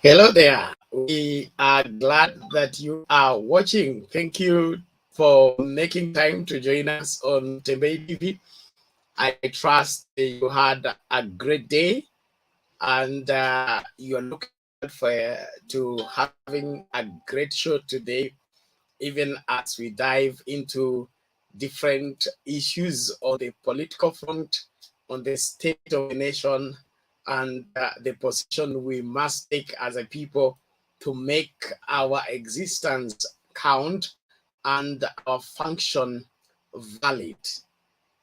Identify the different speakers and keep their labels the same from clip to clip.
Speaker 1: Hello there. We are glad that you are watching. Thank you for making time to join us on Tembei TV. I trust you had a great day and you're looking forward to having a great show today, even as we dive into different issues on the political front, on the state of the nation, and the position we must take as a people to make our existence count and our function valid.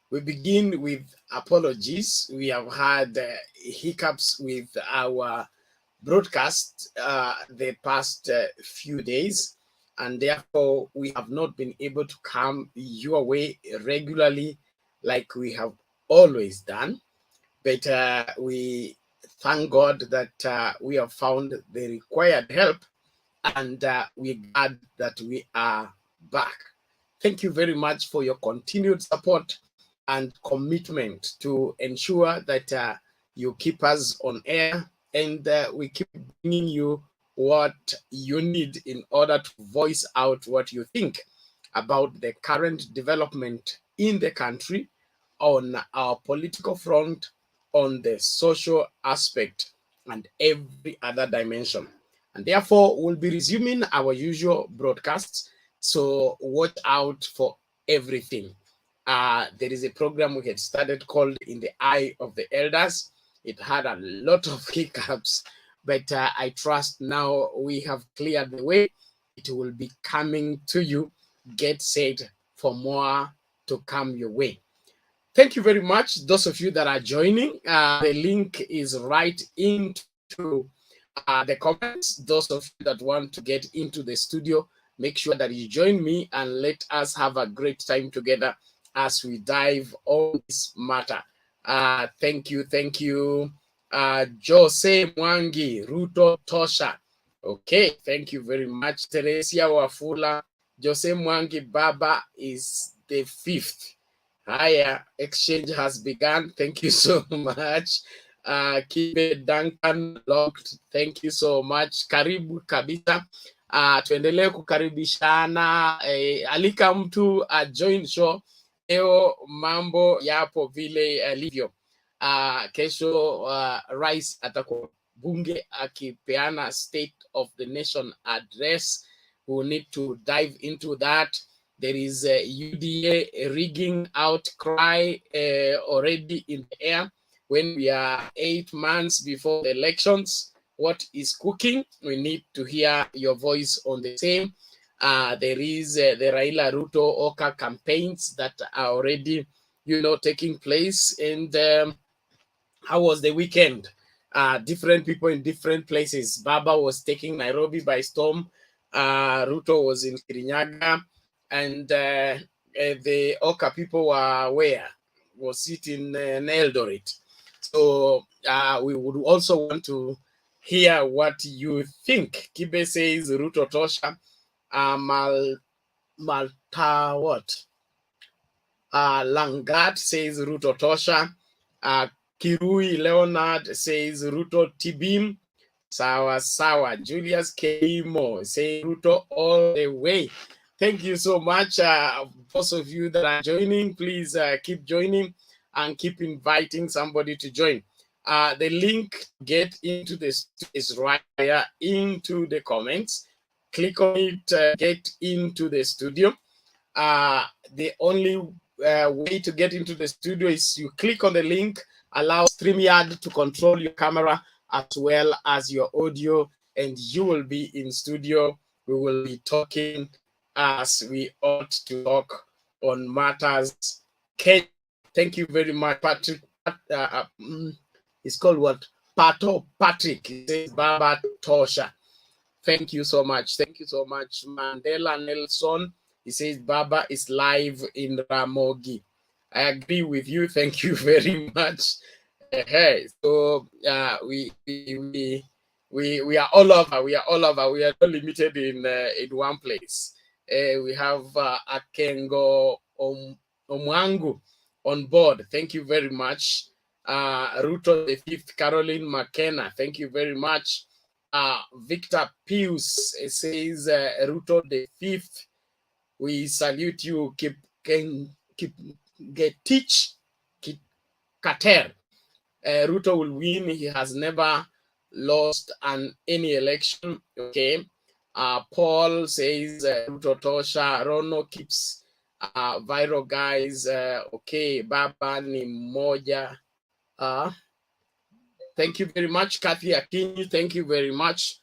Speaker 1: We begin with apologies. We have had hiccups with our broadcast the past few days, and therefore we have not been able to come your way regularly like we have always done. But we thank God that we have found the required help, and we're glad that we are back. Thank you very much for your continued support and commitment to ensure that you keep us on air, and we keep bringing you what you need in order to voice out what you think about the current development in the country, on our political front, on the social aspect, and every other dimension. And therefore, we'll be resuming our usual broadcasts. So watch out for everything. There is a program we had started called In the Eye of the Elders. It had a lot of hiccups, but I trust now we have cleared the way. It will be coming to you. Get set for more to come your way. Thank you very much, those of you that are joining. The link is right into the comments. Those of you that want to get into the studio, make sure that you join me and let us have a great time together as we dive on this matter. Thank you, thank you. Jose Mwangi, Ruto Tosha. Okay, thank you very much. Teresia Wafula, Jose Mwangi Baba is the fifth. Haya, exchange has begun. Thank you so much. Kibe Duncan locked. Thank you so much. Karibu kabisa. Tuendelee kukaribishana. Alika mtu join show. Leo mambo yapo vile yalivyo. Kesho rais atakuwa bunge akipeana State of the Nation address. We need to dive into that. There is a UDA rigging outcry already in the air. When we are 8 months before the elections, what is cooking? We need to hear your voice on the same. There is the Raila Ruto Oka campaigns that are already, taking place. And how was the weekend? Different people in different places. Baba was taking Nairobi by storm. Ruto was in Kirinyaga. And the Oka people were where? Was it in Eldoret? So we would also want to hear what you think. Kibe says Ruto Tosha. Malta what? Langat says Ruto Tosha. Kirui Leonard says Ruto Tibim. Sawa Sawa. Julius Keimo say Ruto all the way. Thank you so much. Those of you that are joining, please keep joining and keep inviting somebody to join. The link to get into this is right there into the comments. Click on it, get into the studio. The only way to get into the studio is you click on the link, allow StreamYard to control your camera as well as your audio, and you will be in studio. We will be talking as we ought to talk on matters. Thank you very much, Patrick. It's called what? Patrick. It says Baba Tosha. Thank you so much. Thank you so much, Mandela Nelson. He says Baba is live in Ramogi. I agree with you. Thank you very much. Hey, so we are all over. We are all over. We are not limited in one place. We have Akengo Omwangu on board. Thank you very much. Ruto the fifth, Caroline McKenna. Thank you very much. Victor Pius says, Ruto the fifth, we salute you. Keep teach Kater. Ruto will win. He has never lost any election. Okay. Paul says Ruto Tosha. Rono keeps viral guys. Okay. Baba ni moja. Thank you very much, Kathy Akinyi. Thank you very much.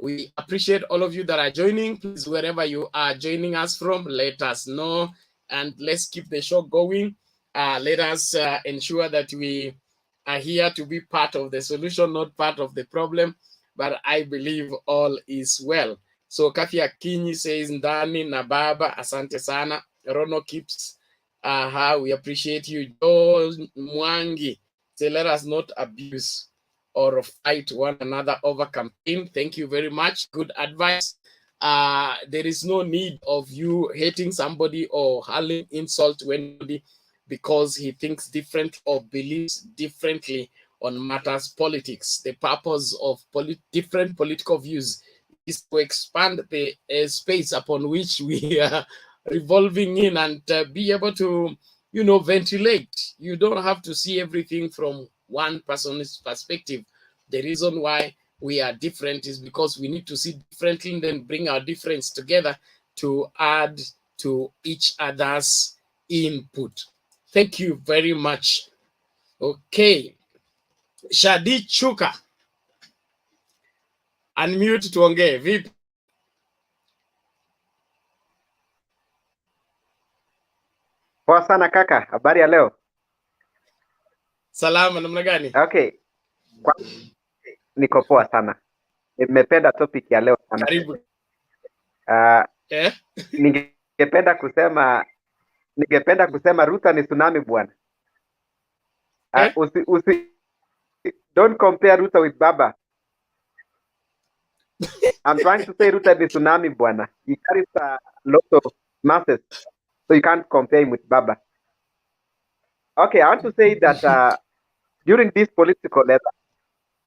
Speaker 1: We appreciate all of you that are joining. Please, wherever you are joining us from, let us know, and let's keep the show going. Let us ensure that we are here to be part of the solution, not part of the problem. But I believe all is well. So Kathy Akinyi says, Ndani na baba, asante sana. Rono keeps, we appreciate you. Joe Mwangi, say, let us not abuse or fight one another over campaign. Thank you very much. Good advice. There is no need of you hating somebody or hurling insult to anybody because he thinks different or believes differently on matters politics. The purpose of different political views is to expand the space upon which we are revolving in and be able to, ventilate. You don't have to see everything from one person's perspective. The reason why we are different is because we need to see differently and then bring our difference together to add to each other's input. Thank you very much. Okay. Shadi Chuka. Unmute tuongee. Vipi?
Speaker 2: Poa sana kaka, habari ya leo?
Speaker 1: Salama, namna gani?
Speaker 2: Okay. Niko poa sana. Nimependa topic ya leo sana.
Speaker 1: Karibu.
Speaker 2: Ningependa kusema Ruto ni tsunami bwana. Don't compare Ruto with Baba. I'm trying to say Ruto is tsunami bwana. He carries a lot of masses, so you can't compare him with Baba. Okay, I want to say that during this political era,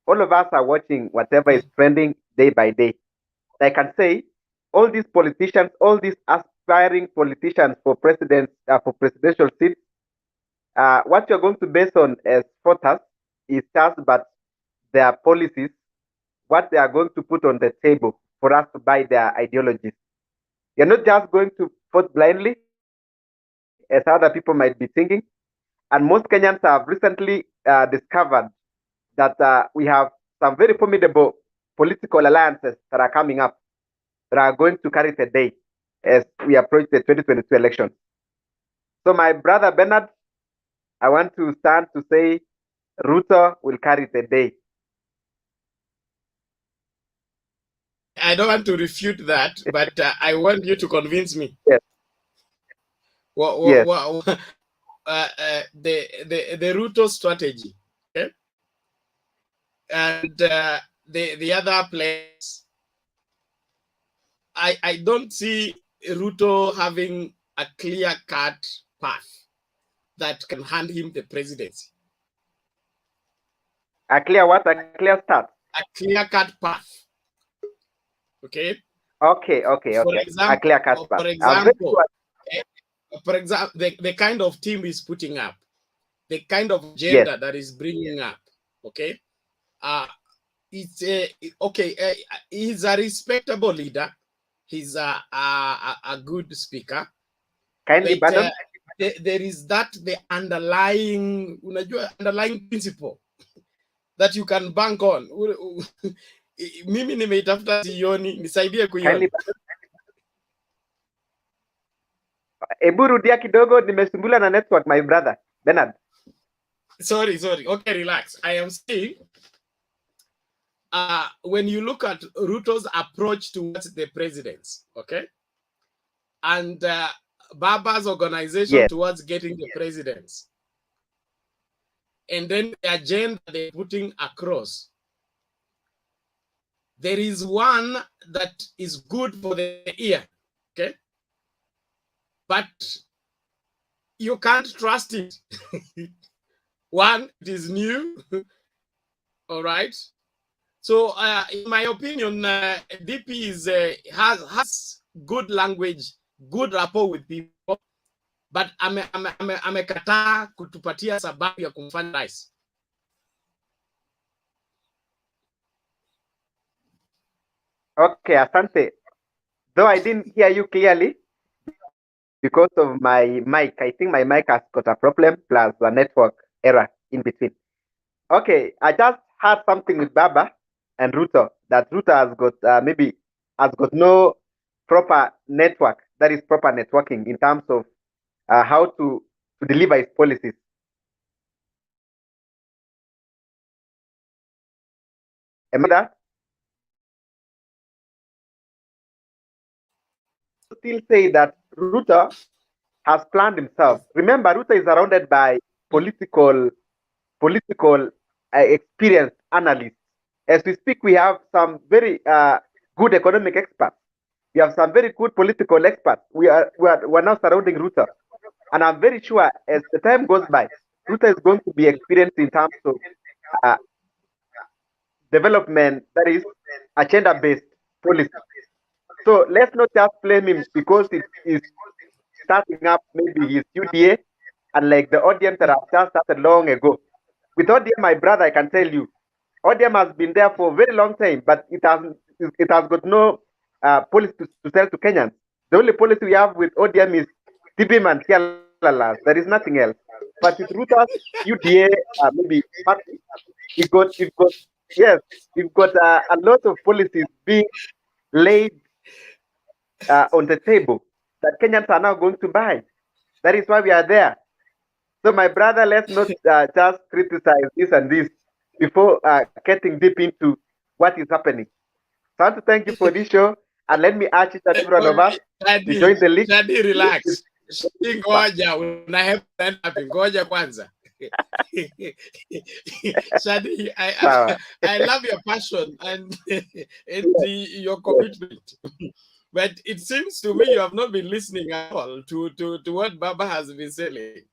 Speaker 2: all of us are watching whatever is trending day by day. I can say all these politicians, all these aspiring politicians for presidential seats, what you're going to base on as voters is just but their policies, what they are going to put on the table for us to buy their ideologies. You're not just going to vote blindly, as other people might be thinking. And most Kenyans have recently discovered that we have some very formidable political alliances that are coming up that are going to carry the day as we approach the 2022 elections. So my brother Bernard, I want to stand to say Ruto will carry the day.
Speaker 1: I don't want to refute that, but I want you to convince me.
Speaker 2: Yes.
Speaker 1: The Ruto strategy, okay? And the other players, I don't see Ruto having a clear-cut path that can hand him the presidency.
Speaker 2: A clear what? A clear start?
Speaker 1: A clear-cut path. Okay?
Speaker 2: Okay.
Speaker 1: For example,
Speaker 2: a clear-cut path.
Speaker 1: For example, the kind of team he's putting up, the kind of agenda that is bringing up, okay? It's he's a respectable leader. He's a good speaker.
Speaker 2: Kindly pardon?
Speaker 1: There is the underlying principle that you can bank on. Mimi nimeitafuta sioni, nisaidie kuiona.
Speaker 2: Ebu rudia kidogo, nimesumbuliwa na network, my brother Bernard.
Speaker 1: Sorry. Okay, relax. I am saying, when you look at Ruto's approach towards the presidency, okay, and Baba's organization towards getting the presidency, and then the agenda they're putting across, there is one that is good for the ear, okay, but you can't trust it. One, it is new, all right, So, in my opinion, DP is has good language, good rapport with people, but amekataa kutupatia sababu ya kumfanya rais.
Speaker 2: Okay, asante. Though I didn't hear you clearly because of my mic. I think my mic has got a problem plus a network error in between. Okay, I just heard something with Baba and Ruto that Ruto has got maybe has got no proper network, that is proper networking in terms of how to deliver his policies. Am I that? Still say that Ruto has planned himself. Remember, Ruto is surrounded by political experienced analysts. As we speak, we have some very good economic experts. We have some very good political experts. We're now surrounding Ruto. And I'm very sure as the time goes by, Ruto is going to be experienced in terms of uh, development, that is agenda-based policy. So let's not just blame him because it is starting up maybe his UDA, and like the audience that have just started long ago. With ODM, my brother, I can tell you, ODM has been there for a very long time, but it has got no policy to sell to Kenyans. The only policy we have with ODM is TBM and Tialalas. There is nothing else. But with Rutas, UDA, maybe party, we've got yes, we've got a lot of policies being laid on the table that Kenyans are now going to buy. That is why we are there. So, my brother, let's not just criticize this and this before getting deep into what is happening. So, I want to thank you for this show, and let me ask each and every one of us to join the league.
Speaker 1: Shadi, relax. Ngoja, ngoja kwanza. Shadi, I love your passion and your commitment. But it seems to me you have not been listening at all to what Baba has been saying.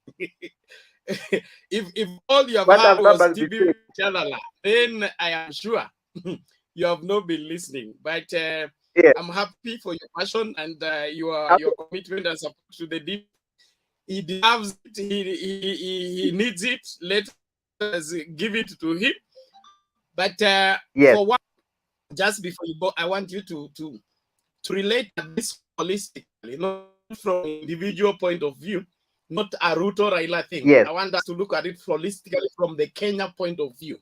Speaker 1: if all you have heard was TB Chalala, then I am sure you have not been listening. But yes. I'm happy for your passion and your commitment and support to the deep. He deserves it. He needs it. Let us give it to him. But for one, just before you go, I want you to relate this holistically, not from individual point of view, not a Ruto Raila thing.
Speaker 2: Yes.
Speaker 1: I want us to look at it holistically from the Kenya point of view,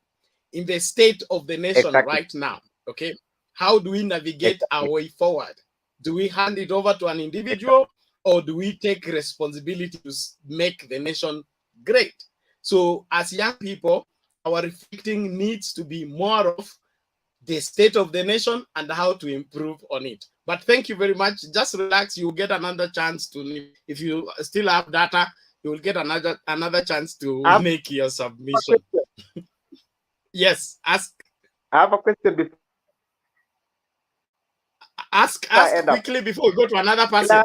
Speaker 1: in the state of the nation right now. Okay, how do we navigate our way forward? Do we hand it over to an individual, or do we take responsibility to make the nation great? So, as young people, our reflecting needs to be more of the state of the nation and how to improve on it. But thank you very much. Just relax. You'll get another chance to, if you still have data, you will get another chance to make your submission. Yes, ask.
Speaker 2: I have a question before.
Speaker 1: Ask quickly before we go to another person.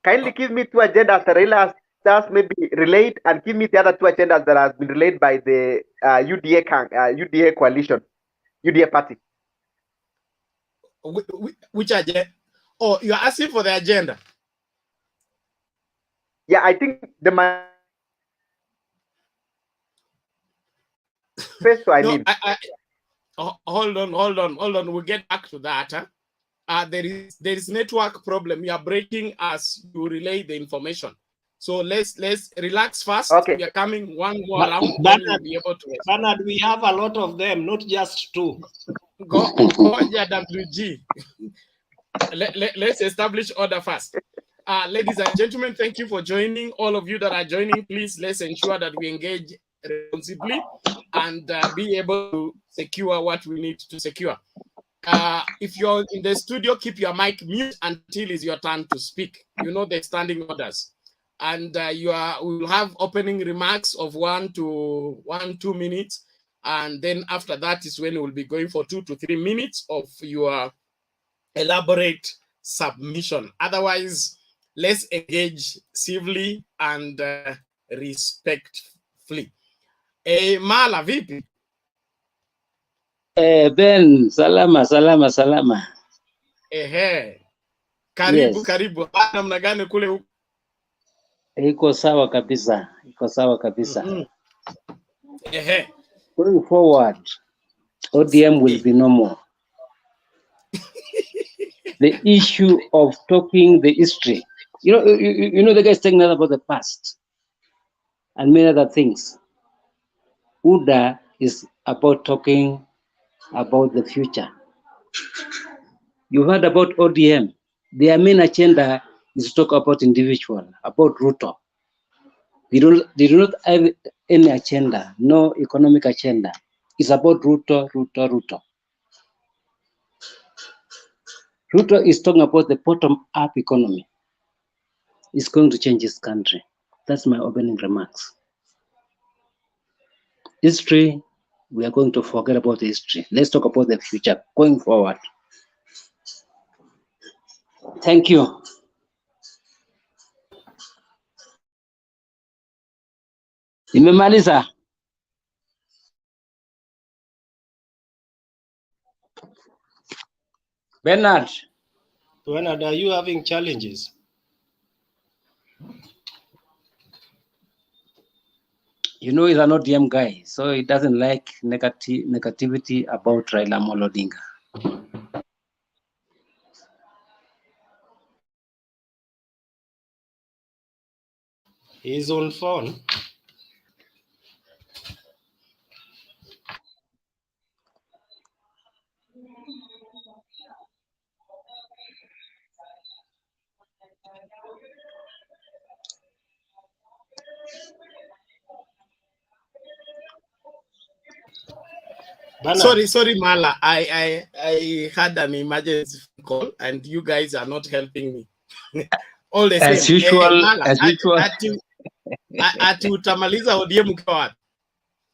Speaker 2: Kindly give me 2 agendas that Raila has maybe relate, and give me the other 2 agendas that has been relayed by the UDA coalition, UDA party.
Speaker 1: Which agenda? Oh, you're asking for the agenda?
Speaker 2: Yeah, I think the manifesto I need.
Speaker 1: Hold on. We'll get back to that. Huh? There is network problem. You are breaking as you relay the information. So let's relax first.
Speaker 2: Okay.
Speaker 1: We are coming one more round. Then you'll be able to.
Speaker 3: Bernard, we have a lot of them, not just 2.
Speaker 1: Go WG. Let's establish order first. Ladies and gentlemen, thank you for joining. All of you that are joining, please let's ensure that we engage responsibly and be able to secure what we need to secure. If you're in the studio, keep your mic mute until it's your turn to speak. You know the standing orders. And we will have opening remarks of 1 to 2 minutes. And then after that is when we'll be going for 2 to 3 minutes of your elaborate submission. Otherwise, let's engage civilly and respectfully. Mala, vipi?
Speaker 4: Ben, salama.
Speaker 1: Karibu,
Speaker 4: Yes.
Speaker 1: karibu. Namna gani kule huko?
Speaker 4: Iko sawa kabisa. Going forward, ODM will be no more. The issue of talking the history. You know the guys talking about the past and many other things. UDA is about talking about the future. You heard about ODM. Their main agenda is to talk about individual, about Ruto. They do not have any agenda, no economic agenda. It's about Ruto. Ruto is talking about the bottom-up economy. It's going to change this country. That's my opening remarks. History, we are going to forget about the history. Let's talk about the future going forward. Thank you. Nimemaliza. Bernard,
Speaker 3: Are you having challenges?
Speaker 4: you know he's an ODM guy, so he doesn't like negativity about Raila Amolo Odinga.
Speaker 3: He's on phone.
Speaker 1: Sorry, Mala. I had an emergency call, and you guys are not helping me. All the
Speaker 4: As
Speaker 1: same.
Speaker 4: usual,
Speaker 1: Mala,
Speaker 4: as usual.
Speaker 1: ati utamaliza ODM ukiwa wapi?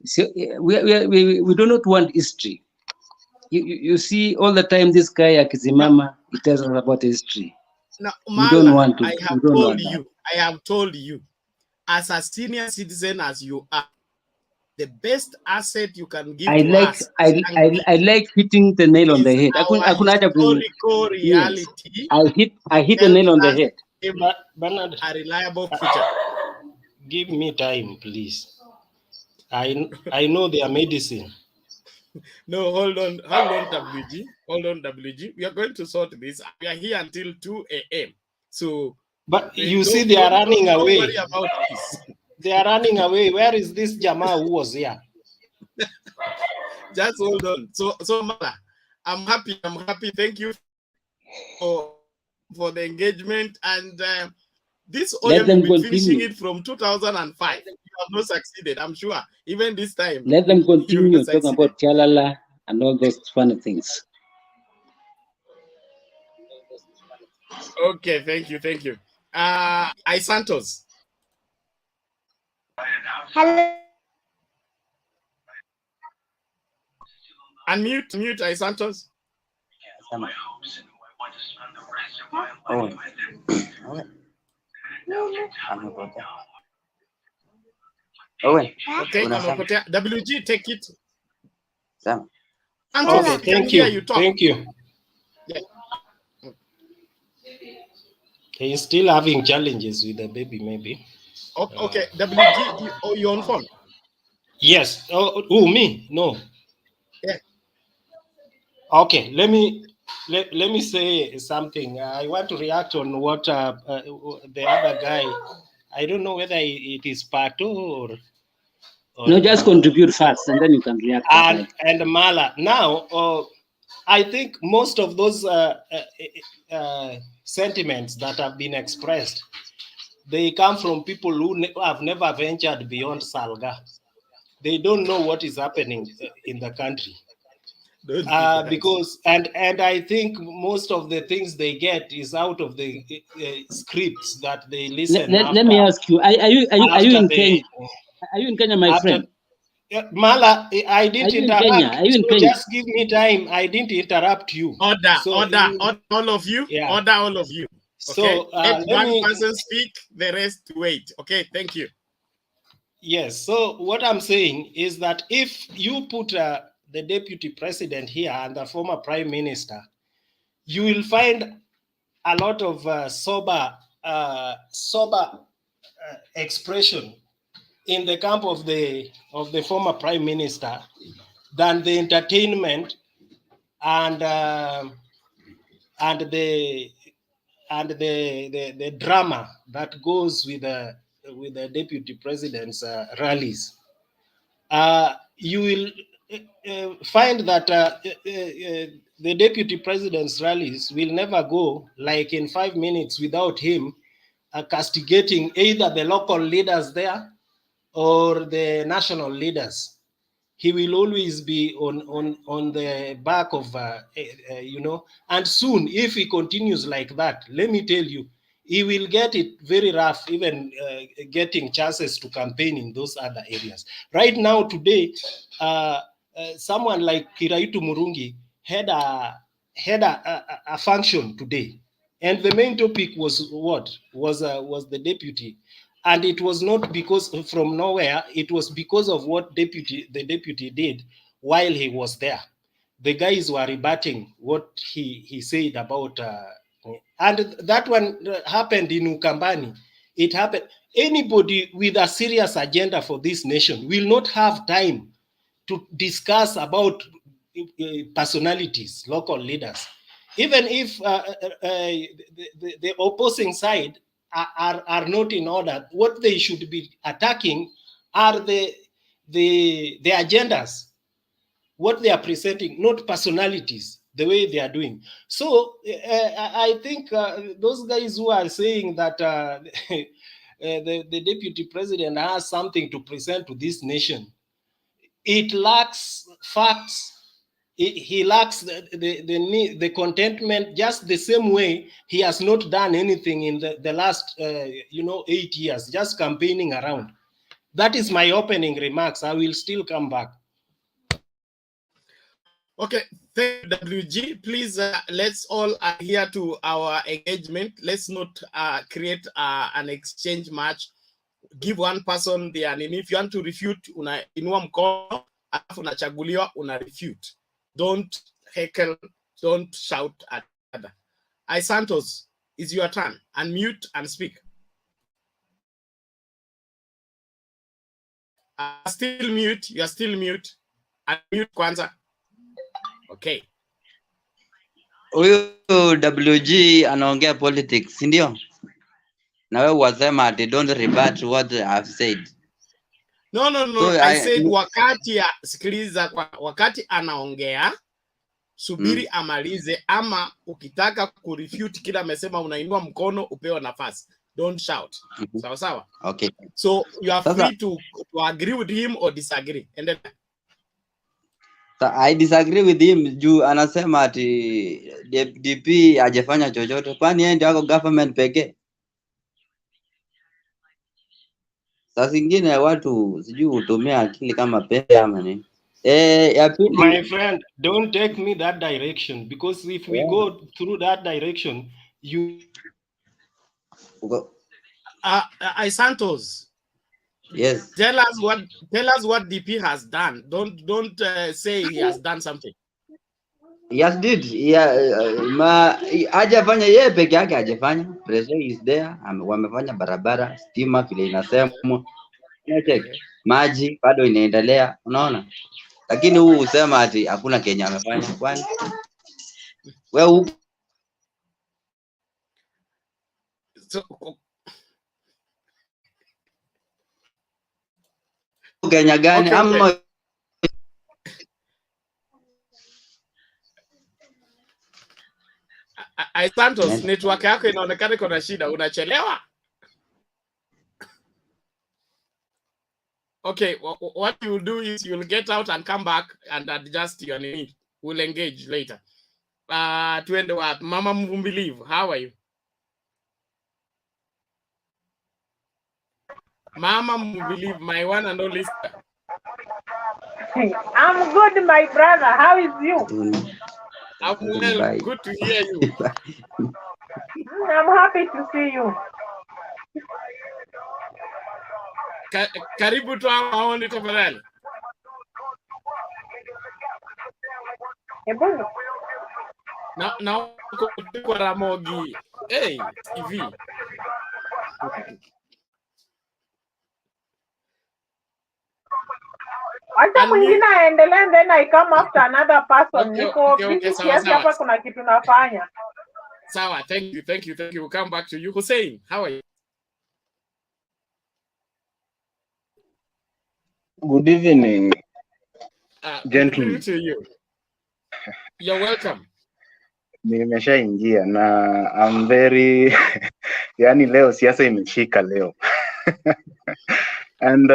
Speaker 4: So we do not want history. You see all the time this guy Akizimama, he tells us about history.
Speaker 1: No,
Speaker 4: we don't want to.
Speaker 1: I have told you, as a senior citizen as you are, the best asset you can give to us.
Speaker 4: I like hitting the nail on the head.
Speaker 1: Historical reality.
Speaker 4: Yes. I hit the nail on the head.
Speaker 3: Bernard,
Speaker 1: a reliable future.
Speaker 3: Give me time, please. I know their medicine.
Speaker 1: No, hold on, WG. Hold on, WG. We are going to sort this. We are here until 2 a.m. So,
Speaker 3: but you see, they are running away.
Speaker 1: Don't worry about this.
Speaker 3: They are running away. Where is this Jama who was here?
Speaker 1: Just hold on. So Mala, I'm happy. Thank you for the engagement, and this ODM will be finishing it from 2005. You have not succeeded, I'm sure. Even this time.
Speaker 4: Let them continue talking about Chalala and all those funny things.
Speaker 1: Okay, thank you. I Santos.
Speaker 5: Hello.
Speaker 1: Unmute I Santos. Okay, WG, take it.
Speaker 3: Santos, okay, thank you. Thank you.
Speaker 1: Yeah.
Speaker 3: He's still having challenges with the baby, maybe.
Speaker 1: Okay, WG, you on phone?
Speaker 3: Yes. Oh, me? No.
Speaker 1: Yeah.
Speaker 3: Okay, let me say something. I want to react on what the other guy. I don't know whether it is Pato or
Speaker 4: no, just contribute first, and then you can react.
Speaker 3: And Mala. Now, I think most of those sentiments that have been expressed, they come from people who have never ventured beyond Salga. They don't know what is happening in the country. Because I think most of the things they get is out of the scripts that they listen.
Speaker 4: Let me ask you: Are you in Kenya? Are you in Kenya, my friend?
Speaker 3: Mala, I didn't interrupt.
Speaker 4: Are you in Kenya?
Speaker 3: Just give me time. I didn't interrupt you.
Speaker 1: Order, all of you. Yeah. Order, all of you. Okay.
Speaker 3: So
Speaker 1: let one person speak, the rest wait. Okay, thank you.
Speaker 3: Yes. So what I'm saying is that if you put the deputy president here and the former prime minister, you will find a lot of sober expression in the camp of the former prime minister than the entertainment and the drama that goes with the deputy president's rallies. You will find that the deputy president's rallies will never go like in 5 minutes without him castigating either the local leaders there or the national leaders. He will always be on the back of, and soon, if he continues like that, let me tell you, he will get it very rough, even getting chances to campaign in those other areas. Right now, today, someone like Kiraitu Murungi had a function today, and the main topic was what? Was the deputy. And it was not because from nowhere, it was because of what the deputy did while he was there. The guys were rebutting what he said about, and that one happened in Ukambani. It happened. Anybody with a serious agenda for this nation will not have time to discuss about personalities, local leaders. Even if the opposing side are not in order, what they should be attacking are the agendas, what they are presenting, not personalities, the way they are doing. So I think those guys who are saying that the deputy president has something to present to this nation, it lacks facts. He lacks the contentment, just the same way he has not done anything in the last 8 years, just campaigning around. That is my opening remarks. I will still come back.
Speaker 1: Okay, thank you, WG. Please, let's all adhere to our engagement. Let's not create an exchange match. Give one person the enemy. If you want to refute, unainua mkono, alafu unachaguliwa, una refute. Don't heckle, don't shout at other. Santos, it's your turn. Unmute and speak. Still mute. You're still mute. Unmute kwanza. Okay.
Speaker 5: Huyu WG anaongea politics, si ndio? Na wewe wasema they don't rebut what I've said.
Speaker 1: No. So I said sikiliza, wakati anaongea subiri amalize, ama ukitaka kurefute kila amesema unainua mkono upewe nafasi. Don't shout. Sawa sawa?
Speaker 5: Okay.
Speaker 1: So you are free to agree with him or disagree. And then
Speaker 5: I disagree with him juu anasema ati DP hajafanya chochote, kwani yeye ndio ako government pekee. Sasa zingine watu sijui hutumia akili kama pembe ama nini.
Speaker 3: My friend, don't take me that direction, because if we go through that direction, you
Speaker 1: Santos.
Speaker 5: Yes.
Speaker 1: Tell us what DP has done. Don't say he has done something.
Speaker 5: Yes, did. Hajafanya yeye peke yake, hajafanya. President is there. Wamefanya barabara, stima vile inasemwa. Maji bado inaendelea, unaona? Lakini huu usema ati hakuna Kenya amefanya. Kwani wewe Kenya gani?
Speaker 1: Okay,
Speaker 5: ama
Speaker 1: Santos, network yako inaonekana iko na shida, unachelewa. Okay, what you will do is you will get out and come back and adjust your need. We'll engage later. Tuende wapi? Mama Mvumbilivu, how are you? Mama Mvumbilivu, my one and only sister.
Speaker 6: I'm good, my brother. How is you?
Speaker 1: I'm well. Good to hear you.
Speaker 6: I'm happy to see you.
Speaker 1: Karibu tu maoni tafadhali. Now kwa Ramogi. Hey, TV.
Speaker 6: Acha mwingine aendelee, and then I come after another person.
Speaker 1: Okay,
Speaker 6: Niko busy kiasi hapa, kuna kitu nafanya.
Speaker 1: Sawa, thank you. We'll come back to you. Hussein, how are you?
Speaker 7: Good evening, gentlemen.
Speaker 1: Good to you. You're welcome.
Speaker 7: Nimeshaingia na I'm very yani leo siasa imeshika leo. And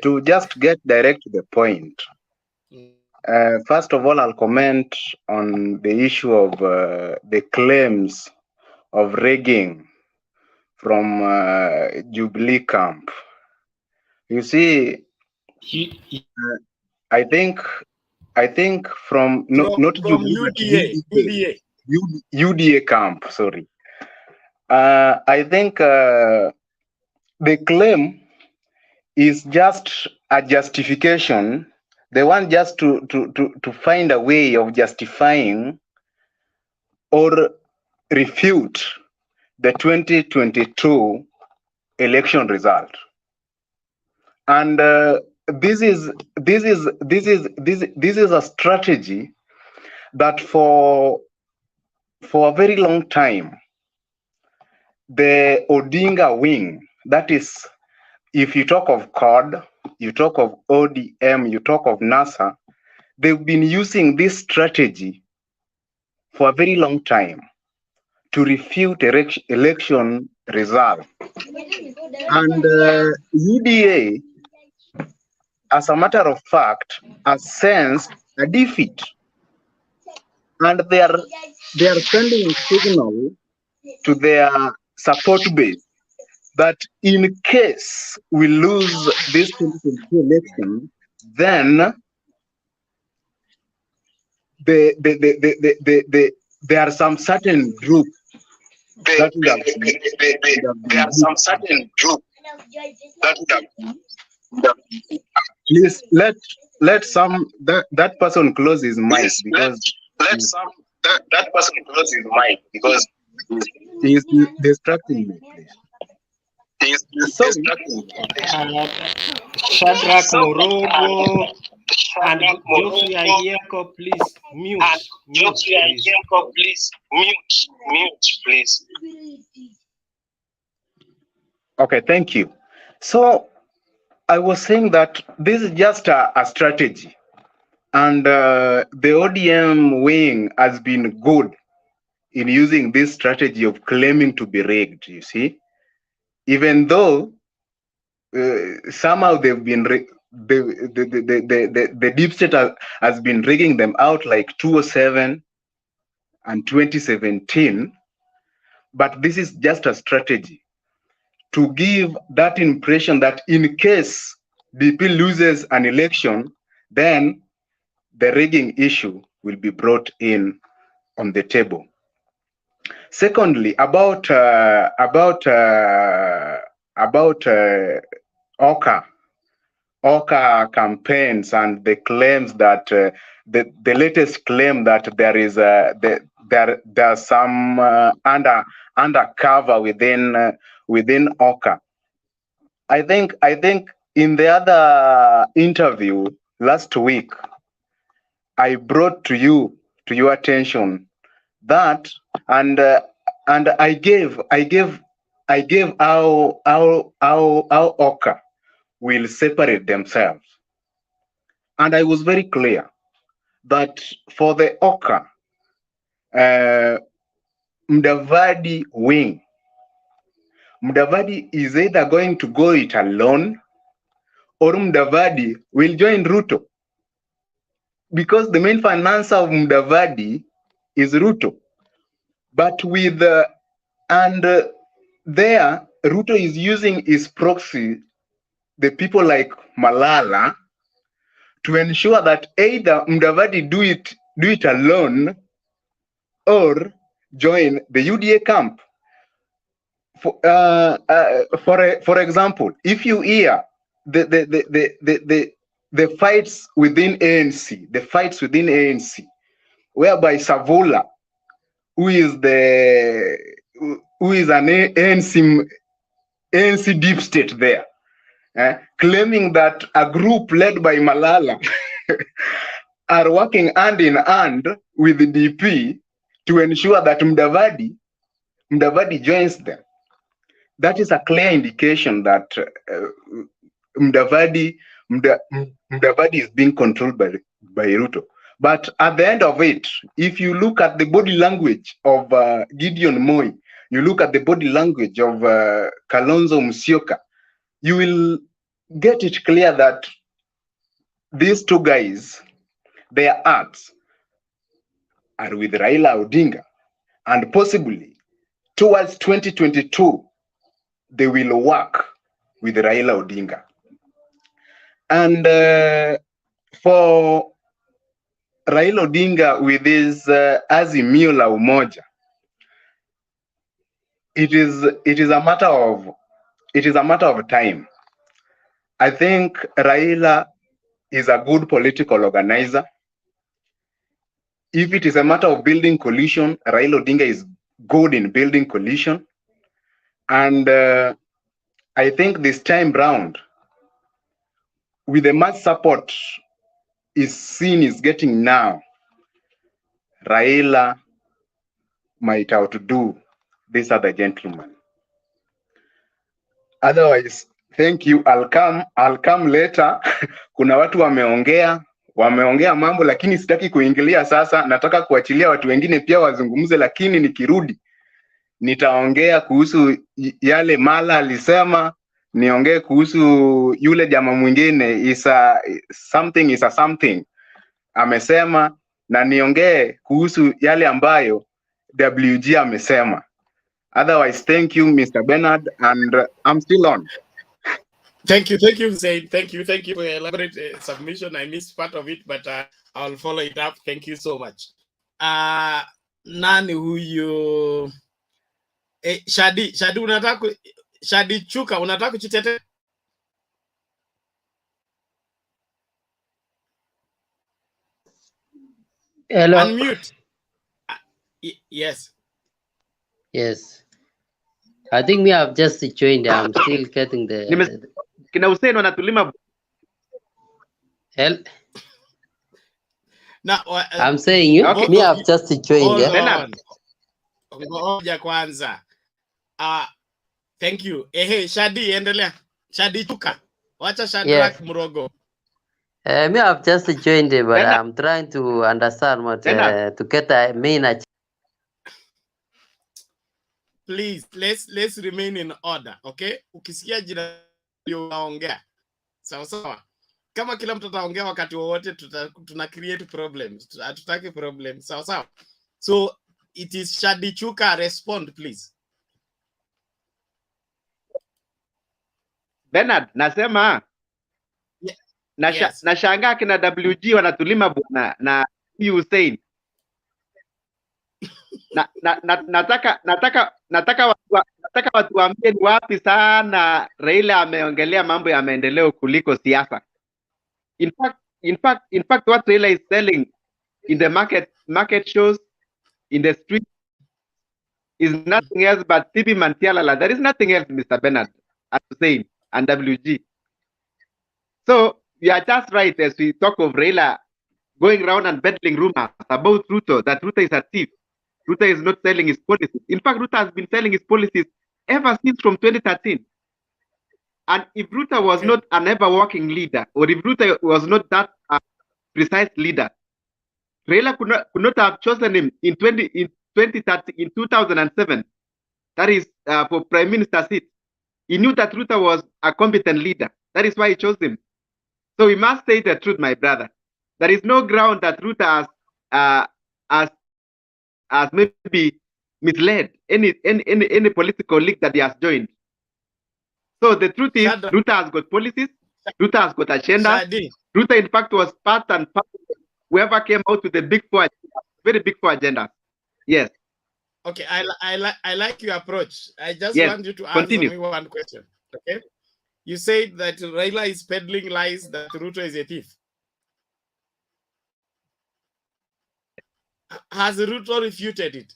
Speaker 7: to just get direct to the point, first of all, I'll comment on the issue of the claims of rigging from Jubilee camp. You see, I think from not Jubilee, UDA camp. Sorry, I think the claim is just a justification. They want just to find a way of justifying or refute the 2022 election result, and this is a strategy that for a very long time the Odinga wing, that is, if you talk of CORD, you talk of ODM, you talk of NASA, they've been using this strategy for a very long time to refute election result. And UDA, as a matter of fact, has sensed a defeat. And they are sending a signal to their support base that in case we lose this 2022 election, then there are some certain group that would have please let some that person close his mic because that person close his mic because he's distracting me, please.
Speaker 3: Shadrach Morogo and Geoffrey Ayeko, please mute. Please.
Speaker 7: Okay, thank you. So I was saying that this is just a strategy, and the ODM wing has been good in using this strategy of claiming to be rigged, you see, even though somehow they've been the deep state has been rigging them out like 2007 and 2017, but this is just a strategy to give that impression that in case DP loses an election, then the rigging issue will be brought in on the table. Secondly, about Oka campaigns and the claims that the latest claim that there is there's some undercover within Oka. I think in the other interview last week, I brought to your attention that and I gave how Oka will separate themselves, and I was very clear that for the Oka Mudavadi wing, Mudavadi is either going to go it alone or Mudavadi will join Ruto, because the main financer of Mudavadi is Ruto. But with there Ruto is using his proxy, the people like Malala, to ensure that either Mudavadi do it alone or join the UDA camp. For example, if you hear the the fights within ANC, whereby Savula, who is an ANC deep state there, claiming that a group led by Malala are working hand in hand with the DP to ensure that Mudavadi joins them. That is a clear indication that Mudavadi is being controlled by Ruto. But at the end of it, if you look at the body language of Gideon Moi, you look at the body language of Kalonzo Musyoka, you will get it clear that these two guys, their hearts are with Raila Odinga, and possibly towards 2022, they will work with Raila Odinga. And for Raila Odinga with his Azimio la Umoja, it is a matter of time. I think Raila is a good political organizer. If it is a matter of building coalition, Raila Odinga is good in building coalition. And I think this time round, with the much support is getting now, Raila might outdo this other gentleman. Otherwise, thank you. I'll come later. Kuna watu wameongea mambo, lakini sitaki kuingilia sasa. Nataka kuachilia watu wengine pia wazungumze, lakini nikirudi nitaongea kuhusu yale Mala alisema, niongee kuhusu yule jamaa mwingine is a something amesema, na niongee kuhusu yale ambayo WG amesema. Otherwise, thank you, Mr. Bernard, and I'm still on.
Speaker 1: Thank you, Zaid. Thank you for your elaborate submission. I missed part of it, but I'll follow it up. Thank you so much. Nani huyo? Shadi Shadi Chuka, unataka kuchitete?
Speaker 8: Hello.
Speaker 1: Unmute. Yes.
Speaker 8: Yes. I think we have just joined. I'm still getting the.
Speaker 2: Kina Hussein wanatulima.
Speaker 8: Hell.
Speaker 1: Now,
Speaker 8: I'm saying you.
Speaker 2: Okay.
Speaker 8: Me have just joined.
Speaker 1: Ngoja kwanza. Thank you. Shadi, endelea. Shadi Chuka. Wacha Shadrack Murogo.
Speaker 8: Me have just joined, but I'm trying to understand what to get the main.
Speaker 1: Please, let's remain in order, okay? Ukisikia jina unaongea. Sawa. Kama kila mtu ataongea wakati wowote, tuna create problems. Hatutaki problems. Sawa. So it is Shadi Chuka, respond please.
Speaker 2: Bernard, nasema nashangaa kina WG wanatulima bwana na Hussein. Nataka watu waambie ni wapi sana Raila ameongelea mambo ya maendeleo kuliko siasa. In fact what Raila is selling in the market shows, in the street, is nothing else but Tibi Mantialala. There is nothing else, Mr. Bernard, as Hussein and WG. So we are just right as we talk of Raila going around and peddling rumors about Ruto, that Ruto is a thief. Ruto is not selling his policies. In fact, Ruto has been selling his policies ever since from 2013. And if Ruto was not an ever-working leader, or if Ruto was not that precise leader, Raila could not have chosen him in 2007. That is for Prime Minister seat. He knew that Ruto was a competent leader. That is why he chose him. So we must say the truth, my brother. There is no ground that Ruto has maybe misled any political league that he has joined. So the truth is, Ruto has got policies, Ruto has got agenda. Ruto, in fact, was part and part of whoever came out with the big four, very big four agenda. Yes.
Speaker 1: Okay, I like your approach. I just want you to answer me one question. Okay. You said that Raila is peddling lies that Ruto is a thief. Has Ruto refuted it?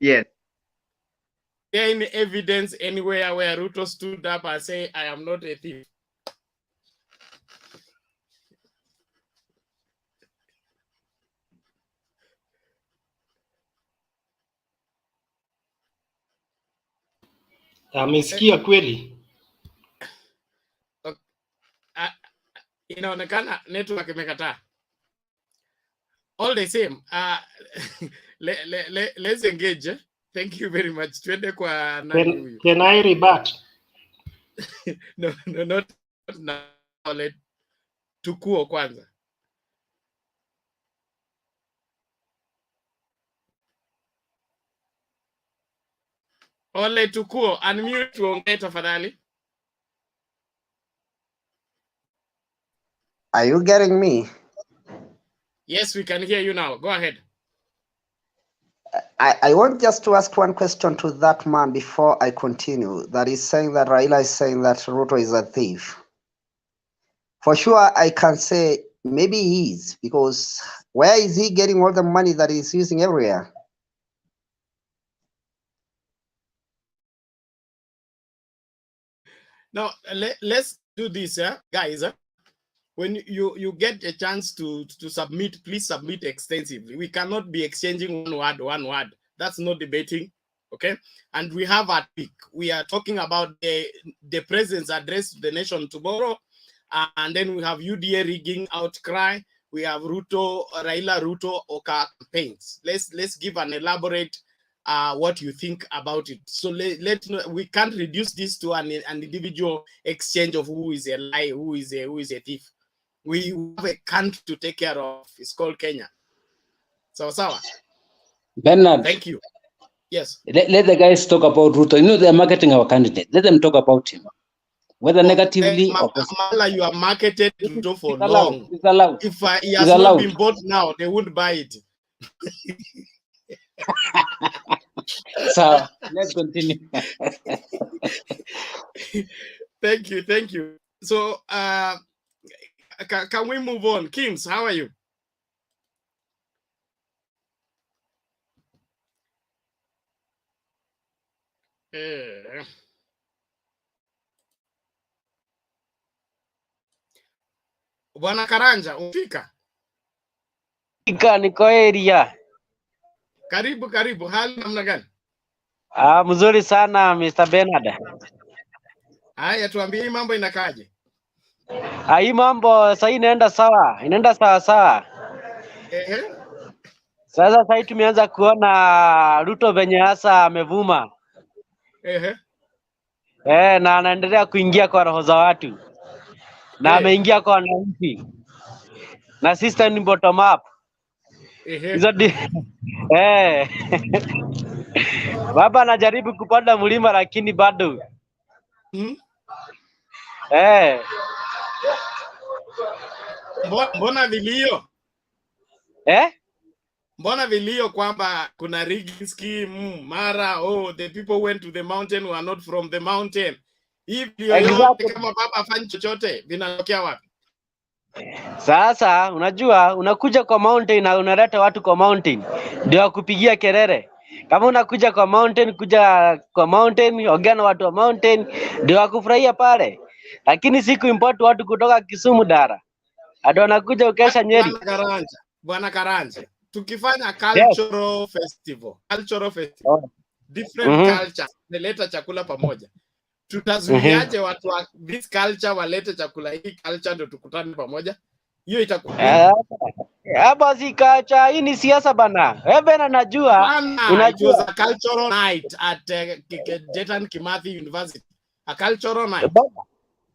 Speaker 2: Yes.
Speaker 1: Is there any evidence anywhere where Ruto stood up and say, I am not a thief?
Speaker 3: Amesikia kweli?
Speaker 1: Inaonekana network imekataa. All the same, let's engage. Thank you very much. Twende kwa nani huyu?
Speaker 3: Can I rebut?
Speaker 1: No, not now. Let Tukuo kwanza. Ole Tukuo, unmute tuongee tafadhali.
Speaker 9: Are you getting me?
Speaker 1: Yes, we can hear you now. Go ahead.
Speaker 9: I want just to ask one question to that man before I continue. That is saying that Raila is saying that Ruto is a thief. For sure, I can say maybe he is, because where is he getting all the money that he's using everywhere?
Speaker 1: Now, let's do this, guys. When you get a chance to submit, please submit extensively. We cannot be exchanging one word. That's not debating, okay? And we have a pick. We are talking about the president's address to the nation tomorrow, and then we have UDA rigging, Outcry. We have Raila Ruto Oka campaigns. Let's give an elaborate what you think about it. So we can't reduce this to an individual exchange of who is a lie, who is a thief. We have a country to take care of. It's called Kenya. So, Sawa.
Speaker 4: Bernard.
Speaker 1: Thank you. Yes.
Speaker 4: Let the guys talk about Ruto. You know, they're marketing our candidate. Let them talk about him. Whether negatively or positively.
Speaker 1: Mala, you are marketed Ruto for
Speaker 4: long.
Speaker 1: It's
Speaker 4: allowed.
Speaker 1: If he has not been bought now, they wouldn't buy it.
Speaker 4: So, let's continue.
Speaker 1: Thank you. So, can we move on? Kims, how are you? Bwana Karanja, umefika?
Speaker 10: Niko area.
Speaker 1: Karibu. Hali namna gani?
Speaker 10: Mzuri sana Mr. Bernard.
Speaker 1: Haya, tuambie hii mambo inakaje?
Speaker 10: Hii mambo sasa inaenda sawa sawa. Sasa sasa tumeanza kuona Ruto venye hasa amevuma. Na anaendelea kuingia kwa roho za watu. Na ameingia kwa wananchi. Na system ni bottom up. Hizo Baba anajaribu kupanda mlima lakini bado.
Speaker 1: Mbona vilio? Mbona vilio kwamba kuna rigging scheme mara the people went to the mountain who are not from the mountain. Exactly. Kama baba afanye chochote vinatokea wapi?
Speaker 10: Sasa unajua unakuja kwa mountain na unaleta watu kwa mountain ndio wakupigia kelele. Kama unakuja kwa mountain, ongea na watu wa mountain ndio wakufurahia pale. Lakini siku import watu kutoka Kisumu Dara. Hadi wanakuja ukesha Nyeri.
Speaker 1: Bwana Karanja. Tukifanya cultural festival. Different cultures. Neleta chakula pamoja. Tutazuiaje watu wa this culture walete chakula hii culture ndio tukutane pamoja? Hiyo itakuwa
Speaker 10: hapa si culture, hii ni siasa bana. Wewe unajua
Speaker 1: unajua a cultural night at Dedan Kimathi University. A cultural night.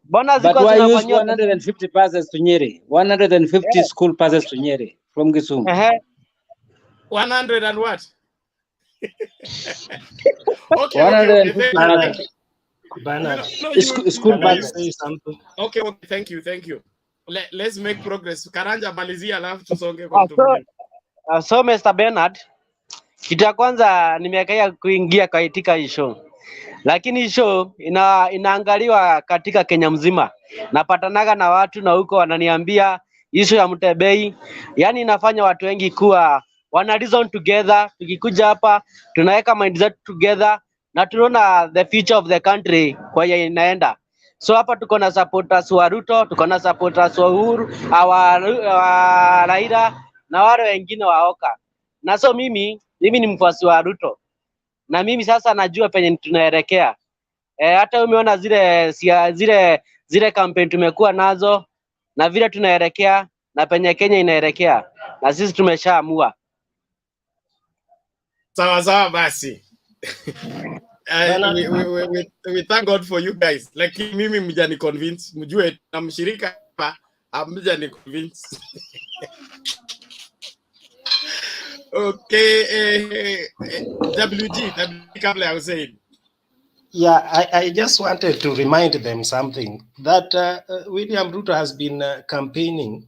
Speaker 10: Bana
Speaker 4: ziko zinafanywa 150 passes to Nyeri. 150 school passes to Nyeri from Kisumu.
Speaker 1: 100 and what? Okay.
Speaker 4: 150
Speaker 3: Bernard.
Speaker 4: School passes.
Speaker 1: Okay, thank you. Let's make progress. Karanja malizia alafu tusonge kwa mtu mwingine.
Speaker 10: So Mr. Bernard, kitu ya kwanza nimekaia kuingia katika hii show. lakini show inaangaliwa katika Kenya mzima. Napatanaga na watu na huko wananiambia issue ya Mtebei, yani inafanya watu wengi kuwa wana reason together. Tukikuja hapa tunaweka mind zetu together na tunaona the future of the country kwa hiyo inaenda. So hapa tuko na supporters wa Ruto, tuko na supporters wa Uhuru, wa Raila na wale wengine wa Oka. Na so mimi ni mfuasi wa Ruto. Na mimi sasa najua penye tunaelekea. Hata umeona zile campaign tumekuwa nazo na vile tunaelekea na penye Kenya inaelekea, na sisi tumeshaamua.
Speaker 1: Sawa sawa basi. We thank God for you guys. Lakini mimi mjani convince, mjue na mshirika hapa amjani convince. Okay, WG kabla ya Hussein.
Speaker 3: Yeah, I just wanted to remind them something, that William Ruto has been campaigning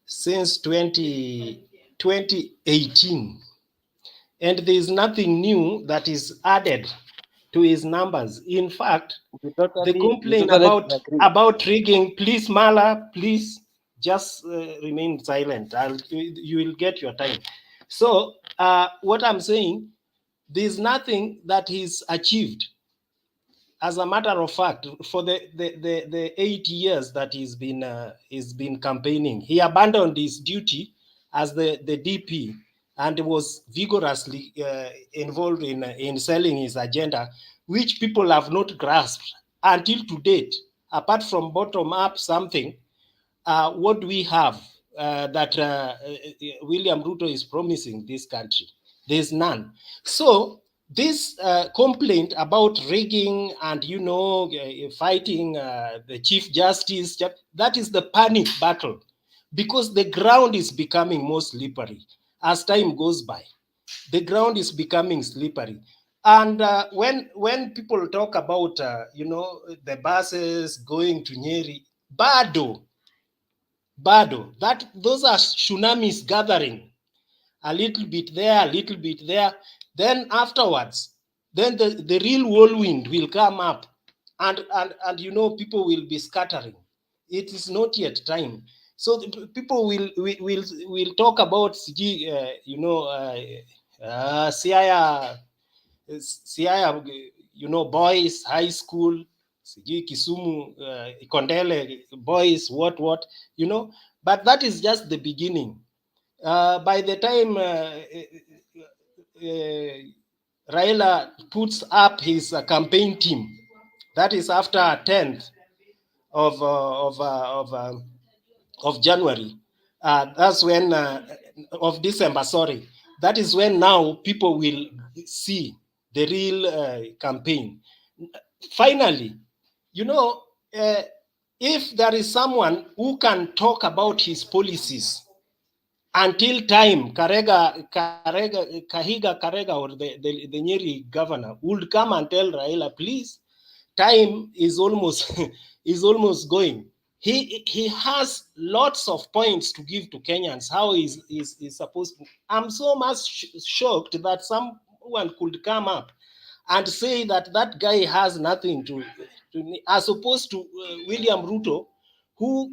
Speaker 3: since 2018, and there is nothing new that is added to his numbers. In fact, the complaint about rigging, please Mala, please just remain silent. You will get your time. So what I'm saying, there's nothing that he's achieved. As a matter of fact, for the 8 years that he's been campaigning, he abandoned his duty as the DP and was vigorously involved in selling his agenda, which people have not grasped until to date. Apart from bottom up something, what do we have that William Ruto is promising this country? There's none. So this complaint about rigging and, fighting the Chief Justice, that is the panic battle, because the ground is becoming more slippery as time goes by. The ground is becoming slippery. And when people talk about, the buses going to Nyeri, Bado, those are tsunamis gathering. A little bit there, a little bit there. Then afterwards, then the real whirlwind will come up, and people will be scattering. It is not yet time. So the people will talk about Siaya, boys, high school, Kisumu, Kondele, boys, what, but that is just the beginning. By the time Raila puts up his campaign team, that is after 10th of January, that's when of December, sorry. That is when now people will see the real campaign. Finally, if there is someone who can talk about his policies until time, Kahiga Karega, or the Nyeri governor, would come and tell Raila, please, time is almost is going. He has lots of points to give to Kenyans. How is supposed to? I'm so much shocked that someone could come up and say that guy has nothing to as opposed to William Ruto, who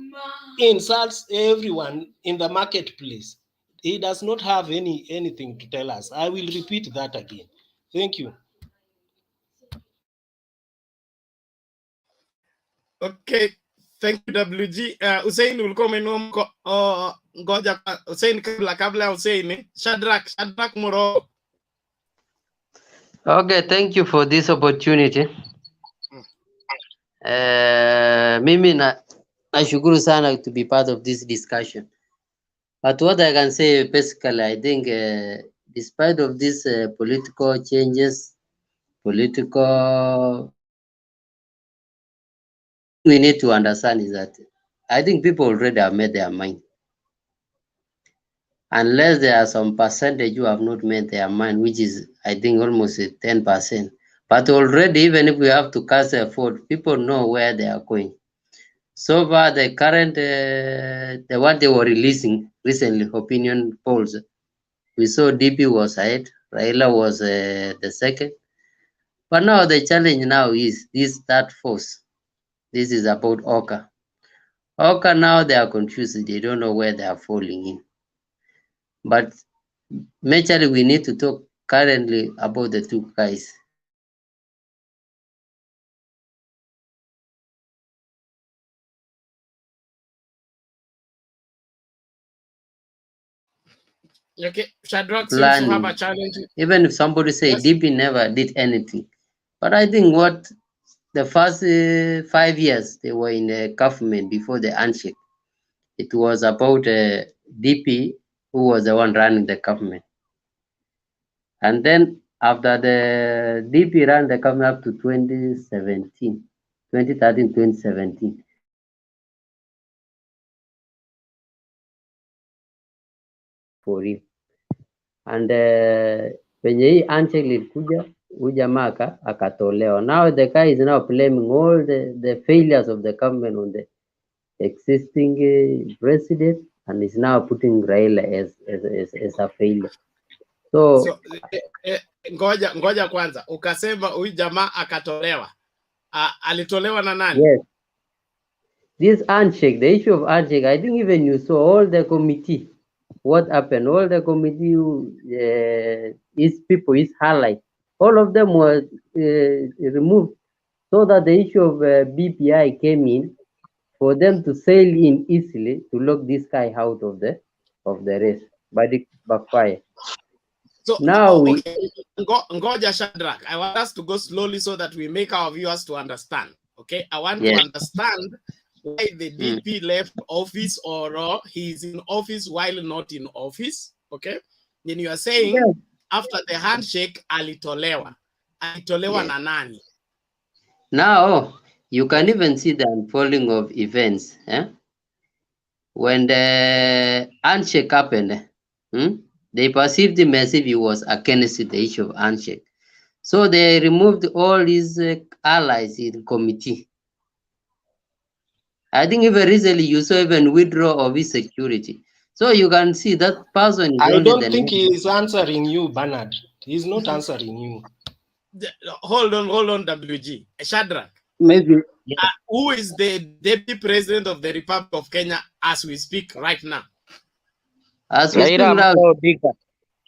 Speaker 3: insults everyone in the marketplace. He does not have anything to tell us. I will repeat that again. Thank you.
Speaker 1: Okay, thank you WG. Hussein ulikuwa umeinua ngoja Hussein kabla ya Hussein, Shadrack Moro.
Speaker 8: Okay, thank you for this opportunity. Mimi nashukuru sana to be part of this discussion. But what I can say basically, I think despite of these political changes, we need to understand is that I think people already have made their mind. Unless there are some percentage who have not made their mind, which is, I think, almost 10%. But already, even if we have to cast a vote, people know where they are going. So far, the current, the what they were releasing recently, opinion polls, we saw DP was ahead, Raila was the second, But now the challenge now is that force. This is about Oka. Oka now they are confused. They don't know where they are falling in. But majorly we need to talk currently about the two guys.
Speaker 1: Okay, Shadrach seems to have a challenge.
Speaker 8: Even if somebody say
Speaker 1: Yes.
Speaker 8: DP never did anything, but I think what the first 5 years they were in the government before the handshake, it was about DP who was the one running the government, and then after the DP ran the government up to 2017, 2013, 2017. For him. And penye hii handshake ilikuja huyu jamaa akatolewa. Now the guy is now blaming all the failures of the government on the existing president and is now putting Raila as a failure. So
Speaker 1: ngoja kwanza, ukasema huyu jamaa akatolewa. Alitolewa na nani?
Speaker 8: Yes. This handshake, the issue of handshake, I think even you saw all the committee. What happened? All the committee, his people, his highlight, all of them were removed, so that the issue of BPI came in for them to sail in easily to lock this guy out of the race, but it backfire.
Speaker 1: So
Speaker 8: now
Speaker 1: Ngoja Shadrach, I want us to go slowly so that we make our viewers to understand. Okay, I want to understand why the DP left office or he's in office while not in office. Okay, then you are saying after the handshake alitolewa na nani?
Speaker 8: Now you can even see the unfolding of events. When the handshake happened, they perceived him as if he was against the issue of handshake. So they removed all his allies in committee. I think even recently you saw even withdraw of his security. So you can see that person is
Speaker 3: I don't think he is answering you, Bernard. He's not answering you.
Speaker 1: Hold on, WG. Shadrach.
Speaker 4: Maybe.
Speaker 1: Who is the deputy president of the Republic of Kenya as we speak right now?
Speaker 8: As we speak now,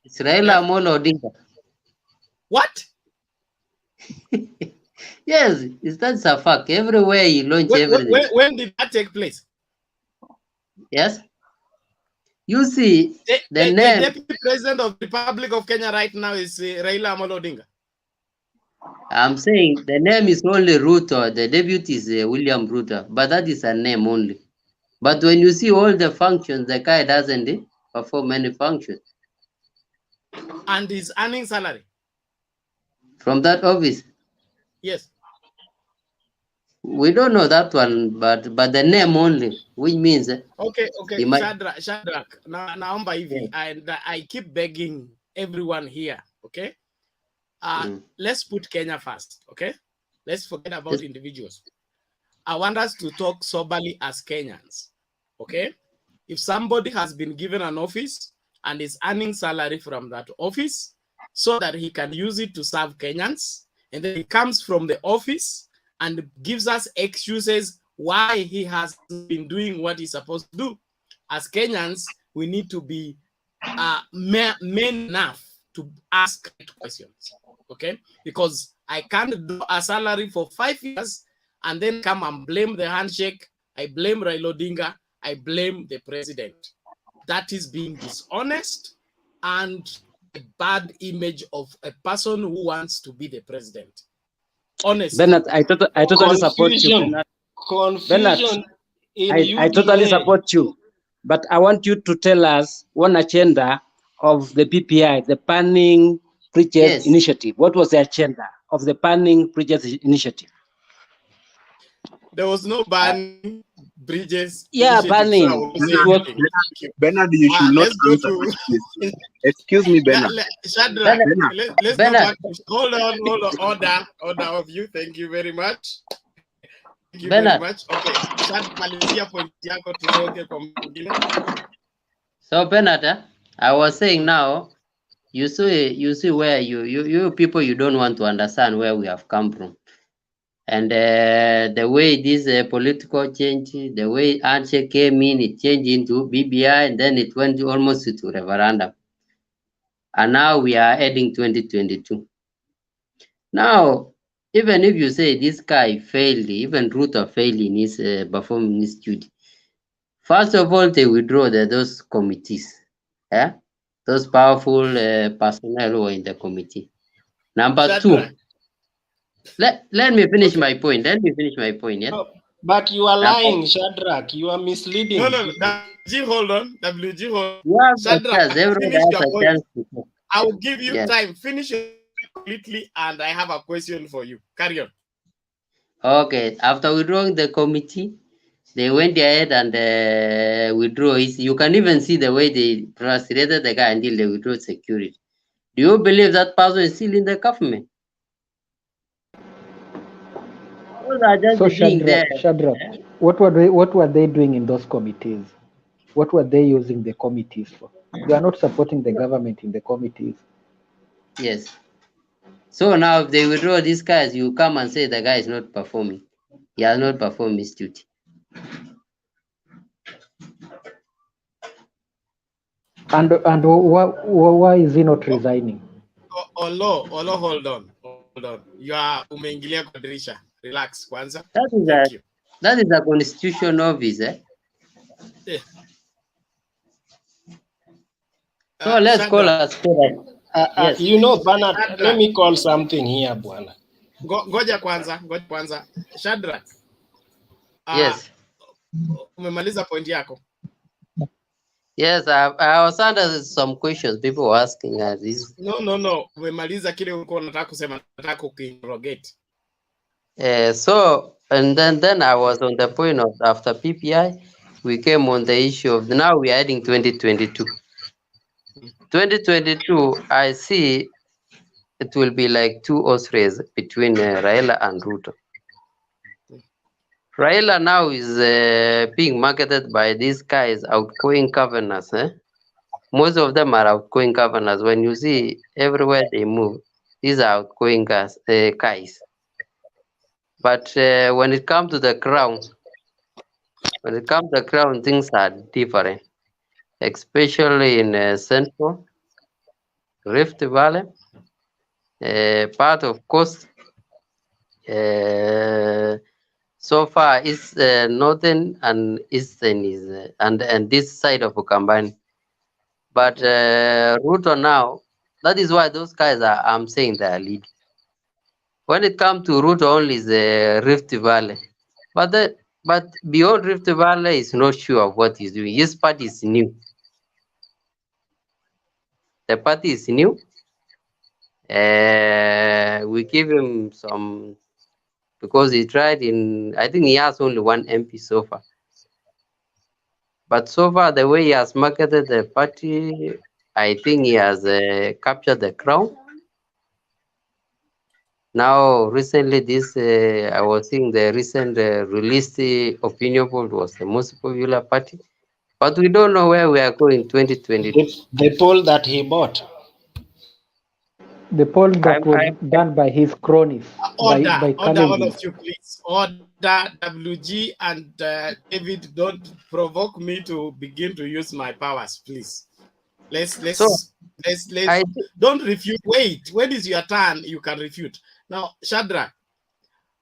Speaker 8: it's Raila Amolo Odinga.
Speaker 1: What?
Speaker 8: Yes, that's a fact. Everywhere you launch everything.
Speaker 1: When did that take place?
Speaker 8: Yes. You see, the
Speaker 1: deputy president of the Republic of Kenya right now is Raila Amolo Odinga.
Speaker 8: I'm saying the name is only Ruto. The deputy is William Ruto, but that is a name only. But when you see all the functions, the guy doesn't perform any functions.
Speaker 1: And he's earning salary
Speaker 8: from that office.
Speaker 1: Yes.
Speaker 8: We don't know that one, but the name only, which means
Speaker 1: okay. Shadrach, naomba hivi, and I keep begging everyone here, okay? Let's put Kenya first, okay? Let's forget about individuals. I want us to talk soberly as Kenyans, okay? If somebody has been given an office and is earning salary from that office so that he can use it to serve Kenyans, and then he comes from the office and gives us excuses why he has been doing what he's supposed to do. As Kenyans, we need to be men enough to ask questions, okay? Because I can't do a salary for 5 years and then come and blame the handshake. I blame Raila Odinga. I blame the president. That is being dishonest and a bad image of a person who wants to be the president. Honestly.
Speaker 4: Bernard, I totally support you, Bernard.
Speaker 3: Confusion.
Speaker 4: I totally support you. But I want you to tell us one agenda of the PPI, the Planning Bridges Initiative. What was the agenda of the Planning Bridges Initiative?
Speaker 1: There was no banning bridges.
Speaker 4: Banning.
Speaker 7: Bernard, you should not answer. Excuse me, Bernard.
Speaker 1: Shadrach, let's go back. Hold on. Order of you. Thank you very much. Thank you very much. Okay.
Speaker 8: So Bernard, I was saying now, You see where you people, you don't want to understand where we have come from. And the way this political change, the way Archie came in, it changed into BBI, and then it went almost to referendum. And now we are heading 2022. Now, even if you say this guy failed, even Ruto failed in his performing his duty, first of all, they withdraw those committees. Yeah? Those powerful personnel who are in the committee. Number two, let me finish my point. Let me finish my point. Yeah.
Speaker 3: But you are lying, Shadrach. You are misleading.
Speaker 1: No, WG, hold on. WG, hold on.
Speaker 8: You have
Speaker 1: Shadrach, finish your point. I will give you
Speaker 8: Yes.
Speaker 1: time. Finish it completely, and I have a question for you. Carry on.
Speaker 8: Okay. After withdrawing the committee, they went ahead and withdrew his. You can even see the way they frustrated the guy until they withdrew security. Do you believe that person is still in the government? Those are just
Speaker 11: So
Speaker 8: being there.
Speaker 11: Shadrach, what were they doing in those committees? What were they using the committees for? They are not supporting the government in the committees.
Speaker 8: Yes. So now if they withdraw these guys, you come and say the guy is not performing. He has not performed his duty.
Speaker 11: And why is he not resigning?
Speaker 1: Olo, hold on. You are umeingilia kwa dirisha. Relax kwanza.
Speaker 8: That is a constitution office, eh?
Speaker 1: Yeah.
Speaker 8: So let's call us. Yes.
Speaker 3: You know, Bernard, let me call something here, Bwana.
Speaker 1: Ngoja kwanza. Shadrach.
Speaker 8: Yes.
Speaker 1: Umemaliza point yako?
Speaker 8: Yes, I was under some questions people were asking this.
Speaker 1: No. Umemaliza kile ulikuwa unataka kusema, nataka kuinterrogate.
Speaker 8: So, and then I was on the point of after PPI, we came on the issue of now we are heading 2022. 2022, I see it will be like two horse race between Raila and Ruto. Raila now is being marketed by these guys, outgoing governors. Most of them are outgoing governors. When you see everywhere they move, these are outgoing guys. But when it comes to the crown, things are different, especially in Central, Rift Valley, part of Coast. So far, is northern and eastern is and this side of Ukambani. But Ruto now, that is why those guys are. I'm saying they are leading. When it comes to Ruto, only is the Rift Valley, but beyond Rift Valley is not sure of what he's doing. His party is new. The party is new. We give him some because he tried in. I think he has only one MP so far. But so far, the way he has marketed the party, I think he has captured the crown. Now, recently, I was seeing the recent released opinion poll was the most popular party. But we don't know where we are going 2022.
Speaker 3: The poll that he bought.
Speaker 11: The poll that was done by his cronies.
Speaker 1: Order, all of you, please. Order, WG and David, don't provoke me to begin to use my powers, please. Let's don't refute. Wait, when is your turn? You can refute. Now, Shadrach,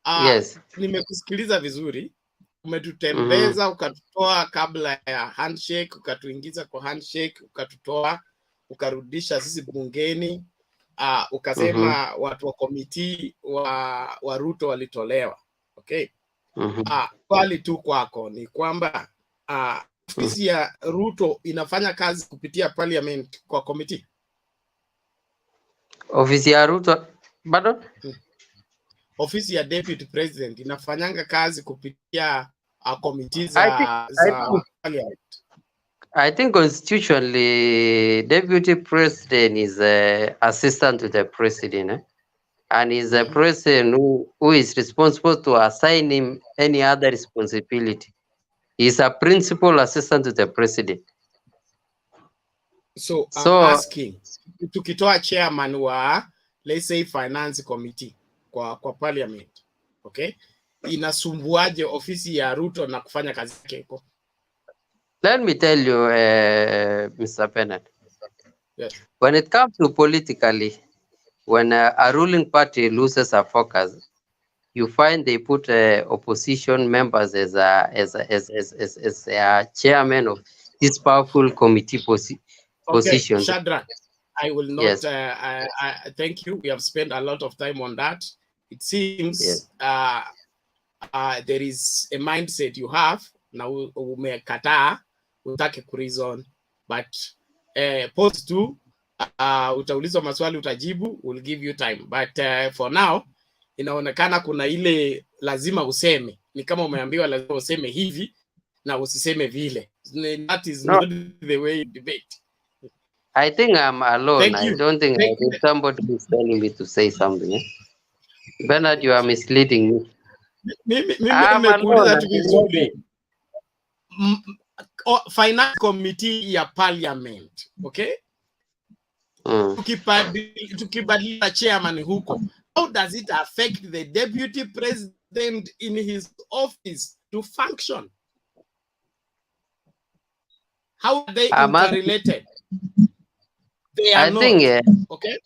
Speaker 8: yes.
Speaker 1: Nimekusikiliza vizuri. Umetutembeza, ukatutoa kabla ya handshake, ukatuingiza kwa handshake, ukatutoa, ukarudisha sisi bungeni. Ukasema watu wa komiti wa Ruto walitolewa. Okay. Swali tu kwako ni kwamba ofisi ya Ruto inafanya kazi kupitia parliament kwa komiti?
Speaker 8: Ofisi ya Ruto bado?
Speaker 1: Ofisi ya deputy president inafanyanga kazi kupitia komiti za parliament?
Speaker 8: I think constitutionally, deputy president is assistant to the president, and is a person who is responsible to assign him any other responsibility. He is a principal assistant to the president.
Speaker 1: So I'm asking, tukitoa chairman wa, let's say, finance committee kwa parliament, okay? Inasumbuaje ofisi ya Ruto na kufanya kazi yake huko?
Speaker 8: Let me tell you, Mr. Bennett.
Speaker 1: Yes.
Speaker 8: When it comes to politically, when a ruling party loses a focus, you find they put opposition members as a chairman of this powerful committee positions.
Speaker 1: Shadrach, I will not.
Speaker 8: Yes.
Speaker 1: Thank you. We have spent a lot of time on that. It seems
Speaker 8: yes.
Speaker 1: There is a mindset you have na umekataa utake kureason, but post tu utaulizwa maswali utajibu, we'll give you time, but for now inaonekana kuna ile lazima useme, ni kama umeambiwa lazima useme hivi na usiseme vile. That is not the way you debate.
Speaker 8: I think I'm alone.
Speaker 1: Thank you.
Speaker 8: I don't think I think somebody is telling me to say something. Eh? Bernard, you are misleading me. I'm alone.
Speaker 1: Finance committee ya parliament, okay? Tukibadilisha chairman huko, how does it affect the deputy president in his office to function? How are they interrelated? They are not. Okay?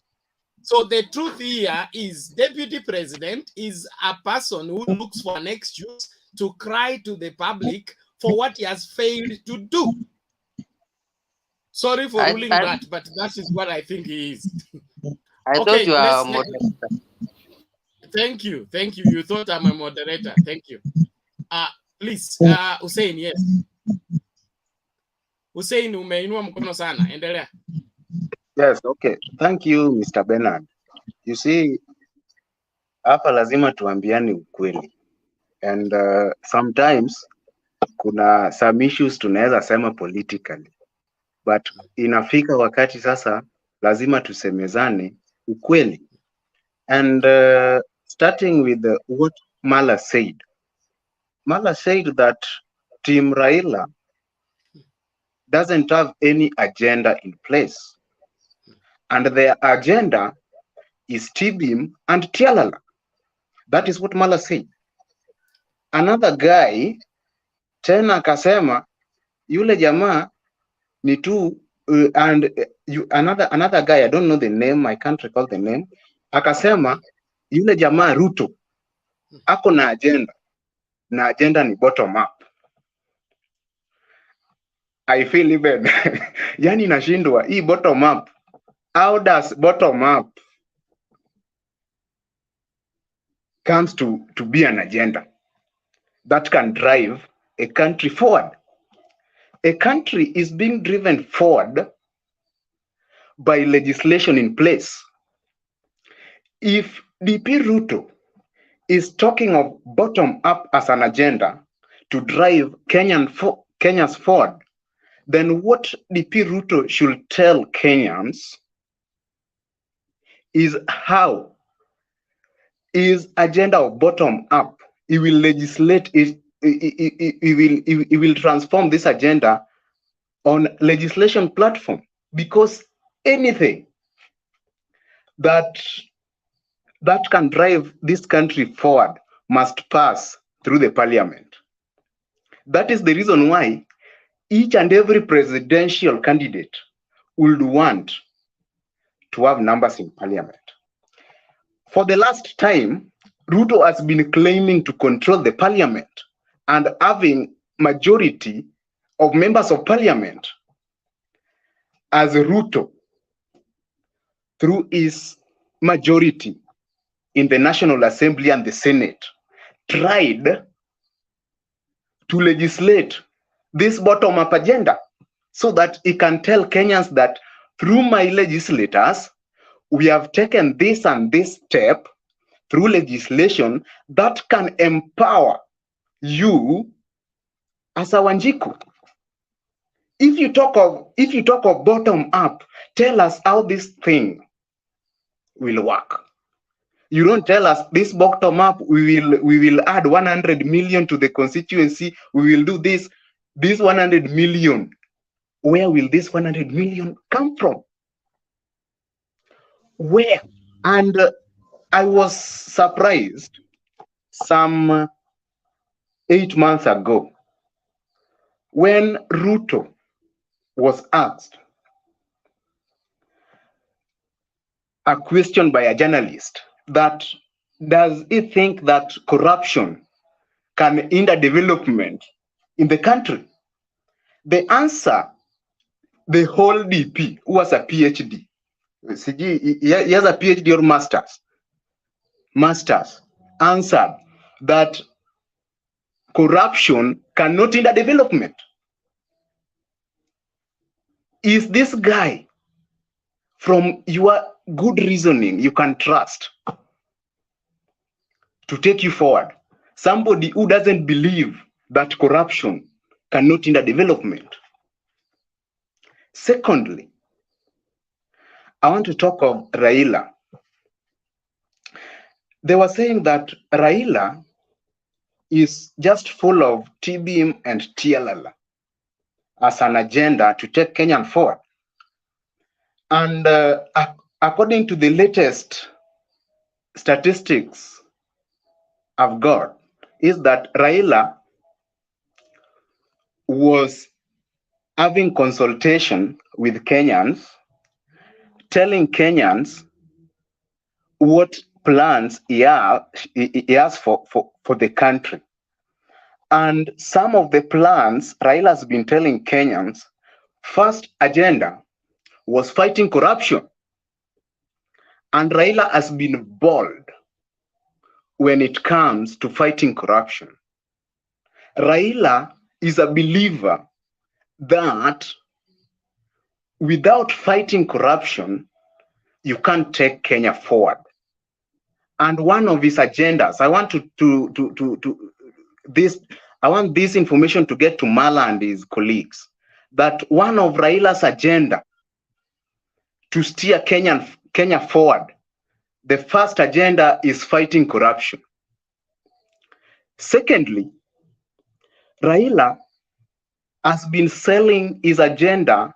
Speaker 1: So the truth here is deputy president is a person who looks for an excuse to cry to the public for what he has failed to do. Sorry for ruling that, but that is what I think he is.
Speaker 8: I thought you are a moderator.
Speaker 1: Thank you. Thank you. You thought I'm a moderator. Thank you. Please, Hussein, yes. Hussein, umeinua mkono sana. Endelea.
Speaker 7: Yes, okay. Thank you, Mr. Bernard. You see, hapa lazima tuambiane ukweli. And sometimes kuna some issues tunaweza sema politically. But inafika wakati sasa lazima tusemezane ukweli. And starting with what Mala said. Mala said that Team Raila doesn't have any agenda in place. And their agenda is Tibim and Tialala. That is what Mala said. Another guy, tena kasema, yule jamaa ni tu, and another guy, I don't know the name, I can't recall the name, akasema, yule jamaa Ruto, ako na agenda ni bottom up. I feel even, yani nashindwa, hii bottom up, how does bottom up comes to be an agenda that can drive a country forward? A country is being driven forward by legislation in place. If DP Ruto is talking of bottom up as an agenda to drive Kenya's forward, then what DP Ruto should tell Kenyans is how his agenda of bottom up, he will legislate it, he will transform this agenda on legislation platform, because anything that can drive this country forward must pass through the parliament. That is the reason why each and every presidential candidate would want to have numbers in parliament. For the last time, Ruto has been claiming to control the parliament and having majority of members of parliament, as Ruto, through his majority in the National Assembly and the Senate, tried to legislate this bottom-up agenda so that he can tell Kenyans that through my legislators, we have taken this and this step through legislation that can empower you as a Wanjiku. If you talk of bottom up, tell us how this thing will work. You don't tell us this bottom up, we will add 100 million to the constituency, we will do this 100 million where will this 100 million come from? Where? And I was surprised some 8 months ago when Ruto was asked a question by a journalist that does he think that corruption can hinder development in the country? The answer, the whole DP, who has a PhD, he has a PhD or master's, answered that corruption cannot hinder development. Is this guy, from your good reasoning, you can trust to take you forward? Somebody who doesn't believe that corruption cannot hinder development. Secondly, I want to talk of Raila. They were saying that Raila is just full of TBM and TLL as an agenda to take Kenyan forward. And according to the latest statistics I've got, is that Raila was having consultation with Kenyans, telling Kenyans what plans he has for the country. And some of the plans Raila has been telling Kenyans, first agenda was fighting corruption. And Raila has been bold when it comes to fighting corruption. Raila is a believer that without fighting corruption, you can't take Kenya forward. And one of his agendas, I want I want this information to get to Mala and his colleagues, that one of Raila's agenda to steer Kenya forward, the first agenda is fighting corruption. Secondly, Raila has been selling his agenda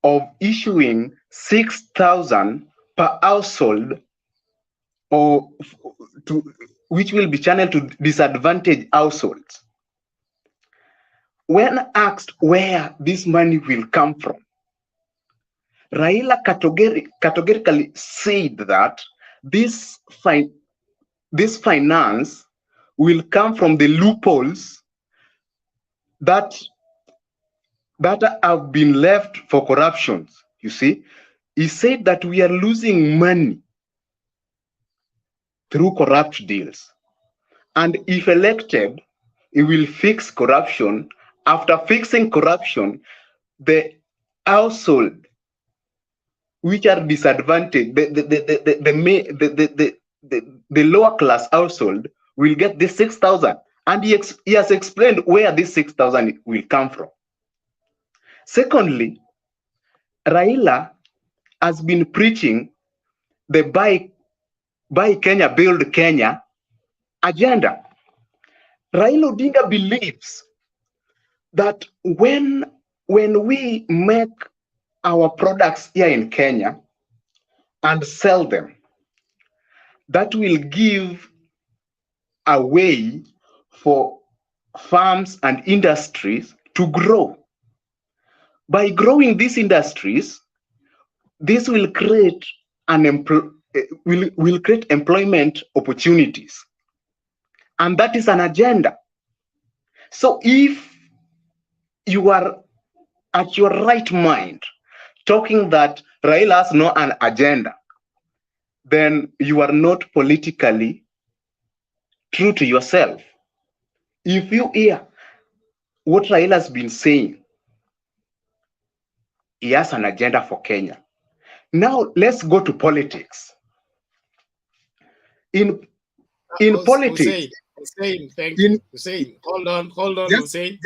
Speaker 7: of issuing 6,000 per household, which will be channeled to disadvantaged households. When asked where this money will come from, Raila categorically said that this finance will come from the loopholes that have been left for corruptions. You see, he said that we are losing money through corrupt deals. And if elected, he will fix corruption. After fixing corruption, the household which are disadvantaged, the lower class household will get this 6,000. And he has explained where this 6,000 will come from. Secondly, Raila has been preaching the buy Kenya, build Kenya agenda. Raila Odinga believes that when we make our products here in Kenya and sell them, that will give a way for farms and industries to grow. By growing these industries, this will create will create employment opportunities. And that is an agenda. So if you are at your right mind talking that Raila has no an agenda, then you are not politically true to yourself. If you hear what Raila has been saying, he has an agenda for Kenya. Now let's go to politics. In politics,
Speaker 1: Hussein, thank you. Hussein, hold on, Hussein.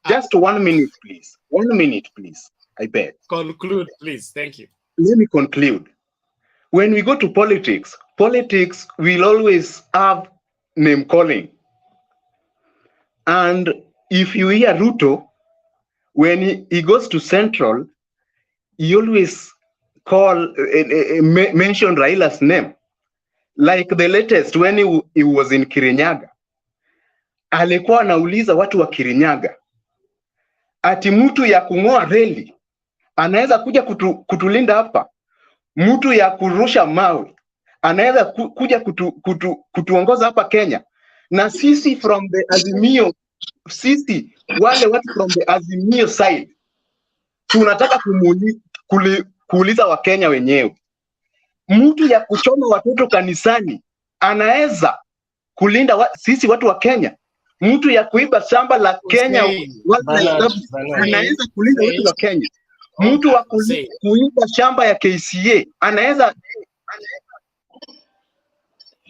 Speaker 7: Just 1 minute, please. 1 minute, please. I beg.
Speaker 1: Conclude, please. Thank you.
Speaker 7: Let me conclude. When we go to politics will always have name calling. And if you hear Ruto, when he goes to Central, he always mention Raila's name. Like the latest when he was in Kirinyaga, alikuwa anauliza watu wa Kirinyaga ati mtu ya kung'oa reli anaweza kuja kutulinda hapa, mtu ya kurusha mawe anaweza kuja kutuongoza hapa Kenya. Na sisi from the Azimio, sisi wale watu from the Azimio side tunataka kuuliza Wakenya wenyewe, mtu ya kuchoma watoto kanisani anaweza kulinda sisi watu wa Kenya? Mtu ya kuiba shamba la Kenya anaweza kulinda watu wa Kenya? Mtu wa kuiba shamba ya KCA anaweza?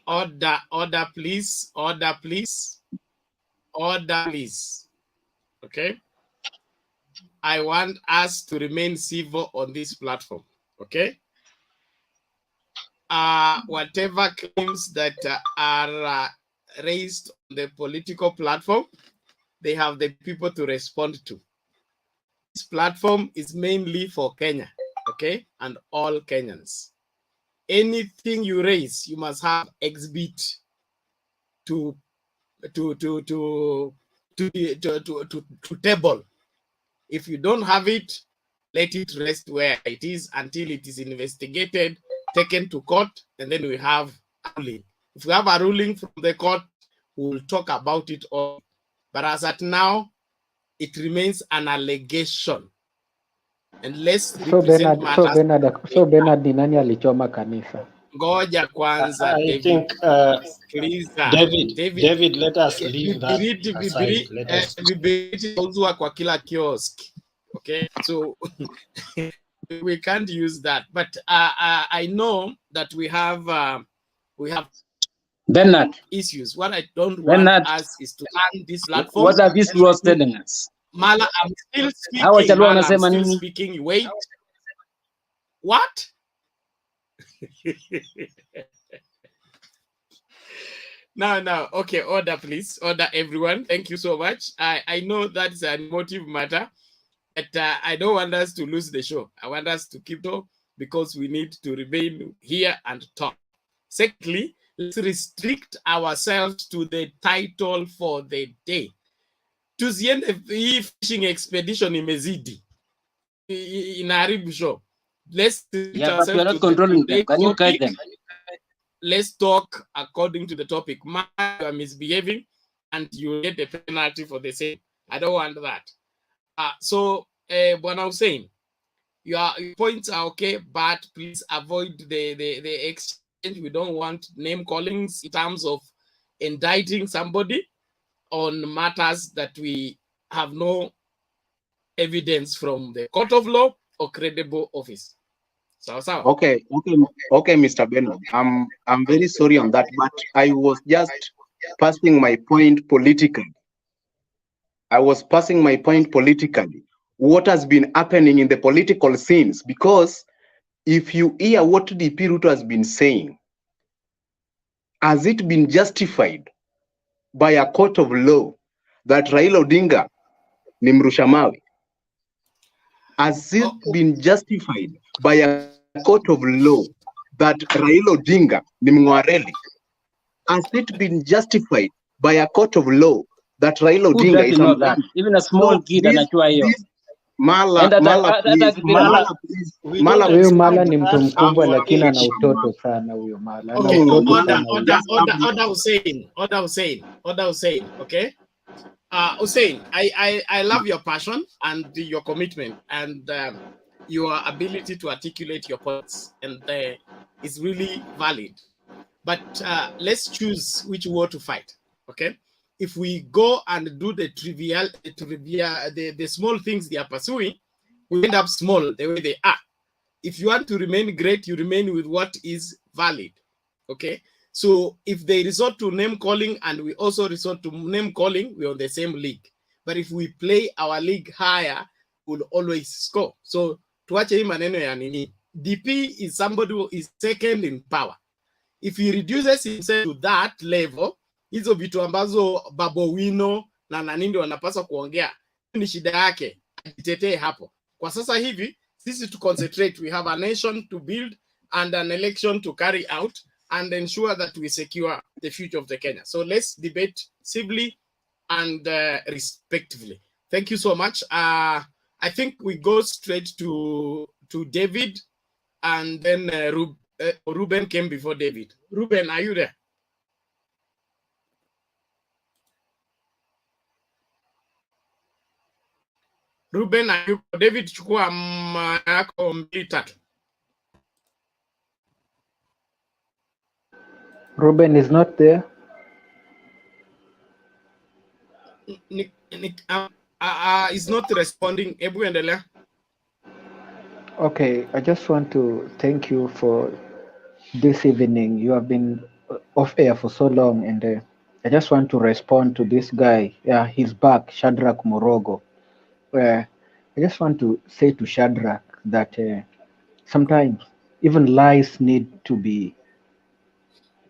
Speaker 1: Order, please. Order, please. Order, please. Okay. I want us to remain civil on this platform. Okay. Whatever claims that are raised on the political platform, they have the people to respond to. This platform is mainly for Kenya, okay, and all Kenyans. Anything you raise, you must have exhibit to table. If you don't have it, let it rest where it is until it is investigated, taken to court, and then we have a ruling. If we have a ruling from the court, we will talk about it all. But as at now, it remains an allegation. And let's
Speaker 11: so Bernard ni nani alichoma kanisa?
Speaker 1: Ngoja kwanza,
Speaker 3: I think David, let us leave that aside.
Speaker 1: Let kwa kila kiosk. Okay, so we can't use that. But I know that we have
Speaker 4: Bernard
Speaker 1: issues. What I don't want us is to hand this platform.
Speaker 4: What are these laws telling us?
Speaker 1: Mala, I'm still speaking. Mala, I'm still speaking. Wait. What? No. Okay, order, please. Order, everyone. Thank you so much. I know that's an emotive matter, but I don't want us to lose the show. I want us to keep it because we need to remain here and talk. Secondly, let's restrict ourselves to the title for the day. Tusiende hii fishing expedition imezidi. Inaharibu show. Let's
Speaker 4: but we are not controlling them. Can you guide them?
Speaker 1: Let's talk according to the topic. You are misbehaving and you get a penalty for the same. I don't want that. So, Bwana Hussein, your points are okay, but please avoid the exchange. We don't want name callings in terms of indicting somebody on matters that we have no evidence from the court of law or credible office. So.
Speaker 7: Okay, Mr. Bernard. I'm very sorry on that, but I was just passing my point politically. What has been happening in the political scenes? Because if you hear what DP Ruto has been saying, has it been justified by a court of law that Raila Odinga ni mrusha mawe? Has it been justified by a court of law that Raila Odinga ni mng'oareli? Has it been justified by a court of law that Raila Odinga is
Speaker 4: that? Even a small kid anajua hiyo.
Speaker 7: Mala,
Speaker 11: huyo Mala ni mtu mkubwa lakini ana utoto sana huyo Mala.
Speaker 1: Order Hussein, okay? Hussein, I love your passion and your commitment and your ability to articulate your points, and is really valid. But let's choose which war to fight, okay? If we go and do the small things they are pursuing, we end up small the way they are. If you want to remain great, you remain with what is valid, okay? So if they resort to name calling and we also resort to name calling, we're on the same league. But if we play our league higher, we'll always score. So tuache hii maneno ya nini. DP is somebody who is second in power. If he reduces himself to that level, hizo vitu ambazo Babo Wino na nanindi wanapaswa kuongea, ni shida yake. ajitetee hapo. Kwa sasa hivi sisi to concentrate, we have a nation to build and an election to carry out and ensure that we secure the future of the Kenya. So let's debate civilly and respectively. Thank you so much. I think we go straight to David, and then Ruben came before David. Ruben, are you there? Ruben, are you? David, chukua yako mbili tatu.
Speaker 11: Ruben is not there.
Speaker 1: Is not responding. Ebu endelea.
Speaker 11: Okay, I just want to thank you for this evening. You have been off air for so long, and I just want to respond to this guy. Yeah, he's back, Shadrach Morogo. I just want to say to Shadrach that sometimes even lies need to be,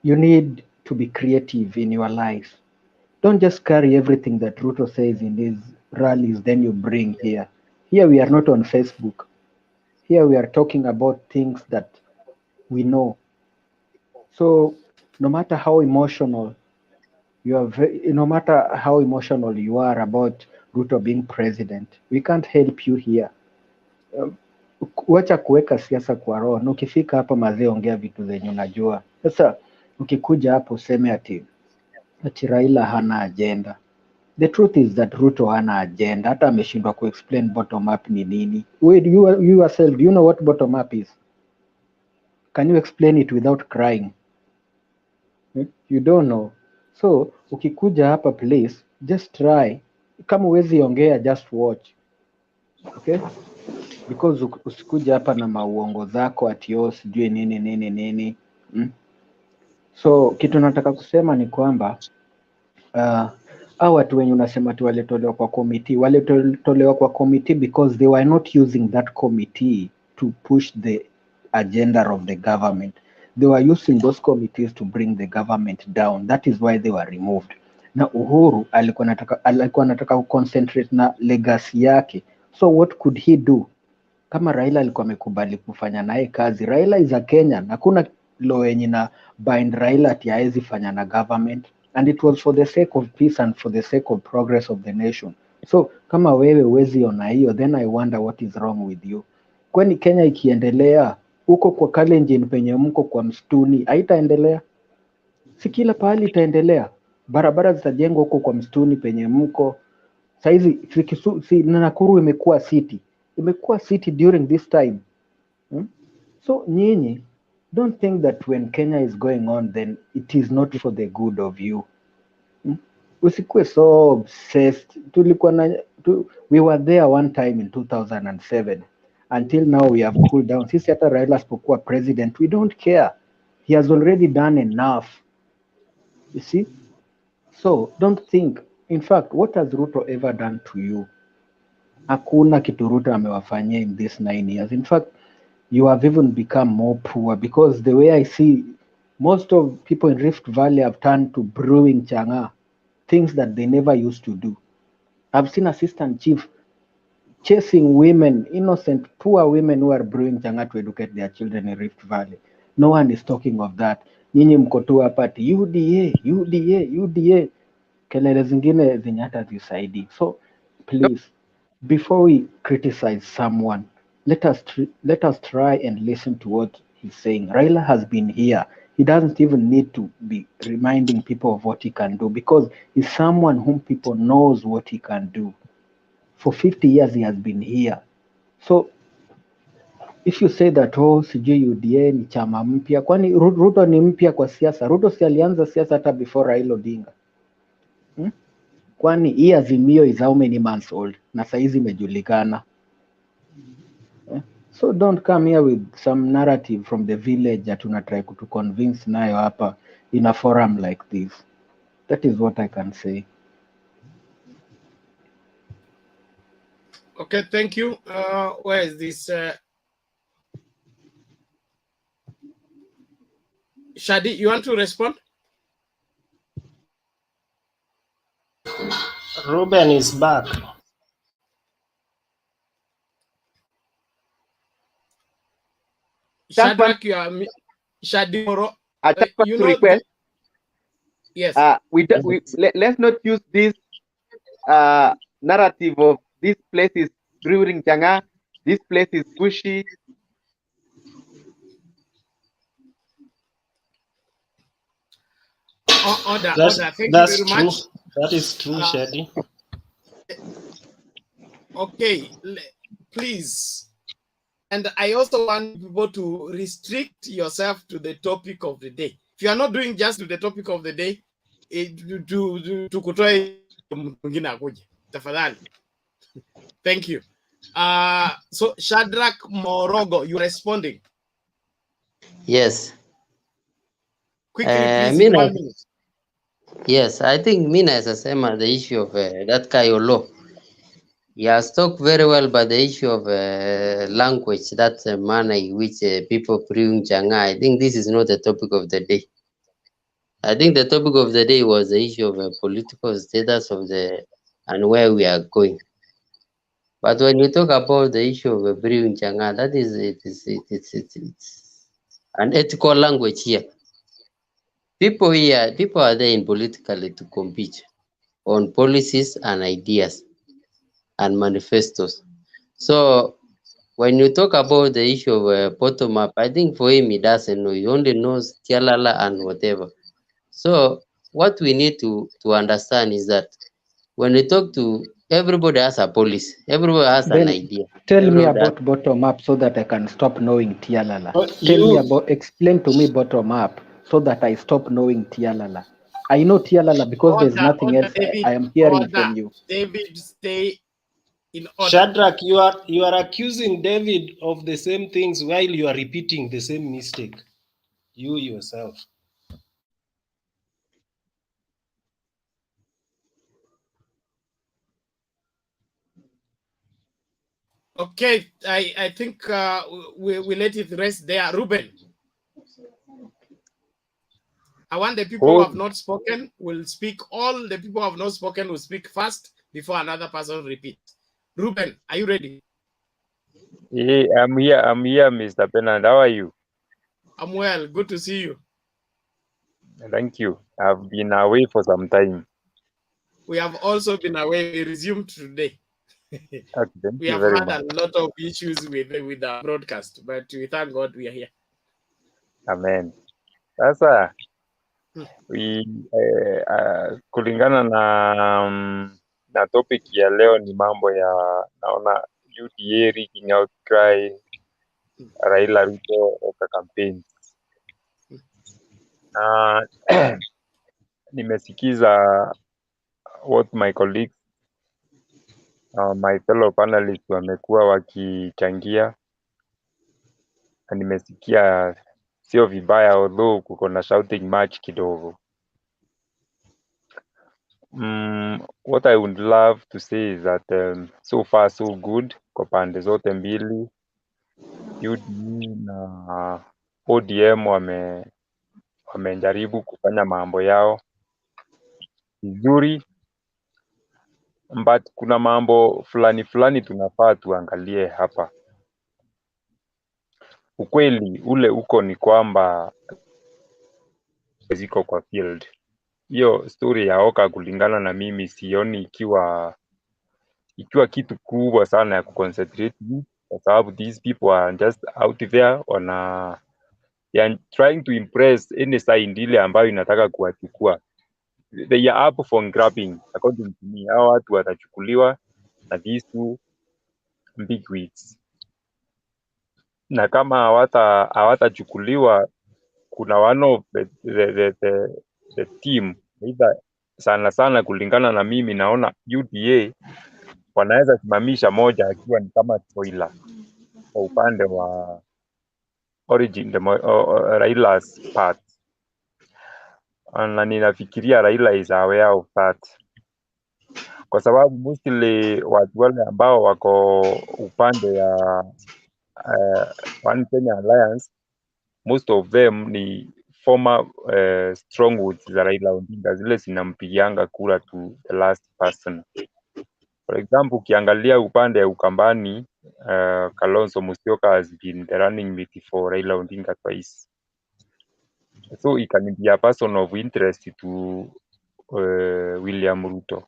Speaker 11: you need to be creative in your life. Don't just carry everything that Ruto says in his rallies, then you bring here. Here we are not on Facebook. Here we are talking about things that we know. So no matter how emotional you are, no matter how emotional you are about Ruto being president, we can't help you here. Wacha kuweka siasa kwa roho, na ukifika hapa mazee, ongea vitu zenye unajua. Sasa ukikuja hapo useme ati Raila hana agenda. The truth is that Ruto hana agenda, hata ameshindwa kuexplain bottom up ni nini. Wait, you yourself, do you know what bottom up is? Can you explain it without crying? You don't know. So ukikuja hapa please, just try. Kama uwezi ongea, just watch. Okay? Because usikuja hapa na mauongo zako ati sijui nini. So kitu nataka kusema ni kwamba hao watu wenye unasema ati walitolewa kwa committee because they were not using that committee to push the agenda of the government. They were using those committees to bring the government down. That is why they were removed. Na Uhuru alikuwa anataka kuconcentrate na legacy yake. So what could he do? Kama Raila alikuwa amekubali kufanya naye kazi. Raila is a Kenyan. Hakuna law yenye na bind Raila ati haezi fanya na government, and it was for the sake of peace and for the sake of progress of the nation. So kama wewe huwezi ona hiyo, then I wonder what is wrong with you. Kwani Kenya ikiendelea huko kwa Kalenjin penye mko kwa msituni haitaendelea? Si kila pahali itaendelea. Barabara zitajengwa huko kwa msituni penye mko. Saizi Nakuru imekuwa city during this time. So nyinyi, don't think that when Kenya is going on, then it is not for the good of you. Usikue so obsessed. We were there one time in 2007. Until now we have cooled down. Sisi hata Raila asipokuwa president, we don't care. He has already done enough. You see? So don't think. In fact, what has Ruto ever done to you? Hakuna kitu Ruto amewafanyia in these 9 years. In fact, you have even become more poor, because the way I see, most of people in Rift Valley have turned to brewing changa, things that they never used to do. I've seen assistant chief chasing women, innocent, poor women who are brewing changa to educate their children in Rift Valley. No one is talking of that. Nyinyi mko tu hapa ati UDA. Kelele zingine zenye hata zisaidi. So please, before we criticize someone, let us try and listen to what he's saying. Raila has been here. He doesn't even need to be reminding people of what he can do, because he's someone whom people knows what he can do. For 50 years he has been here. So if you say that sijui UDA ni chama mpya, kwani Ruto ni mpya kwa siasa? Ruto si alianza siasa hata before Raila Odinga. Kwani hii Azimio is how many months old na saizi imejulikana? So don't come here with some narrative from the village that una try to convince nayo hapa in a forum like this. That is what I can say.
Speaker 1: Okay, thank you. Where is this? Shadi, you want to respond?
Speaker 3: Ruben is back.
Speaker 1: Shadrach, you are Shadimoro.
Speaker 2: I just want
Speaker 1: You
Speaker 2: to
Speaker 1: know,
Speaker 2: request.
Speaker 1: yes.
Speaker 2: Let's not use this narrative of this place is brewing changa, this place is pushy.
Speaker 1: Order. Thank you
Speaker 3: That's
Speaker 1: very
Speaker 3: true.
Speaker 1: much.
Speaker 3: That is true, Shadi.
Speaker 1: Okay, please. And I also want people to restrict yourself to the topic of the day. If you are not doing just to the topic of the day, to kutoa mwingine akuje. Tafadhali. Thank you. So Shadrach Morogo, you're responding.
Speaker 8: Yes.
Speaker 1: Quickly, please, in 1 minute.
Speaker 8: Yes, I think Mina is the issue of that Kayolo. He has talked very well about the issue of language, that manner in which people bring Changa. I think this is not the topic of the day. I think the topic of the day was the issue of political status of and where we are going. But when you talk about the issue of bringing Changa, that is it's an ethical language here. People are there in politically to compete on policies and ideas and manifestos. So when you talk about the issue of bottom up, I think for him he doesn't know. He only knows Tialala and whatever. So what we need to understand is that when we talk to everybody has a policy, everybody has an idea.
Speaker 11: Tell me about bottom up so that I can stop knowing Tialala. Explain to me bottom up so that I stop knowing Tialala. I know Tialala because there's nothing else
Speaker 1: David,
Speaker 11: I am hearing from you.
Speaker 1: David, stay in order.
Speaker 3: Shadrach, you are accusing David of the same things while you are repeating the same mistake. You yourself.
Speaker 1: Okay, I think we let it rest there. Ruben, I want the people who have not spoken will speak. All the people who have not spoken will speak first before another person repeats. Ruben, are you ready?
Speaker 12: Yeah, I'm here, Mr. Pennant. How are you?
Speaker 1: I'm well. Good to see you.
Speaker 12: Thank you. I've been away for some time.
Speaker 1: We have also been away. We resumed today.
Speaker 12: Okay, thank
Speaker 1: we
Speaker 12: you
Speaker 1: have
Speaker 12: very
Speaker 1: had
Speaker 12: much.
Speaker 1: a lot of issues with our broadcast, but we thank God we are here.
Speaker 12: Amen. Sasa kulingana na topic ya leo ni mambo ya naona UDA rigging Outcry, Raila Ruto campaign. Nimesikiza what my colleagues my fellow panelists wamekuwa wakichangia, na nimesikia sio vibaya, although kuko na shouting match kidogo. What I would love to say is that so far so good kwa pande zote mbili. UDA na ODM wamejaribu kufanya mambo yao vizuri, but kuna mambo fulani tunafaa tuangalie hapa. Ukweli ule uko ni kwamba ziko kwa field. Hiyo story ya Oka kulingana na mimi sioni ikiwa kitu kubwa sana ya kuconcentrate, kwa sababu these people are just out there trying to impress any side ile ambayo inataka kuwachukua. They are up for grabbing according to me. Hao watu watachukuliwa na these two big wigs, na kama hawatachukuliwa, kuna one of the team either sana kulingana na mimi naona UDA wanaweza simamisha moja akiwa ni kama spoiler kwa upande wa origin Raila's part, na ninafikiria Raila is aware of that, kwa sababu mostly watu wale ambao wako upande ya One Kenya Alliance, most of them ni former strongholds za Raila Odinga, zile zinampigianga kura to the last person. For example, ukiangalia upande ya Ukambani Kalonzo Musyoka has been the running mate for Raila Odinga twice. So it can be a person of interest to William Ruto.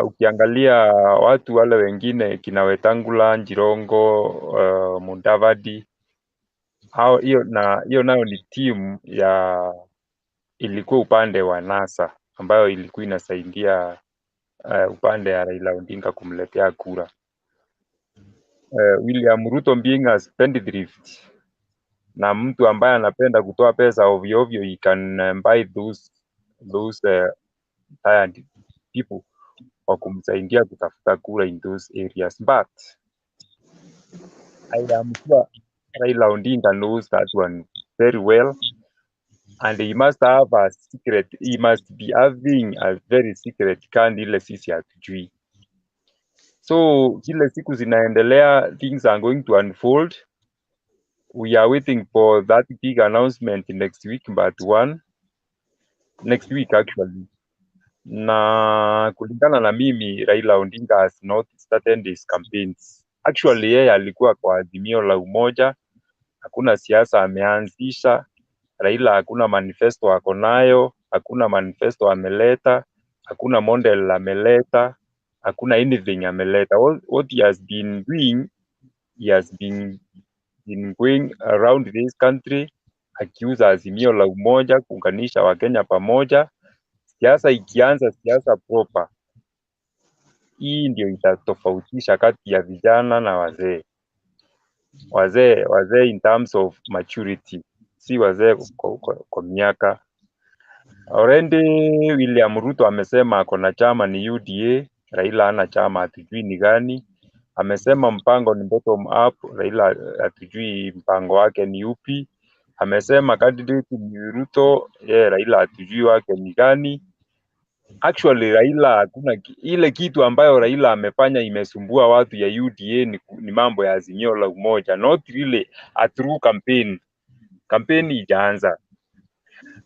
Speaker 12: Ukiangalia watu wale wengine kina Wetangula, Njirongo, Mudavadi, hao hiyo nayo ni timu ya ilikuwa upande wa NASA ambayo ilikuwa inasaidia upande ya Raila Odinga kumletea kura. William Ruto being a spendthrift na mtu ambaye anapenda kutoa pesa ovyo ovyo, he can buy those tired people wa kumsaidia kutafuta kura in those areas, but I am sure Raila Odinga knows that one very well, and he must have a secret, he must be having a very secret kandi ile sisi hatujui. So kile siku zinaendelea, things are going to unfold. We are waiting for that big announcement next week, but next week actually. Na kulingana na mimi, Raila Odinga has not started his campaigns. Actually yeye alikuwa kwa Azimio la Umoja, hakuna siasa ameanzisha. Raila hakuna manifesto ako nayo, hakuna manifesto ameleta, hakuna model ameleta, hakuna anything ameleta. What he has been doing, he has been going around this country akiuza Azimio la Umoja, kuunganisha Wakenya pamoja. Siasa ikianza, siasa proper, hii ndio itatofautisha kati ya vijana na wazee. Wazee in terms of maturity, si wazee kwa miaka. Already William Ruto amesema ako na chama ni UDA, Raila hana chama, hatujui ni gani. Amesema mpango ni bottom up, Raila hatujui mpango wake ni upi. Amesema candidate ni Ruto, Raila hatujui wake ni gani. Actually Raila hakuna ile kitu ambayo Raila amefanya imesumbua watu ya UDA ni mambo ya Azimio la Umoja, not really a true campaign. Campaign ijaanza.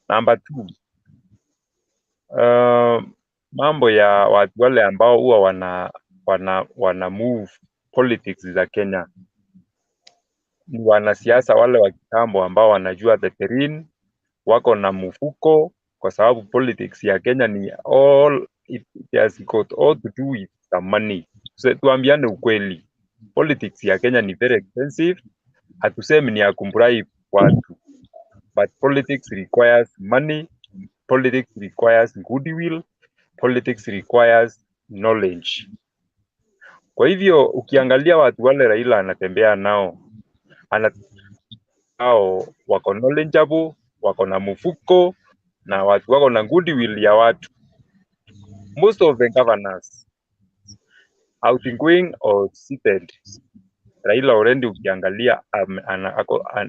Speaker 12: Number 2, mambo ya watu wale ambao huwa wana move politics za Kenya ni wanasiasa wale wa kitambo ambao wanajua the terrain, wako na mfuko, kwa sababu politics ya Kenya ni it has got all to do with the money. So, tuambiane ukweli, politics ya Kenya ni very expensive. Hatusemi ni ya kumbribe watu, but politics requires money, politics requires goodwill, politics requires knowledge. Kwa hivyo ukiangalia watu wale Raila anatembea nao, wako knowledgeable, wako na mfuko, na watu wako na goodwill ya watu. Most of the governors outgoing or seated, Raila already ukiangalia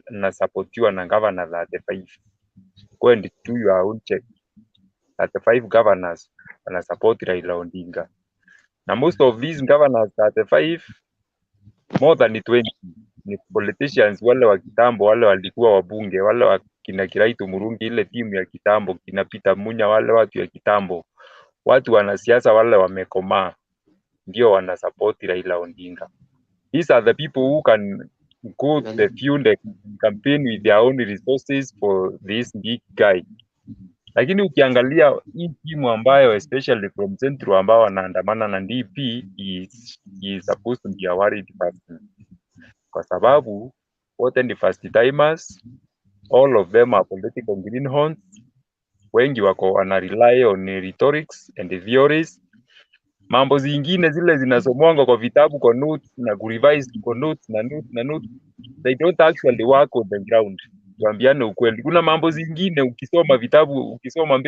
Speaker 12: anasupportiwa na governor 35. Go and do your own check. 35 governors support Raila Odinga. Na most of these governors 35, more than 20 ni politicians wale wa kitambo, wale walikuwa wabunge, wale wa kina Kiraitu Murungi, ile timu ya kitambo, kina Peter Munya, wale watu ya kitambo. Watu wanasiasa wale wamekomaa ndio wanasupport Raila Odinga. These are the people who can go the field and campaign with their own resources for this big guy. Lakini ukiangalia hii timu ambayo especially from Central ambao wanaandamana na DP is supposed to be a worried person, kwa sababu wote ni first timers, all of them are political greenhorns. Wengi wako wana rely on rhetorics and theories. Mambo zingine zile zinasomwanga kwa vitabu, kwa notes na kurevise kwa notes na notes, they don't actually work on the ground. Tuambiane ukweli, kuna mambo zingine ukisoma vitabu, ukisoma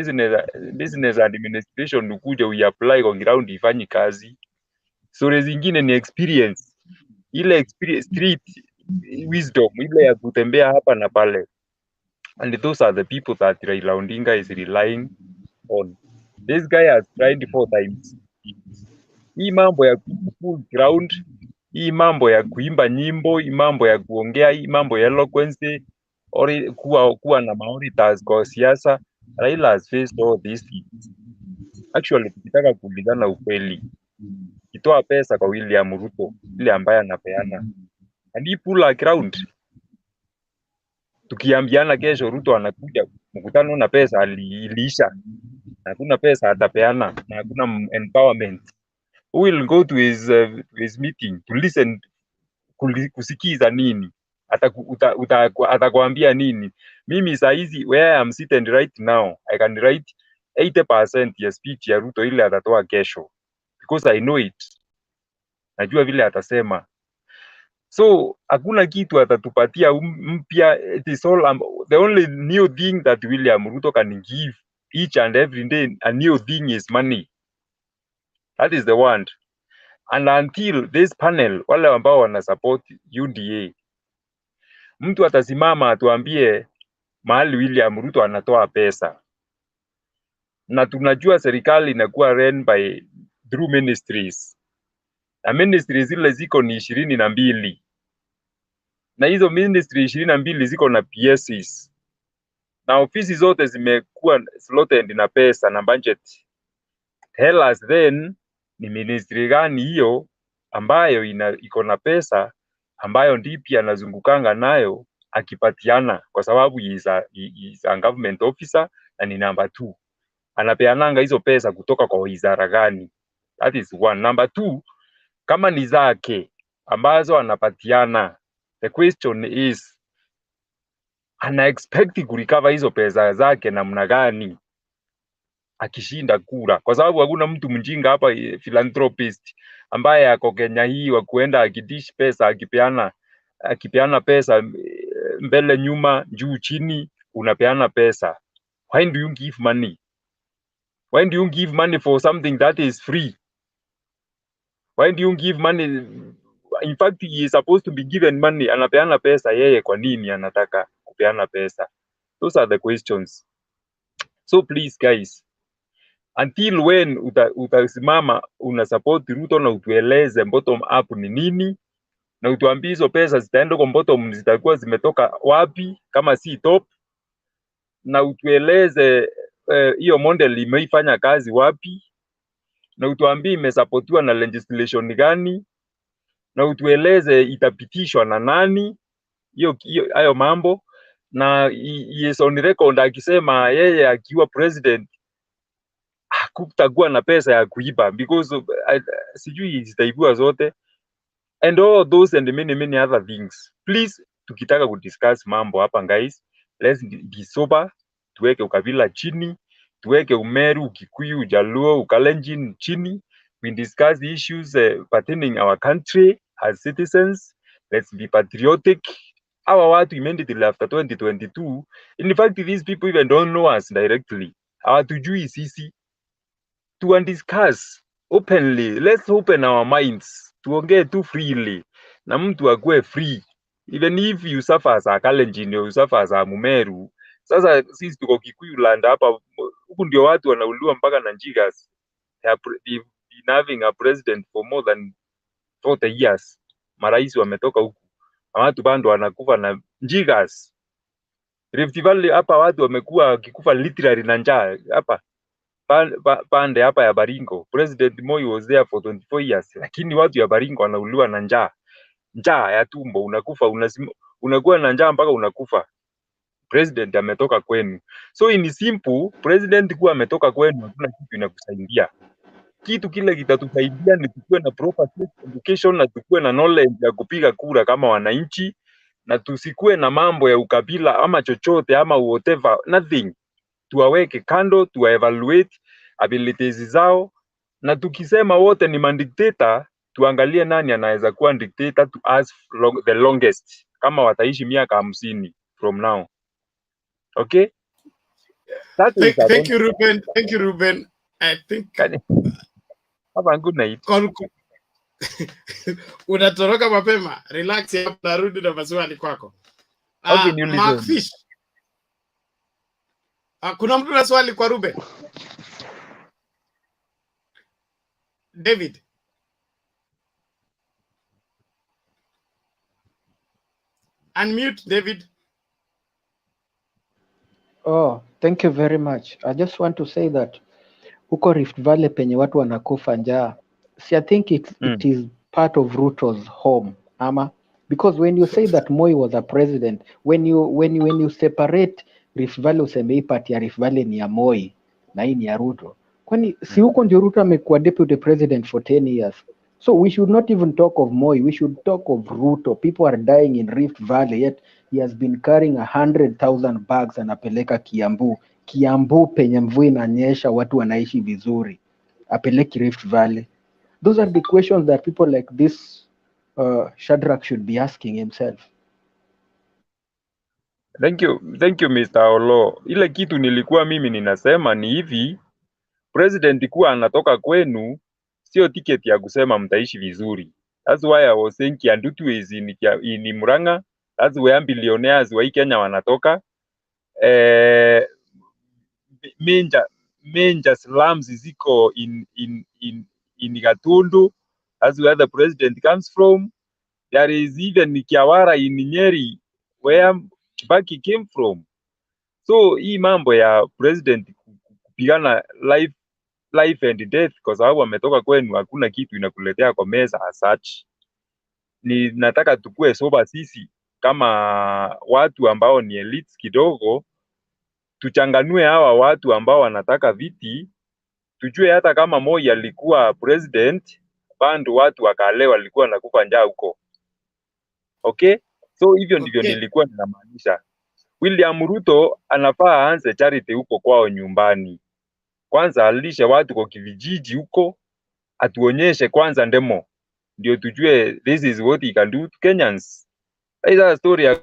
Speaker 12: business administration, ukuje uiapply kwa ground ifanye kazi. Sura zingine ni experience, ile street wisdom, ile ya kutembea hapa na pale. And those are the people that Raila Odinga is relying on. This guy has tried 4 times. Hii mambo ya full ground, hii mambo ya kuimba nyimbo, hii mambo ya kuongea, hii mambo ya eloquence, kuwa na maoritas kwa siasa, Raila has faced all these things. Actually, tukitaka kuulizana ukweli, akitoa pesa kwa William Ruto ile ambaye anapeana, and he pull a ground. Tukiambiana kesho Ruto anakuja mkutano na pesa iliisha, hakuna pesa atapeana na hakuna empowerment. Who will go to his meeting to listen, kusikiza nini? Atakwambia nini? Mimi saa hizi where I'm sitting right now, I can write 80% ya speech ya Ruto ile atatoa kesho, because I know it. Najua vile atasema. So hakuna kitu atatupatia mpya. It is all the only new thing that William Ruto can give each and every day, a new thing is money. That is the one. And until this panel, wale ambao wana support UDA, mtu atasimama atuambie mahali William Ruto anatoa pesa, na tunajua serikali inakuwa run by through ministries, na ministries zile ziko ni 22, na hizo ministry 22 ziko na PSs, na ofisi zote zimekuwa slotted na pesa na budget. Tell us then, ni ministry gani hiyo ambayo iko na pesa ambayo ndipi anazungukanga nayo akipatiana, kwa sababu is a government officer na ni number 2. Anapeananga hizo pesa kutoka kwa wizara gani? That is one. Number 2, kama ni zake ambazo anapatiana, the question is, ana expect kurecover hizo pesa zake namna gani akishinda kura? Kwa sababu hakuna mtu mjinga hapa philanthropist ambaye ako Kenya hii wa kuenda akidish pesa akipeana pesa mbele nyuma juu chini, unapeana pesa. Why do you give money? Why do you give money for something that is free? Why do you give money? In fact, he is supposed to be given money. Anapeana pesa yeye, kwa nini anataka kupeana pesa? Those are the questions. So please guys, until when utasimama una support Ruto na utueleze bottom up ni nini, na utuambie hizo pesa zitaenda kwa bottom zitakuwa zimetoka wapi kama si top, na utueleze hiyo model imeifanya kazi wapi, na utuambie imesupportiwa na legislation gani, na utueleze itapitishwa na nani hayo mambo, na yes on record akisema yeye akiwa president hakutakuwa na pesa ya kuiba, because sijui zitaibua zote, and all those and many other things. Please, tukitaka kudiscuss mambo hapa guys, let's be sober, tuweke ukabila chini, tuweke Umeru, Ukikuyu, Ujaluo, Ukalenjin chini. We discuss the issues pertaining our country as citizens. Let's be patriotic. Our watu immediately after 2022, in fact these people even don't know us directly. Hawatujui sisi. To discuss openly, let's open our minds, tuongee tu freely na mtu akue free, even if you suffer as a Kalenjin, you suffer as a Mumeru. Sasa sisi tuko Kikuyu land hapa, huku ndio watu wanauliwa mpaka na njigas. They've been having a president for more than 40 years. Marais wametoka huku na watu bado wanakufa na njigas. Rift Valley hapa watu wamekuwa kikufa literally na njaa hapa. Pande hapa ya Baringo, President Moi was there for 24 years, lakini watu ya Baringo wanauliwa na njaa ya tumbo, unakufa, unakuwa na njaa mpaka unakufa. President ametoka kwenu. So in simple, president kuwa ametoka kwenu hakuna kitu inakusaidia. Kitu kile kitatusaidia ni tukue na proper education na tukue na knowledge ya kupiga kura kama wananchi, na tusikue na mambo ya ukabila ama chochote ama whatever, nothing. Tuwaweke kando, tuwaevaluate abilities zao, na tukisema wote ni mandictator, tuangalie nani anaweza kuwa dictator to us the longest, kama wataishi miaka 50 from now. Okay?
Speaker 1: Thank you, Ruben. Thank you, Ruben. I think
Speaker 12: have a good night.
Speaker 1: Unatoroka mapema. Relax hapo, narudi na maswali kwako. Mark Fish. Kuna mtu na swali kwa Ruben? David. Unmute, David.
Speaker 11: Oh, thank you very much. I just want to say that huko Rift Valley penye watu wanakufa njaa, See, I think it is part of Ruto's home, Ama, because when you say that Moi was a president, when you separate Rift Valley useme hii part ya Rift Valley ni ya Moi na hii ni ya Ruto, kwani si huko ndio Ruto amekuwa deputy president for 10 years? So we should not even talk of Moi, we should talk of Ruto. People are dying in Rift Valley, yet he has been carrying 100,000 bags anapeleka Kiambu penye mvua inanyesha, watu wanaishi vizuri, apeleki Rift Valley. Those are the questions that people like this Shadrach should be asking himself.
Speaker 12: Thank you Mr. Olo. Ile kitu nilikuwa mimi ninasema ni hivi, president kuwa anatoka kwenu sio ticket ya kusema mtaishi vizuri. That's why I was saying Kiandutu is in Murang'a. That's where billionaires wa Kenya wanatoka. Major slums ziko in Gatundu. That's where the president comes from. There is even Kiawara in Nyeri where Kibaki came from. So hii mambo ya president kupigana life and death kwa sababu ametoka kwenu, hakuna kitu inakuletea kwa meza as such. Ni nataka tukue soba sisi kama watu ambao ni elites kidogo, tuchanganue hawa watu ambao wanataka viti, tujue hata kama Moi alikuwa president, bado watu wakale walikuwa nakufa njaa huko. Okay? So hivyo ndivyo nilikuwa ninamaanisha. William Ruto anafaa aanze charity huko kwao nyumbani. Kwanza alishe watu kwa kijiji huko, atuonyeshe kwanza ndemo, ndio tujue this is what he can do to Kenyans. Hiyo story ya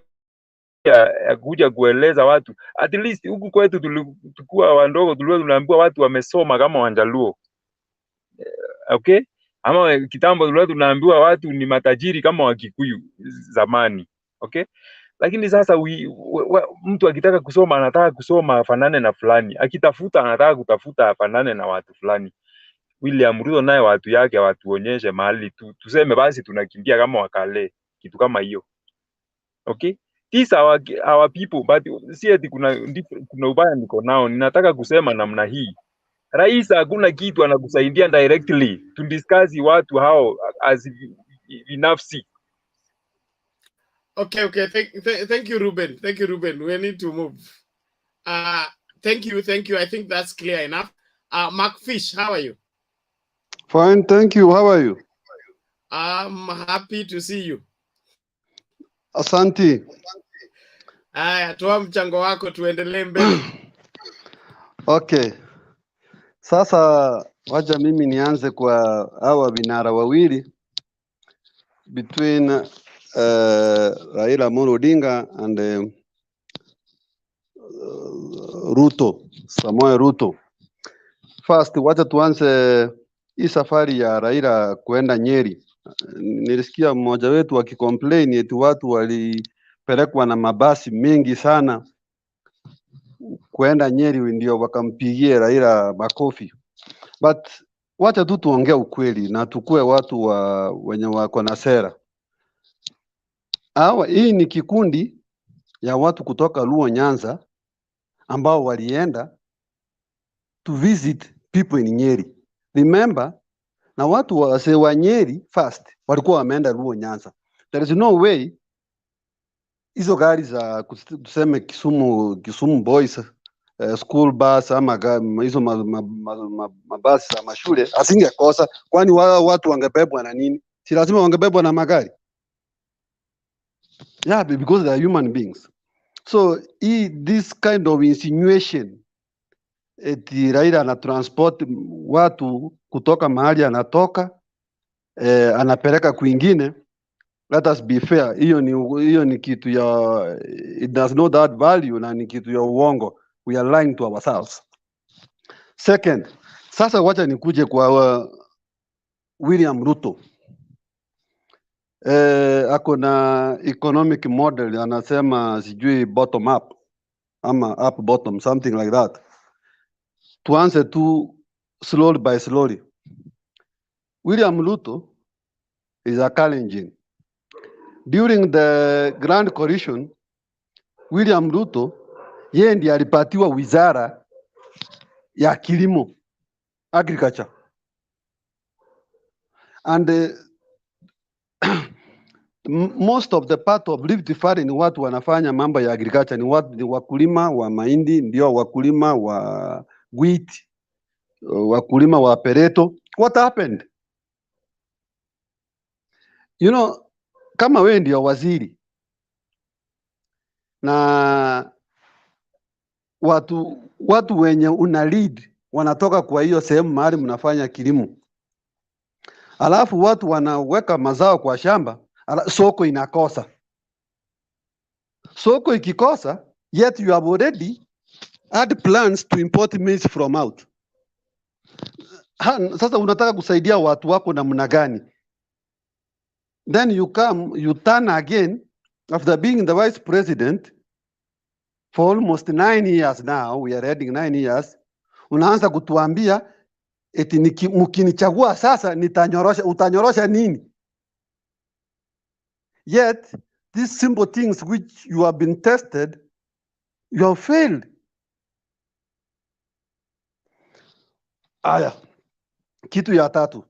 Speaker 12: kuja kueleza watu, at least huku kwetu tulikuwa wandogo, tulikuwa tunaambiwa watu wamesoma kama Wanjaluo. Okay? Ama kitambo tulikuwa tunaambiwa watu ni matajiri kama Wakikuyu zamani. Okay? Lakini sasa mtu akitaka kusoma anataka kusoma afanane na fulani, akitafuta anataka kutafuta afanane na watu fulani. William Ruto naye watu yake watuonyeshe mahali tuseme basi tunakimbia kama wakale, kitu kama hiyo. Okay? These our people, but si eti kuna ubaya niko nao. Ninataka kusema namna hii, rais hakuna kitu anakusaidia directly to discuss watu hao as binafsi.
Speaker 1: Okay. Thank you, Ruben. We need to move. Thank you. I think that's clear enough. Mark Fish, how are you?
Speaker 13: Fine, thank you. How are you?
Speaker 1: I'm happy to see you.
Speaker 13: Asante.
Speaker 1: Haya, toa mchango wako tuendelee mbele.
Speaker 13: Okay. Sasa wacha mimi nianze kwa hawa vinara wawili between Raila Amolo Odinga and Ruto, Samoei Ruto. First, wacha tuanze hii safari ya Raila kuenda Nyeri. Nilisikia mmoja wetu akicomplain eti watu walipelekwa na mabasi mengi sana kuenda Nyeri ndio wakampigie Raila makofi. But wacha tu tuongee ukweli na tukue watu wenye wako na sera. Hii ni kikundi ya watu kutoka Luo Nyanza ambao walienda to visit people in Nyeri. Remember, na watu wa Nyeri first walikuwa wameenda Luo Nyanza. There is no way hizo gari za tuseme Kisumu Boys school bus ama hizo mabasi za mashule asingekosa, kwani watu wangebebwa na nini? Si lazima wangebebwa na magari? Yeah, because they are human beings. So this kind of insinuation eti Raila ana transport watu kutoka mahali anatoka anapeleka kwingine, let us be fair, hiyo ni kitu ya it does not add value na ni kitu ya uongo. We are lying to ourselves. Second, sasa wacha nikuje kwa William Ruto. Ako na economic model anasema sijui bottom up ama up bottom, something like that. Tuanze tu slowly by slowly. William Ruto is a Kalenjin. During the Grand Coalition, William Ruto yeye ndiye alipatiwa wizara ya kilimo, agriculture. and most of the part of Rift Valley ni watu wanafanya mambo ya agriculture, ni wakulima wa mahindi, ndio wakulima wa wheat, wakulima wa pereto. What happened? You know, kama wewe ndio waziri na watu wenye una lead wanatoka kwa hiyo sehemu mahali mnafanya kilimo, alafu watu wanaweka mazao kwa shamba, soko inakosa. Soko ikikosa, yet you have already had plans to import maize from out. Sasa unataka kusaidia watu wako namna gani? Then you turn again after being the vice president for almost 9 years now, we are heading 9 years, unaanza kutuambia eti mkinichagua sasa utanyorosha nini? Yet these simple things which you have been tested, you have failed. Aya, kitu ya tatu,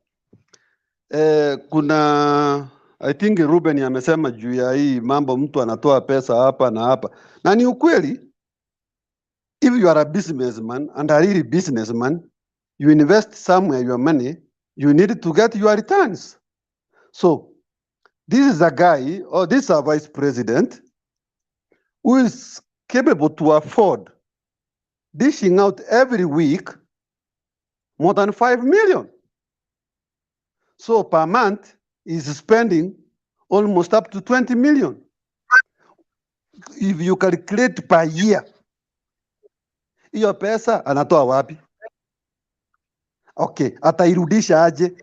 Speaker 13: kuna I think Ruben amesema juu ya hii mambo mtu anatoa pesa hapa na hapa, na ni ukweli. If you are a businessman and a really businessman, you invest somewhere your money, you need to get your returns. So this is a guy, or this is a vice president, who is capable to afford dishing out every week more than 5 million. So per month, is spending almost up to 20 million. If you calculate per year, hiyo pesa anatoa wapi? Okay, atairudisha aje?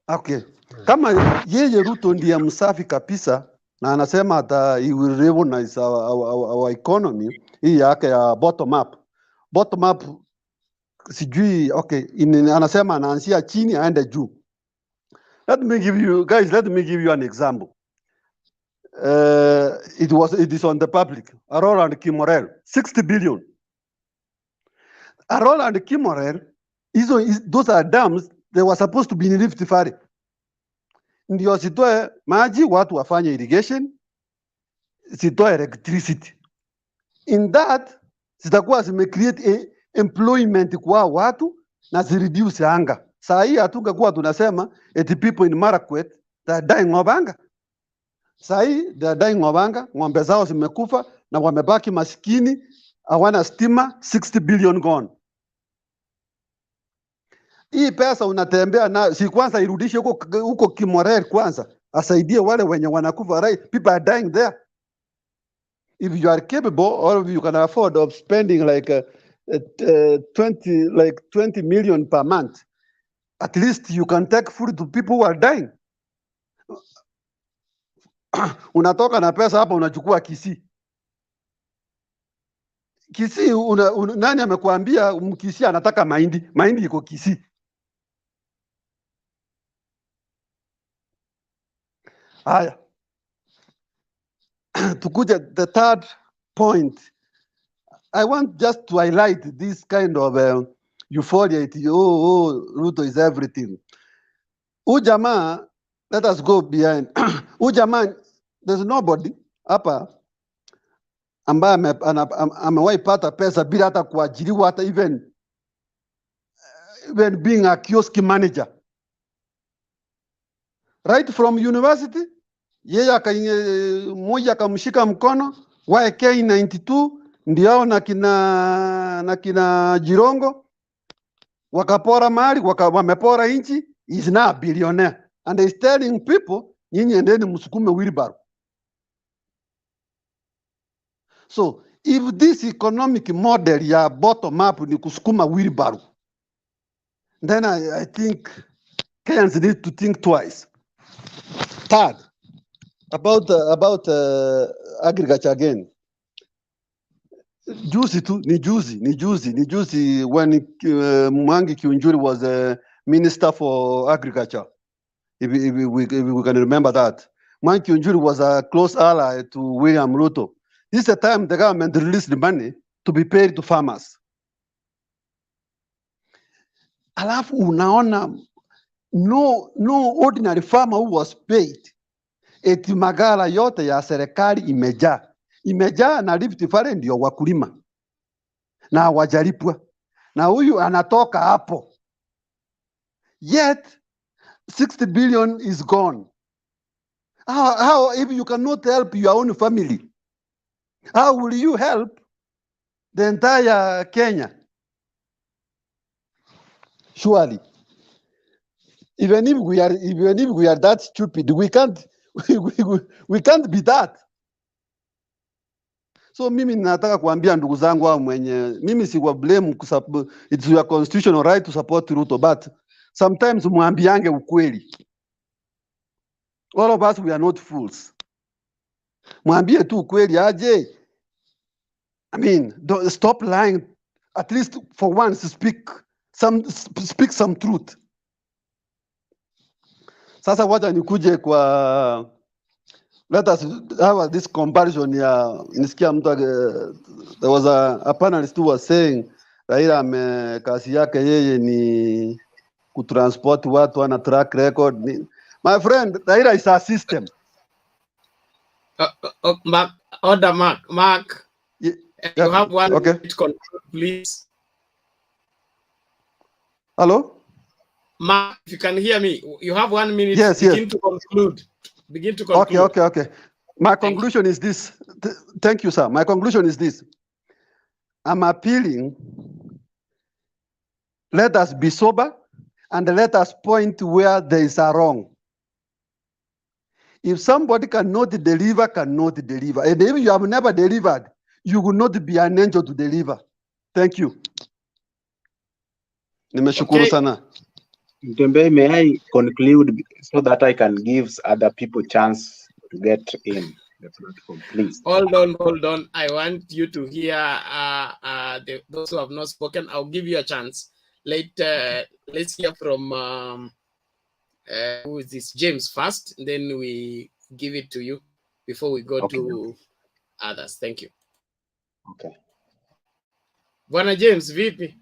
Speaker 13: Okay, kama yeye Ruto ndiye msafi kabisa na anasema he will revolutionize our economy, hii yake ya bottom up sijui. Okay, anasema anaanzia chini aende juu. Let me give you an example. It is on the public. Aurora and Kimorel, 60 billion. Aurora and Kimorel, those are dams. They were supposed to be in Rift Valley. Ndio sitoe maji, watu wafanye irrigation, sitoe electricity. In that, zitakuwa zimecreate employment kwa watu na zireduce anga. Saa hii hatungekuwa tunasema eti people in Marakwet they are dying of hunger. Saa hii they are dying of hunger, ng'ombe zao zimekufa na wamebaki maskini, hawana stima, 60 billion gone. Hii pesa unatembea na si kwanza irudishe huko Kimorel kwanza, asaidie wale wenye wanakufa, right? People are dying there. If you are capable, or if you can afford of spending like 20 million per month, at least you can take food to people who are dying. Unatoka na pesa hapa unachukua Kisii. Kisii nani amekuambia Mkisii anataka mahindi? Mahindi iko Kisii. Haya. Tukuja the third point. I want just to highlight this kind of euphoria. Ruto is everything. Ujamaa, let us go behind. Ujamaa, there's nobody hapa ambaye amewahi pata pesa bila hata kuajiriwa, hata even being a kiosk manager. Right from university, yeye mmoja akamshika mkono YK 92 ndio na kina Jirongo wakapora mali, wamepora inchi. Is now a billionaire and he's telling people nyinyi endeni msukume wheelbarrow. So if this economic model ya bottom up ni kusukuma wheelbarrow, then I think Kenyans need to think twice. Third, about agriculture again. Juzi when Mwangi Kiunjuri was Minister for Agriculture, if we can remember that. Mwangi Kiunjuri was a close ally to William Ruto. This is the time the government released the money to be paid to farmers. alafu unaona no ordinary farmer who was paid. Eti magala yote ya serikali imejaa na Rift Valley ndio wakulima na hawajalipwa, na huyu anatoka hapo, yet 60 billion is gone. How if you cannot help your own family, how will you help the entire Kenya? Surely, even if we are that stupid, we can't we can't be that. So mimi nataka kuambia ndugu zangu hao mimi si wa blame, it's your constitutional right to support Ruto, but sometimes mwambiange ukweli. All of us, we are not fools. Mwambie tu ukweli aje. I mean, don't stop lying. At least for once, speak some truth. Sasa wacha nikuje kwa, let us have this comparison ya, nisikia mtu, there was a panelist who was saying Raila kazi yake yeye ni kutransport watu, ana track record. My friend, Raila is a system.
Speaker 1: Mark.
Speaker 13: Yeah.
Speaker 1: You have one
Speaker 13: okay.
Speaker 1: minute, please.
Speaker 13: Hello?
Speaker 1: Mark, if you can hear me, you have 1 minute.
Speaker 13: Yes,
Speaker 1: Begin to conclude.
Speaker 13: Okay. My conclusion is this. Thank you, sir. My conclusion is this. I'm appealing, let us be sober and let us point where there is a wrong. If somebody cannot deliver. And if you have never delivered, you will not be an angel to deliver. Thank you. Nimeshukuru sana.
Speaker 7: Mtembe, may I conclude so that I can give other people chance to get in the platform, please?
Speaker 1: Hold on. I want you to hear those who have not spoken. I'll give you a chance. Let's hear from who is this? James first, then we give it to you before we go to others. Thank you.
Speaker 7: Okay.
Speaker 1: Bwana James, vipi?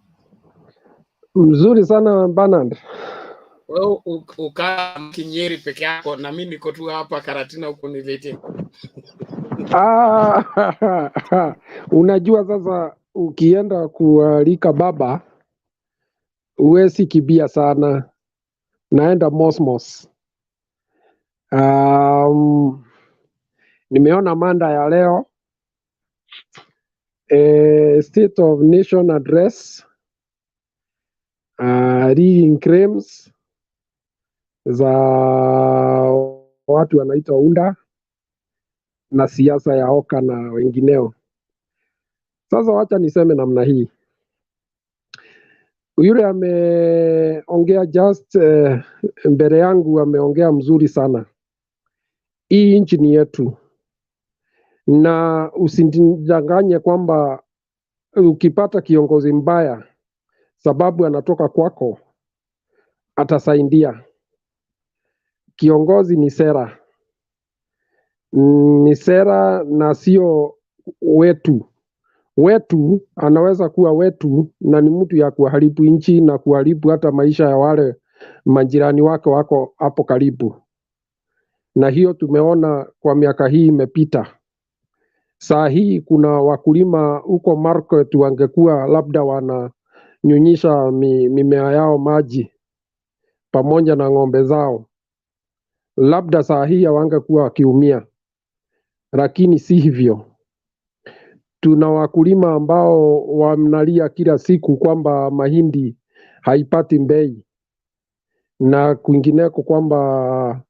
Speaker 14: Mzuri sana Bernard.
Speaker 1: Wewe ukaa Kinyeri peke yako na mimi niko tu hapa Karatina huko nilete.
Speaker 14: Unajua sasa ukienda kualika baba uwezi kibia sana. Naenda mosmos. Nimeona manda ya leo. State of Nation Address. Reading claims za watu wanaitwa UNDA na siasa ya Oka na wengineo. Sasa wacha niseme namna hii. Yule ameongea just mbele yangu ameongea mzuri sana. Hii nchi ni yetu. Na usinidanganye kwamba ukipata kiongozi mbaya sababu anatoka kwako atasaidia. Kiongozi ni sera. Ni sera na sio wetu. Wetu anaweza kuwa wetu na ni mtu ya kuharibu nchi na kuharibu hata maisha ya wale majirani wako hapo karibu. Na hiyo tumeona kwa miaka hii imepita. Saa hii kuna wakulima huko market wangekuwa labda wananyunyisha mimea yao maji pamoja na ng'ombe zao. Labda saa hii wangekuwa wakiumia. Lakini si hivyo. Tuna wakulima ambao wanalia kila siku kwamba mahindi haipati bei na kwingineko kwamba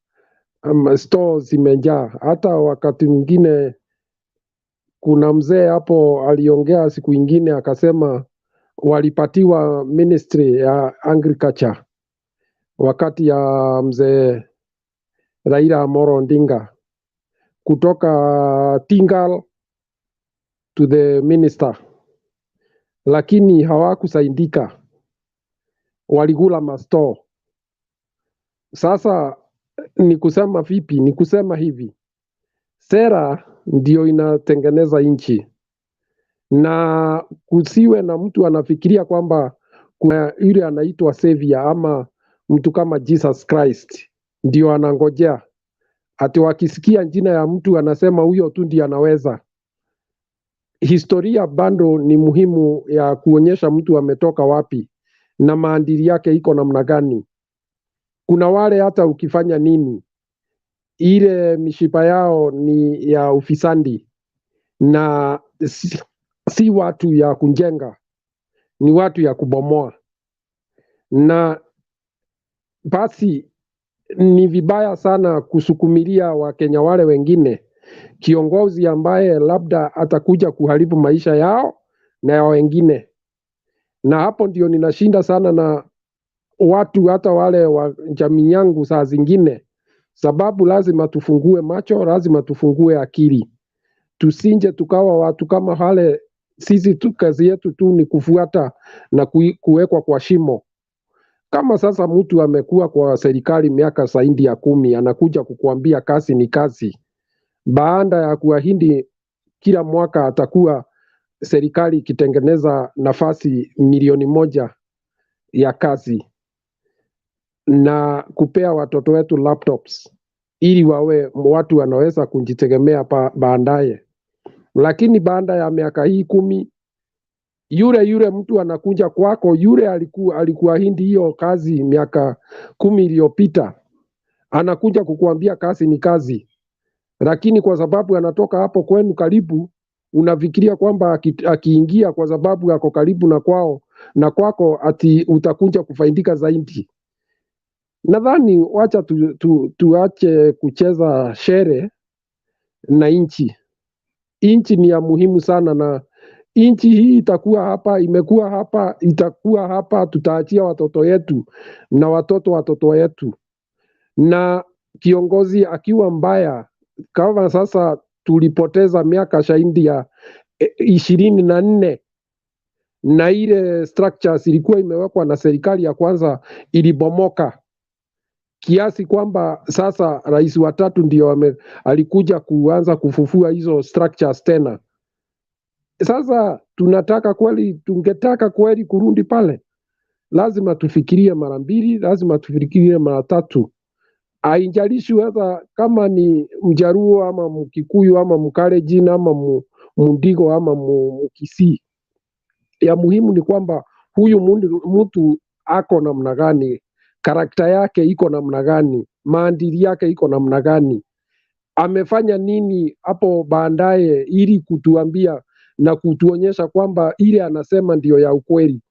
Speaker 14: stores zimejaa. Hata wakati mwingine kuna mzee hapo aliongea siku ingine akasema walipatiwa ministry ya agriculture wakati ya mzee Raila Amolo Odinga kutoka Tingal to the minister, lakini hawakusaidika, waligula masto. Sasa ni kusema vipi? Ni kusema hivi, sera ndio inatengeneza nchi, na kusiwe na mtu anafikiria kwamba kuna yule anaitwa savior ama mtu kama Jesus Christ ndio anangojea, ati wakisikia jina ya mtu anasema huyo tu ndiye anaweza. Historia bado ni muhimu ya kuonyesha mtu ametoka wapi na maadili yake iko namna gani. Kuna wale hata ukifanya nini, ile mishipa yao ni ya ufisadi na si watu ya kujenga, ni watu ya kubomoa. Na basi ni vibaya sana kusukumilia Wakenya wale wengine kiongozi ambaye labda atakuja kuharibu maisha yao na ya wengine. Na hapo ndio ninashinda sana na watu hata wale wa jamii yangu saa zingine, sababu lazima tufungue macho, lazima tufungue akili. Tusinje tukawa watu kama wale. Sisi tu kazi yetu tu ni kufuata na kuwekwa kwa shimo. Kama sasa mtu amekuwa kwa serikali miaka zaidi ya 10 anakuja kukuambia kazi ni kazi, baada ya kuahidi kila mwaka atakuwa serikali ikitengeneza nafasi milioni 1 ya kazi na kupea watoto wetu laptops ili wawe watu wanaweza kujitegemea baadaye. Lakini baada ya miaka hii 10 yule mtu anakuja kwako, yule alikuahidi hiyo kazi miaka 10 iliyopita, anakuja kukuambia kazi ni kazi. Lakini kwa sababu anatoka hapo kwenu karibu, unafikiria kwamba akiingia kwa sababu yako karibu na kwao na kwako ati utakuja kufaidika zaidi. Nadhani wacha tuache kucheza shere na nchi. Nchi ni ya muhimu sana, na nchi hii itakuwa hapa, imekuwa hapa, itakuwa hapa, tutaachia watoto wetu na watoto wetu. Na kiongozi akiwa mbaya, kama sasa tulipoteza miaka zaidi ya 24 na ile structures ilikuwa imewekwa na serikali ya kwanza ilibomoka, kiasi kwamba sasa rais wa 3 ndio alikuja kuanza kufufua hizo structures tena. Sasa tungetaka kweli kurudi pale, lazima tufikirie mara 2, lazima tufikirie mara 3. Haijalishi whether kama ni Mjaruo ama Mkikuyu ama Mkalenjin ama Mundigo ama Mkisii. Ya muhimu ni kwamba huyu mtu ako namna gani, karakta yake iko namna gani, maadili yake iko namna gani, amefanya nini hapo baadaye, ili kutuambia na kutuonyesha kwamba ile anasema ndio ya ukweli,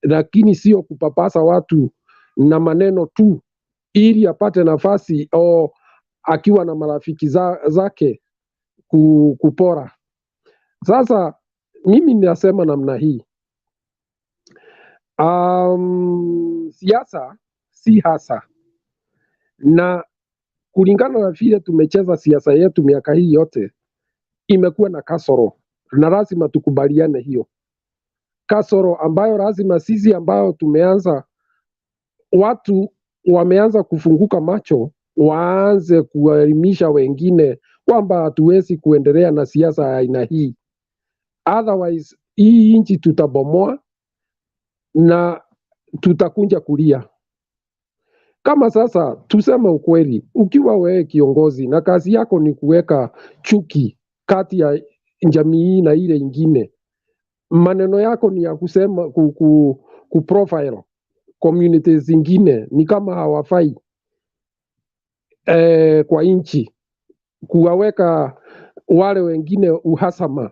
Speaker 14: lakini sio kupapasa watu na maneno tu ili apate nafasi au akiwa na marafiki zake kupora. Sasa mimi ninasema namna hii, siasa si hasa, na kulingana na vile tumecheza siasa yetu miaka hii yote, imekuwa na kasoro, na lazima tukubaliane hiyo kasoro, ambayo lazima sisi ambao tumeanza, watu wameanza kufunguka macho, waanze kuelimisha wengine kwamba hatuwezi kuendelea na siasa ya aina hii, otherwise hii nchi tutabomoa na tutakunja kulia. Kama sasa tuseme ukweli, ukiwa wewe kiongozi na kazi yako ni kuweka chuki kati ya jamii na ile ingine, maneno yako ni ya kusema kuprofile communities zingine ni kama hawafai kwa nchi, kuwaweka wale wengine uhasama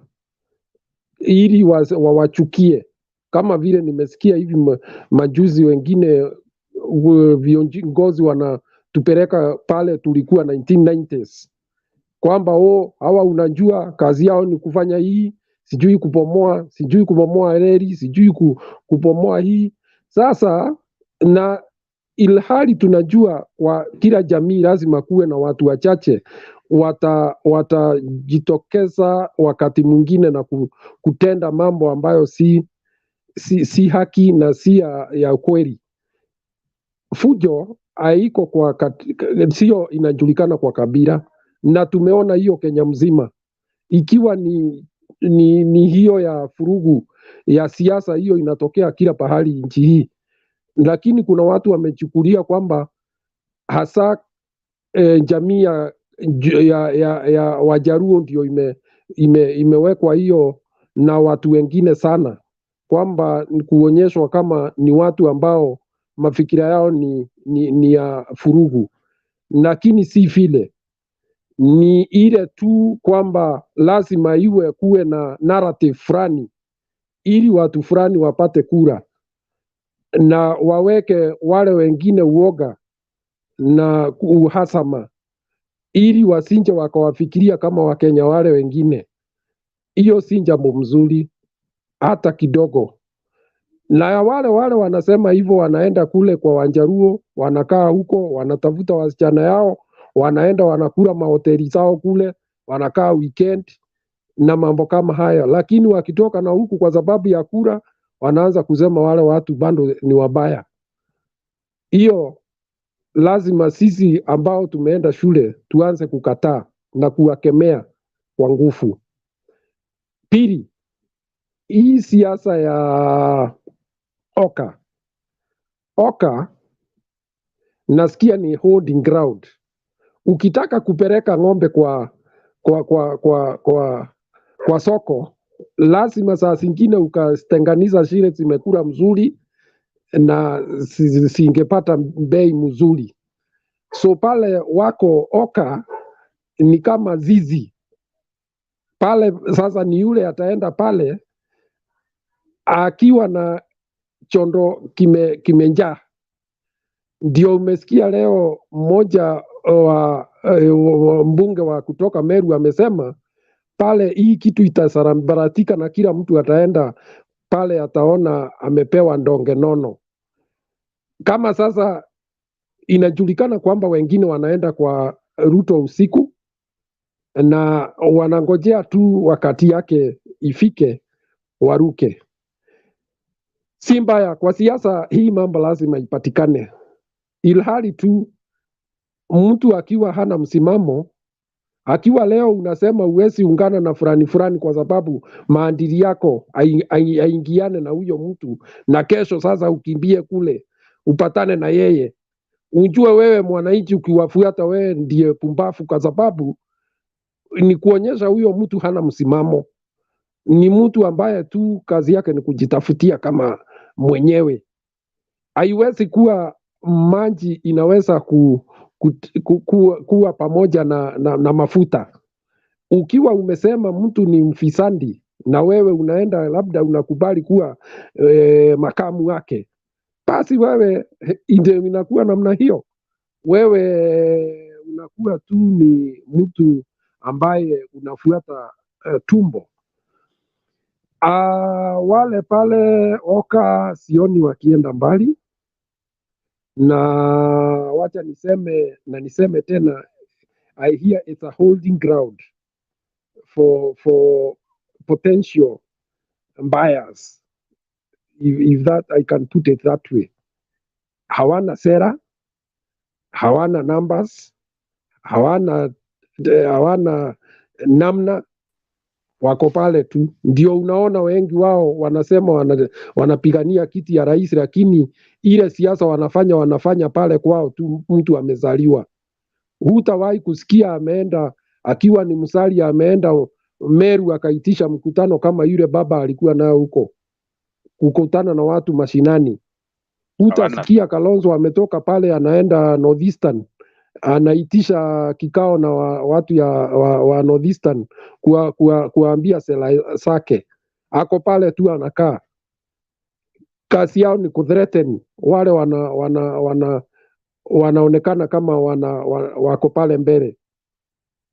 Speaker 14: ili wawachukie, kama vile nimesikia hivi majuzi wengine viongozi wanatupeleka pale tulikuwa 1990s kwamba hawa unajua kazi yao ni kufanya hii, sijui kubomoa reli, sijui kubomoa hii. Sasa na ilhali tunajua kwa kila jamii lazima kuwe na watu wachache watajitokeza wakati mwingine na kutenda mambo ambayo si haki na si ya kweli. Fujo haiko sio inajulikana kwa kabila, na tumeona hiyo Kenya mzima, ikiwa ni hiyo ya furugu ya siasa hiyo inatokea kila pahali nchi hii, lakini kuna watu wamechukulia kwamba hasa jamii ya Wajaruo ndio imewekwa hiyo na watu wengine sana, kwamba kuonyeshwa kama ni watu ambao mafikira yao ni ya furugu, lakini si vile. Ni ile tu kwamba lazima iwe kuwe na narrative fulani ili watu fulani wapate kura na waweke wale wengine uoga na uhasama ili wasinje wakawafikiria kama Wakenya wale wengine. Hiyo si jambo mzuri hata kidogo. Na wale wanasema hivyo, wanaenda kule kwa Wanjaruo, wanakaa huko, wanatafuta wasichana yao, wanaenda wanakula mahoteli zao kule, wanakaa weekend na mambo kama haya, lakini wakitoka na huku kwa sababu ya kura wanaanza kusema wale watu bado ni wabaya. Hiyo lazima sisi ambao tumeenda shule tuanze kukataa na kuwakemea kwa nguvu. Pili, hii siasa ya Oka nasikia ni holding ground. Ukitaka kupeleka ng'ombe kwa soko, lazima saa zingine ukastenganisha zile zimekula mzuri na singepata bei mzuri. So pale wako Oka ni kama zizi pale. Sasa ni yule ataenda pale akiwa na chondo kimenjaa. Ndio umesikia leo mmoja wa mbunge wa kutoka Meru amesema pale hii kitu itasambaratika na kila mtu ataenda pale ataona amepewa ndonge nono. Kama sasa inajulikana kwamba wengine wanaenda kwa Ruto usiku na wanangojea tu wakati yake ifike waruke. Si mbaya kwa siasa hii, mambo lazima ipatikane, ilhali tu mtu akiwa hana msimamo, akiwa leo unasema uwezi ungana na fulani kwa sababu maadili yako aingiane na huyo mtu, na kesho sasa ukimbie kule upatane na yeye, unjue wewe mwananchi ukiwafuata wewe ndiye pumbafu, kwa sababu ni kuonyesha huyo mtu hana msimamo. Ni mtu ambaye tu kazi yake ni kujitafutia kama mwenyewe. Haiwezi kuwa maji inaweza kuwa pamoja na mafuta. Ukiwa umesema mtu ni mfisadi na wewe unaenda labda unakubali kuwa makamu wake, basi wewe ndio inakuwa namna hiyo. Wewe unakuwa tu ni mtu ambaye unafuata tumbo. Wale pale Oka sioni wakienda mbali, na wacha niseme tena, I hear it's a holding ground for potential buyers, if that I can put it that way. Hawana sera, hawana numbers, hawana namna, wako pale tu. Ndio unaona wengi wao wanasema wanapigania kiti ya rais, lakini ile siasa wanafanya pale kwao tu. Mtu amezaliwa, hutawahi kusikia ameenda akiwa ni Musalia ameenda Meru akaitisha mkutano kama yule baba alikuwa nayo huko, kukutana na watu mashinani. Hutasikia Kalonzo ametoka pale anaenda Northeastern anaitisha kikao na watu wa Northeastern kuambia sera zake. Ako pale tu anakaa. Kazi yao ni kuthreaten wale wanaonekana kama wako pale mbele.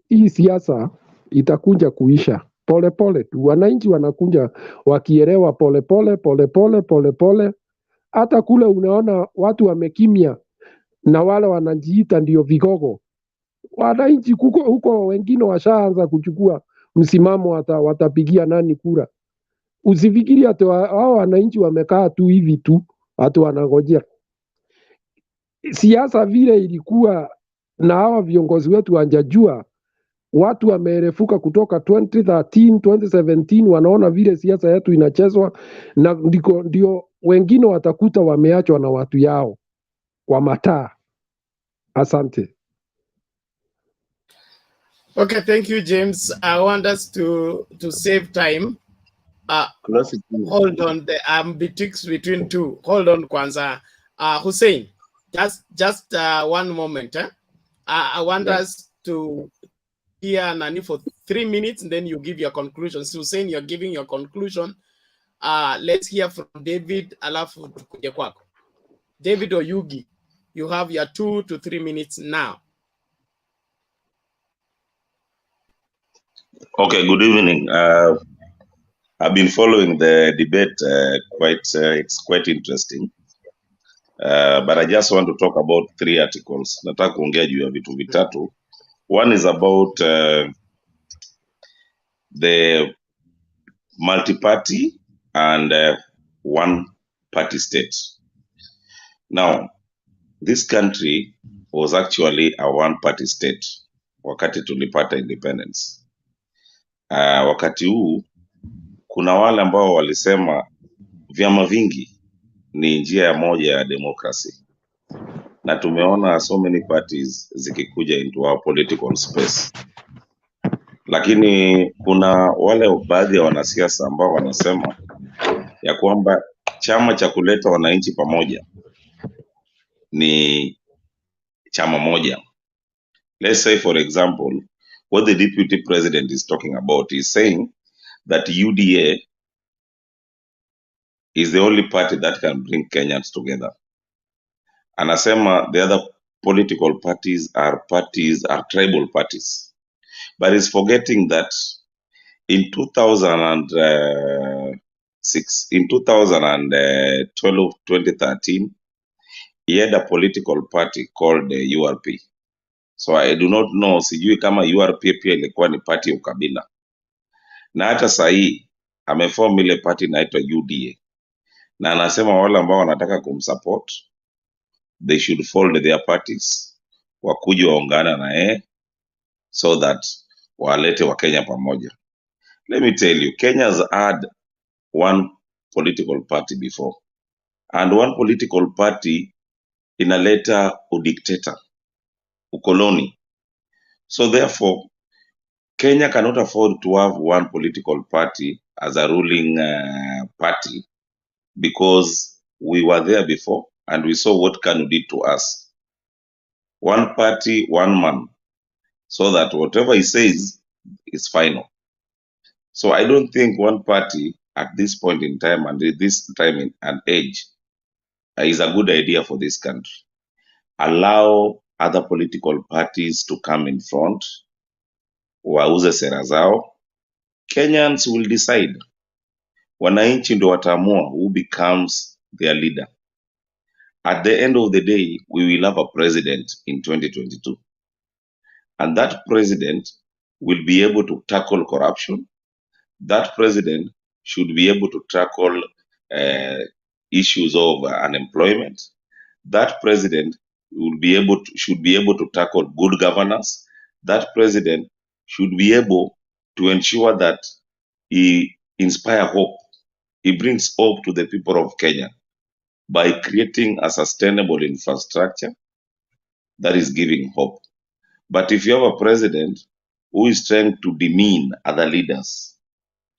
Speaker 14: Hii siasa itakuja kuisha polepole tu. Wananchi wanakuja wakielewa polepole. Hata kule unaona watu wamekimya na wale wanajiita ndio vigogo. Wananchi huko wengine washaanza kuchukua msimamo, watapigia nani kura. Usifikiri ati hao wananchi wamekaa tu hivi tu ati wanangojea. Siasa vile ilikuwa na hawa viongozi wetu wanjajua Watu wamerefuka kutoka 2013, 2017, wanaona vile siasa yetu inachezwa, na ndio wengine watakuta wameachwa na watu yao kwa mataa. Asante.
Speaker 1: Okay, thank you, James. I want us to save time. Hold on, I'm between two. Hold on, Kwanza. Hussein, just 1 moment. I want us to hear Nani for 3 minutes, and then you give your conclusion. So Hussein, you're giving your conclusion. Let's hear from David, alafu tukuje kwako. David or Yugi, you have your 2 to 3 minutes now.
Speaker 15: Okay, good evening. I've been following the debate it's quite interesting. But I just want to talk about 3 articles. Nataka kuongea juu ya vitu vitatu. One is about the multi-party and one-party state. Now, this country was actually a one-party state wakati tulipata independence. Wakati huu kuna wale ambao walisema vyama vingi ni njia moja ya demokrasi, na tumeona so many parties zikikuja into our political space. Lakini kuna wale baadhi ya wanasiasa ambao wanasema ya kwamba chama cha kuleta wananchi pamoja ni chama moja. Let's say for example, what the deputy president is talking about is saying that UDA is the only party that can bring Kenyans together. Anasema the other political parties are tribal parties. But he's forgetting that in 2013, he had a political party called the URP. So I do not know, sijui kama URP pia ilikuwa ni party ya ukabila. Na hata sahii ameform ile party inaitwa UDA. Na anasema wale ambao wanataka kumsupport, they should fold their parties, wakuje waungana na yeye, so that walete wa Kenya pamoja. Let me tell you, Kenya's had one political party before. And one political party inaleta udictator, ukoloni. So therefore, Kenya cannot afford to have one political party as a ruling party, because we were there before and we saw what Kanu did to us. One party, one man, so that whatever he says is final. So I don't think one party at this point in time and this time and age is a good idea for this country. Allow other political parties to come in front, wauze sera zao. Kenyans will decide. Wananchi ndo wataamua who becomes their leader. At the end of the day, we will have a president in 2022. And that president will be able to tackle corruption. That president should be able to tackle issues of unemployment. That president should be able to tackle good governance. That president should be able to ensure that he inspire hope. He brings hope to the people of Kenya by creating a sustainable infrastructure that is giving hope. But if you have a president who is trying to demean other leaders,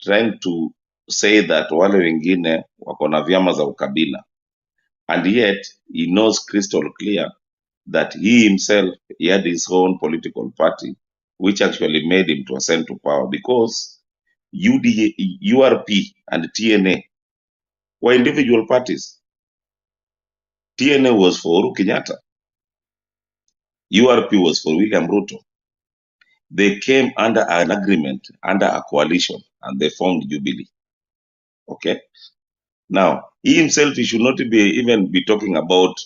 Speaker 15: trying to say that wale wengine wako na vyama za ukabila, and yet he knows crystal clear that he himself, he had his own political party, which actually made him to ascend to power, because UDA, URP and TNA were individual parties. TNA was for Uhuru Kenyatta. URP was for William Ruto. They came under an agreement, under a coalition, and they formed Jubilee. Okay? Now, he himself, he should not even be talking about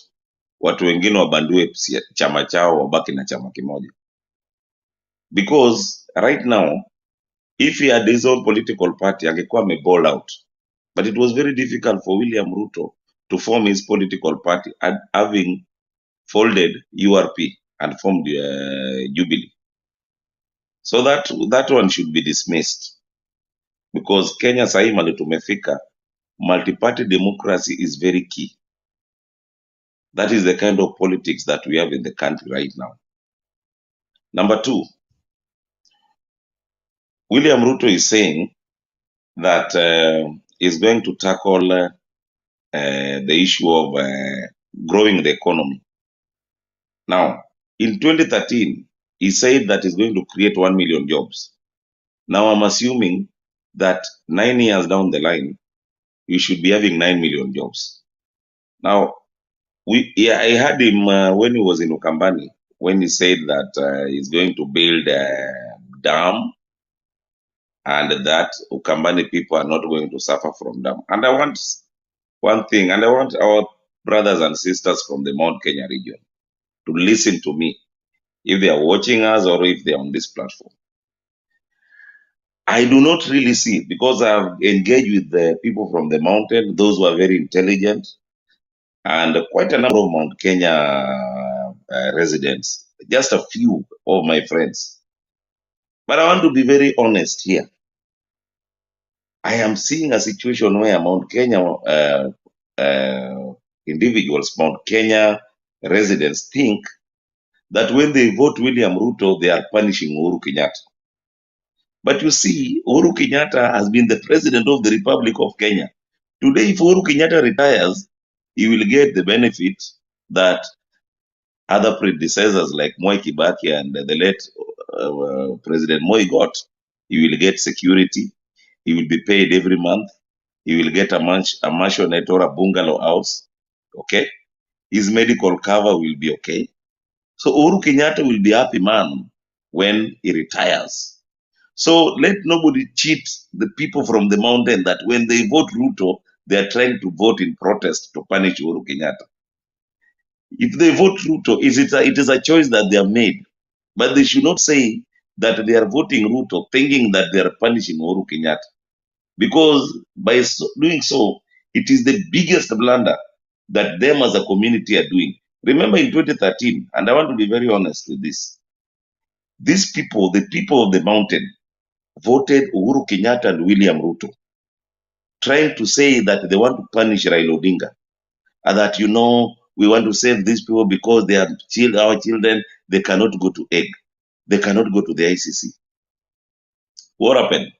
Speaker 15: watu wengine wabandue chama chao wabaki na chama kimoja. Because right now, if he had his own political party, angekuwa amebold out. But it was very difficult for William Ruto to form his political party, having folded URP and formed Jubilee. So that one should be dismissed, because Kenya sahi mali tumefika, multi-party democracy is very key. That is the kind of politics that we have in the country right now. Number two, William Ruto is saying that he's going to tackle the issue of growing the economy. Now, in 2013, he said that he's going to create 1 million jobs. Now, I'm assuming that 9 years down the line, we should be having 9 million jobs. Now, I heard him when he was in Ukambani, when he said that he's going to build a dam and that Ukambani people are not going to suffer from dam. And I want one thing, and I want our brothers and sisters from the Mount Kenya region to listen to me, if they are watching us or if they are on this platform. I do not really see, because I've engaged with the people from the mountain, those who are very intelligent, and quite a number of Mount Kenya residents, just a few of my friends. But I want to be very honest here. I am seeing a situation where Mount Kenya individuals, Mount Kenya residents think that when they vote William Ruto, they are punishing Uhuru Kenyatta. But you see, Uhuru Kenyatta has been the president of the Republic of Kenya. Today, if Uhuru Kenyatta retires, he will get the benefit that other predecessors like Moi Kibaki and the late President Moi got. He will get security. He will be paid every month. He will get a mansionette or a bungalow house. Okay. His medical cover will be okay. So Uhuru Kenyatta will be happy man when he retires. So let nobody cheat the people from the mountain that when they vote Ruto, they are trying to vote in protest to punish Uhuru Kenyatta. If they vote Ruto, it is a choice that they have made. But they should not say that they are voting Ruto thinking that they are punishing Uhuru Kenyatta. Because by doing so, it is the biggest blunder that them as a community are doing. Remember in 2013, and I want to be very honest with this, these people, the people of the mountain, voted Uhuru Kenyatta and William Ruto, trying to say that they want to punish Raila Odinga, and that, we want to save these people because they are our children, they cannot go to egg, they cannot go to the ICC. What happened?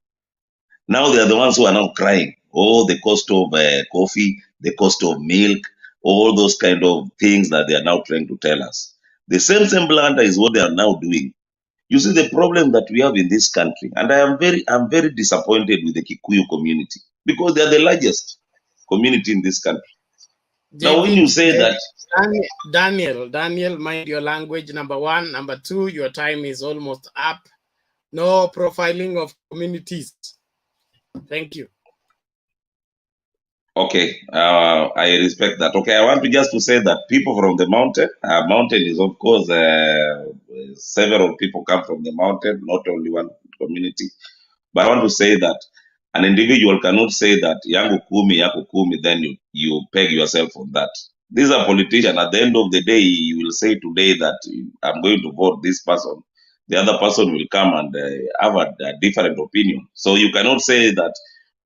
Speaker 15: Now they are the ones who are now crying. Oh, the cost of coffee, the cost of milk, all those kind of things that they are now trying to tell us. The same blunder is what they are now doing. You see the problem that we have in this country, and I'm very disappointed with the Kikuyu community, because they are the largest community in this country. Now, when you say that,
Speaker 1: Daniel, mind your language. Number one. Number two, your time is almost up. No profiling of communities. Thank you.
Speaker 15: Okay, I respect that. Okay, I want to say that people from the mountain, mountain is of course, several people come from the mountain, not only one community. But I want to say that an individual cannot say that yangu kumi, yako kumi, then you peg yourself on that. These are politicians. At the end of the day, you will say today that I'm going to vote this person. The other person will come and have a different opinion. So you cannot say that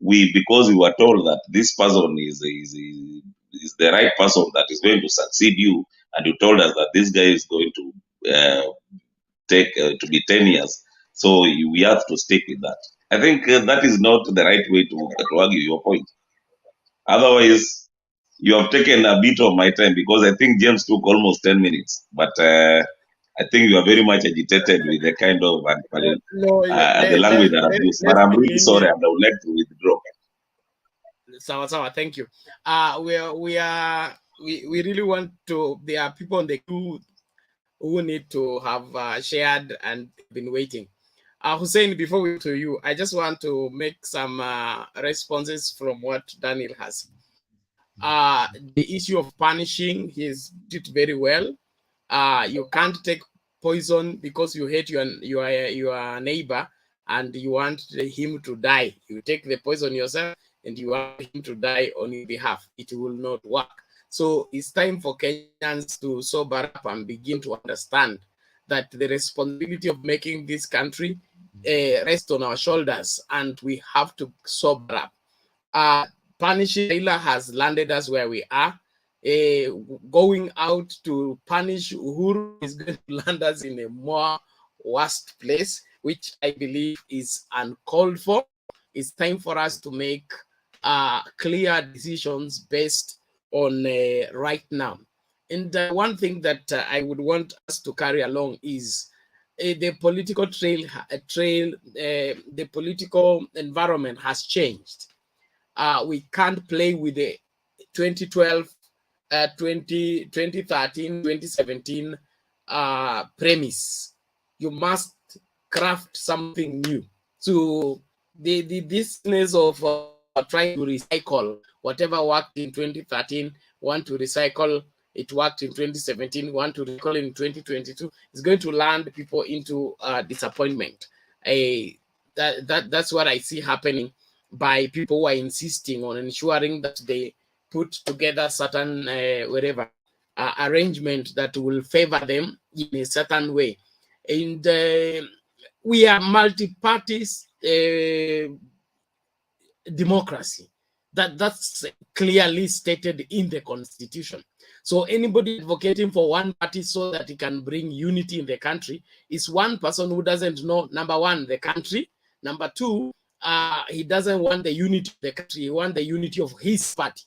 Speaker 15: because we were told that this person is the right person that is going to succeed you, and you told us that this guy is going to take to be 10 years. So we have to stick with that. I think that is not the right way to argue your point. Otherwise, you have taken a bit of my time, because I think James took almost 10 minutes. But I think you are very much agitated with the kind of the language that I've used. But I'm really sorry, and I would like to withdraw.
Speaker 1: Sawa, thank you. We really want to. There are people on the queue who need to have shared and been waiting. Hussein, before we go to you, I just want to make some responses from what Daniel has. The issue of punishing, he's did very well. You can't take poison because you hate your neighbor and you want him to die. You take the poison yourself and you want him to die on your behalf. It will not work. So it's time for Kenyans to sober up and begin to understand that the responsibility of making this country rest on our shoulders, and we have to sober up. Punishing Raila has landed us where we are. Going out to punish Uhuru is going to land us in a more worst place, which I believe is uncalled for. It's time for us to make clear decisions based on right now. And one thing that I would want us to carry along is the political the political environment has changed. We can't play with the 2012, 2013, 2017 premise. You must craft something new. So the business of trying to recycle whatever worked in 2013, want to recycle it worked in 2017, want to recycle in 2022, is going to land people into disappointment. That's what I see happening by people who are insisting on ensuring that they put together certain arrangement that will favor them in a certain way. And we are multi-parties democracy. That's clearly stated in the Constitution. So anybody advocating for one party so that he can bring unity in the country is one person who doesn't know, number one, the country. Number two, he doesn't want the unity of the country. He wants the unity of his party.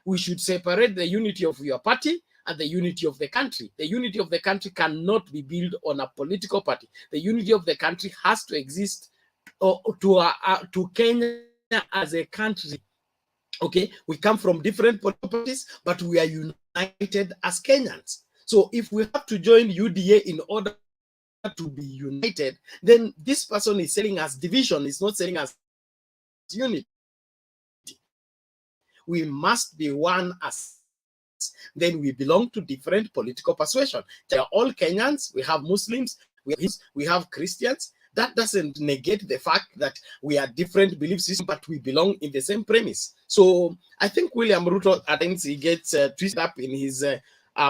Speaker 1: We should separate the unity of your party and the unity of the country. The unity of the country cannot be built on a political party. The unity of the country has to exist to Kenya as a country. Okay, we come from different political parties, but we are united as Kenyans. So if we have to join UDA in order to be united, then this person is selling us division, is not selling us unity. We must be one as then we belong to different political persuasion. They are all Kenyans. We have Muslims, we have Christians. That doesn't negate the fact that we are different belief systems, but we belong in the same premise. So I think William Ruto, at times, he gets twisted up in his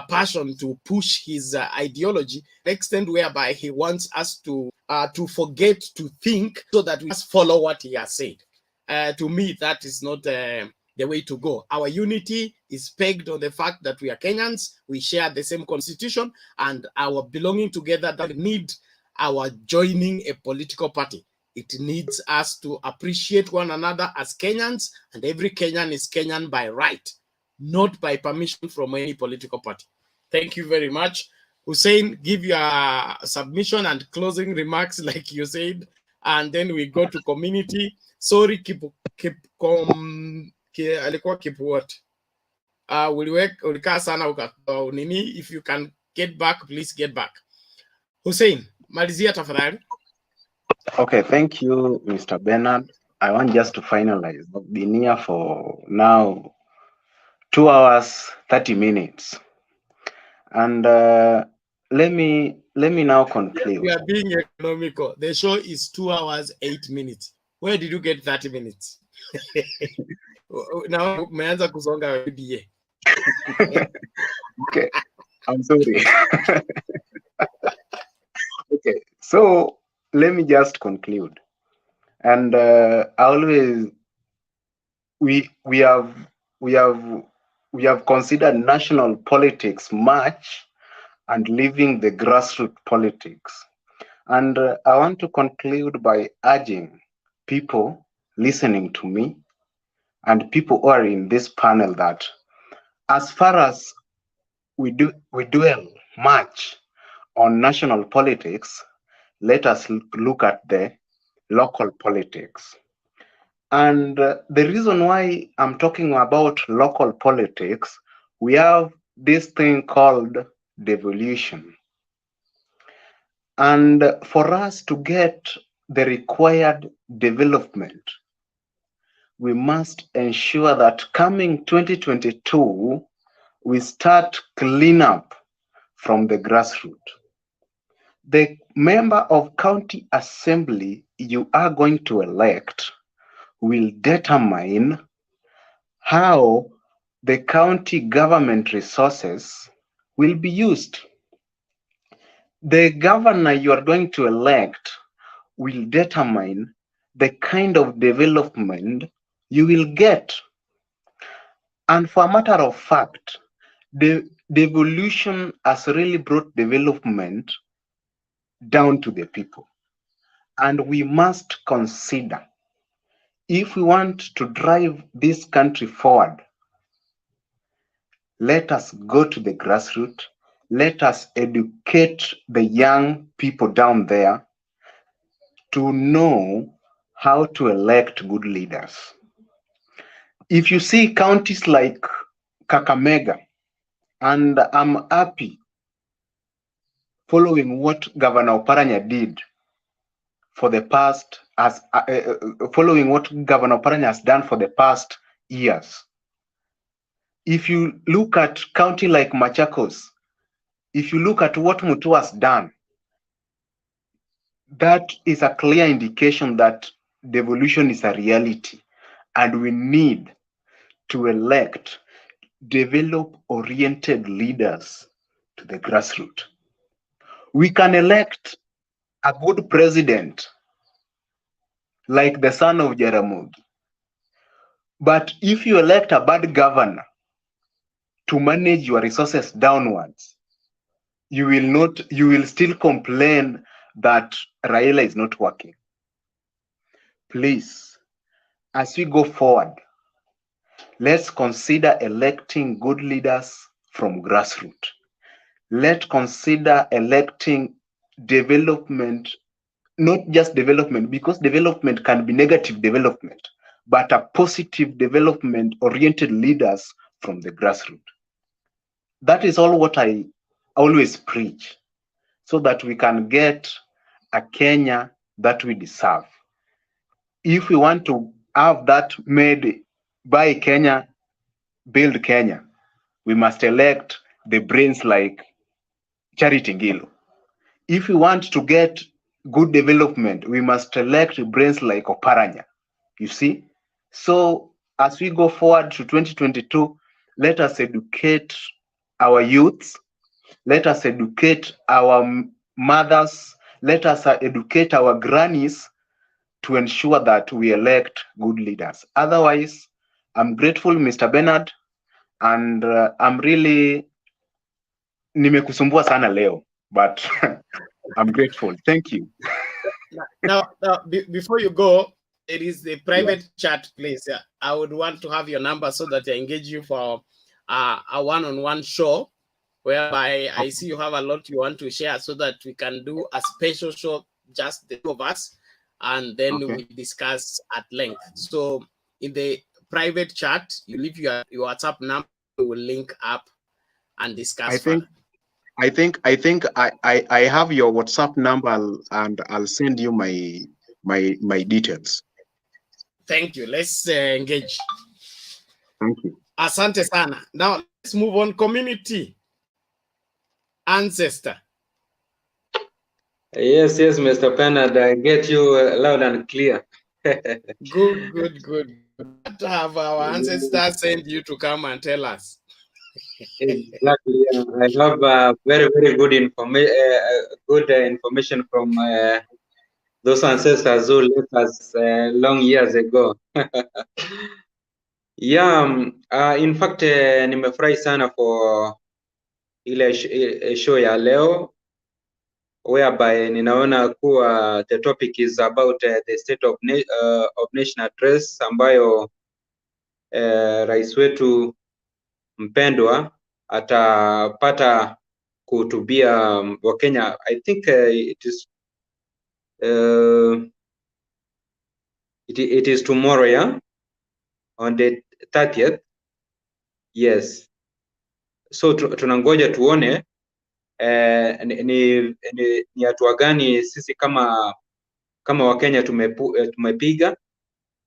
Speaker 1: passion to push his ideology, the extent whereby he wants us to forget to think so that we just follow what he has said. To me, that is not the way to go. Our unity is pegged on the fact that we are Kenyans, we share the same constitution, and our belonging together that need our joining a political party. It needs us to appreciate one another as Kenyans, and every Kenyan is Kenyan by right, not by permission from any political party. Thank you very much. Hussein, give your submission and closing remarks like you said, and then we go to community. Sorry, alikuwa kipuot. Ulikaa sana nini, if you can get back, please get back. Hussein, malizia tafadhali.
Speaker 7: Okay, thank you, Mr. Bernard. I want just to finalize. I've been here for now 2 hours, 30 minutes. And let me now conclude.
Speaker 1: We are being economical. The show is 2 hours, 8 minutes. Where did you get 30 minutes? Now, umeanza kusonga UDA.
Speaker 7: Okay, I'm sorry. Okay, so let me just conclude. And always we have considered national politics much and leaving the grassroots politics. And I want to conclude by urging people listening to me and people who are in this panel that as far as we dwell much on national politics, let us look at the local politics. And the reason why I'm talking about local politics, we have this thing called devolution. And for us to get the required development, we must ensure that coming 2022, we start clean up from the grassroots. The member of county assembly you are going to elect will determine how the county government resources will be used. The governor you are going to elect will determine the kind of development you will get. And for a matter of fact, the devolution has really brought development down to the people. And we must consider, if we want to drive this country forward, let us go to the grassroots. Let us educate the young people down there to know how to elect good leaders. If you see counties like Kakamega, and I'm happy following what Governor Oparanya did for the past, following what Governor Oparanya has done for the past years. If you look at county like Machakos, if you look at what Mutu has done, that is a clear indication that devolution is a reality, and we need to elect develop-oriented leaders to the grassroots. We can elect a good president like the son of Jaramogi, but if you elect a bad governor to manage your resources downwards, you will still complain that Raila is not working. Please, as we go forward, let's consider electing good leaders from grassroots. Let's consider electing development, not just development, because development can be negative development, but a positive development oriented leaders from the grassroots. That is all what I always preach, so that we can get a Kenya that we deserve. If we want to have that made by Kenya, build Kenya, we must elect the brains like Charity Ngilu. If we want to get good development, we must elect brains like Oparanya. You see? So as we go forward to 2022, let us educate our youths, let us educate our mothers, let us educate our grannies to ensure that we elect good leaders. Otherwise, I'm grateful, Mr. Bernard, and I'm really nimekusumbua sana leo, but I'm grateful. Thank you.
Speaker 1: Now, before you go, it is the private chat, please. I would want to have your number so that I engage you for a one-on-one show, whereby I see you have a lot you want to share, so that we can do a special show, just the two of us, and then we discuss at length. So in the private chat, you leave your WhatsApp number, we will link up and discuss further.
Speaker 7: I think I have your WhatsApp number, and I'll send you my details.
Speaker 1: Thank you. Let's engage.
Speaker 7: Thank you.
Speaker 1: Asante sana. Now let's move on. Community. Ancestor.
Speaker 16: Yes, Mr. Bernard, I get you loud and clear.
Speaker 1: Good. To have our ancestors send you to come and tell us.
Speaker 16: Exactly. I have very good information from those ancestors who left us long years ago. In fact, nimefurahi sana for ile show ya leo, whereby ninaona kuwa the topic is about the state of nation address ambayo rais wetu mpendwa atapata kuhutubia Wakenya. I think it is tomorrow, on the 30th. Yes, so tunangoja tuone ni hatua gani sisi kama Wakenya tumepiga,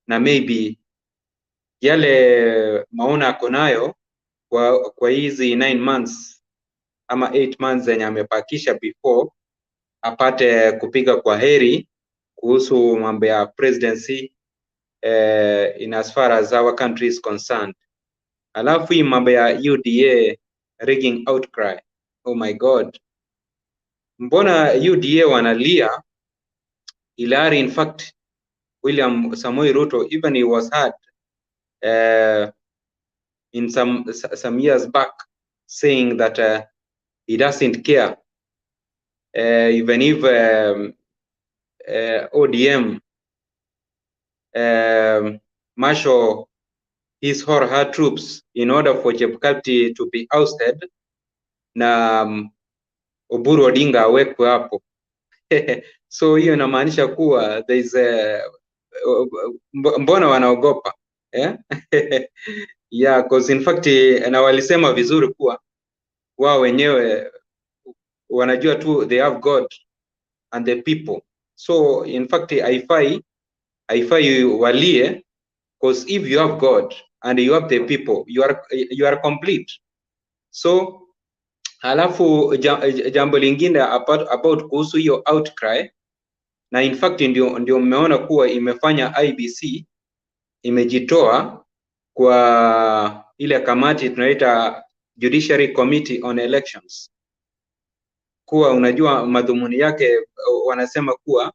Speaker 16: na maybe yale maona ako nayo kwa hizi 9 months ama 8 months zenye amepakisha before apate kupiga kwa heri kuhusu mambo ya presidency in as far as our country is concerned. Alafu hii mambo ya UDA rigging outcry, oh my god, mbona UDA wanalia Ilari, in fact, William Samoei Ruto, even he was heard in some years back saying that he doesn't care even if ODM marshal his or her troops in order for Chebukati to be ousted na Oburu Odinga awekwe hapo. So hiyo inamaanisha kuwa there is mbona wanaogopa yeah, because in fact na walisema vizuri kuwa wao wenyewe wanajua tu they have God and the people. So in fact haifai walie, because if you have God and you have the people, you are complete. So halafu jambo lingine about kuhusu hiyo outcry, na in fact ndio mmeona kuwa imefanya IBC imejitoa kwa ile kamati tunaita Judiciary Committee on Elections, kuwa unajua madhumuni yake wanasema kuwa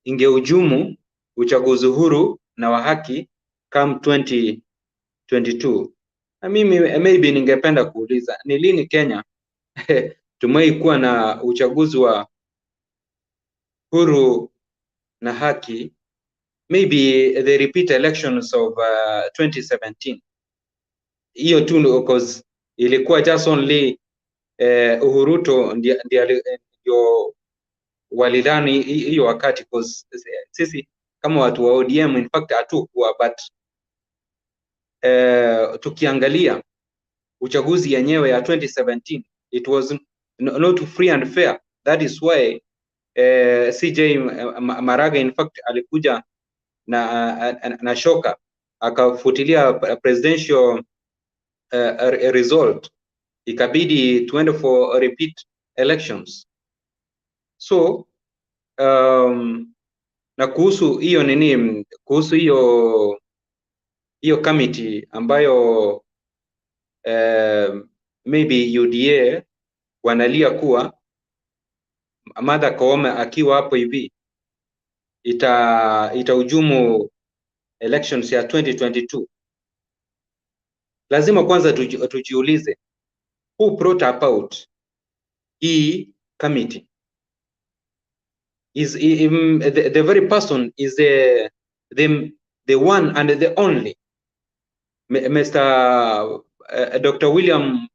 Speaker 16: ingeujumu uchaguzi huru na wa haki come 2022. Na mimi maybe ningependa kuuliza ni lini Kenya tumei kuwa na uchaguzi wa huru na haki? Maybe the repeat elections of 2017. Hiyo tu because ilikuwa just only Ruto ndio walidhani hiyo wakati, because sisi kama watu wa ODM in fact hatukuwa, but tukiangalia uchaguzi yenyewe ya 2017 it was not free and fair. That is why CJ Maraga in fact alikuja na shoka akafutilia presidential result, ikabidi tuende for repeat elections. So na kuhusu hiyo nini, kuhusu hiyo committee ambayo maybe UDA wanalia kuwa Martha Koome akiwa hapo hivi itahujumu elections ya 2022. Lazima kwanza tujiulize who brought about hii committee. Is the very person is the one and the only Mr. Dr. William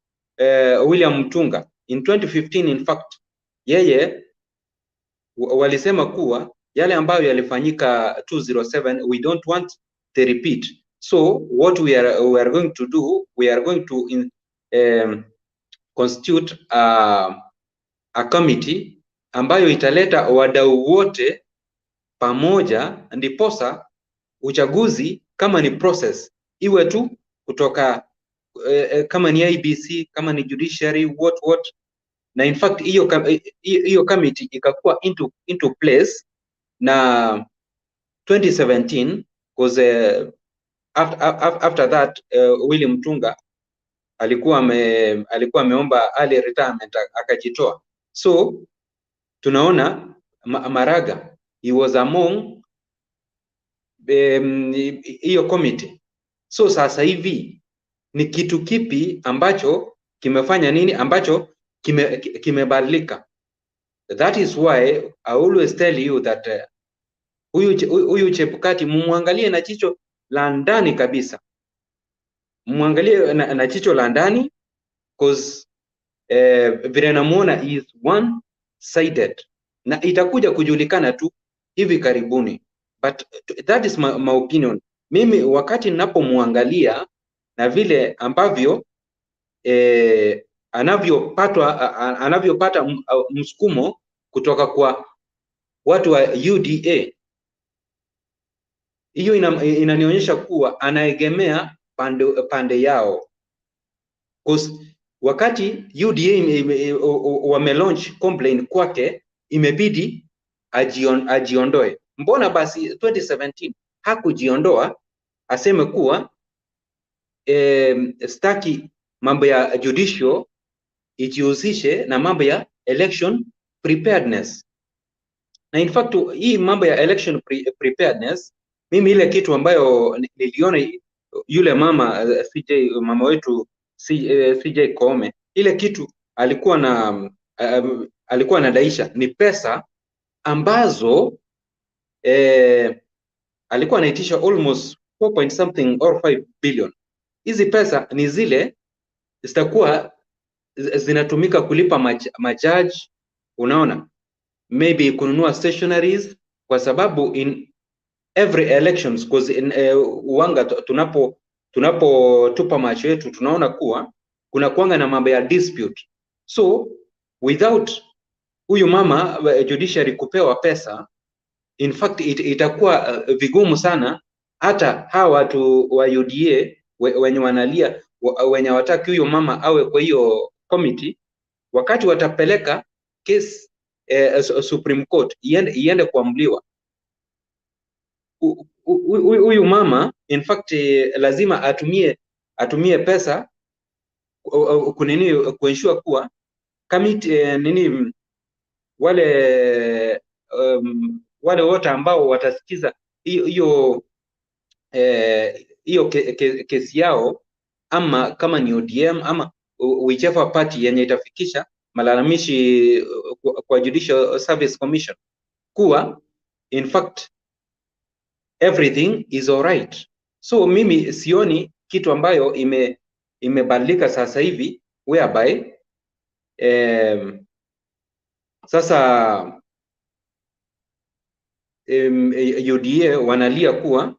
Speaker 16: Mtunga. In 2015 in fact yeye walisema kuwa yale ambayo yalifanyika 207 we don't want the repeat. So what we are going to do, we are going to constitute a committee ambayo italeta wadau wote pamoja, ndiposa uchaguzi kama ni process iwe tu kutoka kama ni IBC, kama ni judiciary, what na in fact hiyo committee ikakuwa into place na 2017, because after that William Mtunga alikuwa ameomba early retirement akajitoa. So tunaona Maraga he was among hiyo committee. So sasa hivi ni kitu kipi ambacho kimefanya nini ambacho kimebadilika? That is why I always tell you that huyu Chebukati mumwangalie na jicho la ndani kabisa, mwangalie na jicho la ndani, because vile namuona is one sided, na itakuja kujulikana tu hivi karibuni. But that is my opinion. Mimi wakati ninapomwangalia na vile ambavyo anavyopata msukumo kutoka kwa watu wa UDA, hiyo inanionyesha kuwa anaegemea pande yao. Because wakati UDA wamelaunch complaint kwake, imebidi ajiondoe. Mbona basi 2017 hakujiondoa aseme kuwa staki mambo ya judicial ijihusishe na mambo ya election preparedness. Na in fact hii mambo ya election preparedness, mimi ile kitu ambayo niliona yule mama mama wetu CJ Koome, ile kitu alikuwa anadaisha ni pesa ambazo alikuwa anaitisha almost 4 point something or 5 billion. Hizi pesa ni zile zitakuwa zinatumika kulipa majaji, unaona, maybe kununua stationaries, kwa sababu in every elections, because in uanga tunapotupa macho yetu tunaona kuwa kuna kuanga na mambo ya dispute. So without huyu mama judiciary kupewa pesa, in fact itakuwa vigumu sana hata hawa watu wa UDA wenye wanalia wenye wataki huyu mama awe kwa hiyo committee, wakati watapeleka case Supreme Court iende kuamliwa, huyu mama in fact lazima atumie pesa kunini kuensure kuwa committee wale wote ambao watasikiza hiyo kesi yao, ama kama ni ODM ama whichever party yenye itafikisha malalamishi kwa Judicial Service Commission, kuwa in fact everything is alright. So mimi sioni kitu ambayo imebadilika sasa hivi whereby sasa UDA wanalia kuwa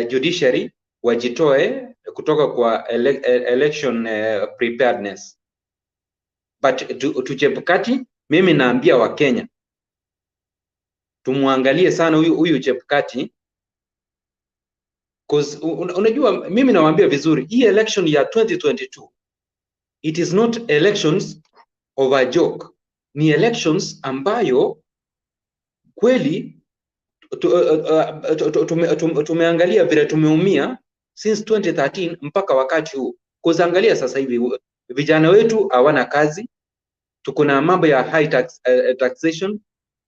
Speaker 16: judiciary wajitoe kutoka kwa election preparedness. But Chebukati, mimi naambia Wakenya tumwangalie sana huyu Chebukati, cause unajua mimi nawaambia vizuri, hii election ya 2022 it is not elections of a joke, ni elections ambayo kweli tumeangalia vile tumeumia since 2013 mpaka wakati huu. Kuangalia sasa hivi vijana wetu hawana kazi, tuko na mambo ya high taxation,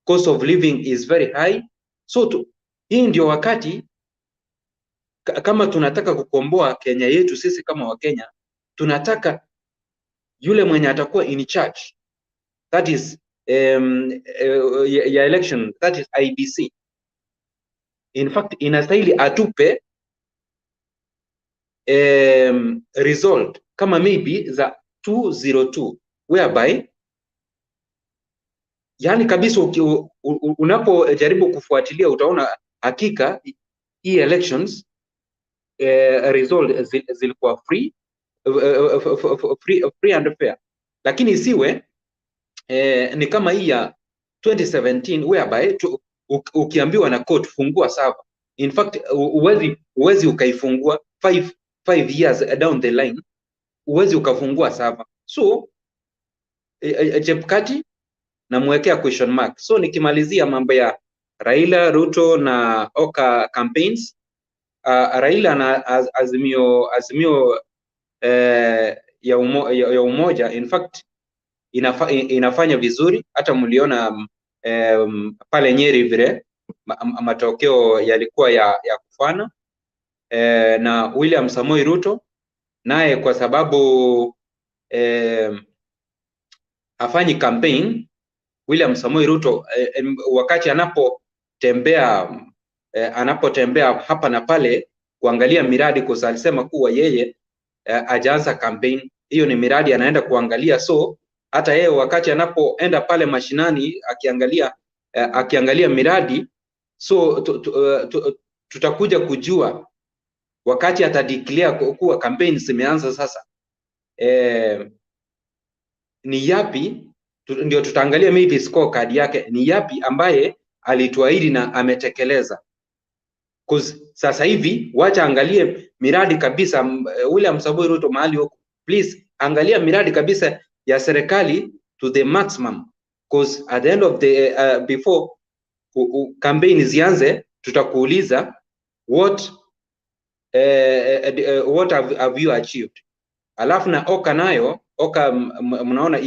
Speaker 16: cost of living is very high. So hii ndio wakati, kama tunataka kukomboa Kenya yetu, sisi kama Wakenya tunataka yule mwenye atakuwa in charge, that is ya election, that is IBC. In fact inastahili atupe result kama maybe za 202 whereby yani kabisa unapojaribu kufuatilia utaona hakika hii elections result zilikuwa free and fair, lakini isiwe ni kama hii ya 2017 whereby ukiambiwa na court fungua server, in fact uwezi ukaifungua 5 years down the line, uwezi ukafungua server. So Chebukati namwekea question mark. So nikimalizia mambo ya Raila, Ruto na Oka campaigns, Raila na azimio ya umoja in fact inafanya vizuri, hata mliona pale Nyeri vile matokeo yalikuwa ya kufana, na William Samoei Ruto naye kwa sababu hafanyi campaign. William Samoei Ruto wakati anapotembea hapa na pale kuangalia miradi, kwa sababu alisema kuwa yeye hajaanza campaign, hiyo ni miradi anaenda kuangalia. So hata yeye wakati anapoenda pale mashinani akiangalia miradi, so tutakuja kujua wakati atadeclare kuwa campaign zimeanza sasa, ni yapi ndio tutaangalia maybe scorecard yake, ni yapi ambaye alituahidi na ametekeleza. Sasa hivi wacha angalie miradi kabisa. William Samoei Ruto mahali huko, please angalia miradi kabisa ya serikali to the maximum, because at the end of the before campaign zianze tutakuuliza what have you achieved. Alafu na Oka nayo Oka mnaona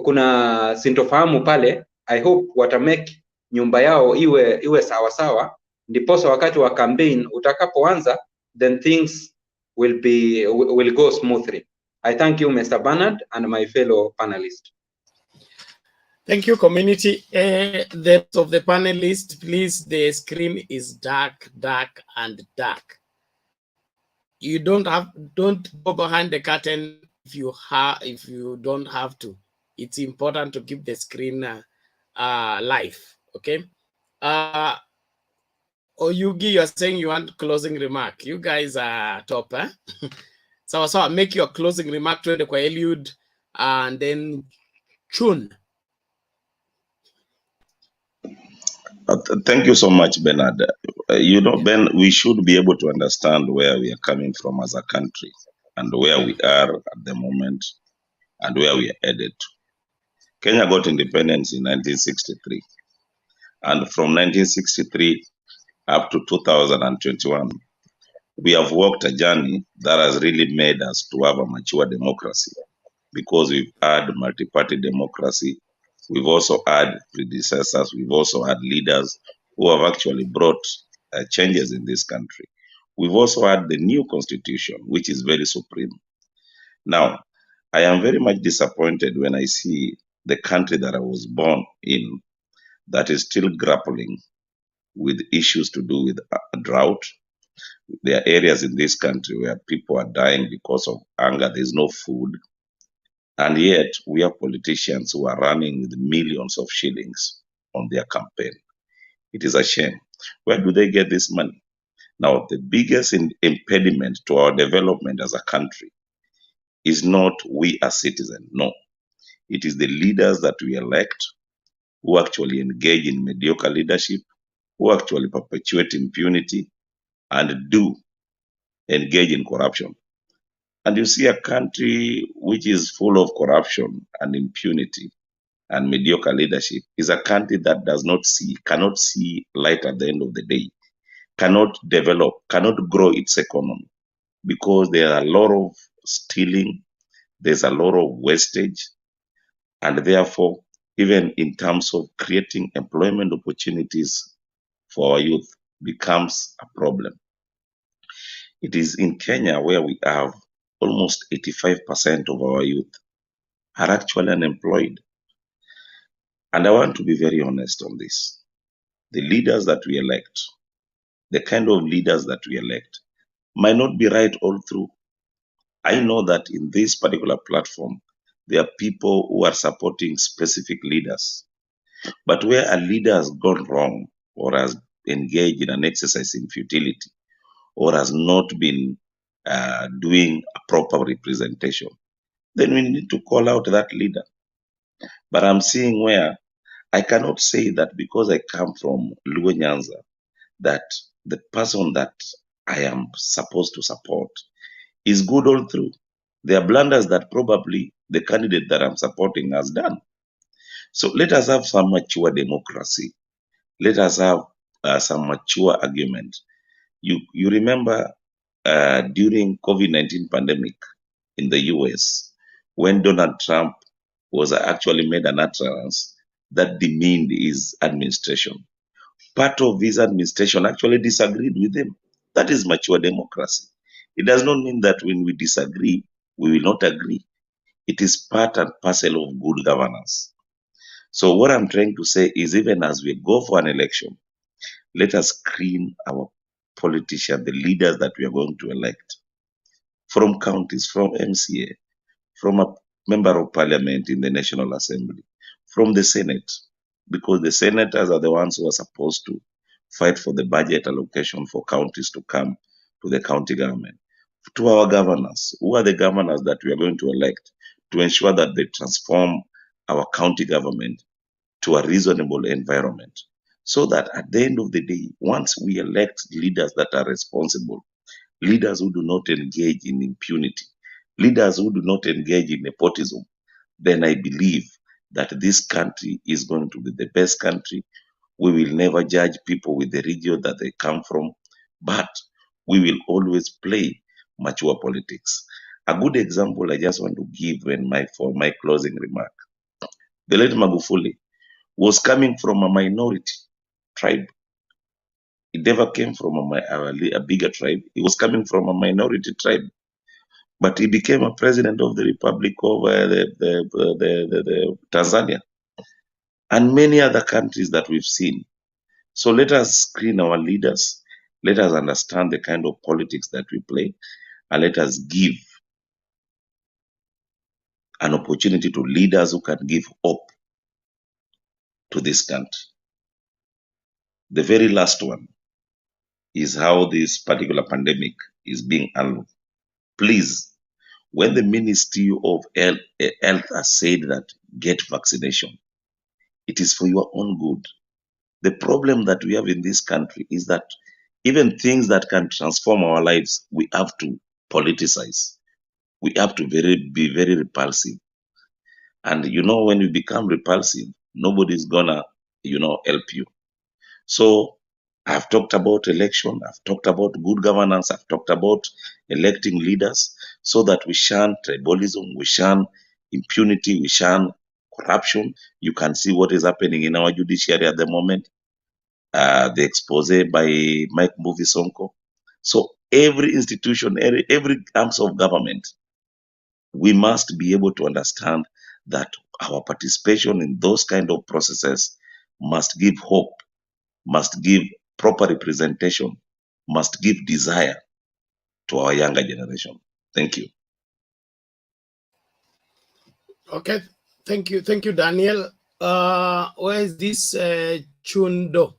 Speaker 16: kuna sintofahamu pale. I hope watamake nyumba yao iwe sawa sawa, ndiposa wakati wa campaign utakapoanza, then things will go smoothly. I thank you, Mr. Bernard, and my fellow panelists.
Speaker 1: Thank you, community. The rest of the panelists, please, the screen is dark, dark, and dark. You don't go behind the curtain if you don't have to. It's important to keep the screen live. Okay. Oyugi, you're saying you want closing remark. You guys are top, eh? So make your closing remark to the Eliud, and then Chun.
Speaker 15: Thank you so much, Bernard. Ben, we should be able to understand where we are coming from as a country and where we are at the moment and where we are headed to. Kenya got independence in 1963. And from 1963 up to 2021, we have walked a journey that has really made us to have a mature democracy, because we've had multi-party democracy. We've also had predecessors. We've also had leaders who have actually brought changes in this country. We've also had the new constitution, which is very supreme. Now, I am very much disappointed when I see the country that I was born in that is still grappling with issues to do with a drought. There are areas in this country where people are dying because of hunger. There's no food. And yet we have politicians who are running with millions of shillings on their campaign. It is a shame. Where do they get this money? Now, the biggest impediment to our development as a country is not we as citizens. No. It is the leaders that we elect who actually engage in mediocre leadership, who actually perpetuate impunity and do engage in corruption. And you see a country which is full of corruption and impunity and mediocre leadership is a country that cannot see light at the end of the day, cannot develop, cannot grow its economy, because there are a lot of stealing, there's a lot of wastage, and therefore, even in terms of creating employment opportunities for our youth becomes a problem. It is in Kenya where we have almost 85% of our youth are actually unemployed. And I want to be very honest on this. The leaders that we elect, the kind of leaders that we elect, might not be right all through. I know that in this particular platform, there are people who are supporting specific leaders. But where a leader has gone wrong or has engaged in an exercise in futility or has not been doing a proper representation, then we need to call out that leader. But I'm seeing where I cannot say that because I come from Luo Nyanza, that the person that I am supposed to support is good all through. There are blunders that probably the candidate that I'm supporting has done. So let us have some mature democracy. Let us have some mature argument. You remember during COVID-19 pandemic in the US, when Donald Trump was actually made an utterance that demeaned his administration. Part of his administration actually disagreed with him. That is mature democracy. It does not mean that when we disagree, we will not agree. It is part and parcel of good governance. So what I'm trying to say is, even as we go for an election, let us screen our politicians, the leaders that we are going to elect, from counties, from MCA, from a member of parliament in the National Assembly, from the Senate, because the senators are the ones who are supposed to fight for the budget allocation for counties to come to the county government. To our governors, who are the governors that we are going to elect to ensure that they transform our county government to a reasonable environment, so that at the end of the day, once we elect leaders that are responsible, leaders who do not engage in impunity, leaders who do not engage in nepotism, then I believe that this country is going to be the best country. We will never judge people with the region that they come from, but we will always play mature politics. A good example I just want to give for my closing remark. The late Magufuli was coming from a minority tribe. He never came from a bigger tribe. He was coming from a minority tribe. But he became a president of the Republic of the Tanzania and many other countries that we've seen. So let us screen our leaders. Let us understand the kind of politics that we play, and let us give an opportunity to leaders who can give hope to this country. The very last one is how this particular pandemic is being handled. Please, when the Ministry of Health has said that get vaccination, it is for your own good. The problem that we have in this country is that even things that can transform our lives, we have to politicize. We have to be very repulsive. And when you become repulsive, nobody's gonna, help you. So I've talked about election, I've talked about good governance, I've talked about electing leaders so that we shun tribalism, we shun impunity, we shun corruption. You can see what is happening in our judiciary at the moment. The expose by Mike Mbuvi Sonko. So every institution, every arms of government, we must be able to understand that our participation in those kind of processes must give hope, must give proper representation, must give desire to our younger generation. Thank you.
Speaker 1: Okay, thank you, Daniel. Where is this Chundo?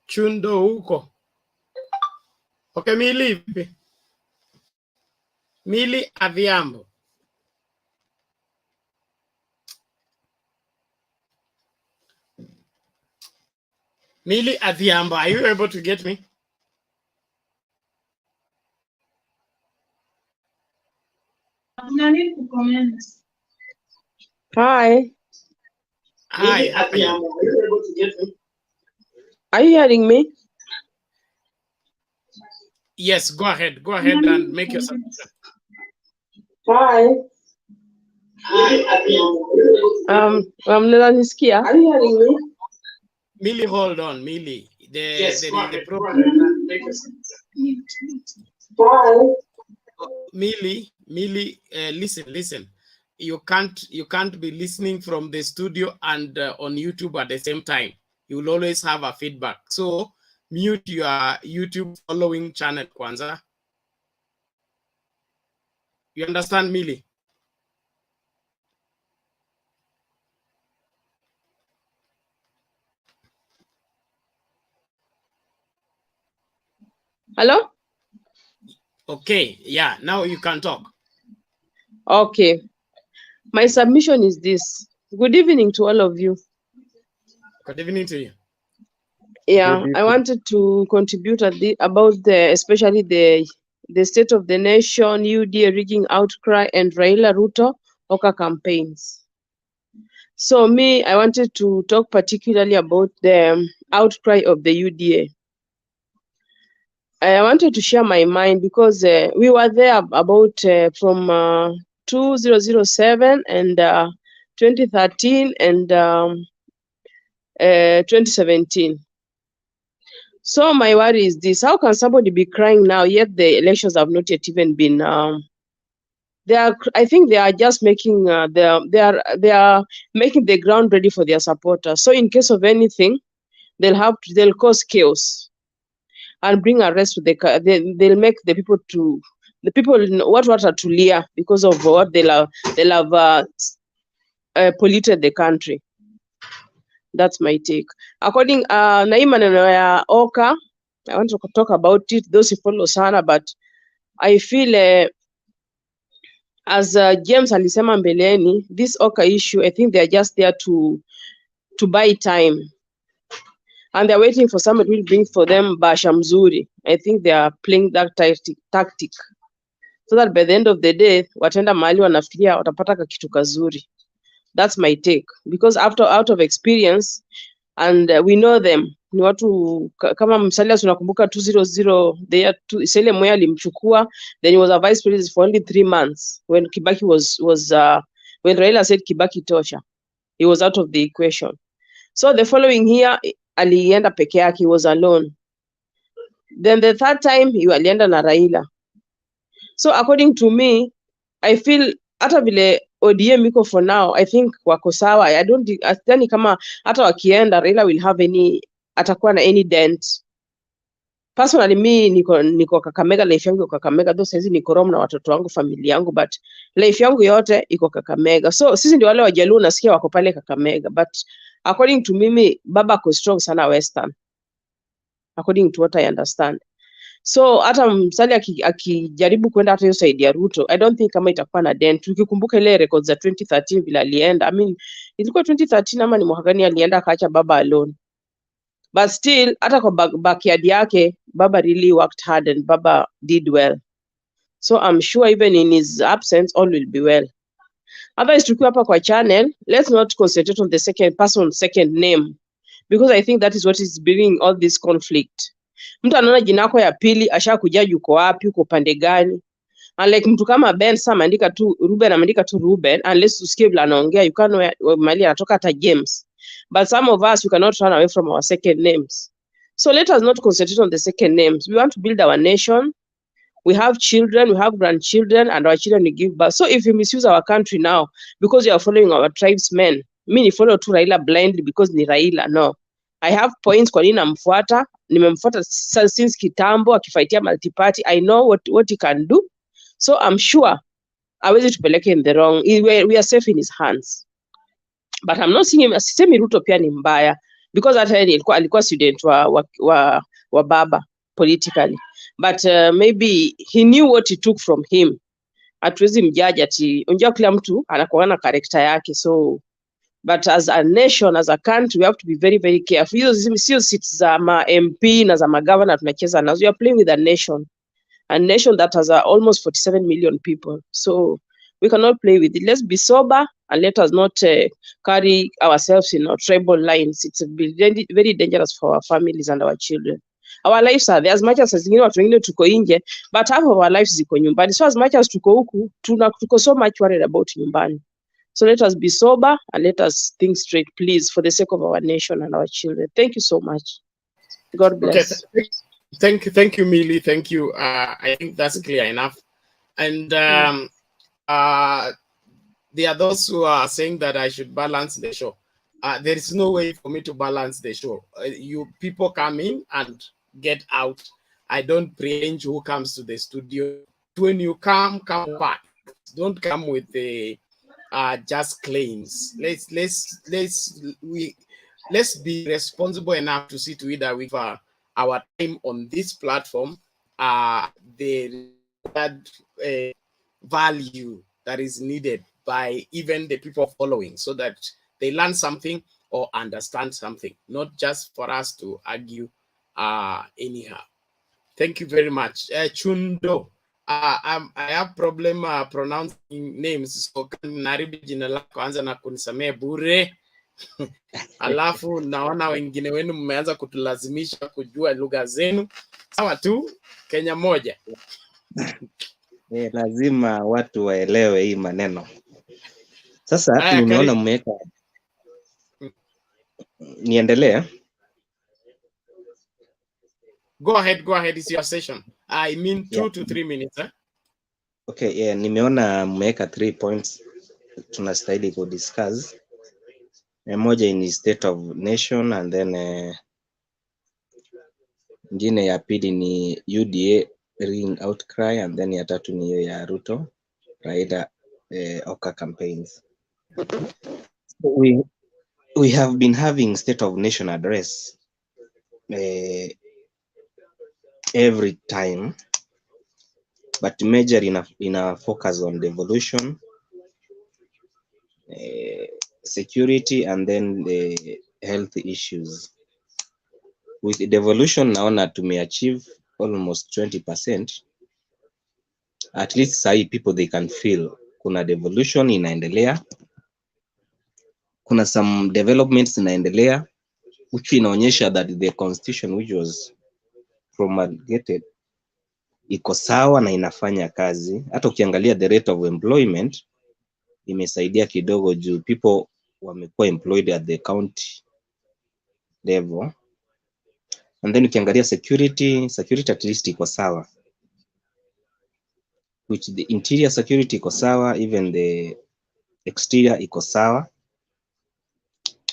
Speaker 1: Chundo huko. Okay, Mili Adhiambo. Mili Adhiambo, are you able to get me?
Speaker 17: Hi.
Speaker 1: Hi, how are you? Are you able to get me?
Speaker 17: Are you hearing me?
Speaker 1: Yes, go ahead and make your submission.
Speaker 17: Hi. Mnanisikia? Are you hearing me?
Speaker 1: Mili, hold on, Mili.
Speaker 17: Yes,
Speaker 1: There
Speaker 17: go
Speaker 1: is the
Speaker 17: ahead,
Speaker 1: problem.
Speaker 17: make your submission. Hi.
Speaker 1: Mili, listen. You can't be listening from the studio and on YouTube at the same time. You will always have a feedback. So mute your YouTube following channel kwanza. You understand, Mili?
Speaker 17: Hello?
Speaker 1: Okay, yeah, now you can talk.
Speaker 17: Okay. My submission is this. Good evening to all of you.
Speaker 1: Good evening to you.
Speaker 17: Yeah, I wanted to contribute about especially the state of the nation, UDA rigging outcry, and Raila Ruto Oka campaigns. So I wanted to talk particularly about the outcry of the UDA. I wanted to share my mind because we were there about from 2007 and 2013 and 2017. So my worry is this: how can somebody be crying now yet the elections have not yet even been? I think they are just making they are making the ground ready for their supporters. So in case of anything, they'll cause chaos and bring arrest to they'll make the people what are to leer because of what they'll have polluted the country. That's my take. According na hii maneno ya Oka, I want to talk about it, those who follow sana, but I feel as James alisema mbeleni, this Oka issue, I think they're just there to buy time. And they're waiting for somebody who will bring for them basha mzuri. I think they are playing that tactic. So that by the end of the day, watenda mahali wanafikiria watapata kitu kazuri. That's my take. Because out of experience, and we know them, ni watu kama Musalia, tunakumbuka 200 the year Sele Moya alimchukua, then he was a vice president for only 3 months when Kibaki was when Raila said Kibaki tosha, he was out of the equation. So the following year alienda peke yake, he was alone. Then the third time alienda na Raila. So according to me, I feel hata vile ODM iko for now, I think wako sawa. Sidhani kama hata wakienda Raila will have atakuwa na any dent. Personally me niko Kakamega, life yangu iko Kakamega, though saizi niko Rome na watoto wangu, familia yangu, but life yangu yote iko Kakamega. So sisi ndio wale Wajaluo nasikia wako pale Kakamega, but according to mimi baba ko strong sana Western, according to what I understand. So hata Musalia akijaribu kwenda hata hiyo side ya Ruto, I don't think kama itakuwa na dent. Tukikumbuka ile records za 2013 vile alienda, I mean ilikuwa 2013 ama ni mwaka gani alienda akaacha baba alone. But still hata kwa backyard yake baba really worked hard and baba did well. So I'm sure even in his absence all will be well. Otherwise tukiwa hapa kwa channel, let's not concentrate on the second person, second name, because I think that is what is bringing all this conflict. Mtu anaona jina lako ya pili ashakuja yuko wapi, uko pande gani? Unlike mtu kama Ben Sam ameandika tu Ruben, ameandika tu Ruben, unless usikie vile anaongea, you can't know mali anatoka hata James. But some of us, we cannot run away from our second names. So let us not concentrate on the second names. We want to build our nation. We have children, we have grandchildren, and our children will give birth. So if you misuse our country now because you are following our tribesmen, me ni follow to Raila blindly because ni Raila, no. I have points kwa nini namfuata. Nimemfuata since kitambo akifaitia multi-party. I know what he can do. So I'm sure hawezi tupeleke in the wrong. We are safe in his hands. But I'm not seeing him. Sisemi Ruto pia ni mbaya because hata yeye alikuwa student wa baba politically. But maybe he knew what he took from him. Hatuwezi mjaji ati unajua kila mtu anakuwa na character yake. So but as a nation, as a country, we have to be very, very careful. Hizo sio seats za ma MP na za magavana tunacheza nazo. We are playing with a nation that has almost 47 million people. So we cannot play with it. Let's be sober and let us not carry ourselves in our tribal lines. It's very, very dangerous for our families and our children. Our lives are there as much as zingine watu wengine tuko nje, but half of our lives ziko nyumbani. So as much as tuko huku, tuko so much worried about nyumbani. So let us be sober and let us think straight, please, for the sake of our nation and our children. Thank you so much. God bless.
Speaker 1: Okay, thank you, Millie. Thank you. I think that's clear enough. And there are those who are saying that I should balance the show. There is no way for me to balance the show. You people come in and get out. I don't prearrange who comes to the studio. When you come back. Don't come with the just claims. Let's be responsible enough to see to it that with our time on this platform, the value that is needed by even the people following, so that they learn something or understand something, not just for us to argue anyhow. Thank you very much. Chundo. I have problem pronouncing names, so naribu jina lako anza na kunisamea bure. Alafu naona wengine wenu mmeanza kutulazimisha kujua lugha zenu. Sawa tu, Kenya moja.
Speaker 18: Lazima watu waelewe hii maneno. Sasa nimeona mmeweka, niendelee.
Speaker 1: Go ahead, it's your session. I mean 2 to 3 minutes.
Speaker 18: Okay, nimeona mmeweka 3 points tunastahili ku discuss. Moja ni state of nation, and then ngine ya pili ni UDA ring outcry, and then ya tatu ni hiyo ya Ruto Raila Oka campaigns. We have been having state of nation address every time, but major in a focus on devolution, security, and then the health issues. With the devolution naona tumeachieve almost 20%. At least sahi people they can feel kuna devolution inaendelea, kuna some developments inaendelea, which inaonyesha that the constitution which was promulgated iko sawa na inafanya kazi. Hata ukiangalia the rate of employment imesaidia kidogo juu people wamekuwa employed at the county level. And then ukiangalia security at least iko sawa, which the interior security iko sawa, even the exterior iko sawa.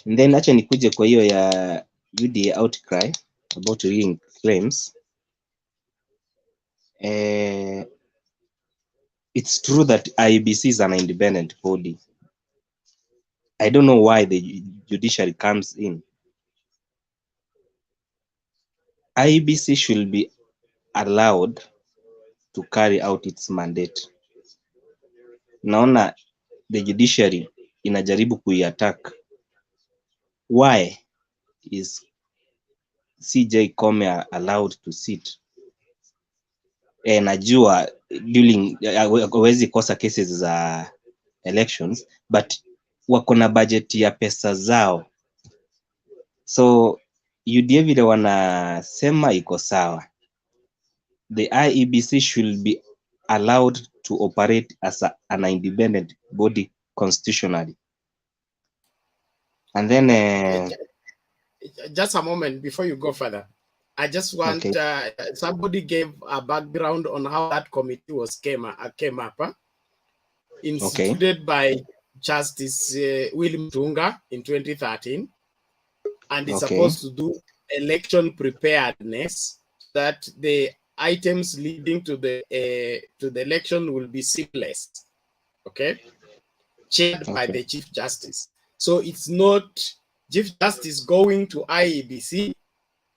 Speaker 18: And then acha nikuje kwa hiyo ya UDA outcry about rigging claims. It's true that IEBC is an independent body. I don't know why the judiciary comes in. IEBC should be allowed to carry out its mandate. Naona the judiciary inajaribu kuiattack. Why is CJ Kome allowed to sit? Najua during hawezi kosa cases za elections, but wako na budget ya pesa zao, so UDA vile wanasema iko sawa. The IEBC should be allowed to operate as an independent body constitutionally. And then
Speaker 1: just a moment before you go further. I just want somebody gave a background on how that committee was came up, instituted by Justice William Tunga in 2013, and it's supposed to do election preparedness, that the items leading to the election will be seamless. Chaired by the Chief Justice. So it's not Chief Justice going to IEBC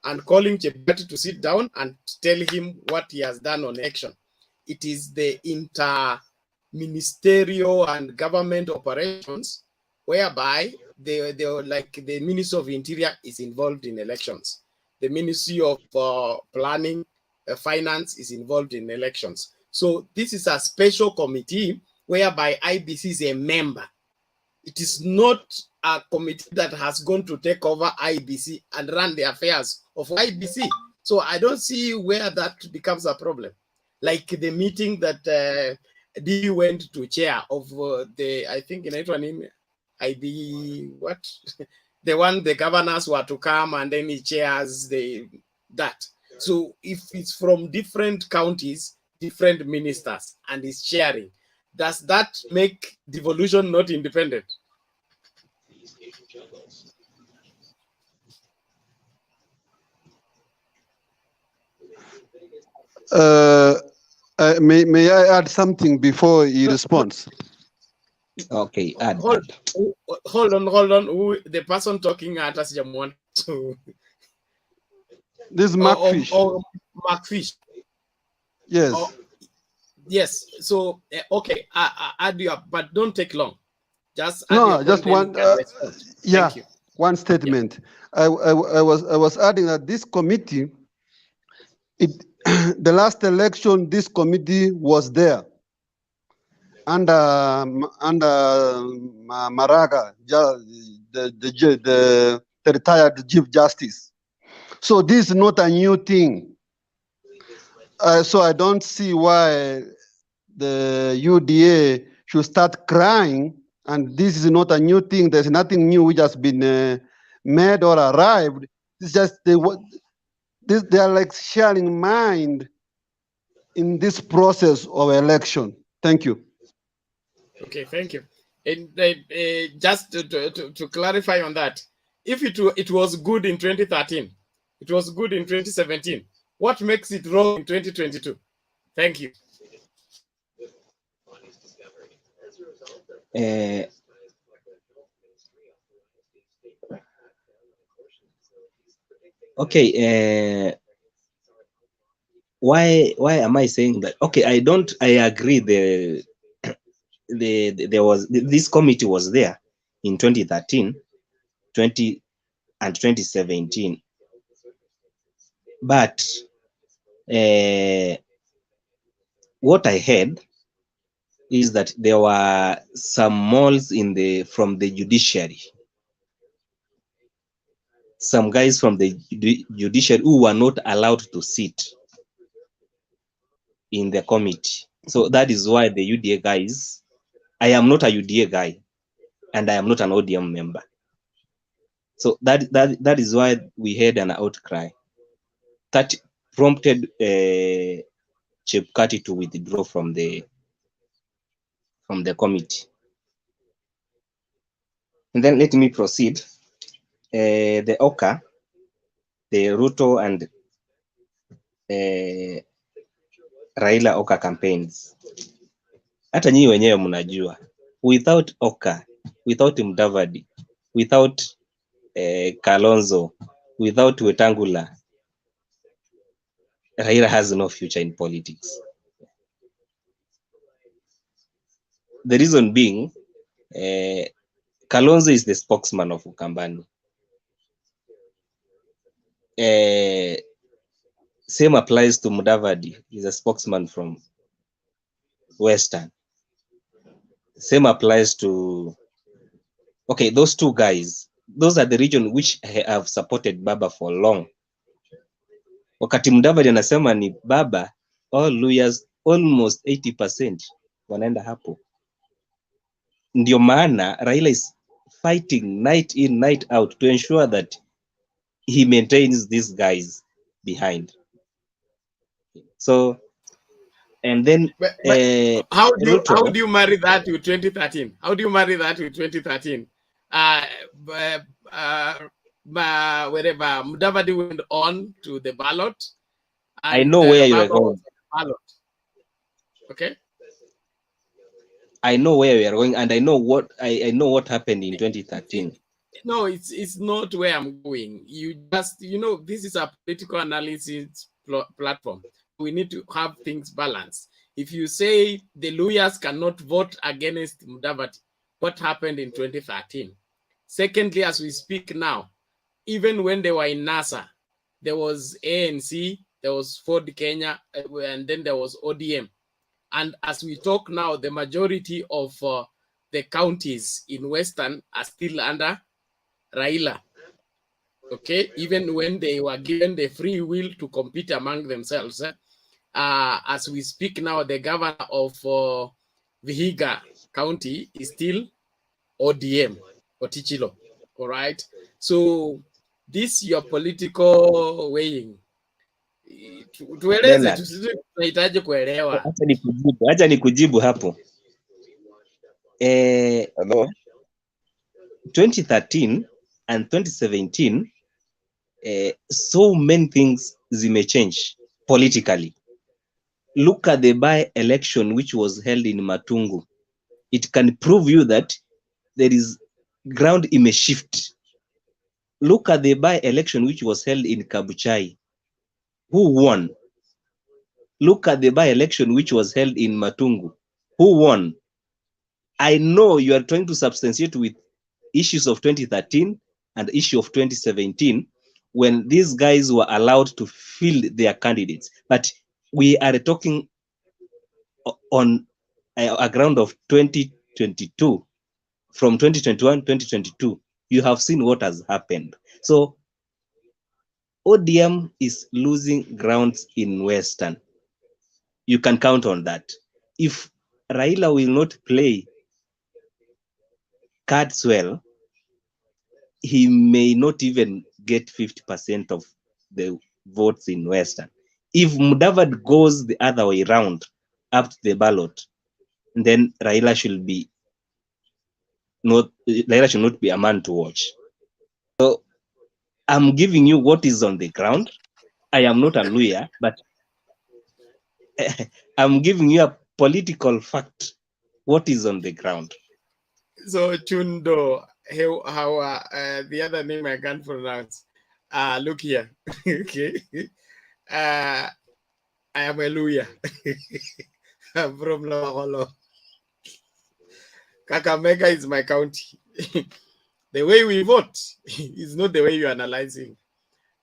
Speaker 1: and calling Chebukati to sit down and tell him what he has done on election. It is the inter-ministerial and government operations whereby they like the Ministry of Interior is involved in elections. The Ministry of Planning, Finance is involved in elections. So this is a special committee whereby IBC is a member. It is not a committee that has gone to take over IBC and run the affairs of IBC. So I don't see where that becomes a problem. Like the meeting that D went to chair of the, I think in name, IB, what? The one the governors were to come and then he chairs that. So if it's from different counties, different ministers, and is chairing, does that make devolution not independent?
Speaker 13: May I add something before he responds?
Speaker 18: Okay, add.
Speaker 1: Hold on. Who, the person talking at us, Jamwan. So
Speaker 13: this is Markfish.
Speaker 1: Markfish.
Speaker 13: Yes.
Speaker 1: Yes. So okay, I add you up, but don't take long. Just
Speaker 13: no, just one. Yeah, one statement. Yeah. I was adding that this committee, the last election, this committee was there under Maraga, the retired Chief Justice. So this is not a new thing. So I don't see why the UDA should start crying. And this is not a new thing. There's nothing new which has been made or arrived. It's just they are like sharing mind in this process of election. Thank you.
Speaker 1: Okay, thank you. And just to clarify on that, if it was good in 2013, it was good in 2017, what makes it wrong in 2022? Thank you.
Speaker 18: Okay. Why am I saying that? Okay, I agree. There was this committee was there in 2013, 20 and 2017, but what I heard is that there were some malls from the judiciary some guys from the judiciary who were not allowed to sit in the committee. So that is why the UDA guys, I am not a UDA guy, and I am not an ODM member. So that is why we had an outcry that prompted Chepkati to withdraw from the committee. And then let me proceed. The OCA, the Ruto and Raila OCA campaigns. Hata nyinyi wenyewe mnajua, without OCA, without Mudavadi, without Kalonzo, without Wetangula, Raila has no future in politics. The reason being, Kalonzo is the spokesman of Ukambani. Same applies to Mudavadi, he's a spokesman from Western. Same applies to, okay, those two guys, those are the region which have supported Baba for long. Wakati Mudavadi anasema ni Baba, all Luyas, almost 80% wanaenda hapo. Ndio maana Raila is fighting night in, night out to ensure that he maintains these guys behind. So, and then
Speaker 1: but how
Speaker 18: Ruto,
Speaker 1: do you marry that with 2013? How do you marry that with 2013? Wherever Mudavadi went on to the ballot, and
Speaker 18: I know where you are
Speaker 1: Baba was
Speaker 18: going.
Speaker 1: on the ballot. Okay.
Speaker 18: I know where we are going, and I know what happened in 2013.
Speaker 1: No, it's not where I'm going. You just, this is a political analysis platform. We need to have things balanced. If you say the lawyers cannot vote against Mudavadi, what happened in 2013? Secondly, as we speak now, even when they were in NASA, there was ANC, there was Ford Kenya, and then there was ODM. And as we talk now, the majority of the counties in Western are still under Raila. Okay, even when they were given the free will to compete among themselves. As we speak now, the governor of Vihiga County is still ODM, Otichilo. All right. So this your political weighing. Tueleze, tunahitaji kuelewa.
Speaker 18: Acha nikujibu hapo. 2013 and 2017, so many things may change politically. Look at the by-election which was held in Matungu. It can prove you that there is ground in a shift. Look at the by-election which was held in Kabuchai. Who won? Look at the by-election which was held in Matungu. Who won? I know you are trying to substantiate with issues of 2013 and issue of 2017 when these guys were allowed to field their candidates. But we are talking on a ground of 2022. From 2021, 2022, you have seen what has happened. So ODM is losing grounds in Western. You can count on that. If Raila will not play cards well, he may not even get 50% of the votes in Western. If Mudavadi goes the other way around up to the ballot, then Raila should not be a man to watch. So I'm giving you what is on the ground. I am not a lawyer, but I'm giving you a political fact. What is on the ground?
Speaker 1: So Chundo, how the other name I can't pronounce. Look here. Okay. I am a lawyer. I'm from Lawaholo. Kakamega is my county. The way we vote is not the way you're analyzing.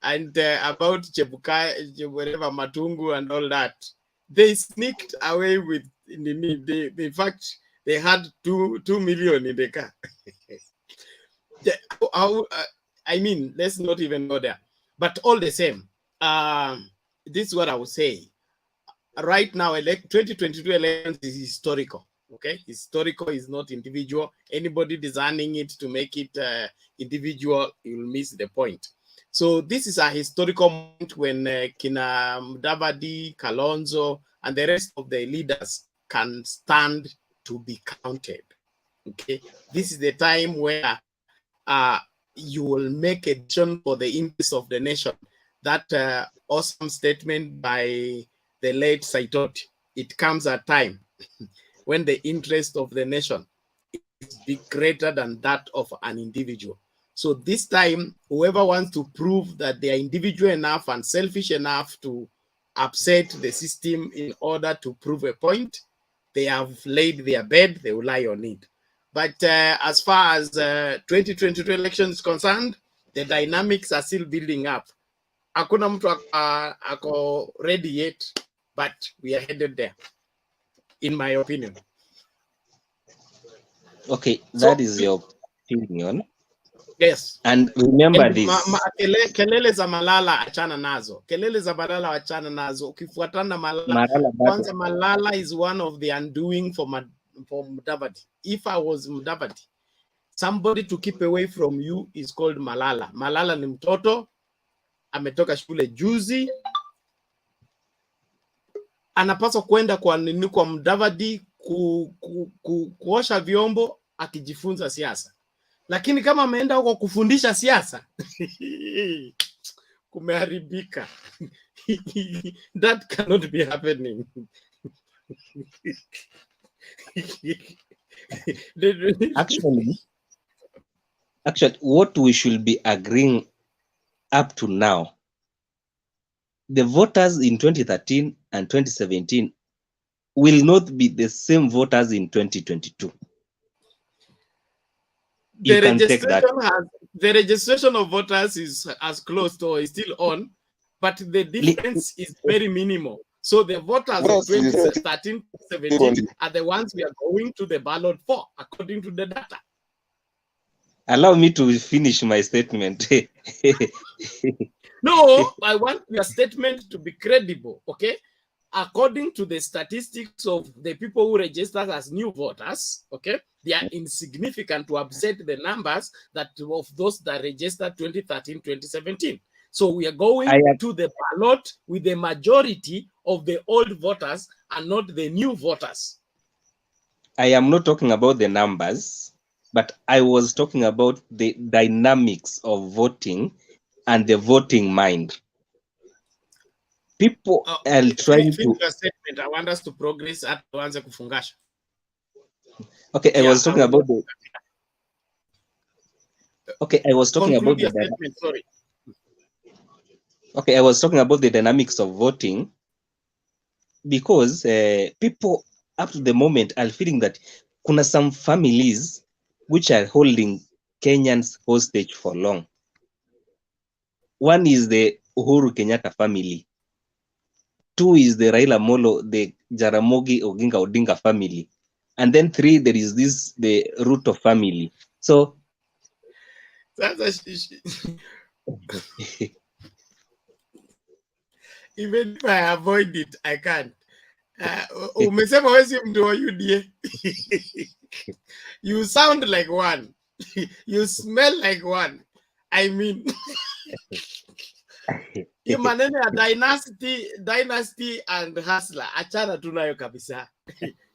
Speaker 1: And about Chebukai, whatever, Matungu and all that, they sneaked away with, in fact, they had 2 million in the car. I mean, let's not even go there. But all the same, this is what I would say. Right now, 2022 elections is historical. Okay, historical is not individual. Anybody designing it to make it individual, you'll miss the point. So this is a historical moment when Kina Mudavadi, Kalonzo, and the rest of the leaders can stand to be counted. Okay, this is the time where you will make a decision for the interest of the nation. That awesome statement by the late Saitoti. It comes at a time when the interest of the nation is greater than that of an individual. So this time, whoever wants to prove that they are individual enough and selfish enough to upset the system in order to prove a point, they have laid their bed, they will lie on it. But as far as 2022 election is concerned, the dynamics are still building up. Hakuna mtu ako ready yet, but we are headed there, in my opinion.
Speaker 18: Okay, that is your opinion.
Speaker 1: Yes.
Speaker 18: And remember
Speaker 1: And
Speaker 18: this.
Speaker 1: kelele za Malala achana nazo. Kelele za Malala achana nazo. Ukifuatana Malala, kwanza Malala is one of the undoing for Mudavadi. If I was Mudavadi, somebody to keep away from you is called Malala. Malala ni mtoto, ametoka shule juzi, anapaswa kwenda kwa Mudavadi kuosha vyombo akijifunza siasa. Lakini kama ameenda huko kufundisha siasa, kumeharibika. That cannot be happening.
Speaker 18: Actually, what we should be agreeing up to now, the voters in 2013 and 2017 will not be the same voters in 2022. You can take that.
Speaker 1: The registration of voters is as closed or is still on, but the difference is very minimal. So the voters of 2013, 2017 are the ones we are going to the ballot for, according to the data.
Speaker 18: Allow me to finish my statement.
Speaker 1: No, I want your statement to be credible, okay? According to the statistics of the people who registered as new voters, okay, they are insignificant to upset the numbers that of those that registered 2013, 2017. So we are going to the ballot with the majority of the old voters and not the new voters.
Speaker 18: I am not talking about the numbers, but I was talking about the dynamics of voting and the voting mind. People are trying to.
Speaker 1: Your statement. I want us to progress at once.
Speaker 18: Okay, I was talking about the. Okay, I was talking about the.
Speaker 1: Statement, sorry.
Speaker 18: Okay, I was talking about the dynamics of voting because people up to the moment are feeling that kuna some families which are holding Kenyans hostage for long. One is the Uhuru Kenyatta family. Two is the Raila Molo, the Jaramogi Oginga Odinga family. And then three, there is the Ruto family. So
Speaker 1: even if I avoid it, I can't. Umesema wewe si mtu wa UDA. You sound like one. You smell like one. I mean, hiyo maneno ya dynasty and hustler, achana tunayo kabisa.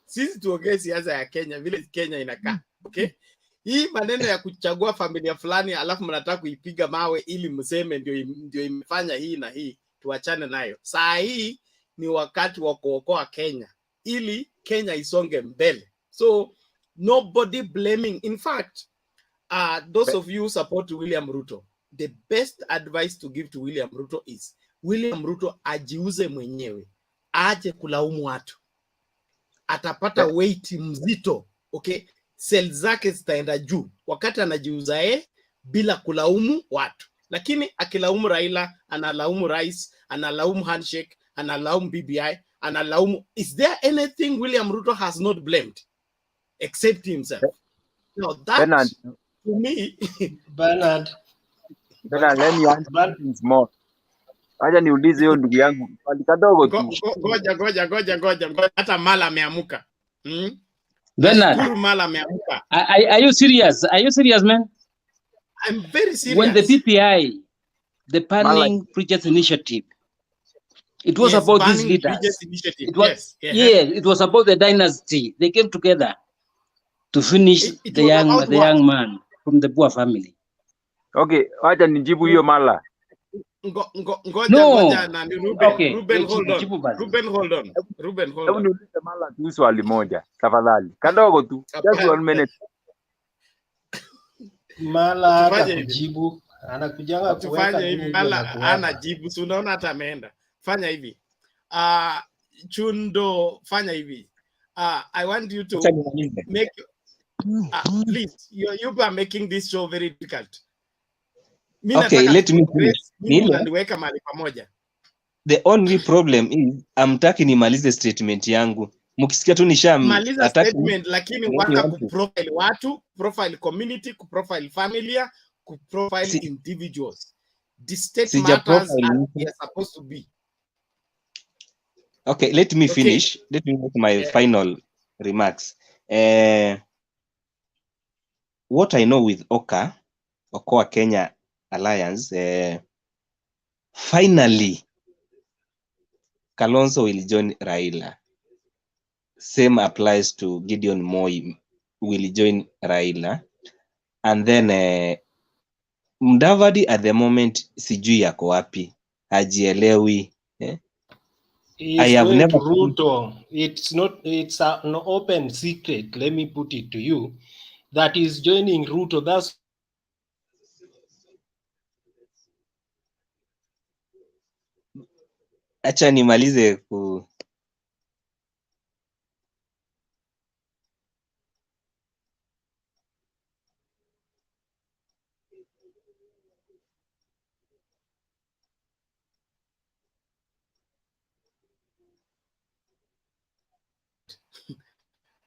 Speaker 1: Sisi tuongee siasa ya Kenya vile Kenya inakaa. Okay? Hii maneno ya kuchagua familia fulani alafu mnataka kuipiga mawe ili mseme ndio imefanya hii na hii, tuachane nayo. Saa hii ni wakati wa kuokoa Kenya ili Kenya isonge mbele. So nobody blaming. In fact, those of you who support William Ruto, the best advice to give to William Ruto is William Ruto ajiuze mwenyewe, aje kulaumu watu, atapata weight mzito. Okay, sell zake zitaenda juu wakati anajiuza bila kulaumu watu. Lakini akilaumu Raila, analaumu rais, analaumu handshake, analaumu BBI, analaumu. Is there anything William Ruto has not blamed except himself? No, that to me,
Speaker 3: Bernard.
Speaker 12: Tena let me ask something small. Acha niulize hiyo ndugu yangu swali kadogo tu.
Speaker 1: Ngoja. Hata Mala ameamuka.
Speaker 4: Bernard,
Speaker 1: Nashukuru Mala ameamuka.
Speaker 4: are you serious? Are you serious, man?
Speaker 1: I'm very serious.
Speaker 4: When the PPI, the Planning Bridges Initiative, it was about these leaders. It was, it was about the dynasty. They came together to finish the young man from the poor family.
Speaker 12: Okay, acha nijibu hiyo Mala.
Speaker 1: Ngoja na Ruben.
Speaker 4: Okay.
Speaker 1: Ruben, hold on.
Speaker 12: Hebu niulize Mala tu swali moja tafadhali. Kadogo tu. Just 1 minute.
Speaker 3: Mala atakujibu. Anakujanga
Speaker 1: tufanye hivi. Mala anajibu. Si unaona hata ameenda. Fanya hivi. Chundo, fanya hivi. I want you to make please, you are making this show very difficult.
Speaker 18: Okay, let me finish. The only problem is amtaki nimalize statement yangu. Mkisikia tu
Speaker 1: maliza statement, lakini waka kuprofile watu, profile community, kuprofile familia, kuprofile individuals. The state matters as they are supposed to be.
Speaker 18: Okay, let me finish. Let me make my final remarks. What I know with Okoa Kenya Alliance, finally, Kalonzo will join Raila. Same applies to Gideon Moi, will join Raila. And then Mudavadi at the moment, sijui yako wapi, hajielewi.
Speaker 3: I have never Ruto. It's an open secret. Let me put it to you. That is joining Ruto. That's
Speaker 18: acha nimalize ku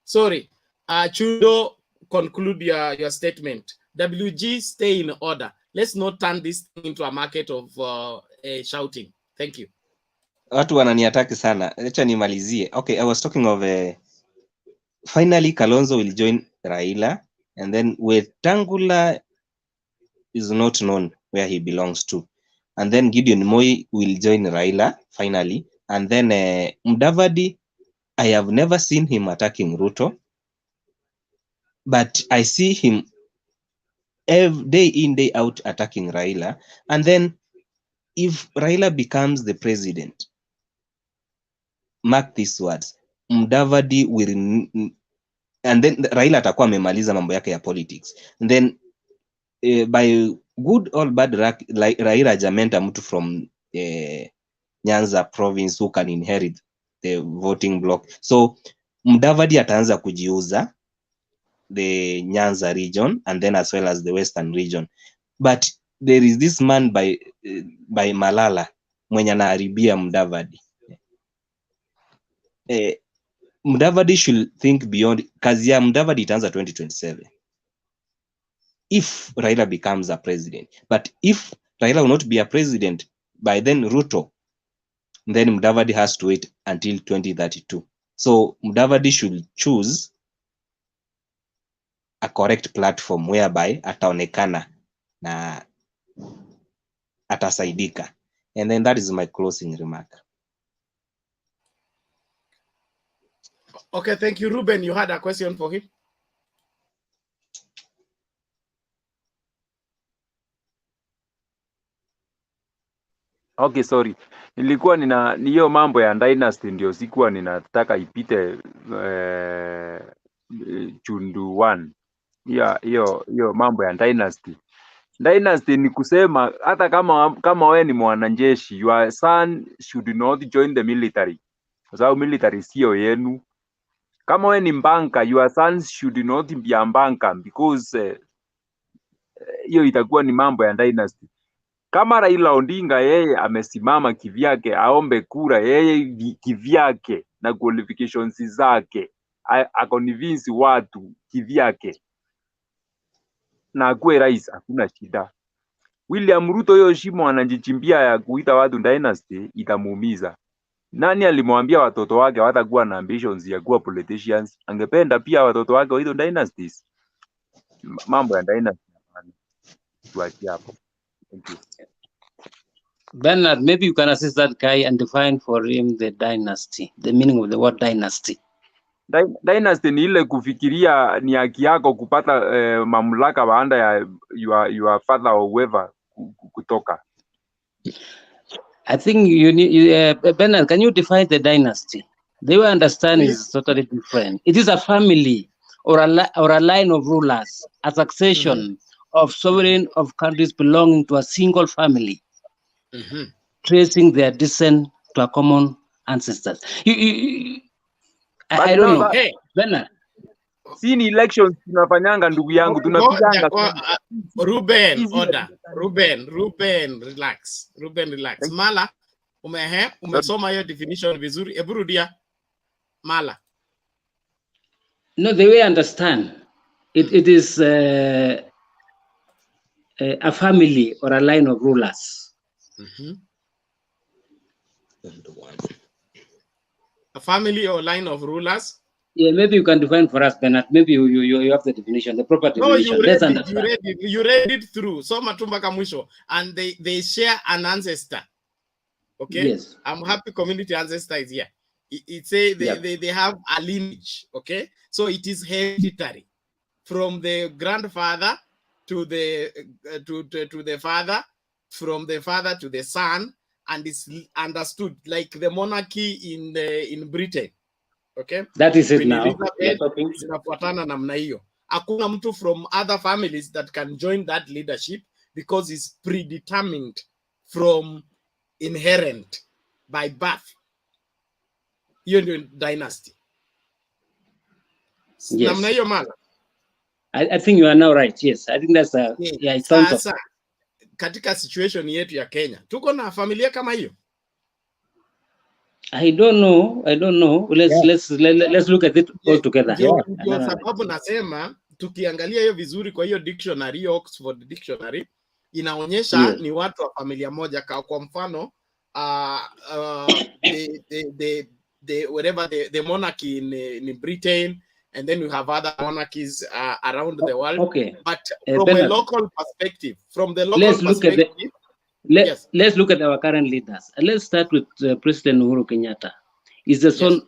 Speaker 1: Sorry, Chundo, conclude your statement. WG, stay in order. Let's not turn this into a market of shouting. Thank you.
Speaker 18: Watu wananiataki sana. Acha nimalizie. Okay, I was talking of finally Kalonzo will join Raila, and then Wetangula is not known where he belongs to. And then Gideon Moi will join Raila finally. And then Mudavadi, I have never seen him attacking Ruto, but I see him day in, day out attacking Raila. And then if Raila becomes the president, mark these words, Mudavadi will, and then Raila atakuwa amemaliza mambo yake ya politics. And then by good or bad luck, like Raila hajamenta mtu from Nyanza province who can inherit the voting block. So Mudavadi ataanza kujiuza the Nyanza region and then as well as the western region. But there is this man by Malala mwenye anaharibia Mudavadi. Mudavadi should think beyond. Kazi ya Mudavadi itaanza 2027 if Raila becomes a president. But if Raila will not be a president by then, Ruto, then Mudavadi has to wait until 2032. So Mudavadi should choose a correct platform whereby ataonekana na atasaidika. And then that is my closing remark.
Speaker 1: Okay, thank you. Ruben, you had a question for him?
Speaker 12: Okay, sorry. Nilikuwa ni hiyo mambo ya dynasty ndio sikuwa ninataka ipite chundu 1. Hiyo mambo ya dynasty. Dynasty ni kusema hata kama wewe ni mwanajeshi, your son should not join the military. Kwa sababu military sio yenu. Kama wewe ni mbanka, your sons should not be a banker because hiyo itakuwa ni mambo ya dynasty. Kama Raila Odinga yeye amesimama kivyake, aombe kura yeye kivyake na qualifications zake, akonvince watu kivyake na akuwe rais, hakuna shida. William Ruto hiyo shimo anajichimbia ya kuita watu dynasty itamuumiza. Nani alimwambia watoto wake hawatakuwa na ambitions ya kuwa politicians? Angependa pia watoto wake waitwe dynasties. Mambo ya dynasty hapana. Tuachie hapo. Thank you.
Speaker 4: Bernard, maybe you can assist that guy and define for him the dynasty, the meaning of the word dynasty.
Speaker 12: Dynasty ni ile kufikiria ni haki yako kupata mamlaka baada ya your father or whoever kutoka.
Speaker 4: I think you need, Bernard, can you define the dynasty? The way I understand is totally different. It is a family or a line of rulers, a succession of sovereign of countries belonging to a single family, tracing their descent to a common ancestors. I don't know.
Speaker 12: Hey,
Speaker 4: Bernard.
Speaker 12: Si ni elections tunafanyanga ndugu yangu, tunapiganga.
Speaker 1: Ruben, order. Ruben, relax. Ruben, relax. Mala, umesoma hiyo definition vizuri. Hebu rudia. Mala.
Speaker 4: No, the way I understand, it is a family or a line of rulers.
Speaker 1: A family or line of rulers?
Speaker 4: Yeah, maybe you can define for us, Bernard. Maybe you have the definition, the proper definition.
Speaker 1: No, you read it through. So matumba kamwisho, and they share an ancestor. Okay.
Speaker 4: Yes.
Speaker 1: I'm happy community ancestor is here. It say they have a lineage. Okay. So it is hereditary from the grandfather to the to the father, from the father to the son, and it's understood like the monarchy in Britain. Okay,
Speaker 4: that is it now.
Speaker 1: Zinafuatana namna hiyo. Hakuna mtu from other families that can join that leadership because it's predetermined from inherent by birth. Hiyo ndio dynasty.
Speaker 4: Yes.
Speaker 1: Namna hiyo mala.
Speaker 4: I think you are now right. Yes, I think that's it sounds.
Speaker 1: Sasa katika situation yetu ya Kenya, tuko na familia kama hiyo.
Speaker 4: I don't know. Let's look at it all together.
Speaker 1: Ndio sababu nasema tukiangalia hiyo vizuri kwa hiyo dictionary, Oxford Dictionary inaonyesha ni watu wa familia moja. Kwa mfano the monarchy in Britain, and then we have other monarchies around the world.
Speaker 4: Okay.
Speaker 1: But from a local perspective,
Speaker 4: let's look at our current leaders. Let's start with President Uhuru Kenyatta. Is the son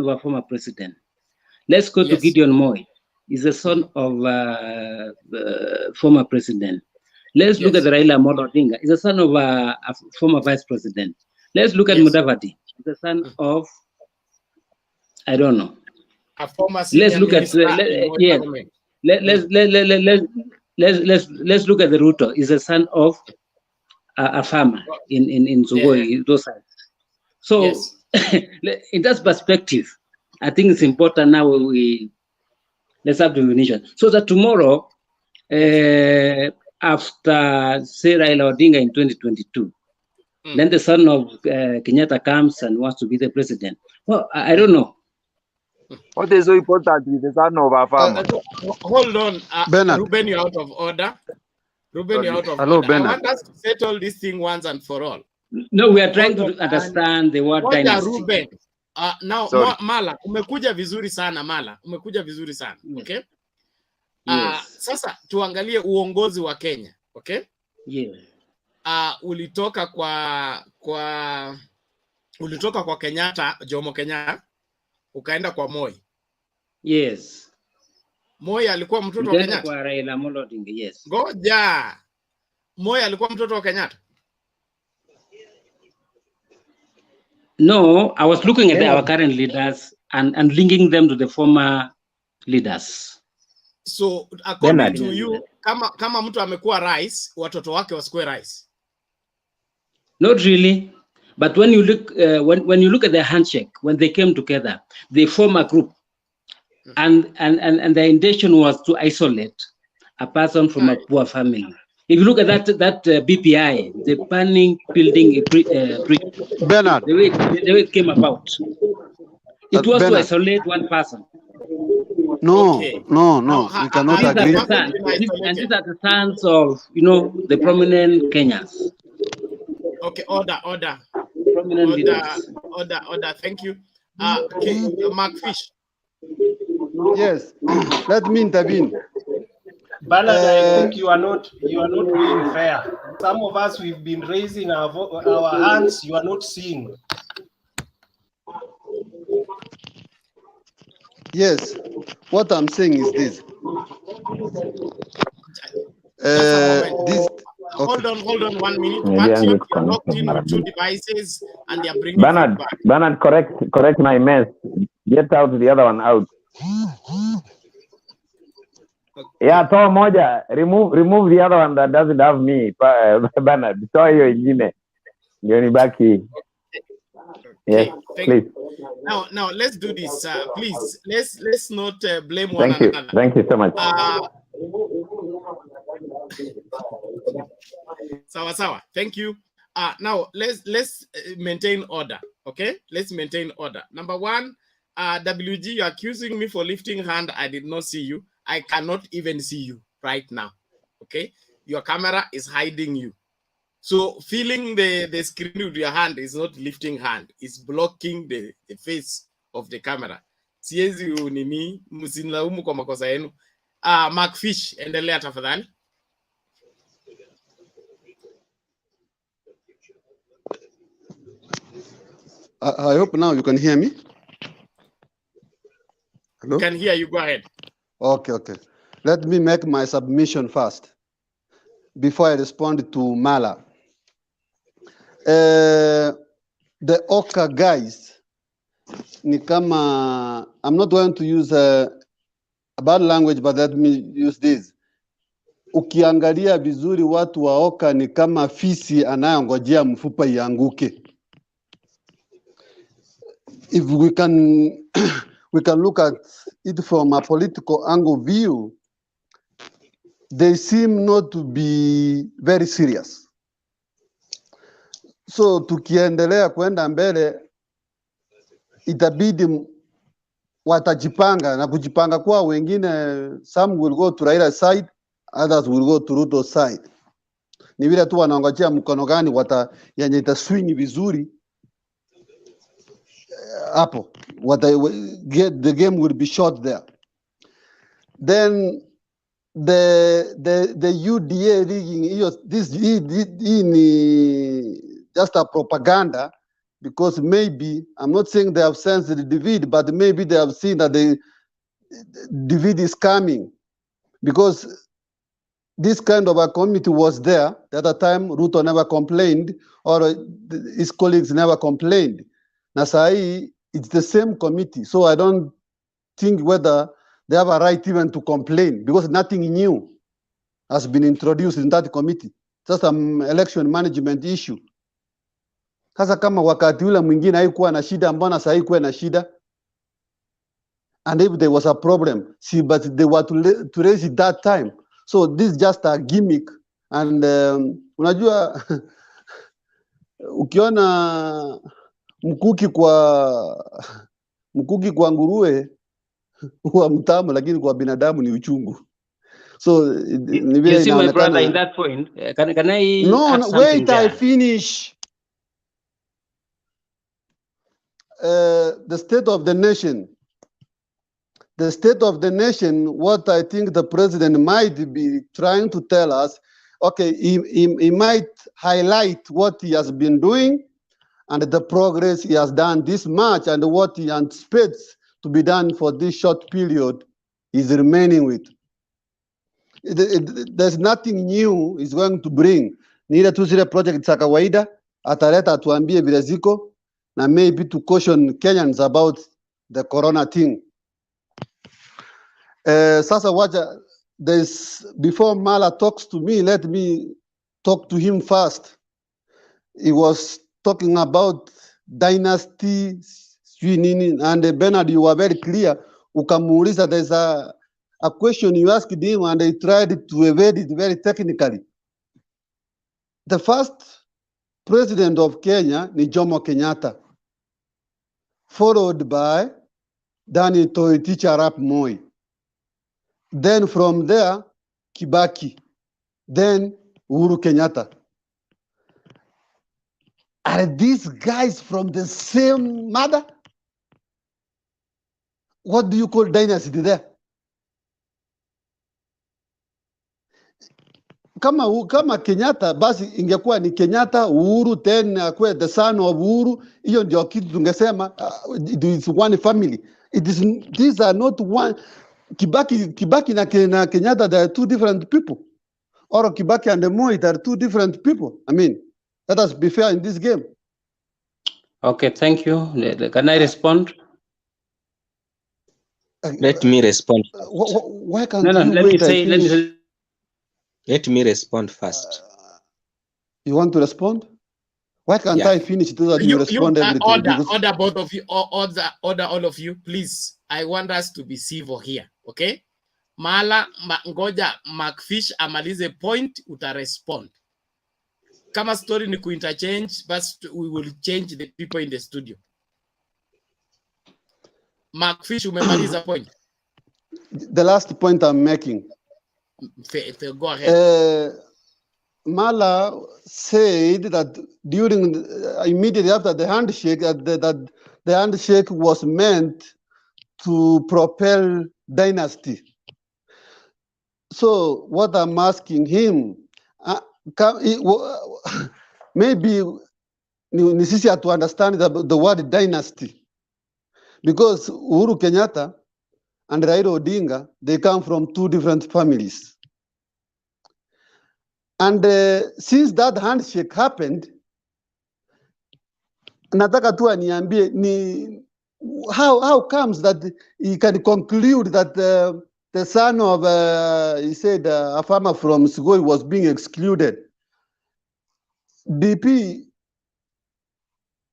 Speaker 4: of a former president. Let's go to Gideon Moi. Is the son of a former president. Let's look at Raila Odinga. Is the son of a former vice president. Let's look at Mudavadi. Is the son of, I don't know.
Speaker 1: A former
Speaker 4: let's look at let's look at the Ruto. Is the son of a farmer in Zugoi, those sides. So in that perspective, I think it's important now let's have the definition so that tomorrow, after say Raila Odinga in 2022, then the son of Kenyatta comes and wants to be the president. Well, I don't know.
Speaker 12: What is so important with the son of a farmer?
Speaker 1: Hold on,
Speaker 13: Bernard.
Speaker 1: Ruben, you're out of order. Ruben, you're out of
Speaker 13: Hello,
Speaker 1: order.
Speaker 13: Bernard.
Speaker 1: I want us to settle this thing once and for all.
Speaker 4: No, we are trying to understand the word dynasty.
Speaker 1: Ruben, now Mala, umekuja vizuri sana Mala, umekuja vizuri sana. Okay? Sasa tuangalie uongozi wa Kenya, okay?
Speaker 4: Yes.
Speaker 1: Ulitoka kwa Kenyatta, Jomo Kenyatta, ukaenda kwa Moi.
Speaker 4: Yes.
Speaker 1: Moi alikuwa mtoto wa Kenyatta.
Speaker 4: Kwa Raila Odinga, yes.
Speaker 1: Ngoja. Moi alikuwa mtoto wa Kenyatta.
Speaker 4: No, I was looking at our current leaders and linking them to the former leaders.
Speaker 1: So according to you, kama mtu amekuwa rais, watoto wake wasikuwe rais.
Speaker 4: Not really, but when you look when you look at their handshake, when they came together, they form a group, and their intention was to isolate a person from a poor family. If you look at that BPI, the planning, building,
Speaker 13: Bernard,
Speaker 4: the way it came about, it was
Speaker 13: Bernard.
Speaker 4: to isolate one person.
Speaker 13: No,
Speaker 1: Okay.
Speaker 13: no,
Speaker 1: Now,
Speaker 13: no. We cannot
Speaker 1: has
Speaker 4: These are
Speaker 1: the
Speaker 13: agree.
Speaker 4: the
Speaker 1: person
Speaker 4: sons,
Speaker 1: been
Speaker 4: and
Speaker 1: isolated?
Speaker 4: these are the sons of, you know, the prominent Kenyans,
Speaker 1: Okay, order.
Speaker 4: prominent leaders.
Speaker 1: Order. Thank you. Mark Fish.
Speaker 13: Yes. Let me intervene.
Speaker 3: Bernard, I think you are not being fair. Some of us, we've been raising our hands. You are not seeing.
Speaker 13: Yes. What I'm saying is this.
Speaker 1: Just a moment.
Speaker 13: This.
Speaker 1: Hold on 1 minute.
Speaker 19: Maybe I'm
Speaker 1: Patriot,
Speaker 19: just
Speaker 1: you're locked
Speaker 19: connected,
Speaker 1: in with two
Speaker 19: Marabin.
Speaker 1: devices and they're bringing feedback.
Speaker 19: Bernard, correct my mess. Get out the other one out.
Speaker 1: Okay.
Speaker 19: Yeah, toa moja. Remove the other one that doesn't have me. Bernard, toa hiyo ingine. Ndio nibaki. Yes, please.
Speaker 1: Now let's do this. Please, let's not blame one
Speaker 19: Thank you.
Speaker 1: another.
Speaker 19: Thank you so much.
Speaker 1: Sawa. Thank you. Now let's maintain order. Okay, let's maintain order. Number one, WG, you're accusing me for lifting hand. I did not see you. I cannot even see you right now. Okay, your camera is hiding you. So feeling the screen with your hand is not lifting hand. It's blocking the face of the camera. Siezi unini, msinilaumu kwa makosa yenu. Mark Fish, endelea tafadhali.
Speaker 13: I hope now you can hear me. Hello?
Speaker 1: We can hear you. Go ahead.
Speaker 13: Okay. Let me make my submission first before I respond to Mala. The Oka guys, ni kama, I'm not going to use a bad language, but let me use this. Ukiangalia vizuri watu wa Oka ni kama fisi anayongojea mfupa ianguke. If we can look at it from a political angle view, they seem not to be very serious. So tukiendelea kwenda mbele, itabidi watajipanga na kujipanga kwa wengine, some will go to Raila side, others will go to Ruto side. Ni vile tu wanaongojea mkono gani yenye itaswing vizuri hapo. The game will be short there. Then the UDA rigging, this just a propaganda, because maybe, I'm not saying they have sensed the divide, but maybe they have seen that the divide is coming, because this kind of a committee was there. The other time, Ruto never complained, or his colleagues never complained. Nasai, it's the same committee, so I don't think whether they have a right even to complain, because nothing new has been introduced in that committee. Just an election management issue. Sasa kama wakati ule mwingine haikuwa na shida, mbona sasa haikuwa na shida? And if there was a problem, see, but they were to raise it that time. So this is just a gimmick. And unajua ukiona mkuki kwa nguruwe huwa mtamu, lakini kwa binadamu ni uchungu. So
Speaker 4: You see my brother in that point. Can I add something
Speaker 13: wait,
Speaker 4: there?
Speaker 13: I finish. The state of the nation. The state of the nation, what I think the president might be trying to tell us, okay, he might highlight what he has been doing and the progress he has done this much and what he anticipates to be done for this short period is remaining with. There's nothing new he's going to bring. Ni ile tu zile project za kawaida ataleta atuambie vile ziko, na maybe to caution Kenyans about the corona thing. Sasa wacha, before Mala talks to me, let me talk to him first. He was talking about dynasties, and Bernard, you were very clear. Ukamuuliza, there's a question you asked him, and he tried to evade it very technically. The first president of Kenya ni Jomo Kenyatta, followed by Daniel Toroitich Arap Moi. then from there, Kibaki, then Uhuru Kenyatta. Are these guys from the same mother? What do you call dynasty there? Kama Kenyatta basi ingekuwa ni Kenyatta, Uhuru, then akuwe the son of Uhuru. Hiyo ndio kitu tungesema it is one family. These are not one. Kibaki na Kenyatta, they are two different people. Or Kibaki and Moi, they are two different people. I mean, let us be fair in this game.
Speaker 4: Okay, thank you. Can I respond?
Speaker 18: Let me respond.
Speaker 13: Why can't
Speaker 4: No,
Speaker 13: you
Speaker 4: let
Speaker 13: wait
Speaker 4: me say,
Speaker 13: and finish?
Speaker 18: Let me respond first.
Speaker 13: You want to respond? Why can't
Speaker 18: Yeah.
Speaker 13: I finish so that you respond everything?
Speaker 1: Order both of you, order all of you, please. I want us to be civil here, okay? Ngoja Macfish amalize point, utarespond. Kama story ni kuinterchange, but we will change the people in the studio. Macfish, umemaliza point?
Speaker 13: The last point I'm making.
Speaker 1: Go ahead.
Speaker 13: Mala said that during immediately after the handshake, that the handshake was meant to propel dynasty. So what I'm asking him, maybe ni sisi to understand the word dynasty, because Uhuru Kenyatta and Raila Odinga, they come from two different families. And since that handshake happened, nataka tu aniambie ni how comes that he can conclude that the son of he said a farmer from Sugoi was being excluded. DP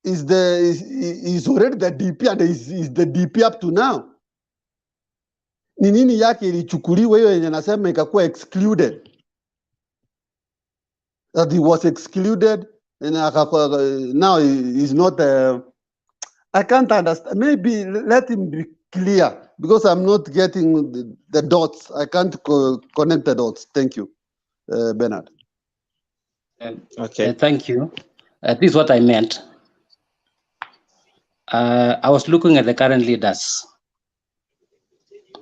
Speaker 13: is already the DP and is the DP up to now. Ni nini yake ilichukuliwa hiyo yenye nasema ikakuwa excluded? That he was excluded and now he's not. I can't understand. Maybe let him be clear because I'm not getting the dots. I can't connect the dots. Thank you, Bernard.
Speaker 18: Okay.
Speaker 4: Thank you. This is what I meant. I was looking at the current leaders,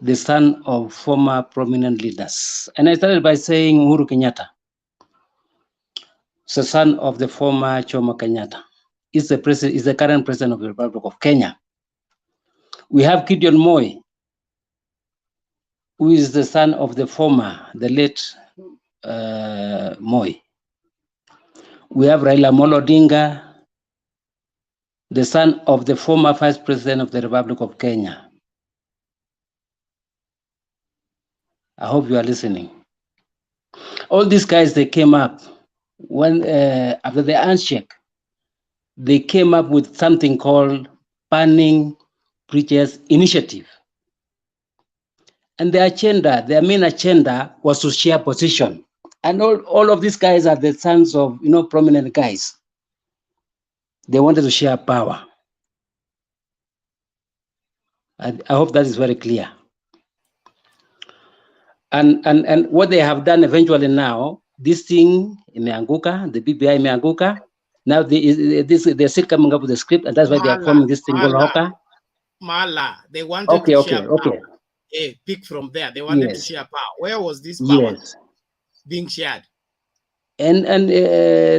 Speaker 4: the son of former prominent leaders. And I started by saying Uhuru Kenyatta, the son of the former Jomo Kenyatta, is the current president of the Republic of Kenya. We have Gideon Moi, who is the son of the late Moi. We have Raila Odinga, the son of the former vice president of the Republic of Kenya. I hope you are listening. All these guys, they came up when after the handshake, they came up with something called Banning Bridges Initiative. And their main agenda was to share position. And all of these guys are the sons of prominent guys. They wanted to share power. I hope that is very clear. And what they have done eventually now, this thing imeanguka, the BBI imeanguka. Now they're still coming up with the script, and that's why they are forming this thing called Hoka.
Speaker 1: Mala, they wanted to share power. Hey, pick from there. They wanted to share power. Where was this power being shared?
Speaker 4: And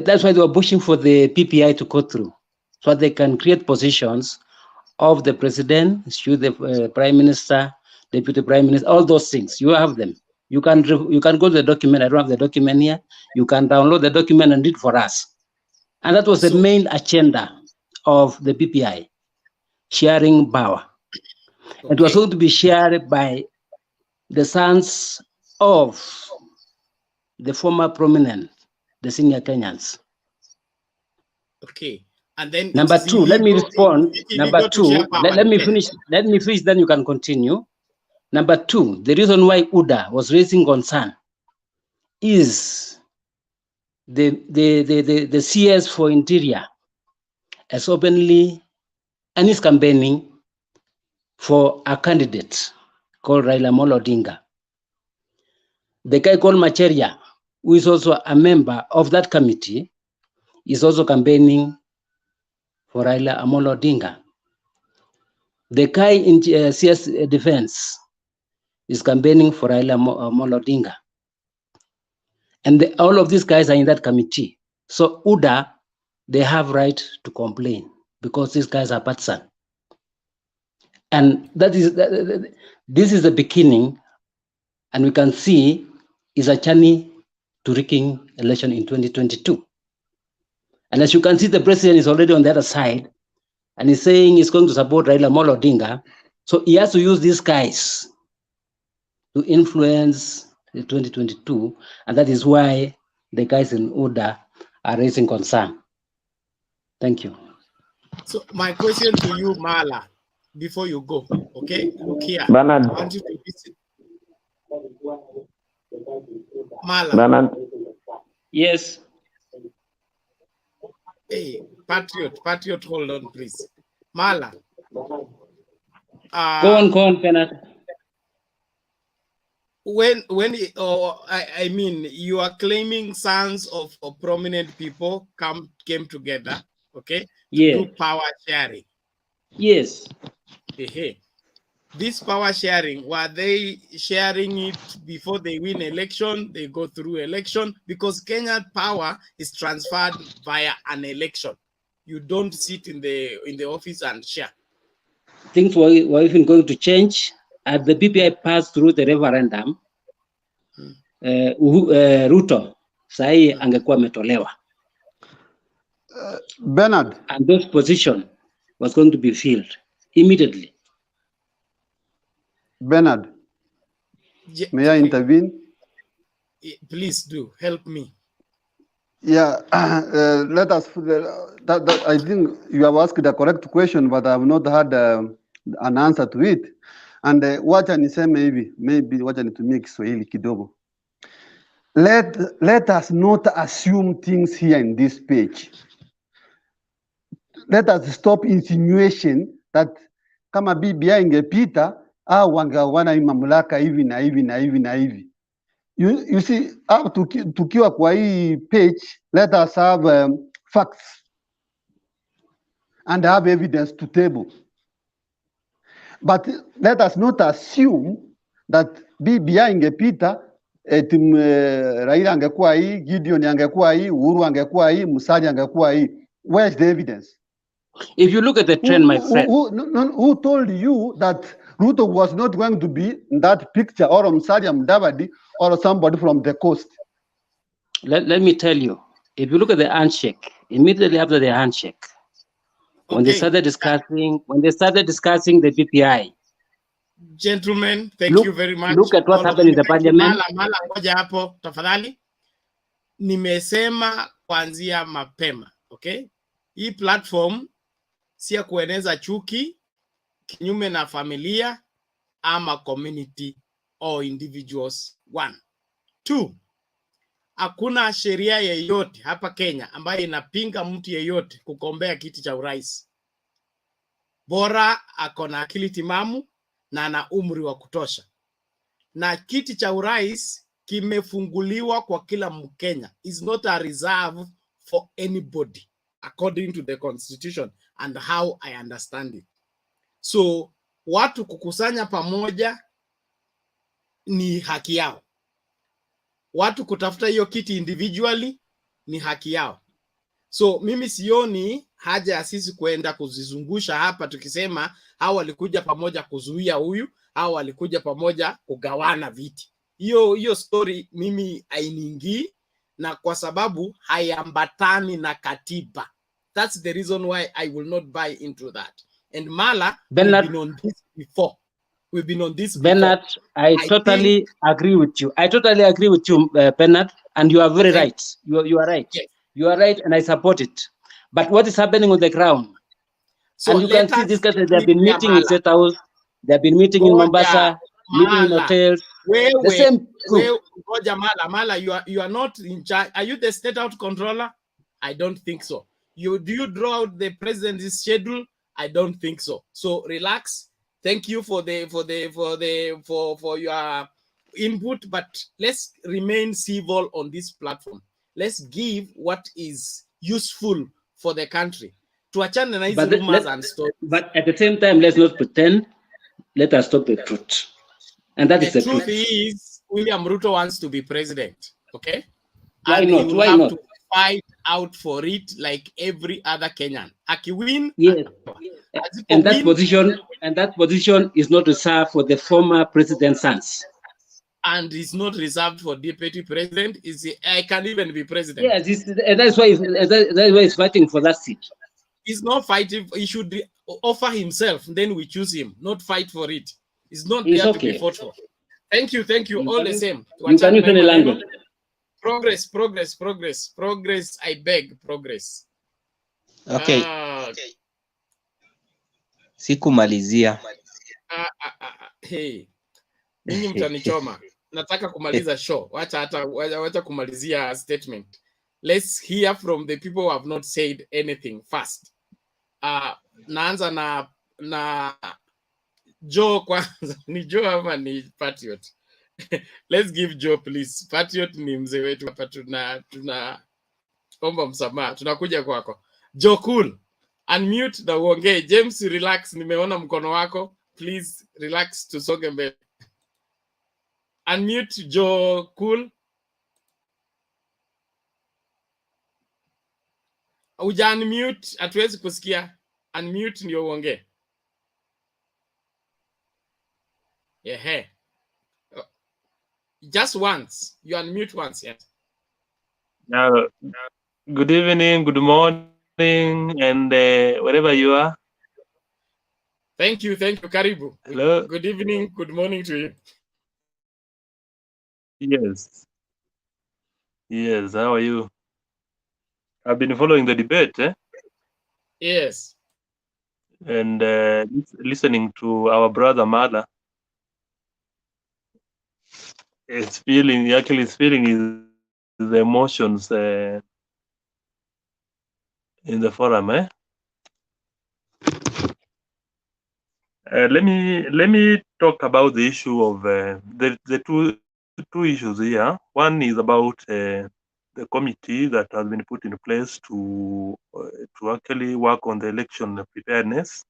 Speaker 4: that's why they were pushing for the PPI to go through, so they can create positions of the president, the prime minister, deputy prime minister, all those things. You have them. You can go to the document. I don't have the document here. You can download the document and read for us. And that was the main agenda of the PPI, sharing power. Okay. It was going to be shared by the sons of the former prominent, the senior Kenyans.
Speaker 1: Okay. And then
Speaker 4: number two, let me respond. Number two, let me finish. Let me finish, then you can continue. Number two, the reason why UDA was raising concern is the CS for Interior has openly and is campaigning for a candidate called Raila Odinga. The guy called Macharia, who is also a member of that committee, is also campaigning for Raila Amolo Odinga. The guy in CS Defense is campaigning for Raila Amolo Odinga. And all of these guys are in that committee. So UDA, they have right to complain because these guys are partisan. And this is the beginning, and we can see is a journey to rigging election in 2022. And as you can see, the president is already on the other side, and he's saying he's going to support Raila Amolo Odinga. So he has to use these guys to influence the 2022, and that is why the guys in UDA are raising concern. Thank you.
Speaker 1: So my question to you, Mala, before you go, okay? Look here.
Speaker 19: Bernard.
Speaker 1: I want you to listen. Mala.
Speaker 19: Bernard.
Speaker 4: Yes.
Speaker 1: Hey, Patriot, hold on, please. Mala.
Speaker 4: Go on, Bernard.
Speaker 1: I mean, you are claiming sons of prominent people came together, okay, to do power sharing.
Speaker 4: Yes.
Speaker 1: This power sharing, were they sharing it before they win election? They go through election? Because Kenya power is transferred via an election. You don't sit in the office and share.
Speaker 4: Things were even going to change. As the BPI passed through the referendum, Ruto sahi angekuwa ametolewa.
Speaker 13: Bernard.
Speaker 4: And those position was going to be filled immediately.
Speaker 13: Bernard, may I intervene?
Speaker 1: Please do, help me.
Speaker 13: Yeah, let us, I think you have asked the correct question, but I have not had an answer to it. And wacha niseme maybe wacha nitumie Kiswahili kidogo. Let us not assume things here in this page. Let us stop insinuation that kama BBI ingepita au wangewana mamlaka hivi na hivi na hivi na hivi. You see, tukiwa kwa hii page, let us have facts and have evidence to table. But let us not assume that BBI ingepita, Raila angekuwa hii, Gideon angekuwa hii, Uhuru angekuwa hii, Musalia angekuwa hii. Where is the evidence?
Speaker 4: If you look at the trend, my friend.
Speaker 13: Who told you that Ruto was not going to be in that picture, or Musalia Mudavadi, or somebody from the coast?
Speaker 4: Let me tell you, if you look at the handshake, immediately after the handshake, when they started discussing, the BPI.
Speaker 1: Gentlemen, thank you very much.
Speaker 4: Look at what happened in the parliament.
Speaker 1: Mala, ngoja hapo tafadhali. Nimesema kuanzia mapema, okay? Hii platform si ya kueneza chuki kinyume na familia ama community or individuals. 1. 2, hakuna sheria yeyote hapa Kenya ambayo inapinga mtu yeyote kugombea kiti cha urais. Bora akona akili timamu na ana umri wa kutosha. Na kiti cha urais kimefunguliwa kwa kila Mkenya. Is not a reserve for anybody according to the constitution and how I understand it. So watu kukusanya pamoja ni haki yao. Watu kutafuta hiyo kiti individually ni haki yao. So mimi sioni haja ya sisi kuenda kuzizungusha hapa tukisema hao walikuja pamoja kuzuia huyu, hao walikuja pamoja kugawana viti. Hiyo story mimi hainiingii, na kwa sababu haiambatani na katiba. That's the reason why I will not buy into that. And Mala,
Speaker 4: Bernard,
Speaker 1: we've been on this before. We've been on this
Speaker 4: Bernard,
Speaker 1: before.
Speaker 4: I totally agree with you. I totally agree with you, Bernard, and you are very right. You are right. Yes. You are right, and I support it. But what is happening on the ground? So and you can see these guys, they have been meeting in State House, they have been meeting in Mombasa, meeting in hotels. The same group.
Speaker 1: Mala, you are not in charge. Are you the State House controller? I don't think so. Do you draw out the president's schedule? I don't think so. So relax. Thank you for your input, but let's remain civil on this platform. Let's give what is useful for the country. Tuachane na hizi rumors and stories.
Speaker 4: But at the same time, let's not pretend. Let us talk the truth. And that is the truth.
Speaker 1: The truth is, William Ruto wants to be president, okay?
Speaker 4: Why
Speaker 1: And
Speaker 4: not?
Speaker 1: he will
Speaker 4: Why
Speaker 1: have
Speaker 4: not?
Speaker 1: to fight out for it like every other Kenyan. Aki win.
Speaker 4: Yes. And that position is not reserved for the former president's sons.
Speaker 1: And it's not reserved for deputy president. I can even be president.
Speaker 4: Yes, that's why he's fighting for that seat.
Speaker 1: He's not fighting. He should offer himself. Then we choose him, not fight for it. It's not there to be fought for. Thank you. All the same.
Speaker 4: You can use any language.
Speaker 1: Progress. I beg, progress.
Speaker 18: Okay. Sikumalizia.
Speaker 1: Hey, ninyi mtanichoma. Nataka kumaliza show. Wacha kumalizia statement. Let's hear from the people who have not said anything first. Naanza na Joe kwanza. Ni Joe ama ni Patriot? Let's give Joe please. Patriot ni mzee wetu hapa, tunaomba msamaha. Tunakuja kwako. Joe cool. Unmute na uongee. James, relax, nimeona mkono wako. Please relax, tusonge mbele. Unmute Joe cool. Uja unmute, hatuwezi kusikia. Unmute ndio uongee. Yeah. Just once. You unmute once, yes.
Speaker 20: Good evening, good morning, and wherever you are.
Speaker 1: Thank you. Karibu.
Speaker 20: Hello.
Speaker 1: Good evening, good morning to you.
Speaker 20: Yes, how are you? I've been following the debate,
Speaker 1: Yes.
Speaker 20: and listening to our brother Mala. It's feeling his emotions in the forum, Let me talk about the issue of the two issues here. One is about the committee that has been put in place to actually work on the election preparedness,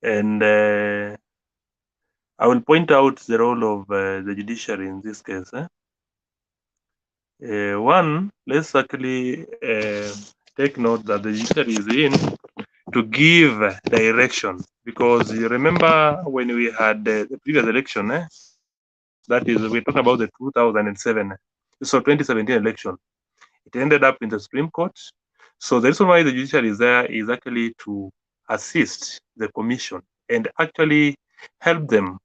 Speaker 20: and I will point out the role of the judiciary in this case. One, let's actually take note that the judiciary is in to give direction, because you remember when we had the previous election, that is, we're talking about the 2017 election. It ended up in the Supreme Court. So the reason why the judiciary is there is actually to assist the commission and actually help them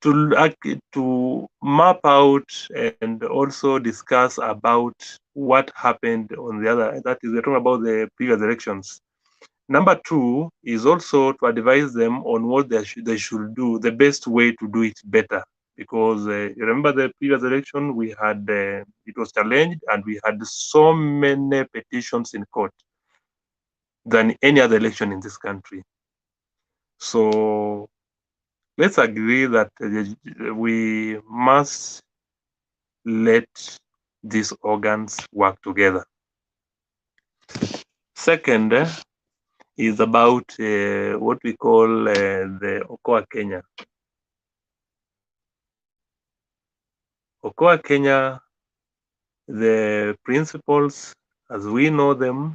Speaker 20: to map out and also discuss about what happened on the other. That is, we're talking about the previous elections. Number two is also to advise them on what they should do, the best way to do it better. Because you remember the previous election, we had it was challenged, and we had so many petitions in court than any other election in this country. So let's agree that we must let these organs work together. Second is about what we call the Okoa Kenya. Okoa Kenya, the principles as we know them,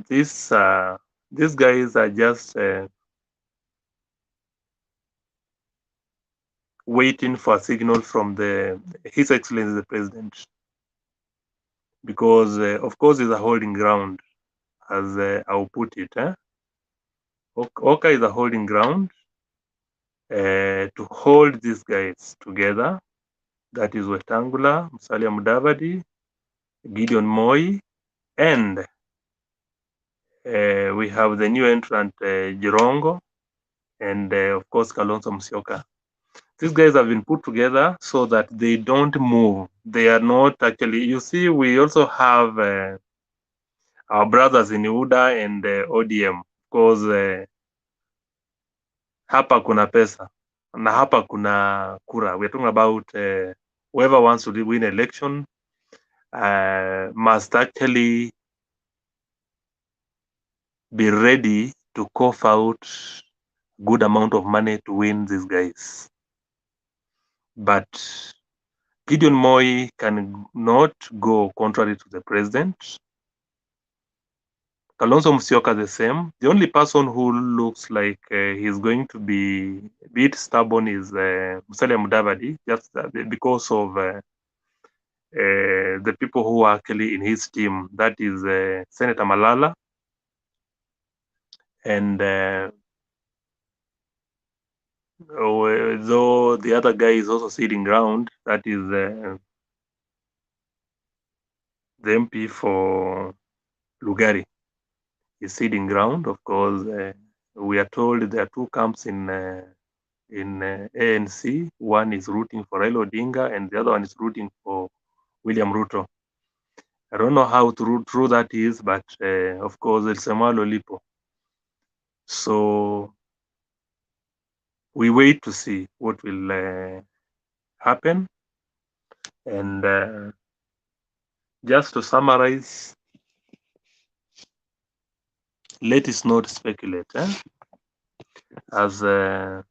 Speaker 20: these guys are just waiting for a signal from His Excellency the President, because of course it's a holding ground, as I'll put it. Oka is a holding ground to hold these guys together. That is Wetangula, Musalia Mudavadi, Gideon Moi, and we have the new entrant Jirongo, and of course Kalonzo Musyoka. These guys have been put together so that they don't move. They are not actually, you see, we also have our brothers in UDA and ODM, because hapa kuna pesa. na hapa kuna kura. We're talking about whoever wants to win election must actually be ready to cough out good amount of money to win these guys. But Gideon Moi cannot go contrary to the president. Kalonzo Musyoka the same. The only person who looks like he's going to be a bit stubborn is Musalia Mudavadi, just because of the people who are actually in his team. That is Senator Malala and though the other guy is also sitting ground, that is the MP for Lugari is sitting ground. Of course, we are told there are two camps in ANC. One is rooting for Raila Odinga, and the other one is rooting for William Ruto. I don't know how true that is, but of course, it's a Lolipo. So we wait to see what will happen. And just to summarize, let us not speculate. As my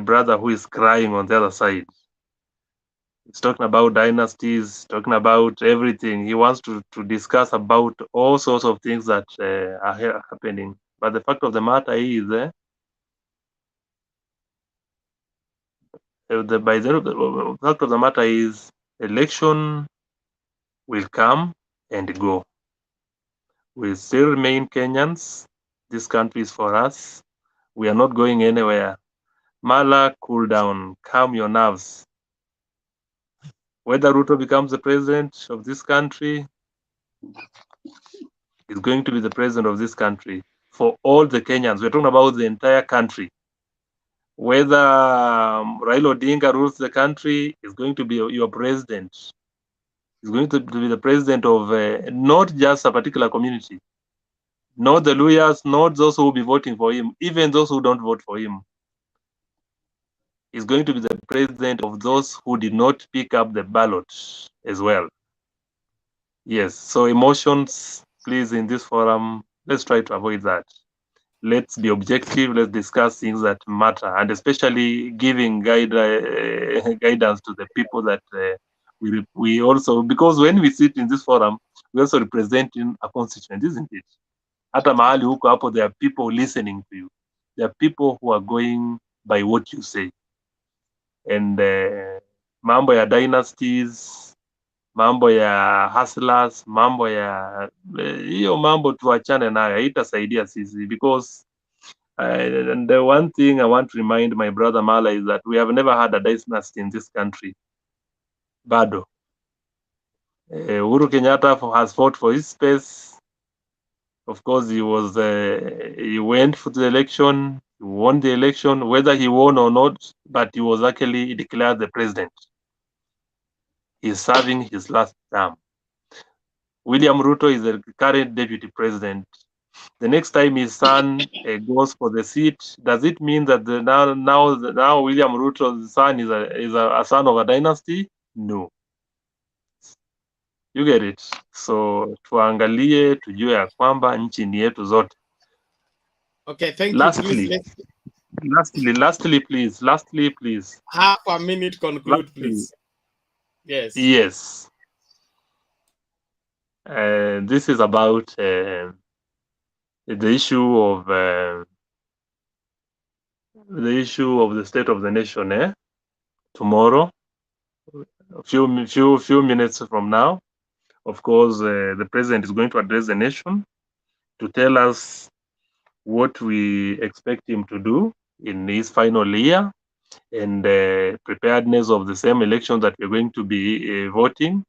Speaker 20: brother who is crying on the other side, he's talking about dynasties, talking about everything. He wants to discuss about all sorts of things that are happening. But the fact of the matter is, the fact of the matter is, election will come and go. We still remain Kenyans. This country is for us. We are not going anywhere. Mala, cool down, calm your nerves. Whether Ruto becomes the president of this country, is going to be the president of this country for all the Kenyans. We're talking about the entire country. Whether Raila Odinga rules the country, is going to be your president. Is going to be the president of not just a particular community, not the lawyers, not those who will be voting for him, even those who don't vote for him. Is going to be the president of those who did not pick up the ballot as well. Yes, so emotions, please, in this forum, let's try to avoid that. Let's be objective, let's discuss things that matter, and especially giving guidance to the people that we also, because when we sit in this forum, we also representing a constituent, isn't it? Hata mahali huko hapo, there are people listening to you. There are people who are going by what you say. And mambo ya dynasties, mambo ya hustlers, mambo ya hiyo mambo tuachane nayo, haitasaidia sisi, because and the one thing I want to remind my brother Mala is that we have never had a dynasty in this country. Bado. Uhuru Kenyatta has fought for his space. Of course, he went for the election, he won the election, whether he won or not, but he was actually declared the president. He's serving his last term. William Ruto is the current deputy president. The next time his son goes for the seat, does it mean that now William Ruto's son is a son of a dynasty? No. You get it? So tuangalie, tujue ya kwamba nchi ni yetu zote.
Speaker 1: Okay, thank you. Please,
Speaker 20: lastly, please.
Speaker 1: Half a minute, conclude, please. Yes.
Speaker 20: Yes. This is about the issue of the state of the nation. Tomorrow, a few minutes from now, of course, the president is going to address the nation to tell us what we expect him to do in his final year, and the preparedness of the same election that we're going to be voting.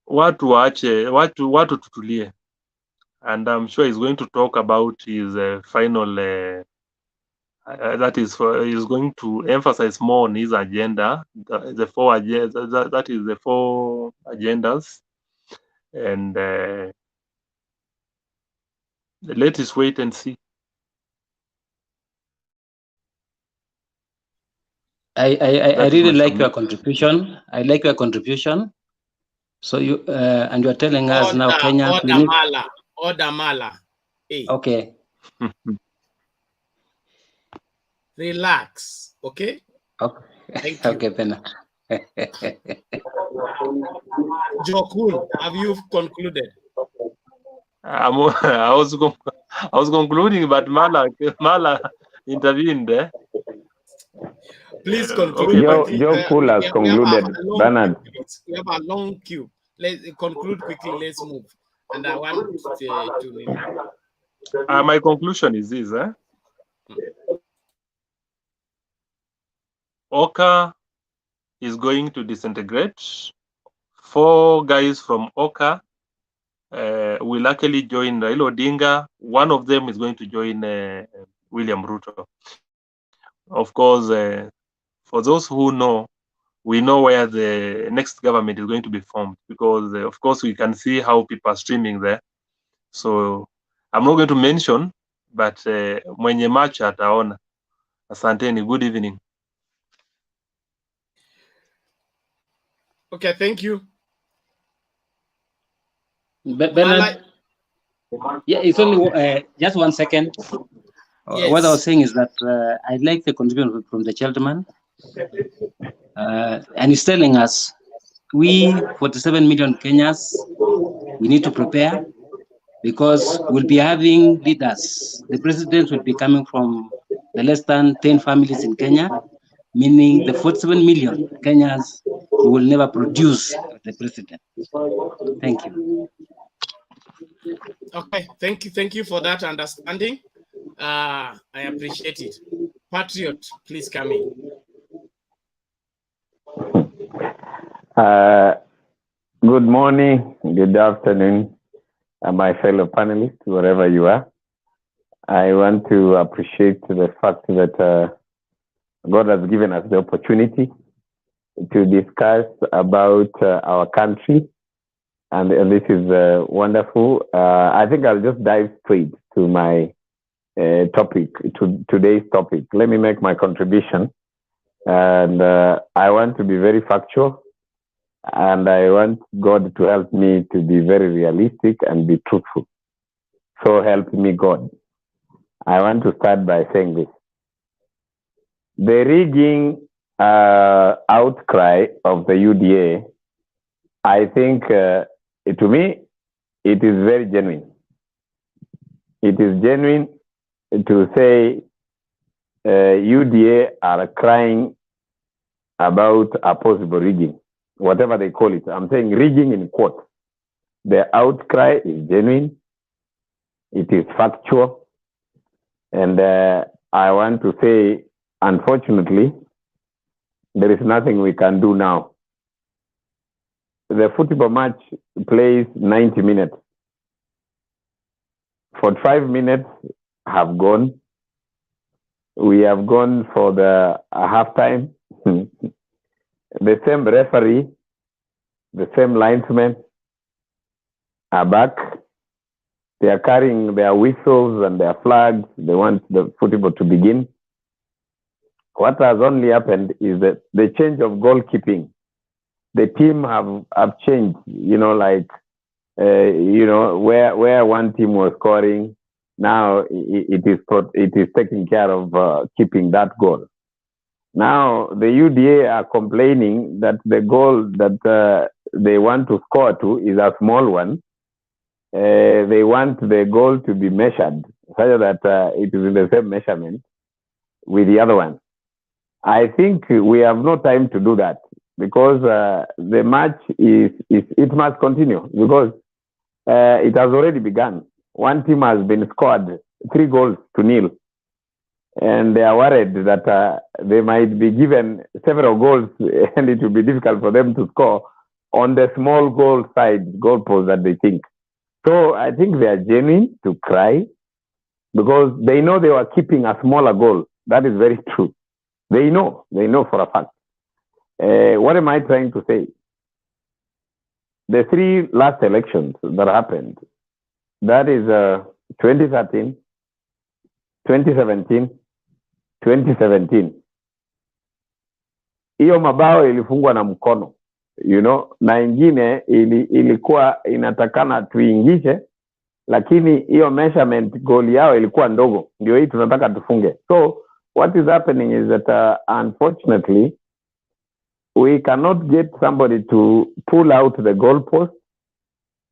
Speaker 20: Watu tutulie, and I'm sure he's going to talk about his final that is he's going to emphasize more on his agenda, the four agendas, that is the four agendas, and let us wait and see.
Speaker 4: I really like your contribution. I like your contribution. So you and you are telling us now, Kenya.
Speaker 1: Order Mala. Hey.
Speaker 4: Okay.
Speaker 1: Relax. Okay.
Speaker 4: Okay.
Speaker 1: Thank you.
Speaker 4: Okay, then.
Speaker 1: Jokun, have you concluded?
Speaker 20: I was concluding, but Mala intervened.
Speaker 1: Please conclude.
Speaker 19: Joe Cool has concluded. Bernard.
Speaker 1: We have a long queue. Let's conclude quickly. Let's move. And I want to.
Speaker 20: My conclusion is this. Oka is going to disintegrate. 4 guys from Oka will luckily join Raila Odinga. One of them is going to join William Ruto. Of course, for those who know, we know where the next government is going to be formed, because of course we can see how people are streaming there. So I'm not going to mention, but mwenye macho ataona. Asanteni, good evening.
Speaker 1: Okay, thank you.
Speaker 4: Bernard, yeah, it's only just 1 second. Yes. What I was saying is that I like the contribution from the gentleman, and he's telling us, we 47 million Kenyans, we need to prepare, because we'll be having leaders. The president will be coming from the less than 10 families in Kenya, meaning the 47 million Kenyans will never produce the president. Thank you.
Speaker 1: Okay, thank you for that understanding. I appreciate it. Patriot, please come in.
Speaker 19: Good morning, good afternoon, my fellow panelists, wherever you are. I want to appreciate the fact that God has given us the opportunity to discuss about our country, and this is wonderful. I think I'll just dive straight to my topic, to today's topic. Let me make my contribution, and I want to be very factual, and I want God to help me to be very realistic and be truthful. So help me God. I want to start by saying this. The rigging outcry of the UDA, I think to me, it is very genuine. It is genuine to say UDA are crying about a possible rigging, whatever they call it. I'm saying rigging in quotes. The outcry is genuine. It is factual. And I want to say, unfortunately, there is nothing we can do now. The football match plays 90 minutes. 45 minutes have gone. We have gone for the halftime. The same referee, the same linesmen are back. They are carrying their whistles and their flags. They want the football to begin. What has only happened is that the change of goalkeeping. The team have changed, like, where one team was scoring, now it is taking care of keeping that goal. Now the UDA are complaining that the goal that they want to score to is a small one. They want the goal to be measured so that it is in the same measurement with the other one. I think we have no time to do that, because the match it must continue, because it has already begun. One team has been scored 3-0, and they are worried that they might be given several goals and it will be difficult for them to score on the small goalpost that they think. So I think they are genuine to cry, because they know they were keeping a smaller goal. That is very true. They know for a fact. What am I trying to say? The 3 last elections that happened, that is 2013, 2017, 2017. hiyo mabao ilifungwa na mkono, you know, na ingine ilikuwa inatakana tuingishe, lakini hiyo measurement goal yao ilikuwa ndogo, ndio hii tunataka tufunge. So what is happening is that unfortunately we cannot get somebody to pull out the goal post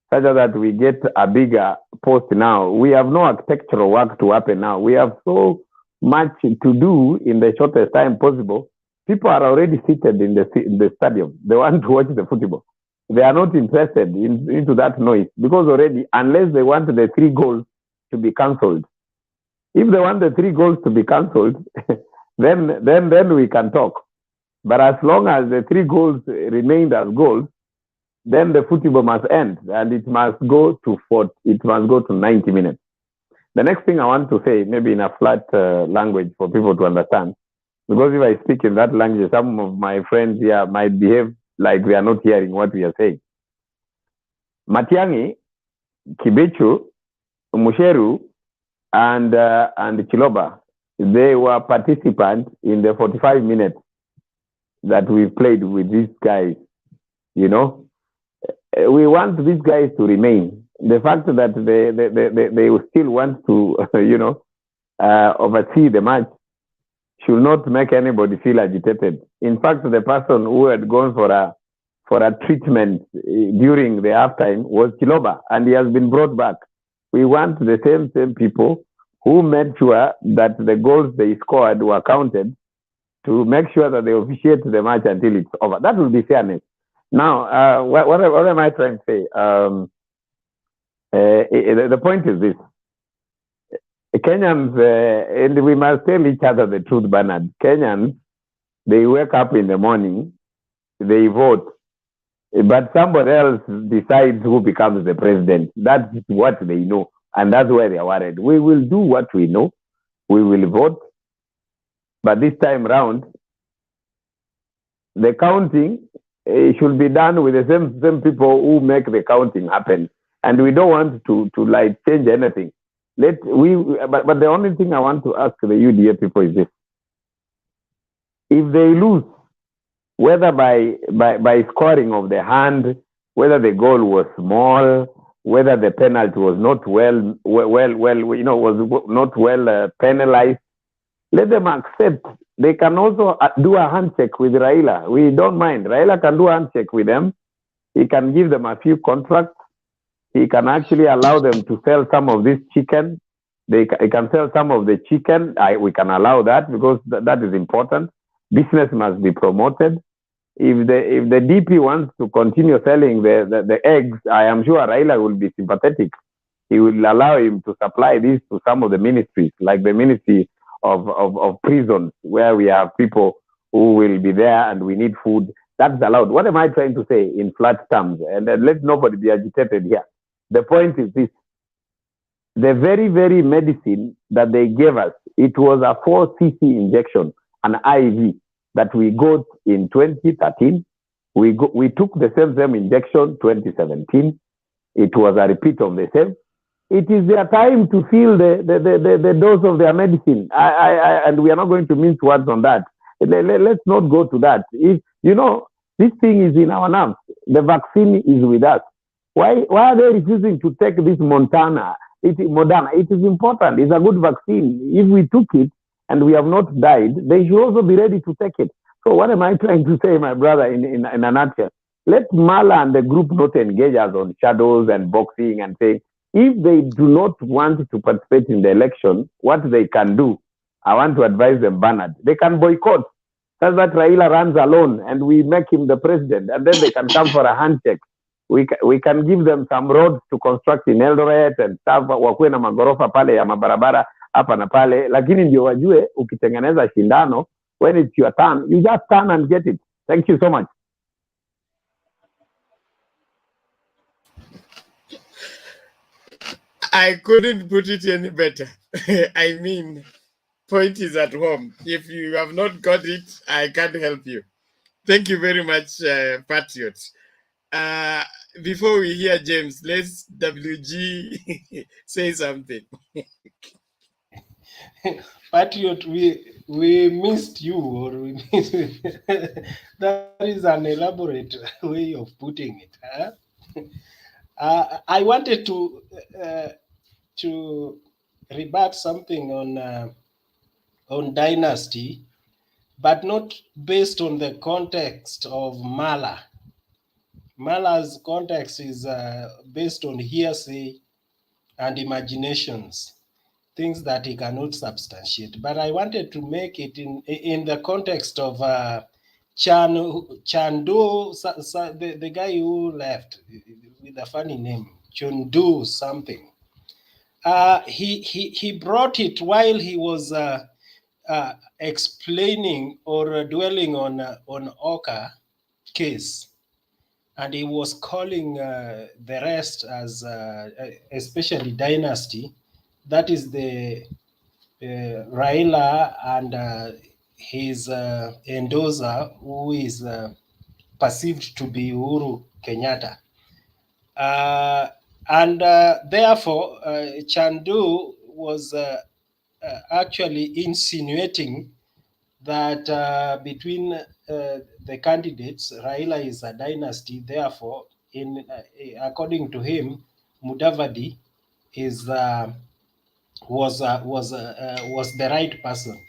Speaker 19: such that we get a bigger post now. We have no architectural work to happen now. We have so much to do in the shortest time possible. People are already seated in the stadium. They want to watch the football. They are not interested into that noise because already, unless they want the 3 goals to be cancelled. If they want the 3 goals to be cancelled, then we can talk. But as long as the 3 goals remained as goals, then the football must end and it must go to 90 minutes. The next thing I want to say, maybe in a flat language for people to understand, because if I speak in that language, some of my friends here might behave like they are not hearing what we are saying. Matiang'i, Kibichu, Musheru, and Chiloba, they were participants in the 45 minutes that we played with these guys. You know, we want these guys to remain. The fact that they still want to, you know, oversee the match should not make anybody feel agitated. In fact, the person who had gone for a treatment during the halftime was Chiloba, and he has been brought back. We want the same people who made sure that the goals they scored were counted to make sure that they officiate the match until it's over. That will be fairness. Now, what am I trying to say? The point is this. Kenyans, and we must tell each other the truth, Bernard. Kenyans, they wake up in the morning, they vote, but somebody else decides who becomes the president. That's what they know, and that's why they are worried. We will do what we know. We will vote, but this time round, the counting should be done with the same people who make the counting happen, and we don't want to like change anything. But the only thing I want to ask the UDA people is this: if they lose, whether by scoring of the hand, whether the goal was small, whether the penalty was not well, was not well penalized, let them accept. They can also do a handshake with Raila. We don't mind. Raila can do a handshake with them. He can give them a few contracts. He can actually allow them to sell some of this chicken. They can sell some of the chicken. We can allow that because that is important. Business must be promoted. If the DP wants to continue selling the eggs, I am sure Raila will be sympathetic. He will allow him to supply this to some of the ministries, like the Ministry of Prisons, where we have people who will be there and we need food. That's allowed. What am I trying to say in flat terms? And let nobody be agitated here. The point is this: the very, very medicine that they gave us, it was a 4 cc injection, an IV, that we got in 2013. We took the same injection 2017. It was a repeat of the same. It is their time to feel the dose of their medicine. And we are not going to mince words on that. Let's not go to that. If, you know, this thing is in our nerves. The vaccine is with us. Why are they refusing to take this Moderna? It is important. It's a good vaccine. If we took it and we have not died, they should also be ready to take it. So what am I trying to say, my brother, in a nutshell? Let Mala and the group not engage us on shadows and boxing and say, if they do not want to participate in the election, what they can do, I want to advise them, Bernard, they can boycott. That's that Raila runs alone and we make him the president, and then they can come for a handshake. We can give them some roads to construct in Eldoret and stuff, wakuwe na magorofa pale ya mabarabara hapa na pale, lakini ndio wajue ukitengeneza shindano, when it's your turn, you just turn and get it. Thank you so much.
Speaker 1: I couldn't put it any better. I mean, point is at home. If you have not got it, I can't help you. Thank you very much, Patriots. Before we hear James, let's WG say something.
Speaker 3: Patriot, we missed you, or we missed that is an elaborate way of putting it. Huh? I wanted to rebut something on dynasty, but not based on the context of Mala. Mala's context is based on hearsay and imaginations, things that he cannot substantiate. But I wanted to make it in the context of Chandu, the guy who left with a funny name, Chundu something. He brought it while he was explaining or dwelling on Oka case, and he was calling the rest as especially dynasty. That is the Raila and his endorser, who is perceived to be Uhuru Kenyatta. Therefore, Chandu was actually insinuating that between the candidates, Raila is a dynasty. Therefore, according to him, Mudavadi is was the right person.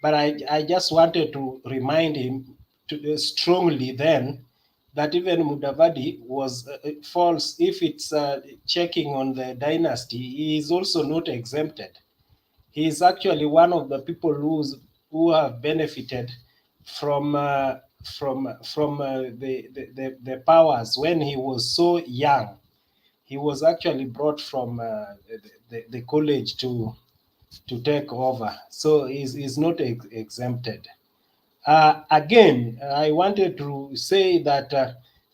Speaker 3: But I just wanted to remind him strongly then that even Mudavadi was false. If it's checking on the dynasty, he is also not exempted. He is actually one of the people who have benefited from the powers when he was so young. He was actually brought from the college to take over, so he's not exempted. Again, I wanted to say that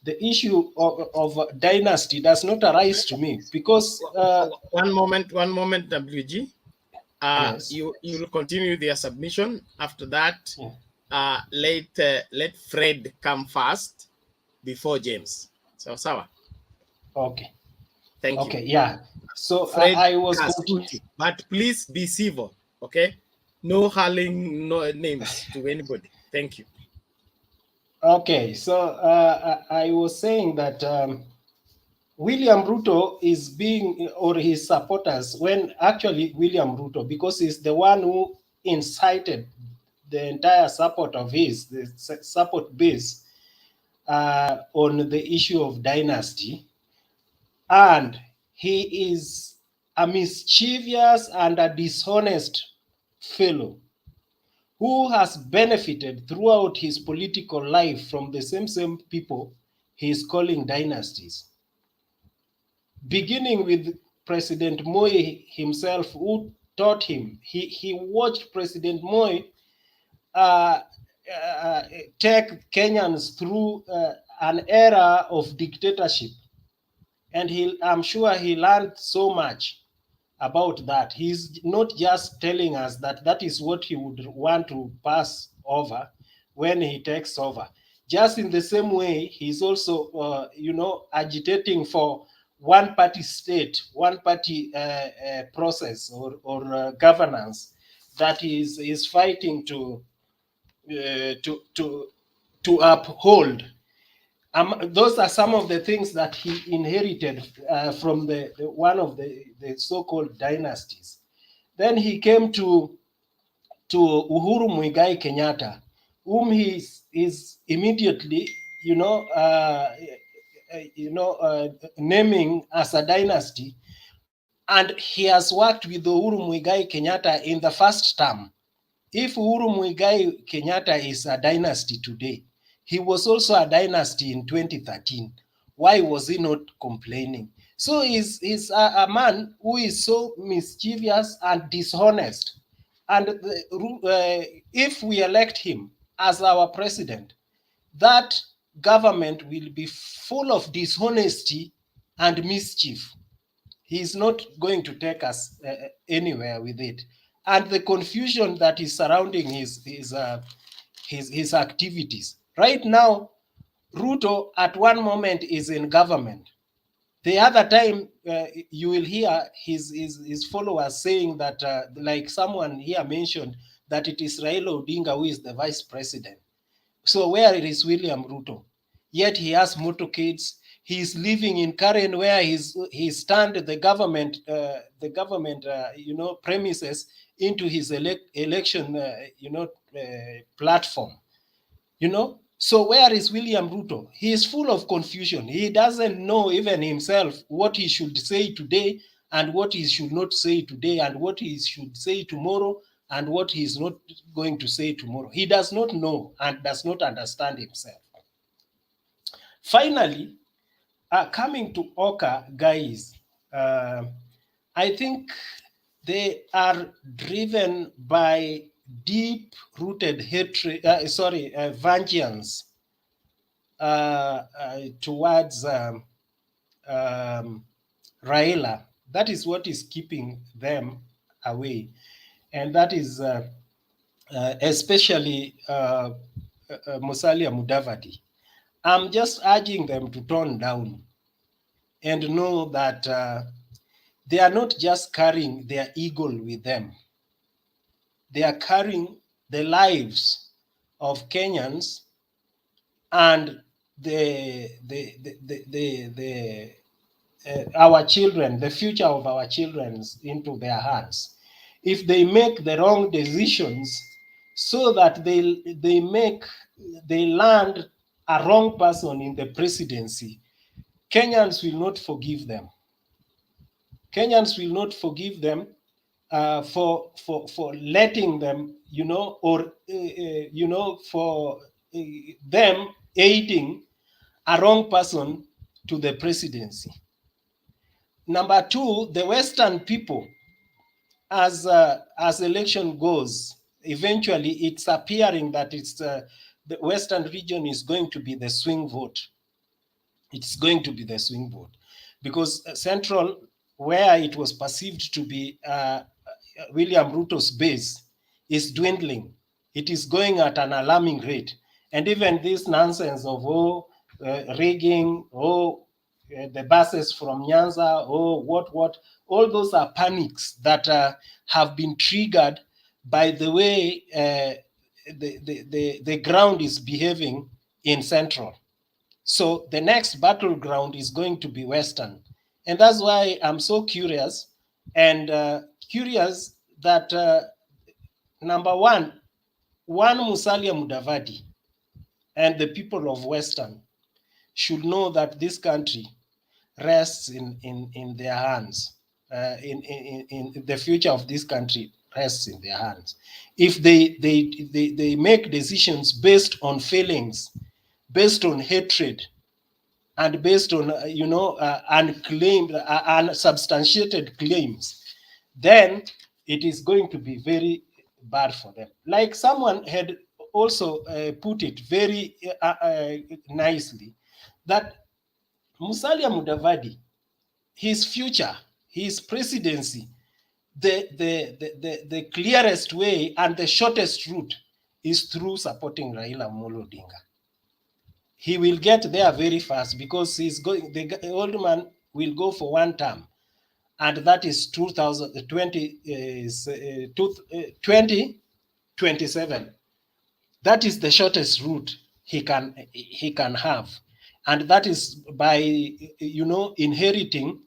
Speaker 3: the issue of dynasty does not arise to me because
Speaker 1: one moment, WG.
Speaker 3: Yes.
Speaker 1: You will continue their submission. After that, let Fred come first before James. So, Sawa.
Speaker 3: Okay.
Speaker 1: Thank you.
Speaker 3: Okay, yeah. So
Speaker 1: Fred
Speaker 3: I was
Speaker 1: has put you, but please be civil, okay? No hurling no names to anybody. Thank you.
Speaker 3: Okay, so I was saying that William Ruto is being, or his supporters, when actually William Ruto, because he's the one who incited the entire support of his, the support base on the issue of dynasty. And he is a mischievous and a dishonest fellow who has benefited throughout his political life from the same people he is calling dynasties. Beginning with President Moi himself, who taught him, he watched President Moi take Kenyans through an era of dictatorship. And I'm sure he learned so much about that. He's not just telling us that that is what he would want to pass over when he takes over. Just in the same way, he's also, agitating for one-party state, one-party process or governance that is fighting to uphold. Those are some of the things that he inherited from one of the so-called dynasties. Then he came to Uhuru Muigai Kenyatta, whom he is immediately, naming as a dynasty, and he has worked with Uhuru Muigai Kenyatta in the first term. If Uhuru Muigai Kenyatta is a dynasty today, he was also a dynasty in 2013. Why was he not complaining? So he's a man who is so mischievous and dishonest. And if we elect him as our president, that government will be full of dishonesty and mischief. He's not going to take us anywhere with it. And the confusion that is surrounding his activities. Right now, Ruto at one moment is in government. The other time you will hear his followers saying that, like someone here mentioned, that it is Raila Odinga who is the vice president. So where is William Ruto? Yet he has motorcades. He's living in Karen, where he stand the government premises into his election platform. So where is William Ruto? He is full of confusion. He doesn't know even himself what he should say today and what he should not say today and what he should say tomorrow and what he is not going to say tomorrow. He does not know and does not understand himself. Finally, coming to Oka, guys, I think they are driven by deep-rooted hatred, vengeance towards Raila. That is what is keeping them away. And that is especially Musalia Mudavadi. I'm just urging them to tone down and know that they are not just carrying their ego with them. They are carrying the lives of Kenyans and our children, the future of our children into their hands. If they make the wrong decisions, so that they land a wrong person in the presidency, Kenyans will not forgive them. Kenyans will not forgive them for letting them, or for them aiding a wrong person to the presidency. Number two, the Western people, as election goes, eventually it's appearing that it's the Western region is going to be the swing vote. It's going to be the swing vote because Central, where it was perceived to be William Ruto's base, is dwindling. It is going at an alarming rate. And even this nonsense of rigging, the buses from Nyanza, what, all those are panics that have been triggered by the way the ground is behaving in Central. So the next battleground is going to be Western. And that's why I'm so curious that number one Musalia Mudavadi and the people of Western should know that this country rests in their hands. In the future of this country rests in their hands. If they make decisions based on feelings, based on hatred, and based on unclaimed, unsubstantiated claims, then it is going to be very bad for them. Like someone had also put it very nicely, that Musalia Mudavadi, his future, his presidency, the clearest way and the shortest route is through supporting Raila Amolo Odinga. He will get there very fast because the old man will go for one term, and that is 2027. That is the shortest route he can have, and that is by inheriting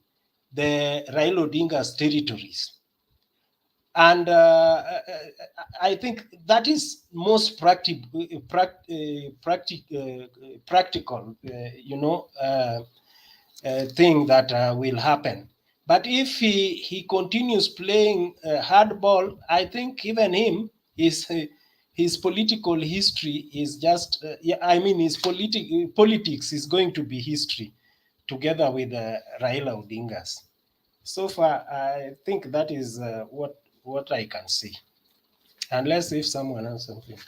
Speaker 3: the Raila Odinga's territories. And I think that is most practical, thing that will happen. But if he continues playing hardball, I think even him, his political history is just, his politics is going to be history together with Raila Odinga's. So far, I think that is what I can see. Unless if someone has something.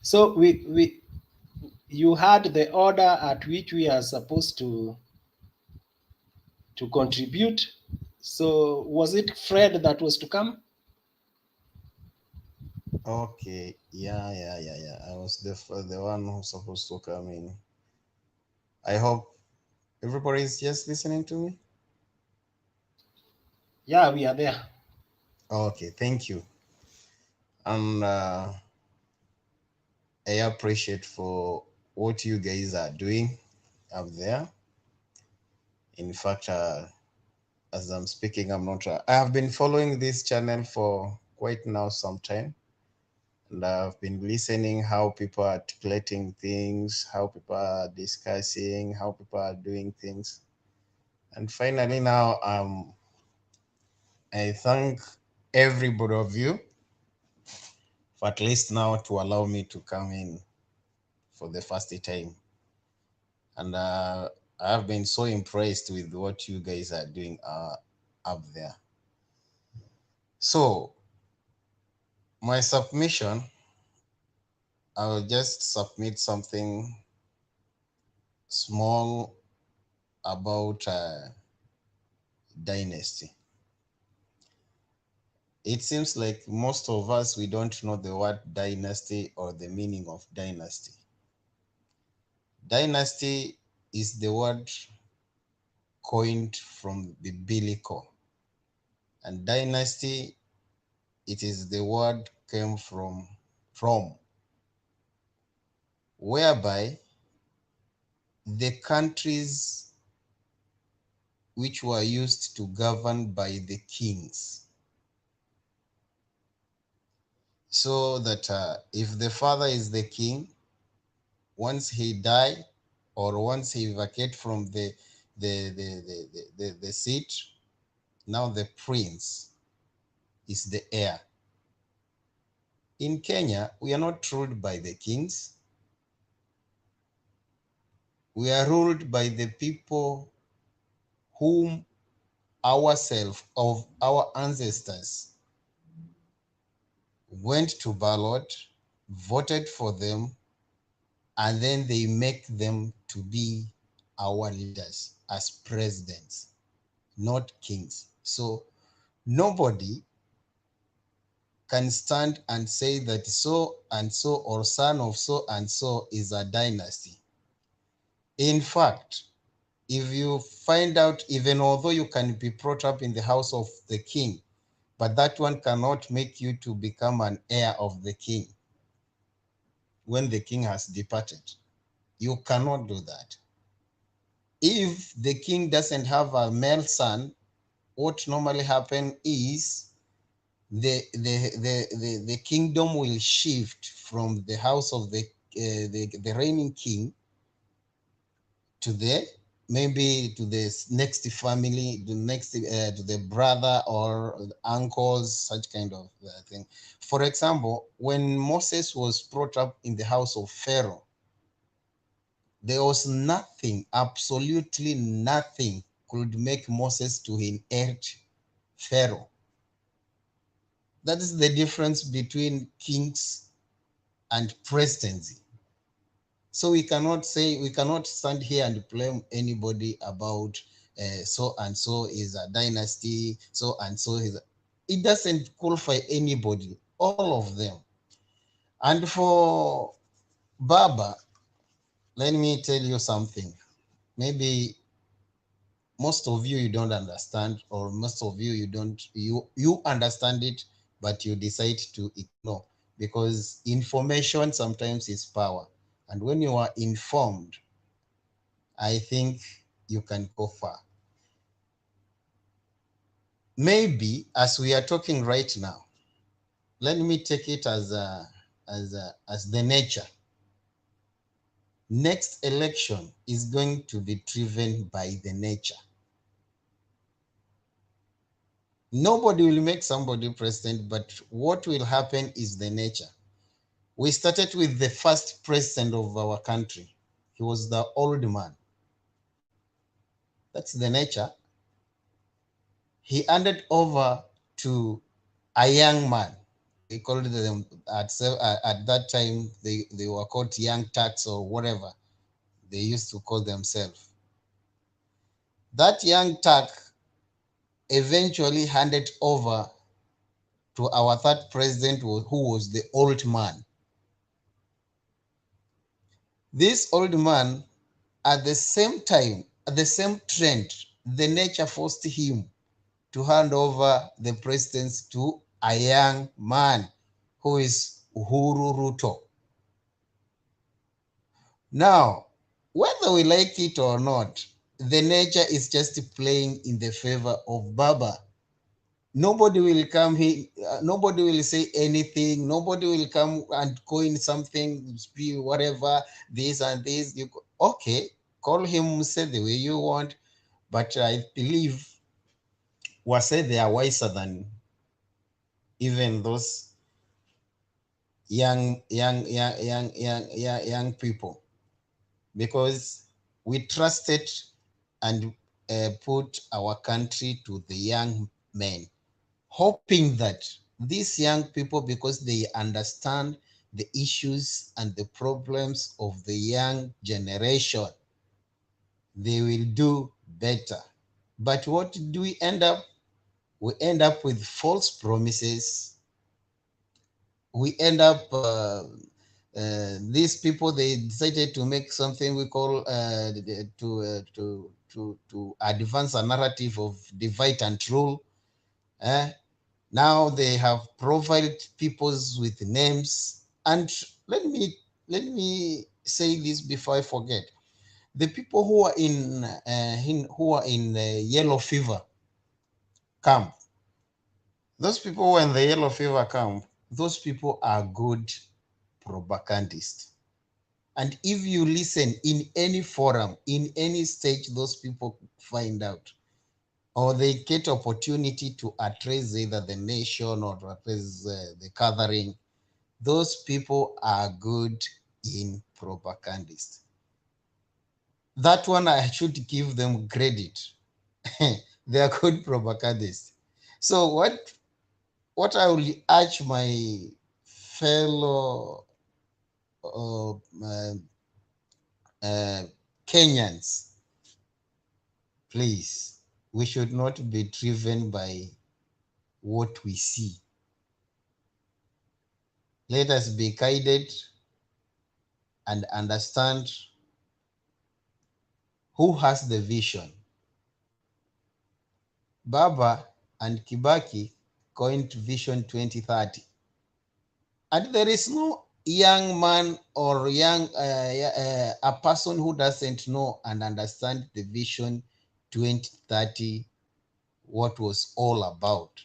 Speaker 3: So you had the order at which we are supposed to contribute. So was it Fred that was to come?
Speaker 21: Okay, yeah. I was the one who's supposed to come in. I hope everybody is just listening to me.
Speaker 3: Yeah, we are there.
Speaker 21: Okay, thank you. And I appreciate for what you guys are doing up there. In fact, as I'm speaking, I'm not. I have been following this channel for quite now some time, and I've been listening how people are articulating things, how people are discussing, how people are doing things, and finally now, I thank everybody of you for at least now to allow me to come in for the first time, and I've been so impressed with what you guys are doing up there. So my submission, I will just submit something small about dynasty. It seems like most of us, we don't know the word dynasty or the meaning of dynasty. Dynasty is the word coined from biblical, and dynasty, it is the word came from whereby the countries which were used to govern by the kings, so that if the father is the king, once he die or once he vacate from the seat, now the prince is the heir. In Kenya, we are not ruled by the kings. We are ruled by the people whom ourselves, of our ancestors, went to ballot, voted for them, and then they make them to be our leaders as presidents, not kings. So nobody can stand and say that so and so or son of so and so is a dynasty. In fact, if you find out, even although you can be brought up in the house of the king, but that one cannot make you to become an heir of the king when the king has departed. You cannot do that. If the king doesn't have a male son, what normally happens is the kingdom will shift from the house of the reigning king to maybe to the next family, the next to the brother or uncles, such kind of thing. For example, when Moses was brought up in the house of Pharaoh, there was nothing, absolutely nothing could make Moses to inherit Pharaoh. That is the difference between kings and presidency. So we cannot stand here and blame anybody about so and so is a dynasty, so and so is. It doesn't qualify anybody, all of them. And for Baba, let me tell you something. Maybe most of you don't understand, or most of you understand it, but you decide to ignore, because information sometimes is power, and when you are informed, I think you can go far. Maybe as we are talking right now, let me take it as the nature. Next election is going to be driven by the nature. Nobody will make somebody president, but what will happen is the nature. We started with the first president of our country. He was the old man. That's the nature. He handed over to a young man. They called them at that time, they were called young Turks or whatever they used to call themselves. That young Turk eventually handed over to our third president who was the old man. This old man, at the same time, at the same trend, the nature forced him to hand over the presidency to a young man who is Uhuru Ruto. Now, whether we like it or not, the nature is just playing in the favor of Baba. Nobody will come here, nobody will say anything, nobody will come and coin something, whatever, this and this. Okay, call him, say the way you want, but I believe Wase, they are wiser than even those young people, because we trusted and put our country to the young men, hoping that these young people, because they understand the issues and the problems of the young generation, they will do better. But what do we end up? We end up with false promises. We end up, these people, they decided to make something we call to advance a narrative of divide and rule. Now they have provided peoples with names. And let me say this before I forget. The people who are in yellow fever camp, those people who are in the yellow fever camp, those people are good propagandists. And if you listen in any forum, in any stage, those people find out, or they get opportunity to address either the nation or to address the gathering, those people are good in propagandists. That one, I should give them credit. They are good propagandists. So what I will urge my fellow Kenyans, please, we should not be driven by what we see. Let us be guided and understand who has the vision. Baba and Kibaki coined Vision 2030. And there is no young man or a person who doesn't know and understand the Vision 2030, what was all about.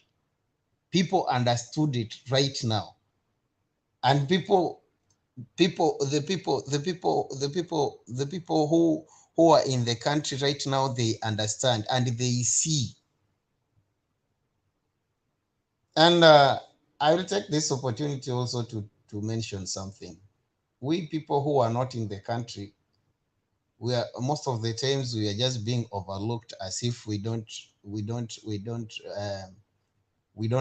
Speaker 21: People understood it right now. And the people who are in the country right now, they understand and they see. And I will take this opportunity also to mention something. We people who are not in the country, we are most of the times we are just being overlooked as if we don't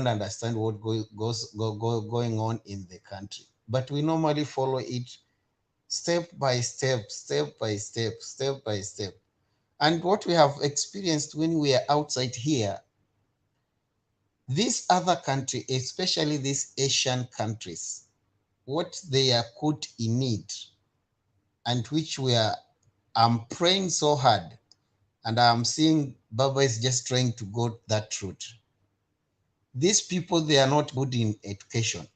Speaker 21: understand what going on in the country. But we normally follow it step by step, step by step, step by step. And what we have experienced when we are outside here, these other countries, especially these Asian countries, what they are put in need, and which I'm praying so hard, and I'm seeing Baba is just trying to go that route. These people, they are not good in education.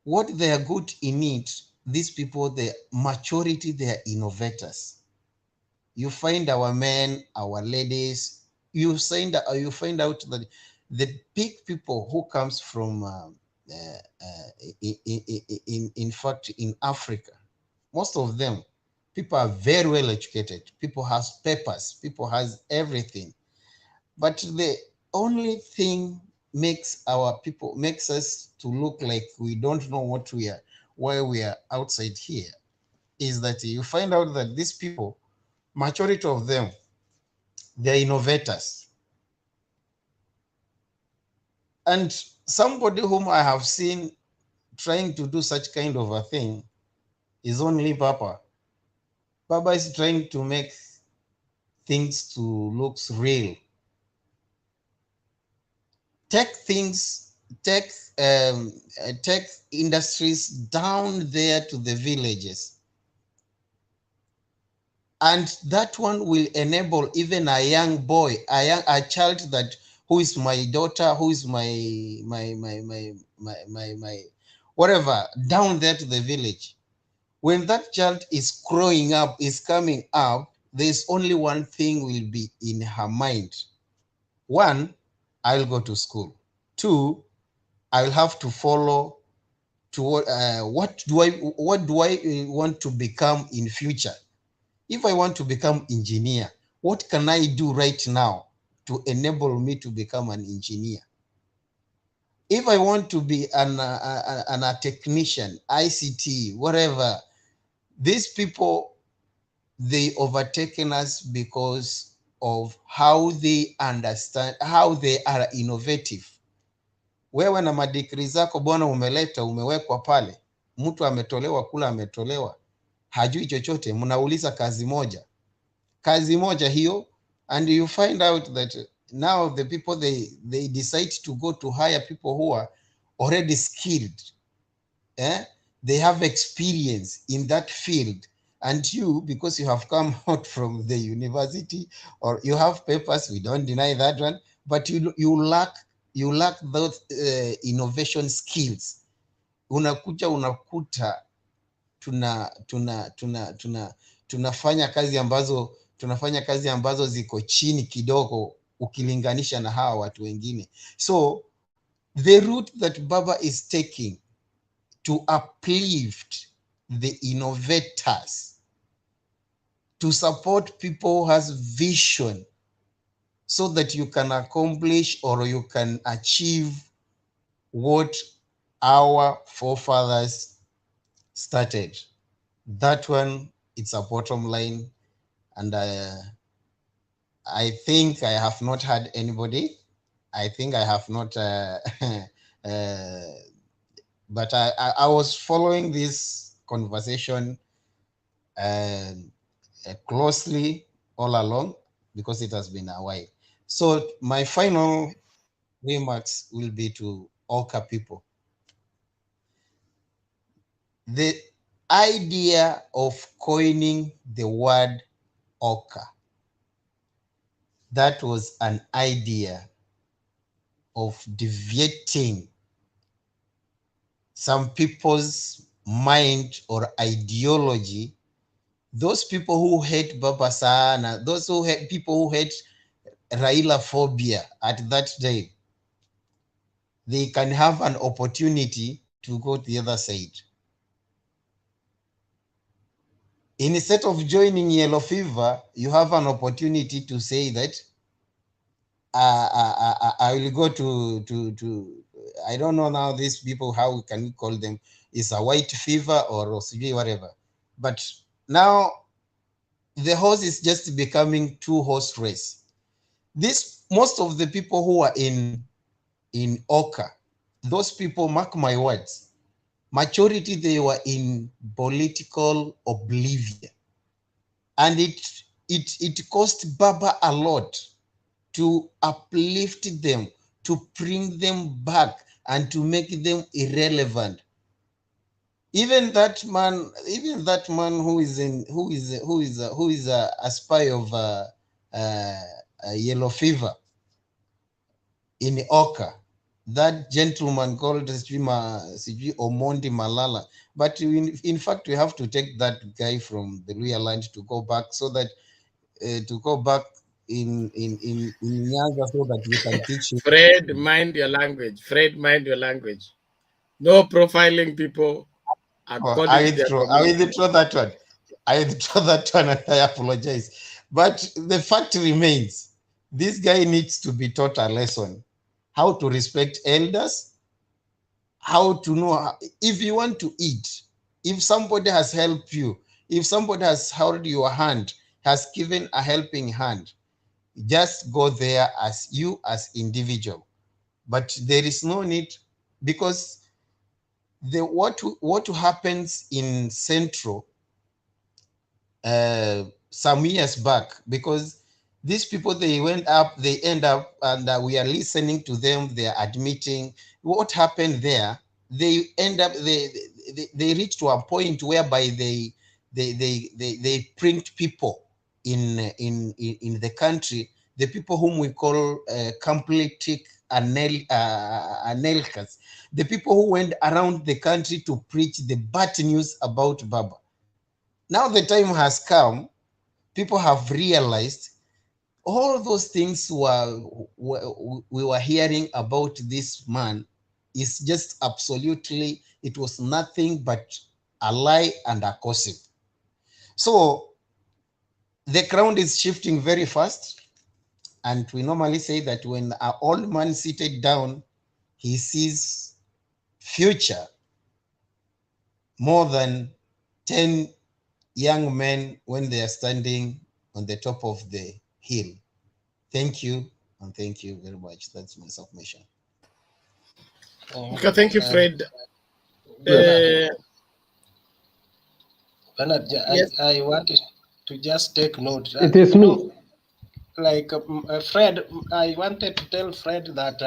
Speaker 21: What they are good in it, these people, the majority, they are innovators. You find our men, our ladies, you find out that the big people who comes from, in fact, in Africa, most of them, people are very well educated. People has papers, people has everything. But the only thing makes us to look like we don't know what we are, why we are outside here, is that you find out that these people, majority of them, they're innovators. And somebody whom I have seen trying to do such kind of a thing is only Papa. Papa is trying to make things to look real. tech things, tech tech industries down there to the villages, and that one will enable even a young boy, a child that who is my daughter, who is my whatever, down there to the village. When that child is growing up, is coming up, there's only one thing will be in her mind. One, I'll go to school. Two, I'll have to follow to what do I want to become in future. If I want to become engineer, what can I do right now to enable me to become an engineer? If I want to be a technician, ICT, whatever, these people, they overtaken us because of how they understand, how they are innovative. Wewe na madigrii zako bwana, umeleta umewekwa pale, mtu ametolewa kula, ametolewa hajui chochote, mnauliza kazi moja hiyo, and you find out that now the people they decide to go to hire people who are already skilled, they have experience in that field, and you, because you have come out from the university or you have papers, we don't deny that one, but you lack those innovation skills. Unakuta tunafanya kazi ambazo ziko chini kidogo ukilinganisha na hawa watu wengine. So the route that Baba is taking to uplift the innovators, to support people who has vision so that you can accomplish or you can achieve what our forefathers started. That one, it's a bottom line. And I think I have not had anybody. I think I have not, but I was following this conversation closely all along because it has been a while. So my final remarks will be to Oka people. The idea of coining the word Oka, that was an idea of deviating some people's mind or ideology. Those people who hate Baba Sana, those who hate people who hate Raila phobia at that day, they can have an opportunity to go to the other side. Instead of joining Yellow Fever, you have an opportunity to say that I will go to I don't know now these people, how can we call them? It's a white fever or whatever. But now the horse is just becoming two-horse race. Most of the people who are in Oka, those people, mark my words, majority, they were in political oblivion. And it cost Baba a lot to uplift them, to bring them back and to make them irrelevant. Even that man who is a spy of yellow fever in Oka, that gentleman called Sijui Omondi Malala. But in fact, we have to take that guy from the Luya land to go back so that to go back in Nyanza so that we can teach you.
Speaker 1: Fred, mind your language. Fred, mind your language. No profiling people according to their community.
Speaker 21: I withdraw that one. I withdraw that one and I apologize. But the fact remains, this guy needs to be taught a lesson. How to respect elders, how to know if you want to eat, if somebody has helped you, if somebody has held your hand, has given a helping hand, just go there as you as individual. But there is no need, because what happens in Central some years back, because These people, they went up, they end up, and we are listening to them. They are admitting what happened there. They end up, they reach to a point whereby they print people in the country, the people whom we call completic anelkas, the people who went around the country to preach the bad news about Baba. Now the time has come, people have realized all those things we were hearing about this man is just absolutely, it was nothing but a lie and a gossip. So the ground is shifting very fast. And we normally say that when an old man seated down, he sees future more than 10 young men when they are standing on the top of the hill. Thank you, and thank you very much. That's my submission.
Speaker 1: Okay, thank you, Fred.
Speaker 3: Bernard,
Speaker 1: Yes.
Speaker 3: I wanted to just take note.
Speaker 14: It is
Speaker 3: you
Speaker 14: me.
Speaker 3: know, like Fred, I wanted to tell Fred that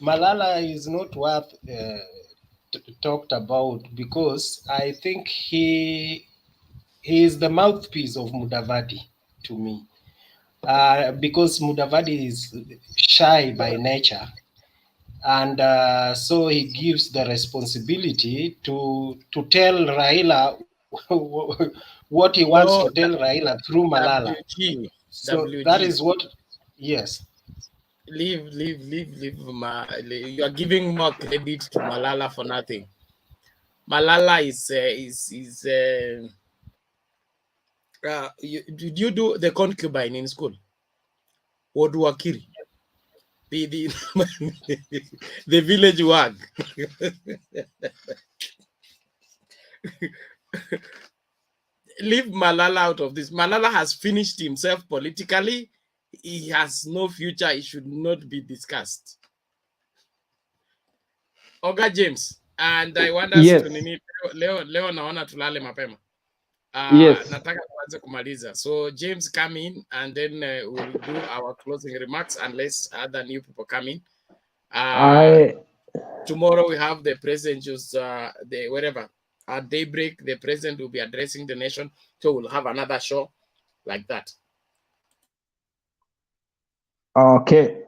Speaker 3: Malala is not worth talked about, because I think he is the mouthpiece of Mudavadi to me. Because Mudavadi is shy by nature, and so he gives the responsibility to tell Raila what he wants
Speaker 1: No,
Speaker 3: to tell Raila through Malala.
Speaker 1: WG.
Speaker 3: So
Speaker 1: WG.
Speaker 3: that is what, yes.
Speaker 1: Leave. You are giving more credit to Malala for nothing. Malala did you do the concubine in school? Woduwakiri. The the village wag. Leave Malala out of this. Malala has finished himself politically. He has no future. He should not be discussed. Oga James, and I want us
Speaker 14: Yes.
Speaker 1: to nini leo naona tulale mapema.
Speaker 14: Yes.
Speaker 1: Nataka tuanze kumaliza. So James, come in, and then we'll do our closing remarks unless other new people come in. Tomorrow we have the president just wherever at daybreak. The president will be addressing the nation, so we'll have another show like that.
Speaker 14: Okay.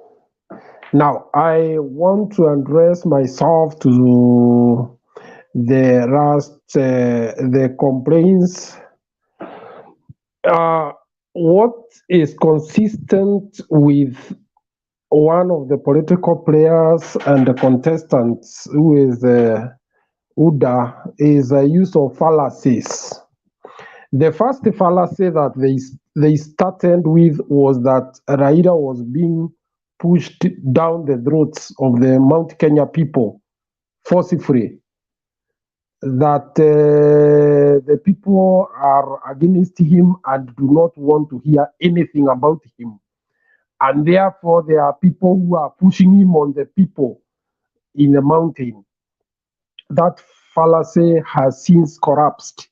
Speaker 14: Now I want to address myself to the the complaints. What is consistent with one of the political players and the contestants, who is Uda, is a use of fallacies. The first fallacy that they started with was that Raila was being pushed down the throats of the Mount Kenya people forcibly. That the people are against him and do not want to hear anything about him. And therefore, there are people who are pushing him on the people in the mountain. That fallacy has since collapsed.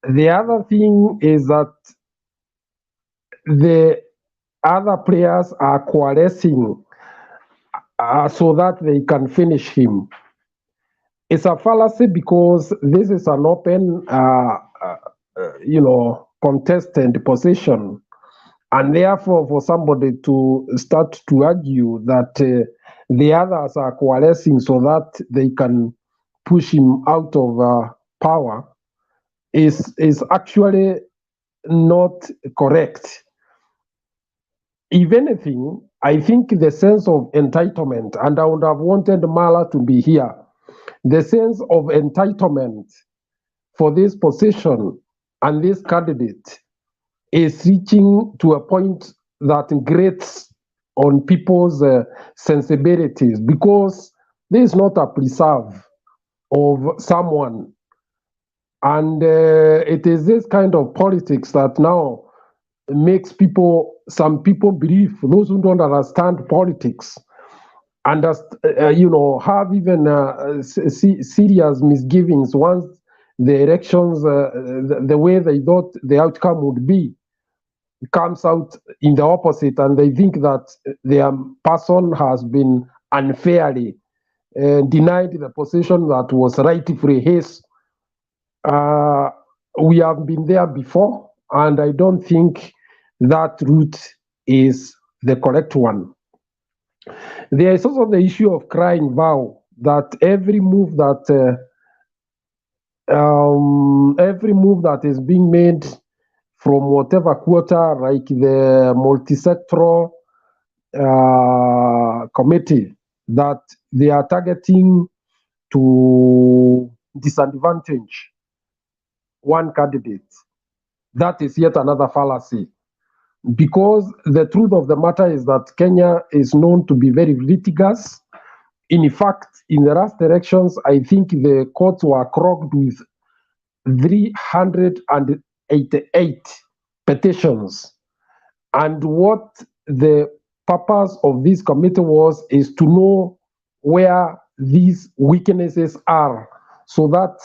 Speaker 14: The other thing is that the other players are coalescing so that they can finish him. It's a fallacy because this is an open, contested position. And therefore, for somebody to start to argue that the others are coalescing so that they can push him out of power is actually not correct. If anything, I think the sense of entitlement, and I would have wanted Mala to be here, the sense of entitlement for this position and this candidate is reaching to a point that grates on people's sensibilities, because this is not a preserve of someone. And it is this kind of politics that now makes some people believe, those who don't understand politics, and have even serious misgivings once the elections, the way they thought the outcome would be. comes out in the opposite, and they think that their person has been unfairly denied the position that was rightfully his. We have been there before, and I don't think that route is the correct one. There is also the issue of crying vow, that every move that is being made from whatever quarter, like the multi-sectoral committee, that they are targeting to disadvantage one candidate. That is yet another fallacy, because the truth of the matter is that Kenya is known to be very litigious. In fact, in the last elections, I think the courts were clogged with 388 petitions. And what the purpose of this committee was is to know where these weaknesses are, so that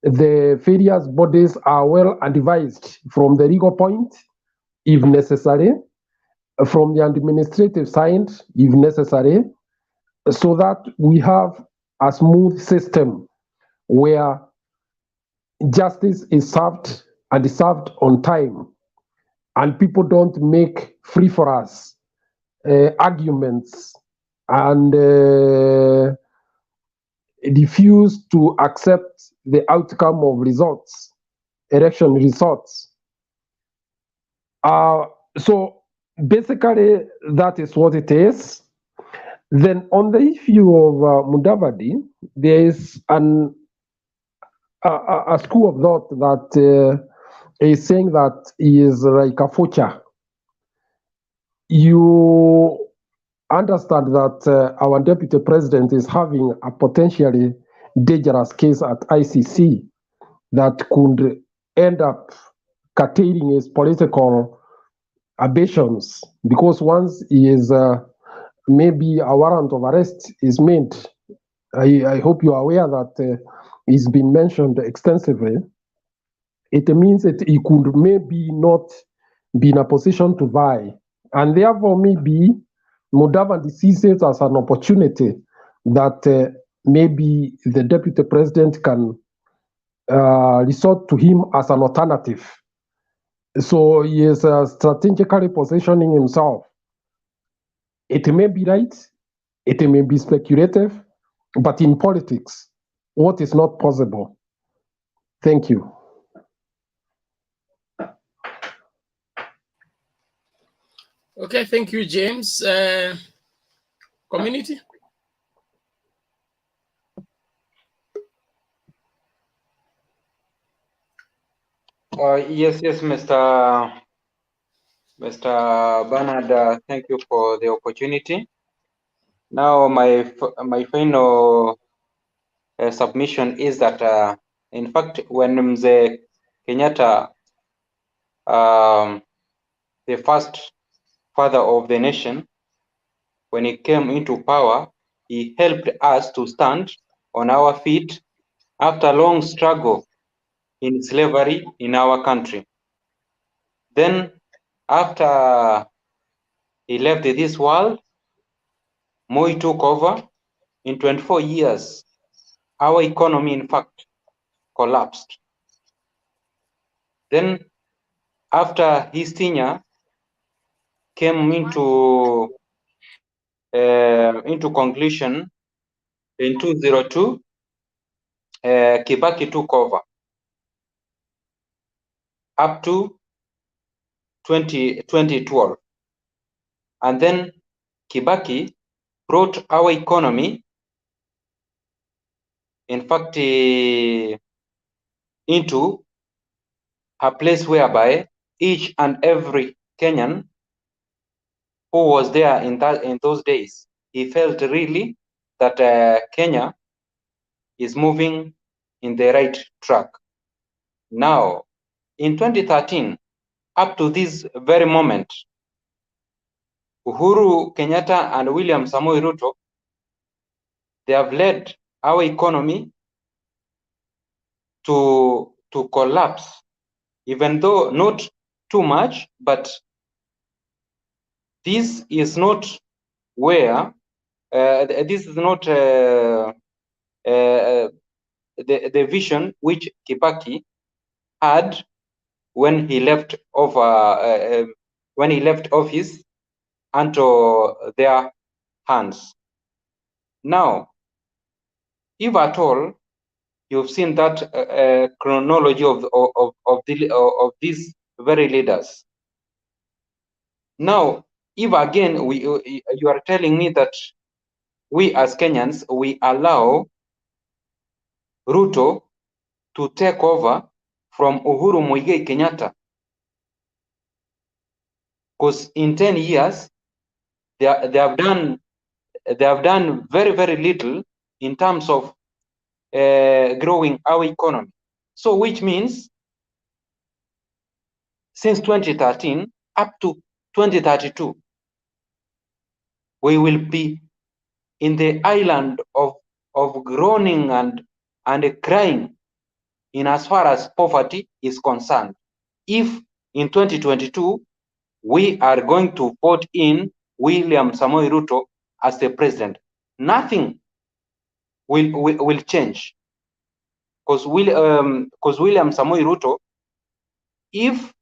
Speaker 14: the various bodies are well advised from the legal point, if necessary, from the administrative side, if necessary, so that we have a smooth system where justice is served and is served on time, and people don't make free for us arguments and refuse to accept the outcome of results, election results. So basically, that is what it is. Then on the issue of Mudavadi, there is a school of thought that is saying that he is like a future. You understand that our deputy president is having a potentially dangerous case at ICC that could end up curtailing his political ambitions, because once he is maybe a warrant of arrest is made, I hope you are aware that it's been mentioned extensively. It means that he could maybe not be in a position to vie, and therefore maybe Mudavadi sees it as an opportunity that maybe the deputy president can resort to him as an alternative. So he is strategically positioning himself. It may be right, it may be speculative, but in politics, what is not possible? Thank you.
Speaker 1: Okay, thank you, James. Community?
Speaker 16: Yes, Mr. Bernard, thank you for the opportunity. Now, my final submission is that, in fact, when Mzee Kenyatta, the first father of the nation, when he came into power, he helped us to stand on our feet after a long struggle in slavery in our country. Then, after he left this world, Moi took over. In 24 years, our economy, in fact, collapsed. Then, after his tenure came into conclusion in 2002, Kibaki took over up to 2012. And then Kibaki brought our economy, in fact, into a place whereby each and every Kenyan who was there in those days, he felt really that Kenya is moving in the right track. Now, in 2013, up to this very moment, Uhuru Kenyatta and William Samoei Ruto, they have led our economy to collapse, even though not too much, but this is not where this is not the vision which Kibaki had when he left office into their hands. Now, if at all you've seen that chronology of these very leaders. Now, if again you are telling me that we as Kenyans we allow Ruto to take over from Uhuru Muigai Kenyatta, because in 10 years they have done very, very little in terms of growing our economy. So which means since 2013 up to 2032, we will be in the island of groaning and crying in as far as poverty is concerned. If in 2022 we are going to vote in William Samoei Ruto as the president, nothing will change, because William Samoei Ruto, if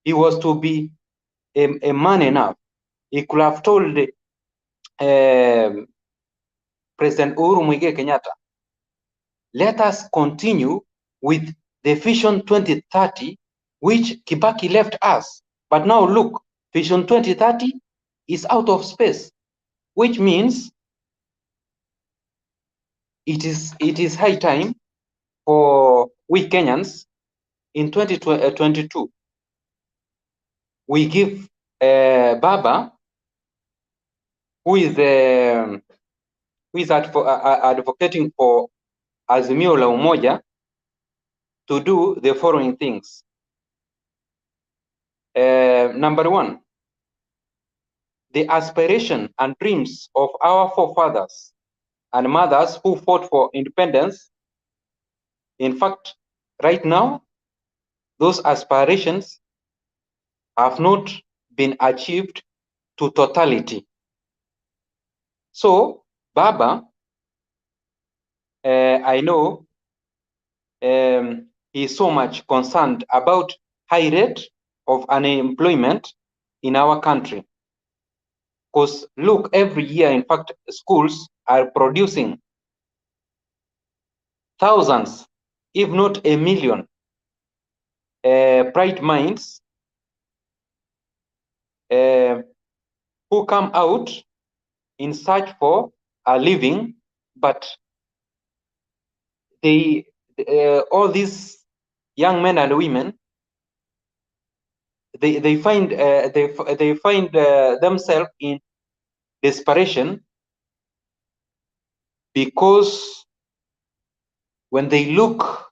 Speaker 16: he was to be a man enough, he could have told President Uhuru Muigai Kenyatta, let us continue with the Vision 2030, which Kibaki left us. But now look, Vision 2030 is out of space, which means it is high time for we Kenyans in 2022. We give Baba, who is advocating for Azimio la Umoja, to do the following things. Number one, the aspiration and dreams of our forefathers and mothers who fought for independence. In fact, right now, those aspirations have not been achieved to totality. So, Baba, I know he is so much concerned about high rate of unemployment in our country. Because look, every year, in fact, schools are producing thousands, if not a million, bright minds who come out in search for a living, but they all these young men and women, they find themselves in desperation, because when they look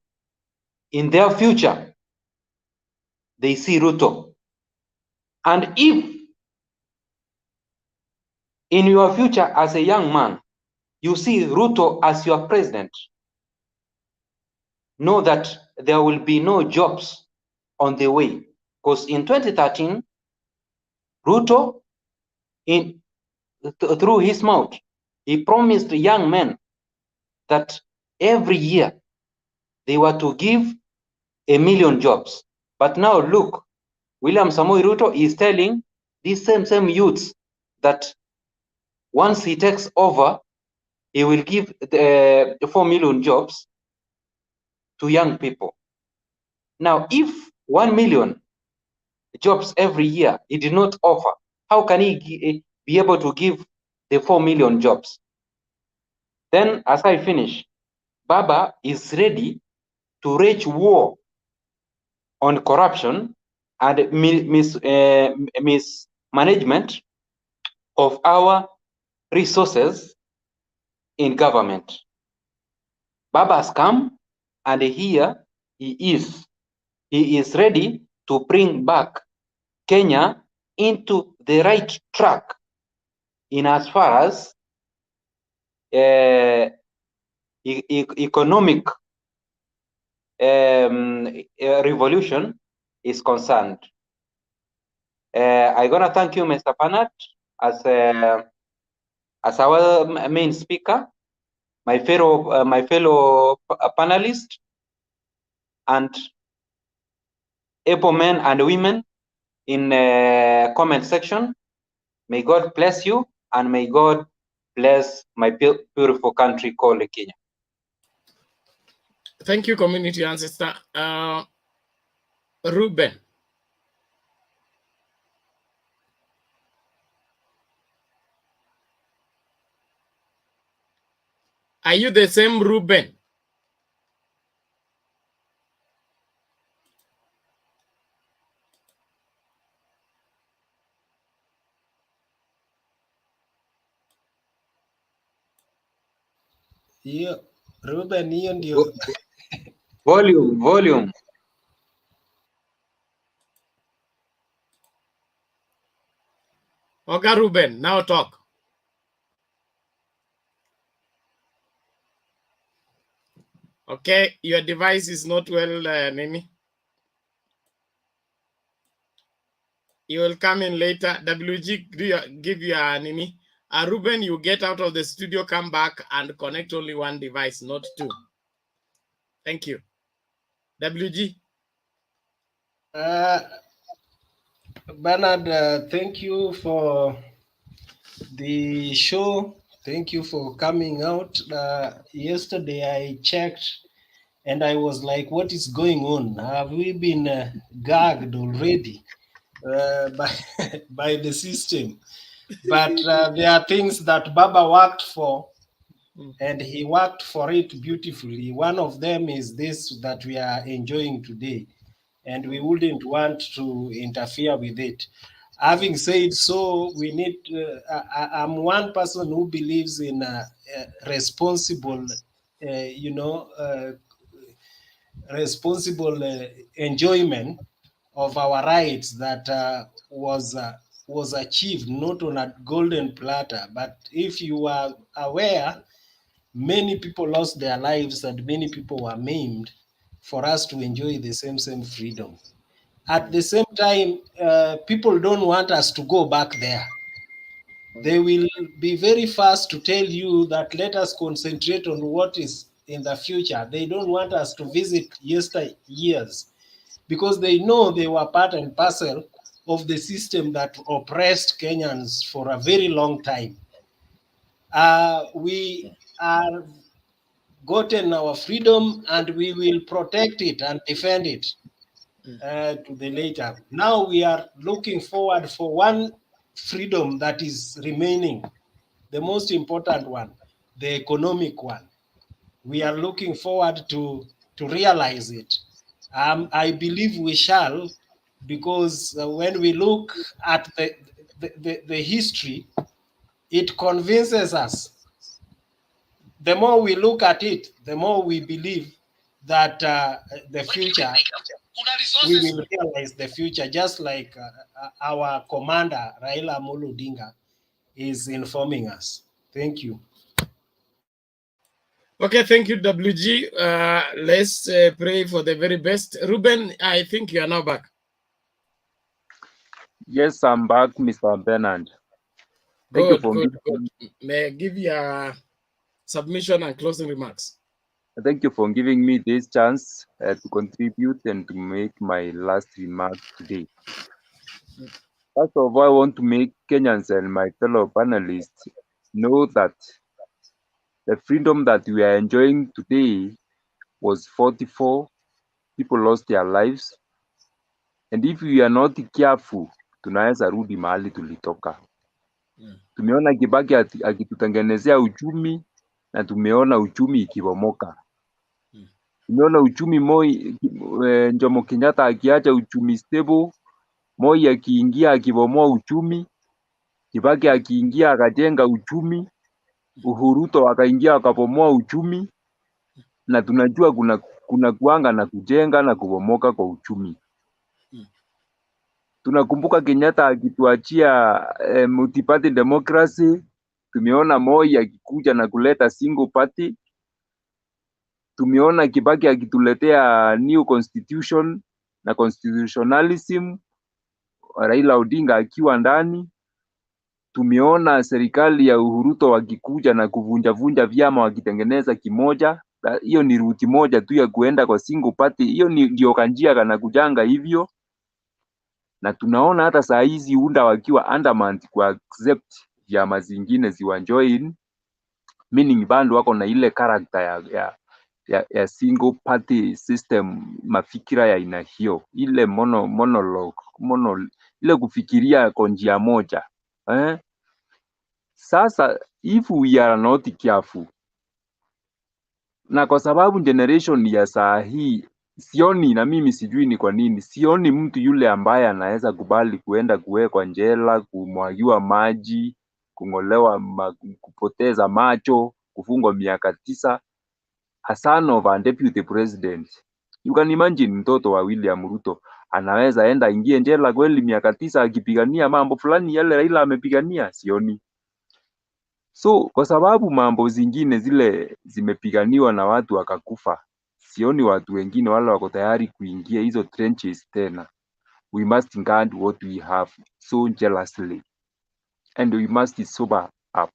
Speaker 16: in their future, they see Ruto. And if in your future as a young man, you see Ruto as your president, know that there will be no jobs on the way. Because in 2013, Ruto, through his mouth, he promised young men that every year they were to give 1 million jobs. But now look, William Samoei Ruto is telling these same youths that once he takes over, he will give 4 million jobs to young people. Now, if 1 million jobs every year he did not offer, how can he be able to give the 4 million jobs? Then, as I finish, Baba is ready to wage war on corruption and mismanagement of our resources in government. Baba has come, and here he is. He is ready to bring back Kenya into the right track in as far as economic revolution is concerned. I gonna thank you, Mr. Panat, as our main speaker, my fellow panelists, and able men and women in comment section. May God bless you, and may God bless my beautiful country called Kenya.
Speaker 1: Thank you, community ancestor. Ruben. Are you the same Ruben?
Speaker 3: Hiyo Ruben, hiyo ndio
Speaker 16: Volume.
Speaker 1: Okay, Ruben, now talk. Okay, your device is not well, Nini. You will come in later. WG, give you a Nini. Ruben, you get out of the studio, come back and connect only one device, not two. Thank you. WG.
Speaker 3: Bernard, thank you for the show. Thank you for coming out. Yesterday I checked and I was like, what is going on? Have we been gagged already by the system? But there are things that Baba worked for, and he worked for it beautifully. One of them is this that we are enjoying today, and we wouldn't want to interfere with it. Having said so, we need. I'm one person who believes in responsible, responsible enjoyment of our rights that was achieved not on a golden platter. But if you are aware, many people lost their lives and many people were maimed for us to enjoy the same freedom. At the same time, people don't want us to go back there. They will be very fast to tell you that let us concentrate on what is in the future. They don't want us to visit yesteryears because they know they were part and parcel of the system that oppressed Kenyans for a very long time. We are gotten our freedom and we will protect it and defend it to the later. Now we are looking forward for one freedom that is remaining, the most important one, the economic one. We are looking forward to realize it. I believe we shall, because when we look at the history, it convinces us. The more we look at it, the more we believe that the future, we will realize the future, just like our commander, Raila Amolo Odinga, is informing us. Thank you.
Speaker 1: Okay, thank you, WG. Let's pray for the very best. Ruben, I think you are now back.
Speaker 12: Yes, I'm back, Mr. Bernard.
Speaker 1: Good. May I give you a submission and closing remarks?
Speaker 12: Thank you for giving me this chance to contribute and to make my last remark today. First of all, I want to make Kenyans and my fellow panelists know that the freedom that we are enjoying today was 44. People lost their lives. And if we are not careful, tunaweza rudi mahali tulitoka. Tumeona Kibaki akitutengenezea uchumi na tumeona uchumi ikibomoka. Tumeona uchumi Jomo Kenyatta akiacha uchumi stable, Moi akiingia akibomoa uchumi, Kibaki akiingia akajenga uchumi, Ruto akaingia akabomoa uchumi, na tunajua kuna kuanga na kujenga na kubomoka kwa uchumi. Tunakumbuka Kenyatta akituachia multi-party democracy. Tumeona Moi akikuja na kuleta single party. Tumeona Kibaki akituletea new constitution na constitutionalism. Raila Odinga akiwa ndani. Tumeona serikali ya Ruto wakikuja na kuvunja vyama wakitengeneza kimoja. Hiyo ni ruti moja tu ya kuenda kwa single party. Hiyo ndio kanjia kana kujanga hivyo. Na tunaona hata saa hizi UNDA wakiwa undermanned kwa accept vyama zingine ziwa join, meaning bado wako na ile character ya single party system, mafikira ya aina hiyo, ile monologue ile kufikiria kwa njia moja. Sasa if we are not careful, na kwa sababu generation ya saa hii sioni, na mimi sijui ni kwa nini sioni mtu yule ambaye anaweza kubali kuenda kuwekwa njela, kumwagiwa maji, kung'olewa kupoteza macho, kufungwa miaka 9, a son of a deputy president. You can imagine mtoto wa William Ruto anaweza enda ingie njela kweli miaka 9 akipigania mambo fulani yale Raila amepigania? Sioni. So kwa sababu mambo zingine zile zimepiganiwa na watu wakakufa, sioni watu wengine wale wako tayari kuingia hizo trenches tena. We must guard what we have so jealously and we must sober up.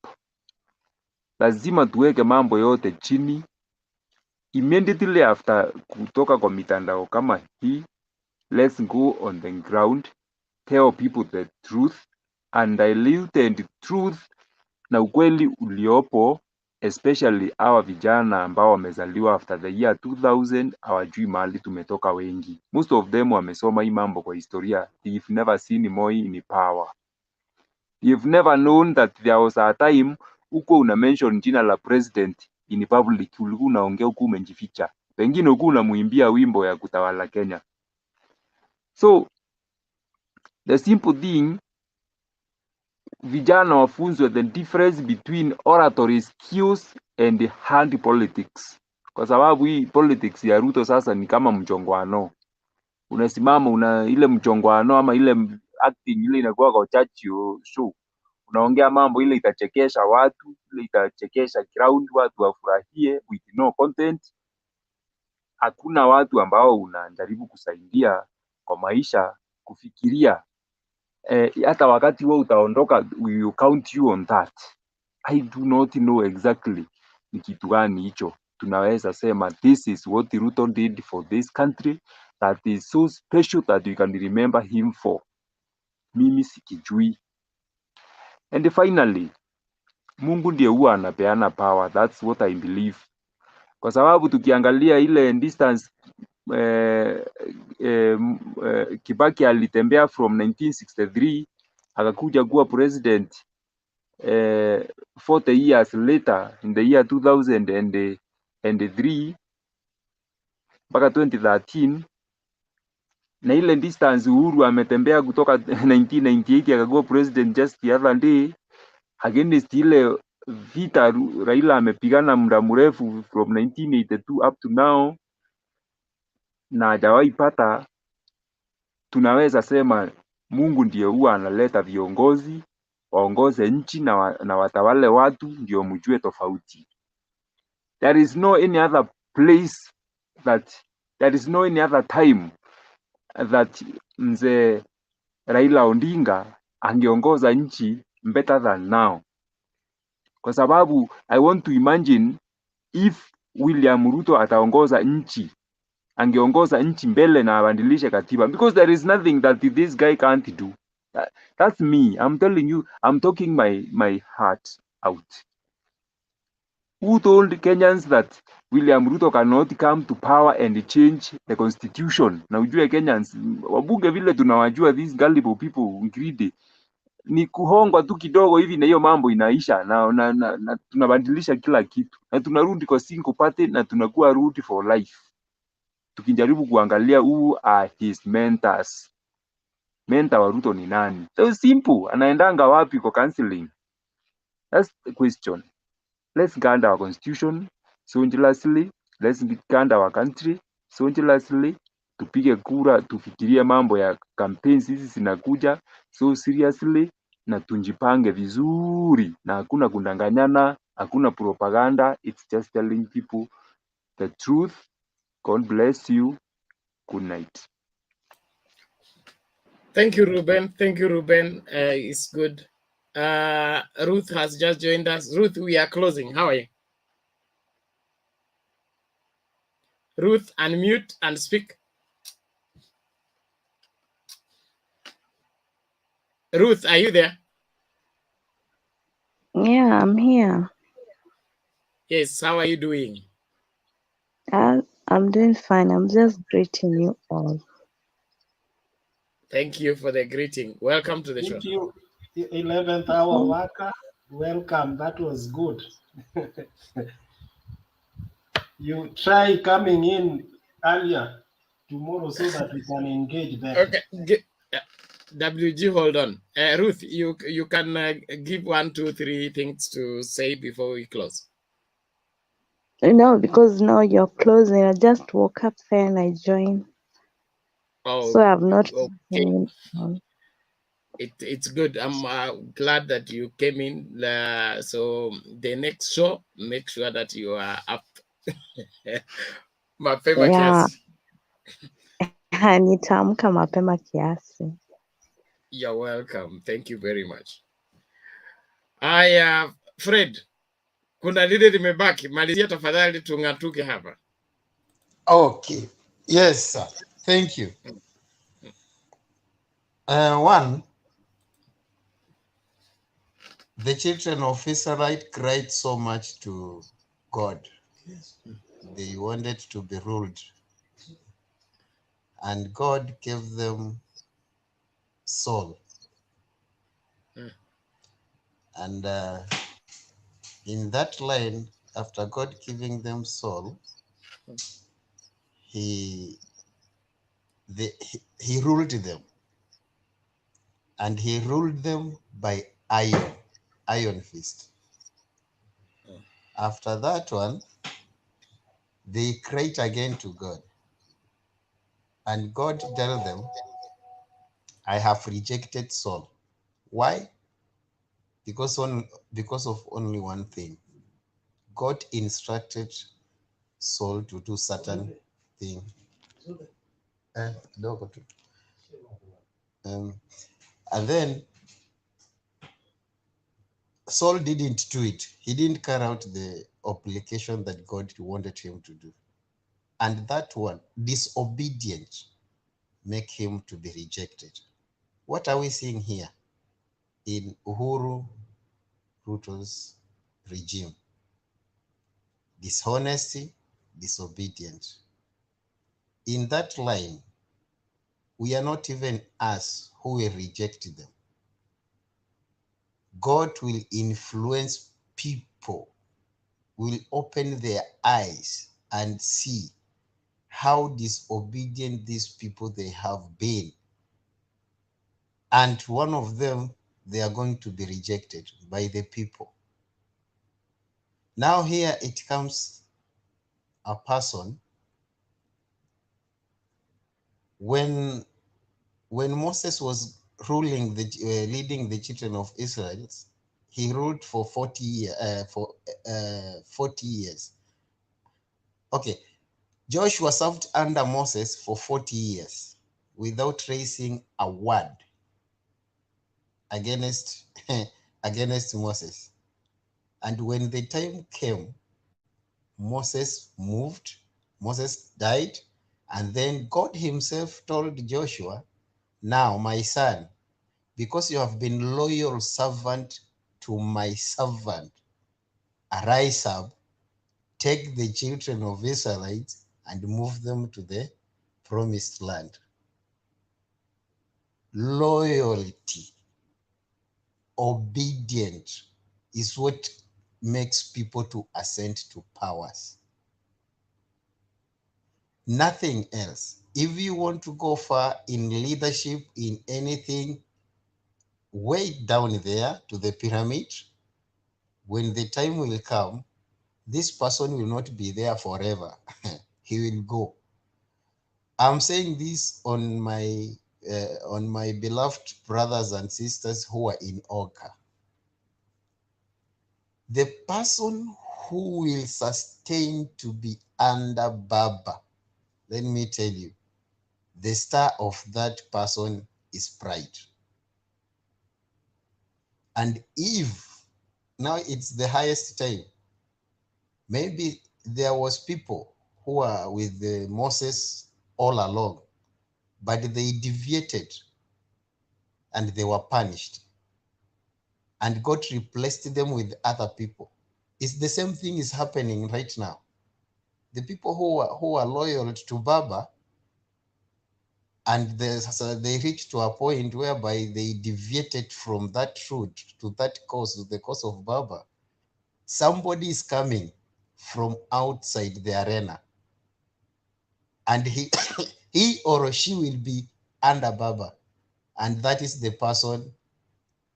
Speaker 12: Lazima tuweke mambo yote chini. Immediately after kutoka kwa mitandao kama hii, let's go on the ground, tell people the truth, undiluted truth, na ukweli uliopo, especially our vijana ambao wamezaliwa after the year 2000, hawajui mahali tumetoka wengi. Most of them wamesoma hii mambo kwa historia. They've never seen Moi in power. You've never known that there was a time uko una mention jina la president in public, ulikuwa unaongea huku umejificha, pengine huku unamuimbia wimbo ya kutawala Kenya. So the simple thing, vijana wafunzwe the difference between oratory skills and hand politics, kwa sababu hii politics ya Ruto sasa ni kama mchongwano. Unasimama una ile mchongwano ama ile acting ile inakuwa kwa church show, unaongea mambo ile itachekesha watu, ile itachekesha ground, watu wafurahie with no content. Hakuna watu ambao unajaribu kusaidia kwa maisha kufikiria. Hata wakati wewe utaondoka, we will count you on that. I do not know exactly ni kitu gani hicho tunaweza sema this is what Ruto did for this country that is so special that you can remember him for. Mimi sikijui. And finally, Mungu ndiye huwa anapeana power. That's what I believe. Kwa sababu tukiangalia ile distance Kibaki alitembea from 1963 akakuja kuwa president 40 years later in the year 2003 mpaka 2013, na ile distance Uhuru ametembea kutoka 1998 akakuwa president just the other day, against ile vita Raila amepigana muda mrefu from 1982 up to now na hajawahi pata. Tunaweza sema Mungu ndiye huwa analeta viongozi waongoze nchi na watawale watu, ndio mjue tofauti. There is no any other place there is no any other time that mzee Raila Odinga angeongoza nchi better than now. Kwa sababu I want to imagine if William Ruto ataongoza nchi, angeongoza nchi mbele na abadilishe katiba, because there is nothing that this guy can't do. That's me. I'm telling you, I'm talking my heart out. Who told Kenyans that William Ruto cannot come to power and change the constitution? Na ujue Kenyans, wabunge vile tunawajua, these gullible people greedy, ni kuhongwa tu kidogo hivi na hiyo mambo inaisha na tunabadilisha kila kitu na tunarudi kwa single party na tunakuwa root for life. Tukijaribu kuangalia who are his mentors. Mentor wa Ruto ni nani? So simple, anaendanga wapi kwa counseling? That's the question. Let's guard our constitution soundlessly. Let's guard our country soundlessly. Tupige kura, tufikirie mambo ya campaigns hizi zinakuja so seriously, na tunjipange vizuri, na hakuna kundanganyana, hakuna propaganda. It's just telling people the truth. God bless you. Good night.
Speaker 1: Thank you, Ruben. Thank you, Ruben. It's good. Ruth has just joined us. Ruth, we are closing. How are you? Ruth, unmute and speak. Ruth, are you there?
Speaker 5: Yeah, I'm here.
Speaker 1: Yes, how are you doing?
Speaker 5: I'm doing fine. I'm just greeting you all.
Speaker 1: Thank you for the greeting. Welcome to the show.
Speaker 3: Thank you, 11th hour worker. Welcome. That was good. You try coming in earlier tomorrow so that we can engage better.
Speaker 1: Okay. WG, hold on. Ruth, you can give 1, 2, 3 things to say before we close.
Speaker 5: No, because now you're closing. I just woke up there and I joined.
Speaker 1: Oh,
Speaker 5: so I've not.
Speaker 1: okay. It's good. I'm glad that you came in. So the next show, make sure that you are up. Mapema
Speaker 5: Yeah.
Speaker 1: kiasi.
Speaker 5: Nitaamka mapema kiasi.
Speaker 1: You're welcome. Thank you very much. Aya, Fred, kuna lile limebaki, malizia tafadhali tung'atuke hapa.
Speaker 21: Okay. Yes, sir. Thank you. One, the children of Israel cried so much to God. They wanted to be ruled. And God gave them Saul. And in that line, after God giving them Saul, he ruled them. And he ruled them by iron fist. After that one, they cried again to God. And God told them, I have rejected Saul. Why? Because of only one thing. God instructed Saul to do certain thing. And then Saul didn't do it. He didn't carry out the obligation that God wanted him to do. And that one, disobedient, make him to be rejected. What are we seeing here in Uhuru Ruto's regime? Dishonesty, disobedient. In that line, we are not even us who will reject them. God will influence people, will open their eyes and see how disobedient these people they have been. And one of them, they are going to be rejected by the people. Now here it comes a person. When Moses was ruling leading the children of Israel, he ruled for 40 years. Okay, Joshua served under Moses for 40 years without raising a word against Moses. And when the time came, Moses moved, Moses died, and then God himself told Joshua, now my son, because you have been loyal servant to my servant, arise up, take the children of Israelites and move them to the promised land. Loyalty, obedient is what makes people to ascend to powers. Nothing else. If you want to go far in leadership, in anything, way down there to the pyramid, when the time will come, this person will not be there forever. He will go. I'm saying this on my beloved brothers and sisters who are in Oka. The person who will sustain to be under Baba, let me tell you, the star of that person is pride. And if now it's the highest time, maybe there was people who are with Moses all along, but they deviated and they were punished. And God replaced them with other people. It's the same thing is happening right now. The people who are loyal to Baba, and they reached to a point whereby they deviated from that route to that cause, to the cause of Baba. Somebody is coming from outside the arena, and he he or she will be under Baba, and that is the person,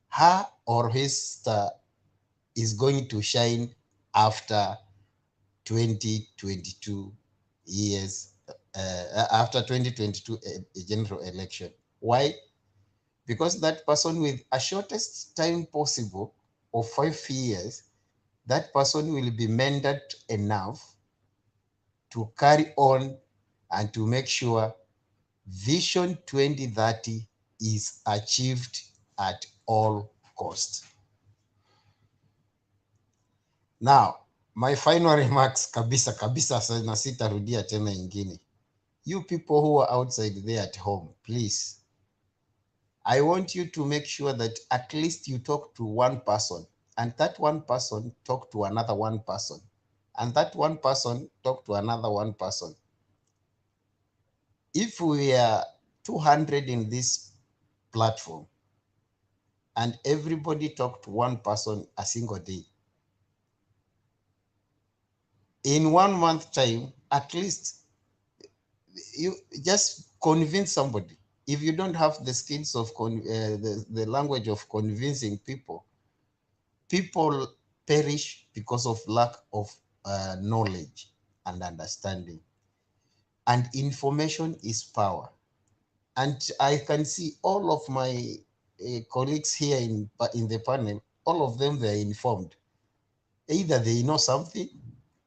Speaker 21: her or his star is going to shine after 2022 years, after 2022 general election. Why? Because that person with a shortest time possible of 5 years, that person will be mentored enough to carry on and to make sure Vision 2030 is achieved at all costs. Now, my final remarks kabisa na sitarudia tena ingine. You people who are outside there at home, please, I want you to make sure that at least you talk to one person, and that one person talk to another one person, and that one person talk to another one person. If we are 200 in this platform, and everybody talk to one person a single day, in 1 month time, at least you just convince somebody. If you don't have the skills of the language of convincing people, people perish because of lack of knowledge and understanding. And information is power. And I can see all of my colleagues here in the panel, all of them, they're informed. Either they know something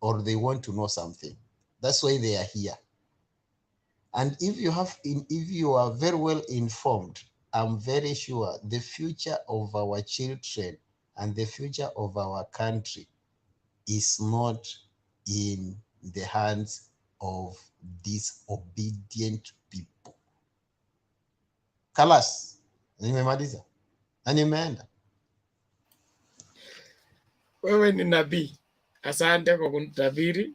Speaker 21: or they want to know something. That's why they are here. And if you are very well informed, I'm very sure the future of our children and the future of our country is not in the hands of disobedient people. Kalas, nimemaliza na nimeenda.
Speaker 1: Wewe ni nabii. Asante kwa kunitabiri.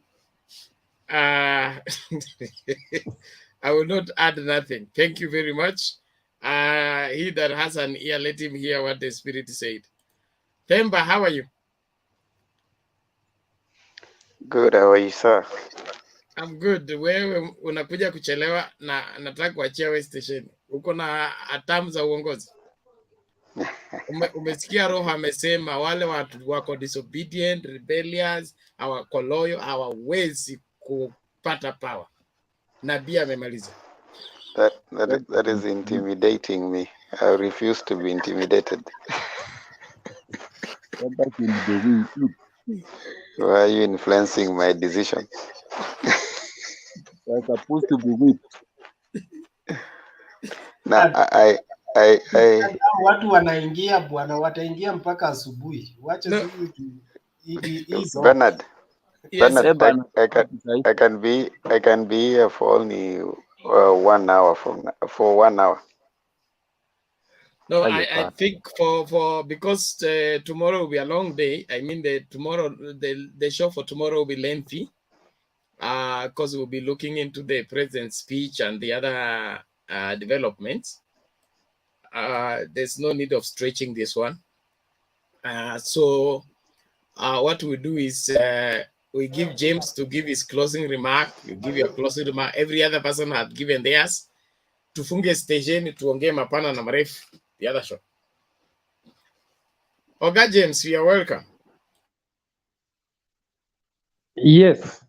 Speaker 1: I will not add nothing. Thank you very much. He that has an ear, let him hear what the Spirit said. Themba, how are you?
Speaker 6: Good, how are you, sir?
Speaker 1: I'm good. Wewe unakuja kuchelewa na nataka kuachia wewe station. Uko na hatamu za uongozi? Umesikia Roho amesema wale watu wako disobedient, rebellious, hawako loyal, hawawezi kupata power. Nabii amemaliza.
Speaker 6: That is intimidating me. I refuse to be intimidated. Why are you influencing my decision?
Speaker 12: You're supposed to be whipped.
Speaker 6: Now,
Speaker 3: watu wanaingia bwana, wataingia mpaka asubuhi. Wacha sisi
Speaker 6: Bernard,
Speaker 1: yes,
Speaker 6: Bernard, I can be here for only 1 hour for 1 hour.
Speaker 1: No, I think for because tomorrow will be a long day. I mean the show for tomorrow will be lengthy. Because we'll be looking into the president's speech and the other developments. There's no need of stretching this one. So what we do is we give James to give his closing remark. You give your closing remark. Every other person had given theirs. Tufunge station, tuongee mapana na marefu. The other show. Oga James, you are welcome.
Speaker 14: Yes.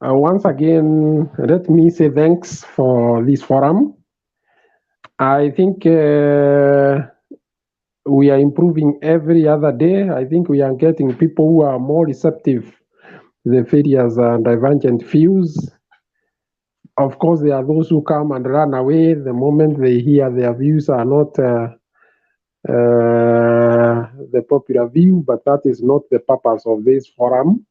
Speaker 14: Once again, let me say thanks for this forum. I think we are improving every other day. I think we are getting people who are more receptive to the various and divergent views. Of course, there are those who come and run away the moment they hear their views are not the popular view, but that is not the purpose of this forum.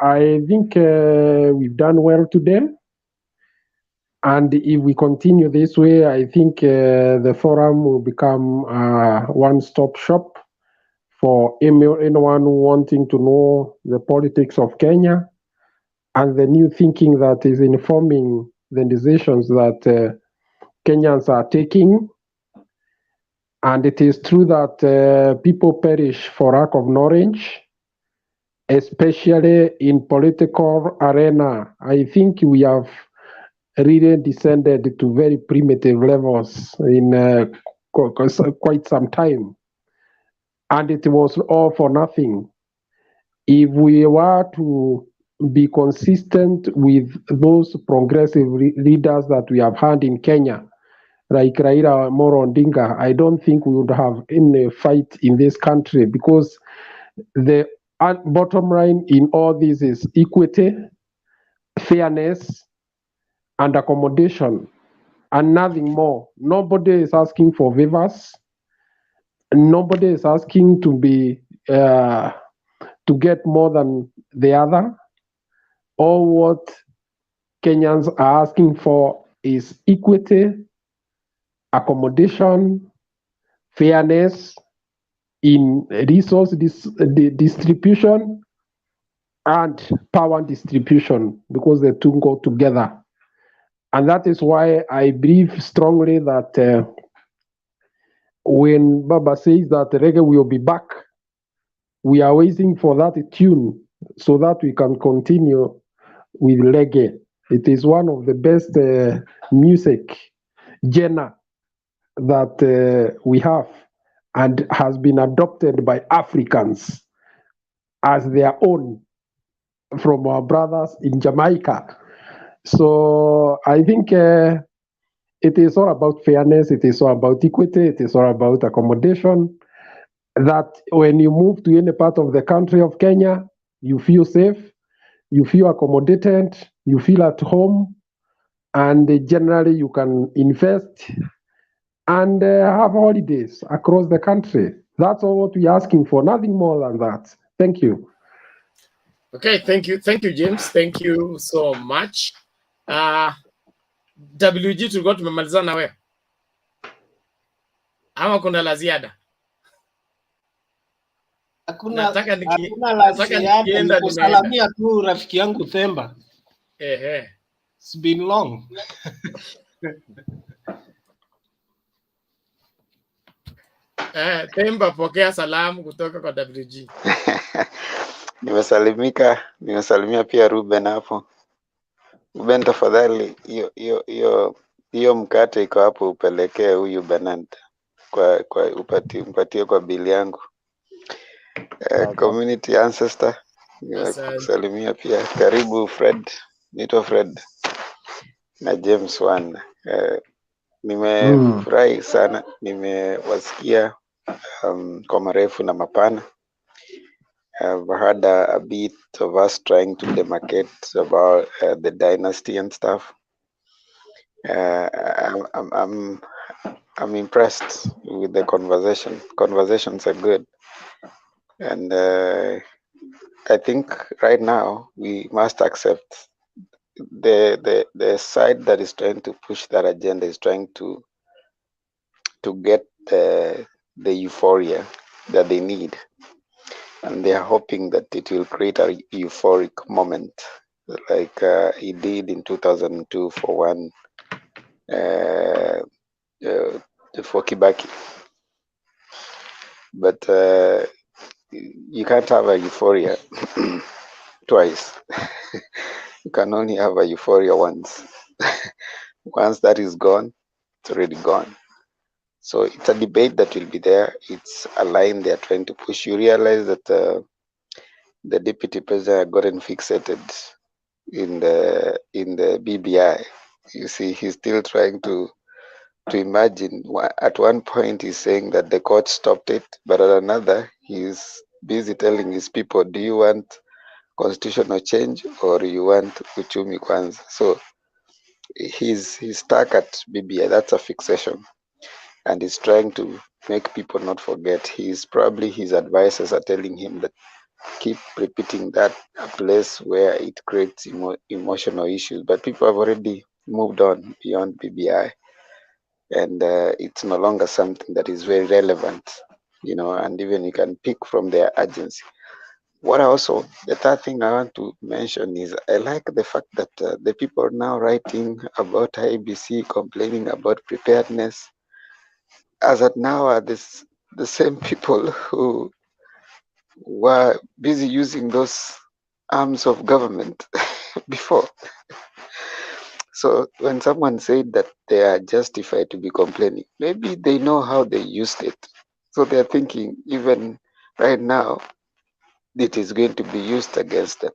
Speaker 14: I think we've done well today. And if we continue this way, I think the forum will become a one-stop shop for anyone wanting to know the politics of Kenya and the new thinking that is informing the decisions that Kenyans are taking. And it is true that people perish for lack of knowledge, especially in political arena. I think we have really descended to very primitive levels in quite some time. And it was all for nothing. If we were to be consistent with those progressive leaders that we have had in Kenya, like Raila Odinga, I don't think we would have any fight in this country, because the bottom line in all this is equity, fairness, and accommodation, and nothing more. Nobody is asking for favors. Nobody is asking to be to get more than the other. All what Kenyans are asking for is equity, accommodation, fairness in resource distribution, and power distribution, because the two go together. And that is why I believe strongly that when Baba says that reggae will be back, we are waiting for that tune so that we can continue with reggae. It is one of the best music genre that we have, and has been adopted by Africans as their own from our brothers in Jamaica. So I think it is all about fairness, it is all about equity, it is all about accommodation, that when you move to any part of the country of Kenya, you feel safe, you feel accommodated, you feel at home, and generally you can invest and have holidays across the country. That's all what we're asking for, nothing more than that. Thank you.
Speaker 1: Okay, thank you, James, thank you so much. WG, tulikuwa tumemalizana na wewe ama kuna la ziada?
Speaker 3: Hakuna la ziada, nikusalamia tu rafiki yangu Themba. It's been long.
Speaker 1: Themba, pokea salamu kutoka kwa WG.
Speaker 6: Nimesalimia pia Ruben hapo. Ruben, tafadhali hiyo mkate iko hapo, upelekee huyu Bernard umpatie kwa bili yangu. Community ancestor, kusalimia pia. Karibu Fred, nito Fred na James Wan. Nimefurahi sana, nimewasikia kwa marefu na mapana. I've had a bit of us trying to demarcate about the dynasty and stuff. I'm impressed with the conversation. Conversations are good, and I think right now we must accept the side that is trying to push that agenda is trying to get the euphoria that they need. And they are hoping that it will create a euphoric moment, like it did in 2002 for Kibaki. But you can't have a euphoria twice. You can only have a euphoria once. Once that is gone, it's already gone. So it's a debate that will be there. It's a line they are trying to push. You realize that the deputy president gotten fixated in the BBI. You see, he's still trying to imagine. At one point, he's saying that the court stopped it, but at another, he's busy telling his people, "Do you want constitutional change or you want uchumi kwanza. So he's stuck at BBI. That's a fixation, and he's trying to make people not forget. His advisors are telling him that keep repeating that a place where it creates emotional issues. But people have already moved on beyond BBI, and it's no longer something that is very relevant, and even you can pick from their agency. The third thing I want to mention is I like the fact that the people now writing about IBC, complaining about preparedness, as at now are the same people who were busy using those arms of government before. So when someone said that they are justified to be complaining, maybe they know how they used it. So they're thinking even right now it is going to be used against them.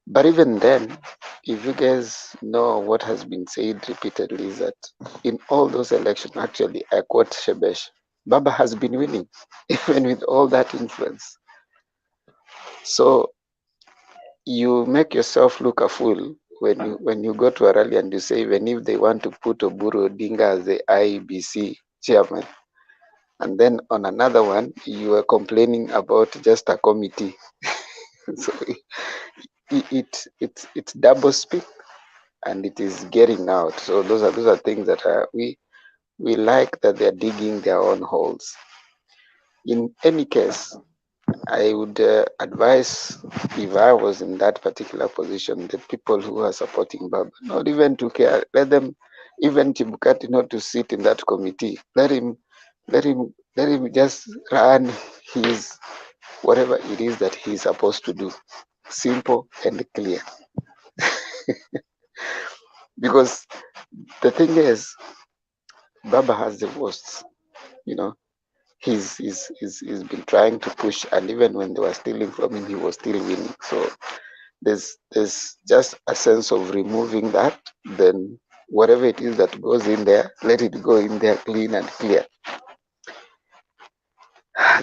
Speaker 6: But even then, if you guys know what has been said repeatedly is that in all those elections, actually, I quote Shebesh, Baba has been winning, even with all that influence. So you make yourself look a fool when you go to a rally and you say, even if they want to put Oburu Odinga as the IEBC chairman, and then on another one, you are complaining about just a committee. So it's double speak, and it is getting out. So those are things that we like, that they're digging their own holes. In any case, I would advise, if I was in that particular position, the people who are supporting Baba, not even to care, let them, even Chibukati, not to sit in that committee. Let him just run his whatever it is that he's supposed to do, simple and clear. Because the thing is, Baba has the votes, He's been trying to push, and even when they were stealing from him, he was still winning. So there's just a sense of removing that. Then whatever it is that goes in there, let it go in there clean and clear.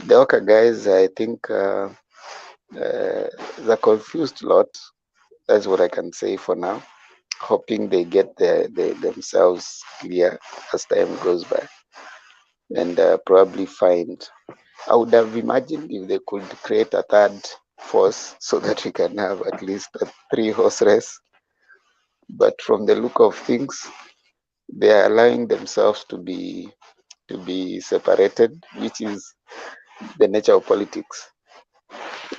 Speaker 6: The Oka guys, I think they're confused a lot. That's what I can say for now. Hoping they get themselves clear as time goes by, and probably find. I would have imagined if they could create a third force so that we can have at least a 3-horse race. But from the look of things, they are allowing themselves to be separated, which is the nature of politics.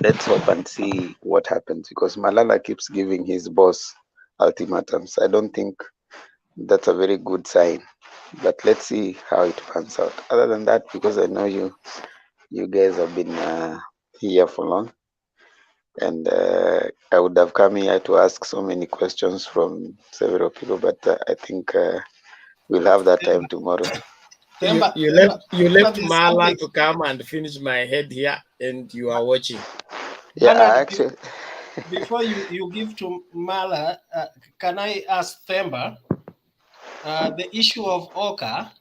Speaker 6: Let's hope and see what happens, because Malala keeps giving his boss ultimatums. I don't think that's a very good sign, but let's see how it pans out. Other than that, because I know you guys have been here for long, and I would have come here to ask so many questions from several people, but I think we'll have that time tomorrow.
Speaker 1: You left Mala to come and finish my head here, and you are watching.
Speaker 6: Yeah,
Speaker 3: Bernard,
Speaker 6: actually.
Speaker 3: Before you give to Mala, can I ask Themba the issue of Oka?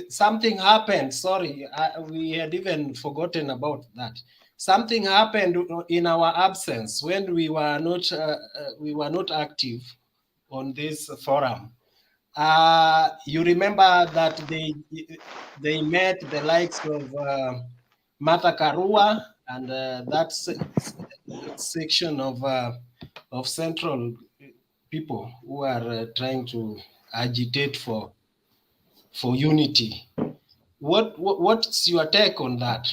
Speaker 3: Something happened. Sorry, we had even forgotten about that. Something happened in our absence when we were not active on this forum. You remember that they met the likes of Martha Karua and that section of central people who are trying to agitate for unity. What's your take on that?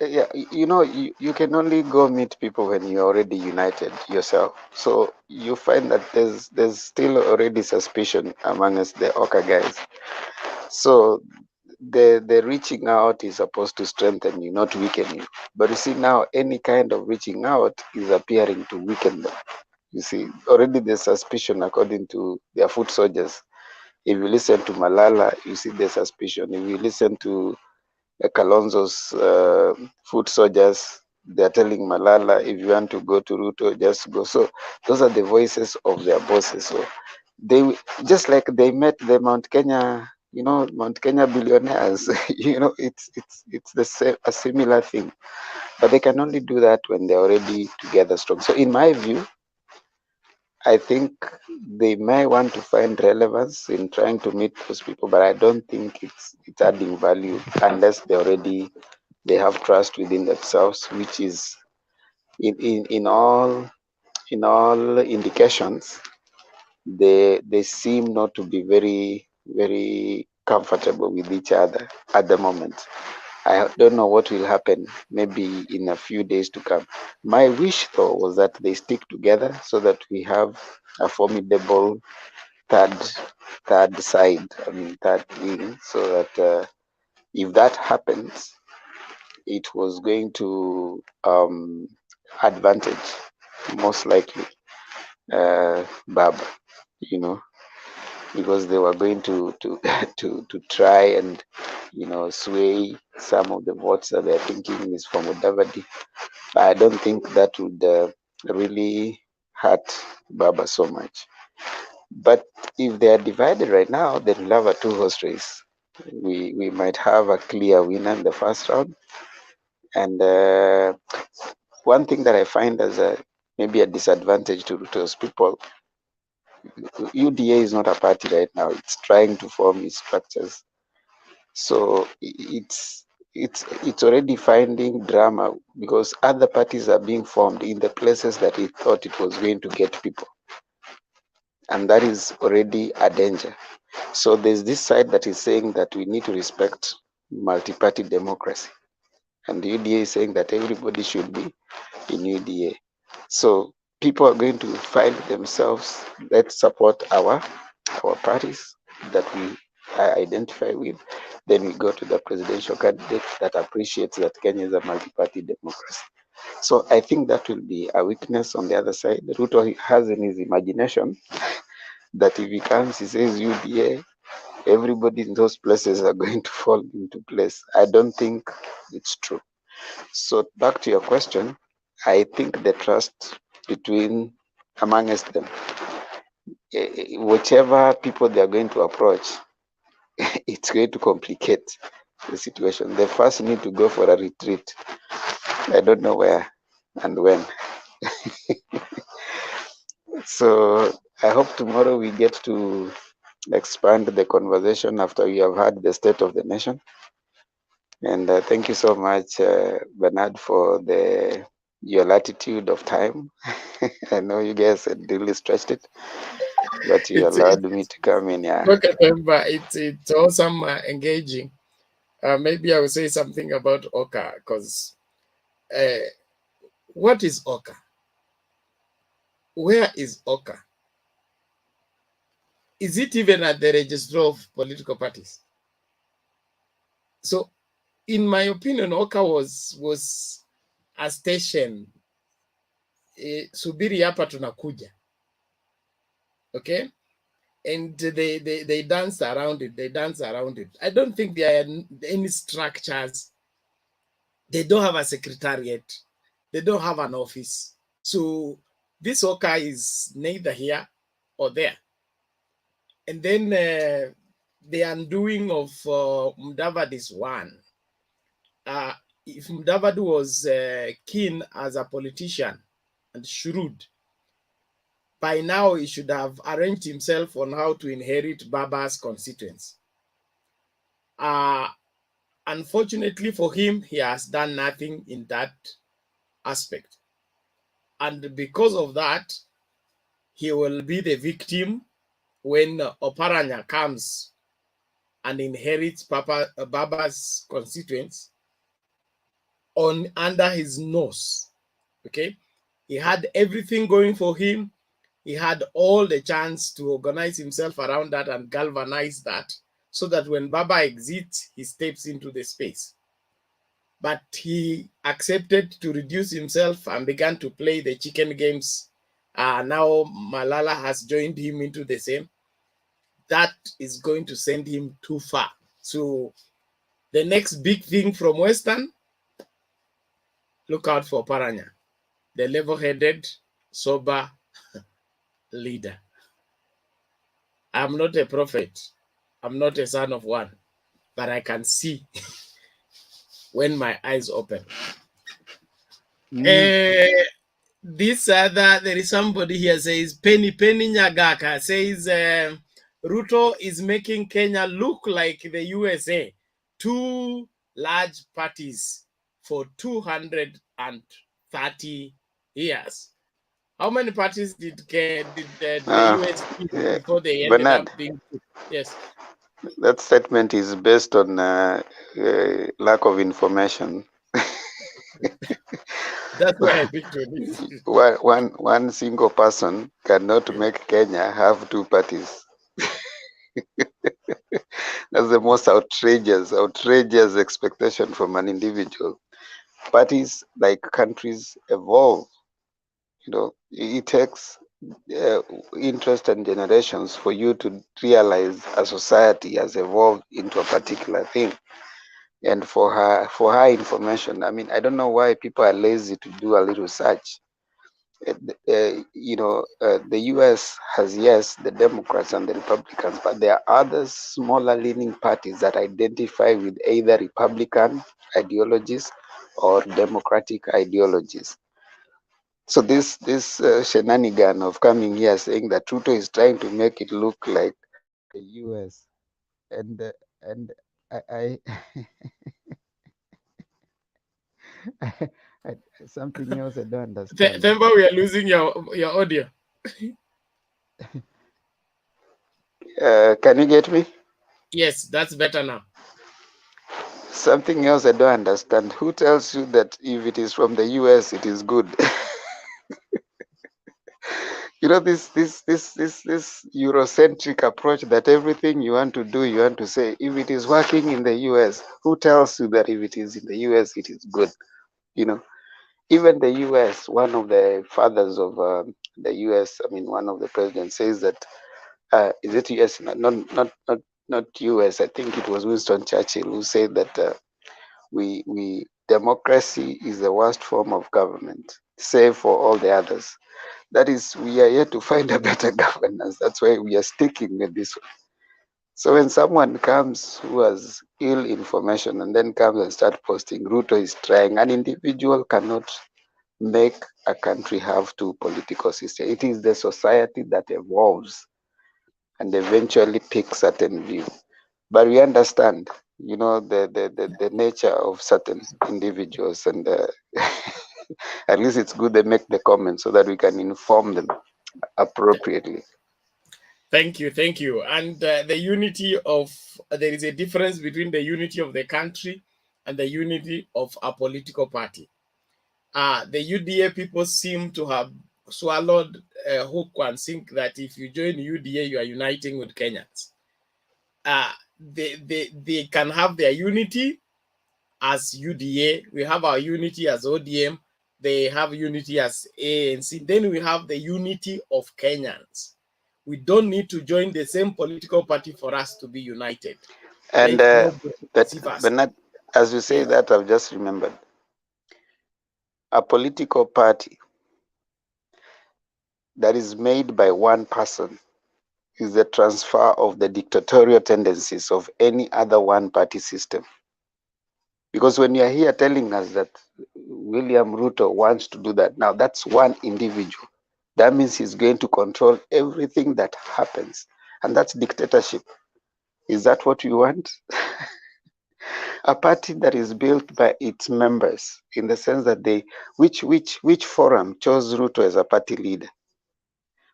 Speaker 6: Yeah, you can only go meet people when you're already united yourself. So you find that there's still already suspicion amongst the Oka guys. So the reaching out is supposed to strengthen you, not weaken you. But you see now, any kind of reaching out is appearing to weaken them. You see, already there's suspicion according to their foot soldiers. If you listen to Malala, you see the suspicion. If you listen to Kalonzo's foot soldiers, they're telling Malala, if you want to go to Ruto, just go. So those are the voices of their bosses. So they, just like they met the Mount Kenya You know, Mount Kenya billionaires. You know, it's the same, a similar thing, but they can only do that when they're already together strong. So in my view, I think they may want to find relevance in trying to meet those people, but I don't think it's adding value unless they have trust within themselves, which is in all indications, they seem not to be very comfortable with each other at the moment. I don't know what will happen maybe in a few days to come. My wish though was that they stick together so that we have a formidable third side, I mean third wing, so that if that happens, it was going to advantage most likely Baba, you know, because they were going to try and sway some of the votes that they're thinking is from Udavadi. I don't think that would really hurt Baba so much. But if they are divided right now, then we'll have a two-horse race. We might have a clear winner in the first round. And one thing that I find as maybe a disadvantage to those people, UDA is not a party right now. It's trying to form its structures. So it's already finding drama because other parties are being formed in the places that it thought it was going to get people. And that is already a danger. So there's this side that is saying that we need to respect multi-party democracy. And the UDA is saying that everybody should be in UDA. So people are going to find themselves, let's support our parties that we identify with. Then we go to the presidential candidate that appreciates that Kenya is a multi-party democracy. So I think that will be a weakness on the other side. Ruto has in his imagination that if he comes, he says UDA, everybody in those places are going to fall into place. I don't think it's true. So back to your question, I think the trust between amongst them, whichever people they are going to approach, it's going to complicate the situation. They first need to go for a retreat. I don't know where and when. So I hope tomorrow we get to expand the conversation after we have had the state of the nation. And thank you so much, Bernard, for your latitude of time. I know you guys had really stretched it, but you allowed me to come in. Yeah.
Speaker 1: Look at them, but it's awesome, engaging. Maybe I will say something about Oka, because what is Oka? Where is Oka? Is it even at the register of political parties? So, in my opinion, Oka was a station. Subiri hapa tunakuja. Okay? And they dance around it. They dance around it. I don't think there are any structures. They don't have a secretariat. They don't have an office. So this Oka is neither here or there. And then the undoing of Mudavadi is one. If Mudavadi was keen as a politician and shrewd, by now he should have arranged himself on how to inherit Baba's constituents. Unfortunately for him, he has done nothing in that aspect. And because of that, he will be the victim when Oparanya comes and inherits Baba's constituents under his nose. Okay? He had everything going for him. He had all the chance to organize himself around that and galvanize that so that when Baba exits, he steps into the space. But he accepted to reduce himself and began to play the chicken games. Now Malala has joined him into the same. That is going to send him too far. So the next big thing from Western, look out for Paranya, the level-headed, sober leader. I'm not a prophet, I'm not a son of one, but I can see when my eyes open. This other, there is somebody here says, Penny Nyagaka says, Ruto is making Kenya look like the USA. 2 large parties for 230 years. How many parties did the US
Speaker 6: Yeah,
Speaker 1: before they ended
Speaker 6: Bernard,
Speaker 1: up being 2? Yes.
Speaker 6: that statement is based on lack of information.
Speaker 1: That's why I picked on it.
Speaker 6: One single person cannot make Kenya have 2 parties. That's the most outrageous expectation from an individual. Parties, like countries, evolve. You know, it takes interest and generations for you to realize a society has evolved into a particular thing. And for her information, I mean, I don't know why people are lazy to do a little research. The US has, yes, the Democrats and the Republicans, but there are other smaller leaning parties that identify with either Republican ideologies or Democratic ideologies. So this shenanigan of coming here saying that Ruto is trying to make it look like the US, and I something else I don't understand.
Speaker 1: Themba, we are losing your audio.
Speaker 6: Can you get me?
Speaker 1: Yes, that's better now.
Speaker 6: Something else I don't understand. Who tells you that if it is from the US, it is good? You know, this Eurocentric approach that everything you want to do, you want to say, if it is working in the US, who tells you that if it is in the US, it is good? You know, even the US, one of the fathers of the US, I mean, one of the presidents says that, is it US? Not US. I think it was Winston Churchill who said that democracy is the worst form of government, save for all the others. That is, we are yet to find a better governance. That's why we are sticking with this one. So when someone comes who has ill information and then comes and start posting, Ruto is trying, an individual cannot make a country have 2 political systems. It is the society that evolves and eventually picks certain view. But we understand, you know, the nature of certain individuals, and at least it's good they make the comments so that we can inform them appropriately.
Speaker 1: Thank you. And the unity of, there is a difference between the unity of the country and the unity of a political party. The UDA people seem to have swallowed hook and think that if you join UDA, you are uniting with Kenyans. They can have their unity as UDA. We have our unity as ODM. They have unity as ANC. Then we have the unity of Kenyans. We don't need to join the same political party for us to be united.
Speaker 6: And Bernard, as you say that, I've just remembered. A political party that is made by one person is the transfer of the dictatorial tendencies of any other one-party system. Because when you are here telling us that William Ruto wants to do that, now that's one individual. That means he's going to control everything that happens. And that's dictatorship. Is that what you want? A party that is built by its members, in the sense that which forum chose Ruto as a party leader?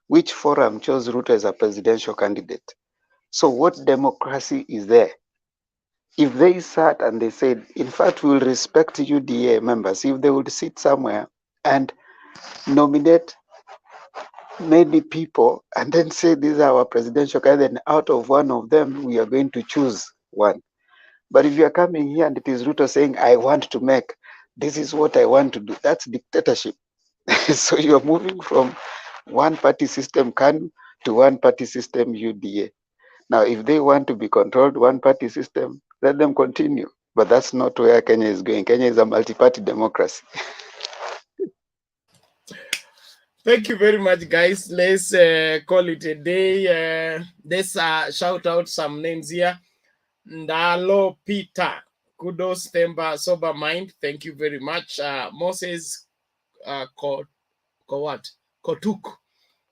Speaker 6: Which forum chose Ruto as a presidential candidate? So what democracy is there? If they sat and they said, in fact, we will respect UDA members, if they would sit somewhere and nominate many people and then say, these are our presidential candidates, and out of one of them, we are going to choose one. But if you are coming here and it is Ruto saying, I want to make, this is what I want to do, that's dictatorship. So you are moving from one party system KANU to one party system UDA. Now, if they want to be controlled one party system, let them continue. But that's not where Kenya is going. Kenya is a multi-party democracy.
Speaker 1: Thank you very much, guys. Let's call it a day. Let's shout out some names here. Ndalo Peter, Kudos Themba, Sober Mind. Thank you very much. Moses Kotuk.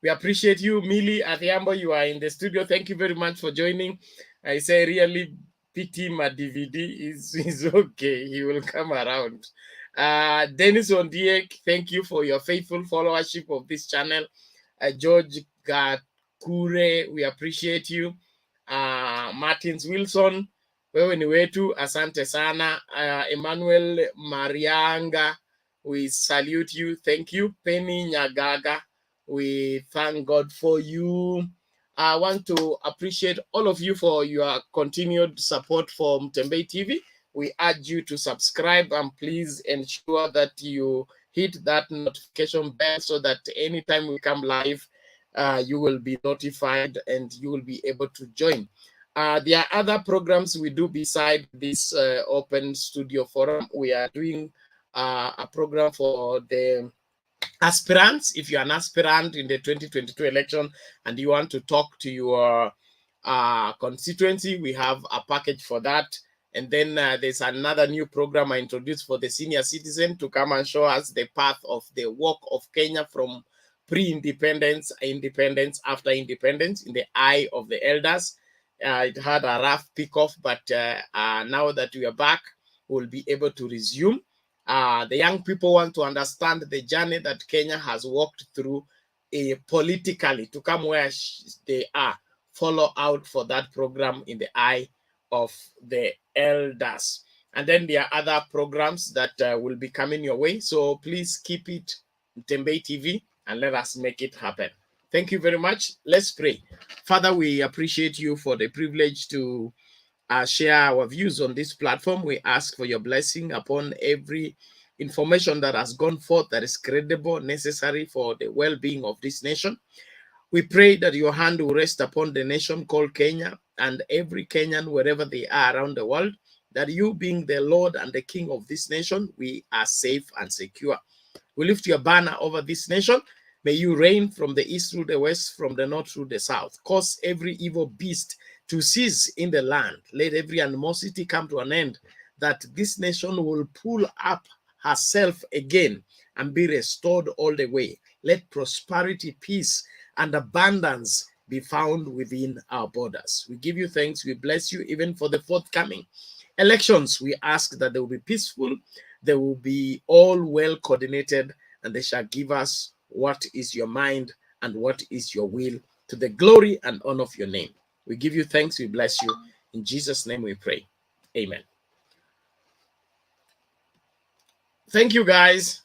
Speaker 1: We appreciate you. Millie Athiambo, you are in the studio. Thank you very much for joining. I say really pity my DVD is okay. He will come around. Dennis Ondiek, thank you for your faithful followership of this channel. George Gakure, we appreciate you. Martins Wilson, wewe ni wetu, asante sana. Emmanuel Marianga, we salute you. Thank you. Penny Nyagaga, we thank God for you. I want to appreciate all of you for your continued support for Mtembei TV. We urge you to subscribe and please ensure that you hit that notification bell so that anytime we come live, you will be notified and you will be able to join. There are other programs we do beside this open studio forum. We are doing a program for the aspirants. If you're an aspirant in the 2022 election and you want to talk to your constituency, we have a package for that. And then there's another new program I introduced for the senior citizen to come and show us the path of the walk of Kenya from pre-independence, independence, after independence in the eye of the elders. It had a rough pick-off, but now that we are back, we'll be able to resume. The young people want to understand the journey that Kenya has walked through politically to come where they are. Follow out for that program in the eye of the elders. And then there are other programs that will be coming your way. So please keep it Tembei TV and let us make it happen. Thank you very much. Let's pray. Father, we appreciate you for the privilege to share our views on this platform. We ask for your blessing upon every information that has gone forth that is credible, necessary for the well-being of this nation. We pray that your hand will rest upon the nation called Kenya and every Kenyan, wherever they are around the world, that you being the Lord and the King of this nation, we are safe and secure. We lift your banner over this nation. May you reign from the east through the west, from the north through the south. Cause every evil beast to cease in the land. Let every animosity come to an end, that this nation will pull up herself again and be restored all the way. Let prosperity, peace, and abundance be found within our borders. We give you thanks. We bless you even for the forthcoming elections. We ask that they will be peaceful, they will be all well coordinated, and they shall give us what is your mind and what is your will, to the glory and honor of your name. We give you thanks. We bless you. In Jesus' name we pray. Amen. Thank you, guys.